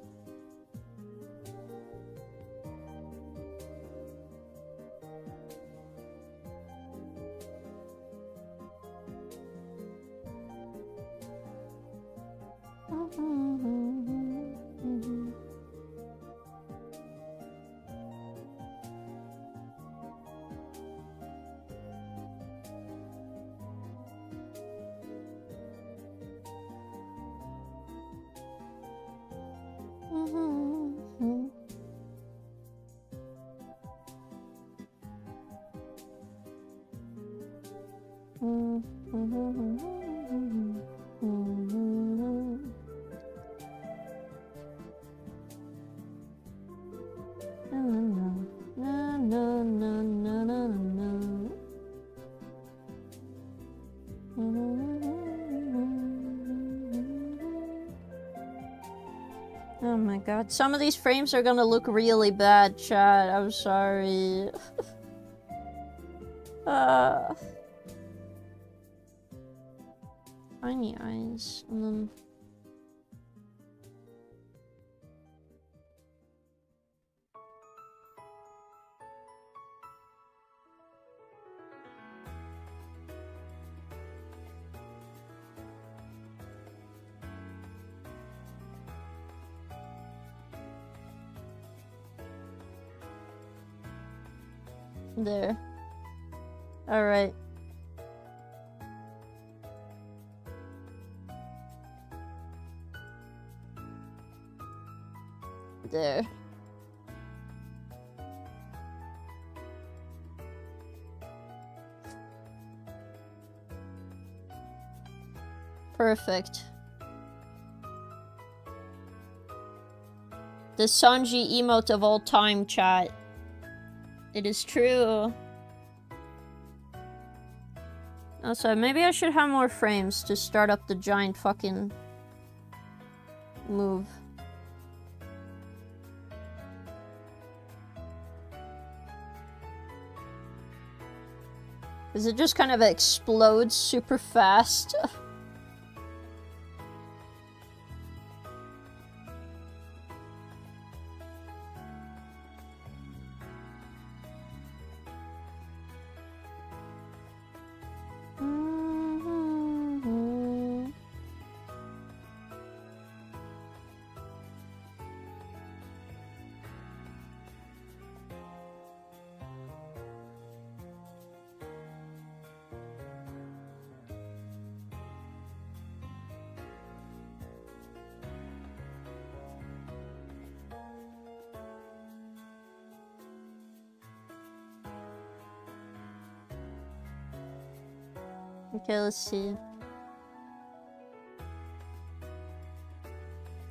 Oh my god, some of these frames are gonna look really bad, chat. I'm sorry. Tiny eyes, and then... There. Alright. There. Perfect. The Sanji emote of all time, chat. It is true. Also, maybe I should have more frames to start up the giant fucking move. Because it just kind of explodes super fast. Okay, let's see.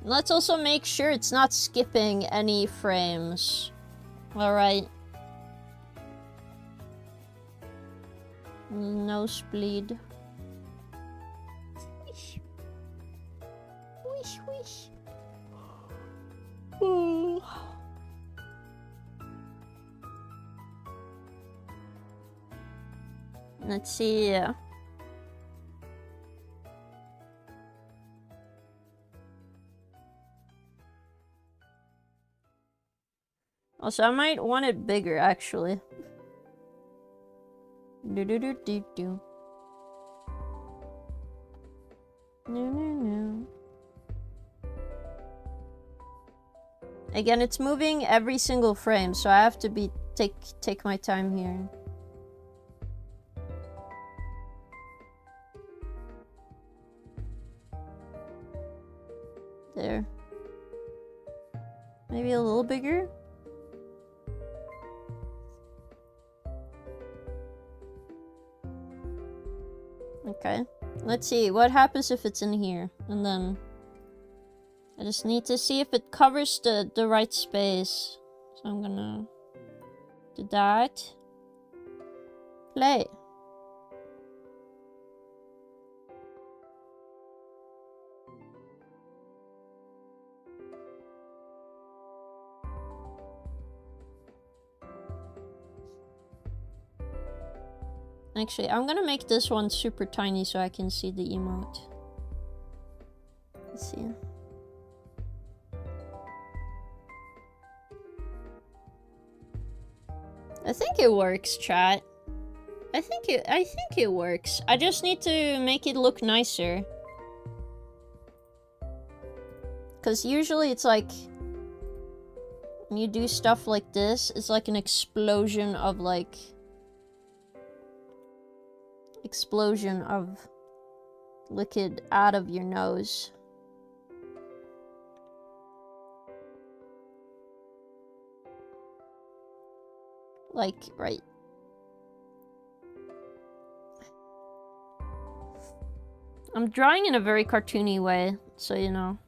Let's also make sure it's not skipping any frames. Alright. Nosebleed. Wish. Wish, wish. Ooh. Let's see. Also, I might want it bigger, actually. Do. No. Again, it's moving every single frame, so I have to take my time here. There. Maybe a little bigger? Okay. Let's see. What happens if it's in here? And then... I just need to see if it covers the right space. So I'm gonna... do that. Play. Actually, I'm gonna make this one super tiny so I can see the emote. Let's see. I think it works, chat. I think it works. I just need to make it look nicer. Cause usually it's like when you do stuff like this, it's like an explosion of liquid out of your nose. Like, right. I'm drawing in a very cartoony way, so you know,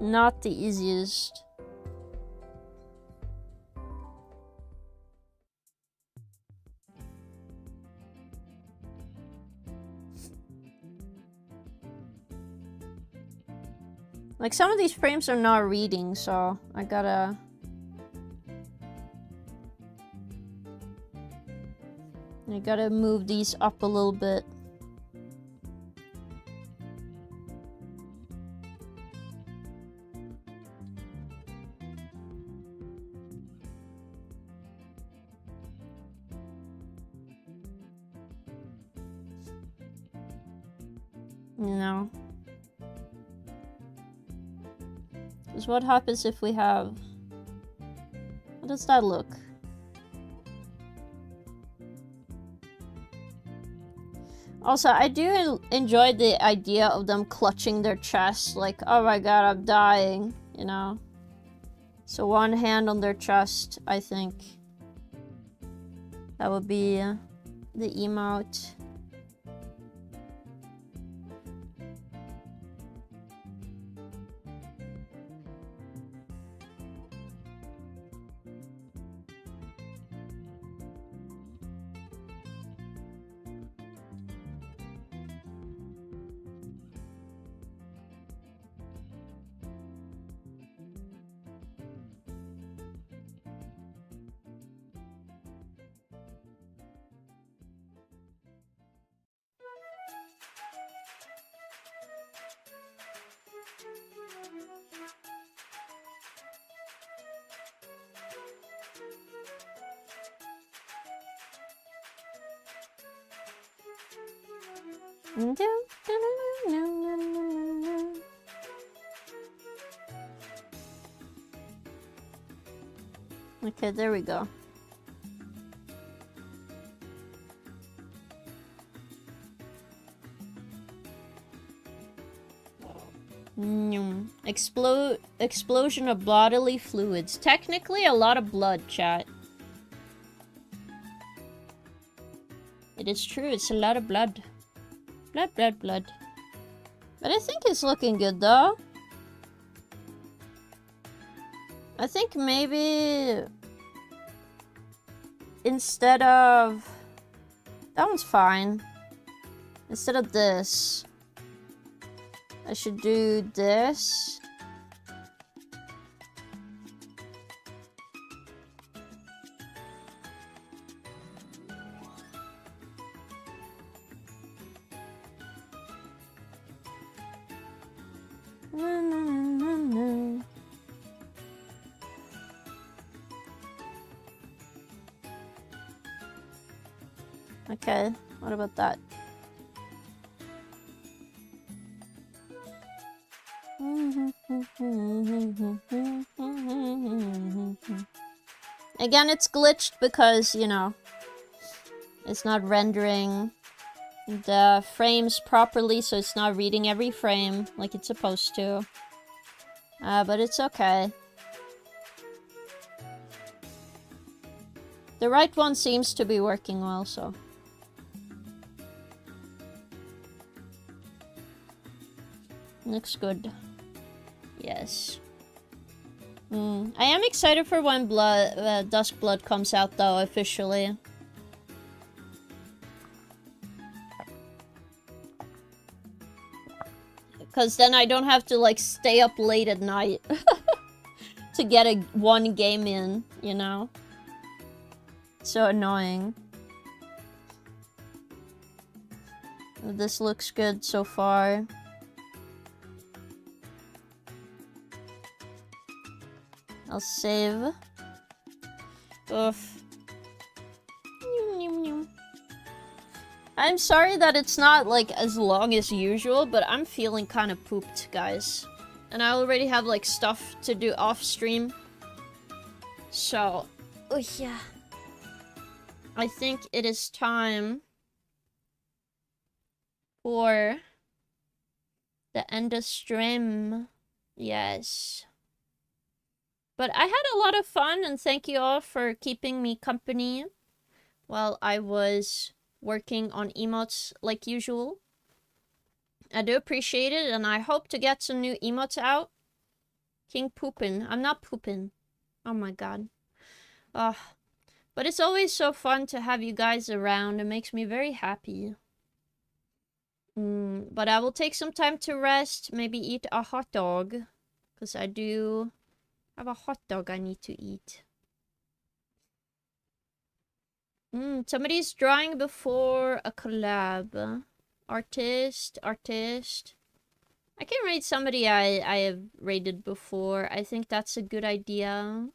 not the easiest. Like, some of these frames are not reading, so I gotta... move these up a little bit. You know? Because what happens if we have... How does that look? Also, I do enjoy the idea of them clutching their chest, like, oh my god, I'm dying, you know? So one hand on their chest, I think. That would be the emote. Okay, there we go. Explosion of bodily fluids. Technically, a lot of blood, chat. It is true, it's a lot of blood. Blood, blood, blood. But I think it's looking good, though. I think maybe... Instead of... That one's fine. Instead of this... I should do this. Okay, what about that? Again, it's glitched because, you know, it's not rendering the frames properly, so it's not reading every frame like it's supposed to. But it's okay. The right one seems to be working well, so... Looks good. Yes. I am excited for when Dusk Blood comes out, though, officially. Because then I don't have to, like, stay up late at night to get one game in, you know? So annoying. This looks good so far. I'll save. Oof. I'm sorry that it's not, like, as long as usual, but I'm feeling kind of pooped, guys. And I already have, like, stuff to do off stream. So, oh yeah. I think it is time for the end of stream. Yes. But I had a lot of fun, and thank you all for keeping me company while I was working on emotes like usual. I do appreciate it, and I hope to get some new emotes out. King Poopin'. I'm not pooping. Oh my god. But it's always so fun to have you guys around. It makes me very happy. But I will take some time to rest, maybe eat a hot dog. Because I do... I have a hot dog I need to eat. Somebody's drawing before a collab. Artist. I can rate somebody I have rated before. I think that's a good idea.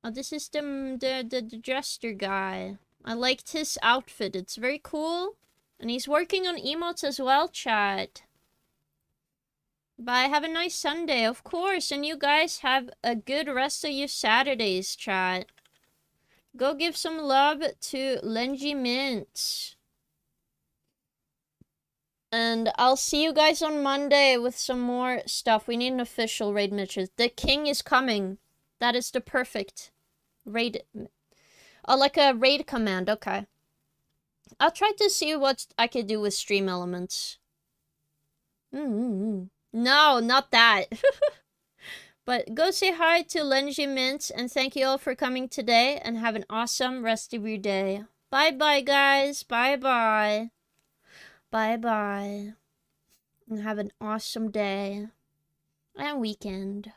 Oh, this is the jester guy. I liked his outfit. It's very cool. And he's working on emotes as well, chat. Bye, have a nice Sunday, of course. And you guys have a good rest of your Saturdays, chat. Go give some love to Lenji Mint. And I'll see you guys on Monday with some more stuff. We need an official raid mission. The king is coming. That is the perfect raid. Oh, like a raid command. Okay. I'll try to see what I could do with stream elements. No, not that. But go say hi to Lenji Mint, and thank you all for coming today, and have an awesome rest of your day. Bye-bye, guys. Bye-bye. Bye-bye. And have an awesome day and weekend.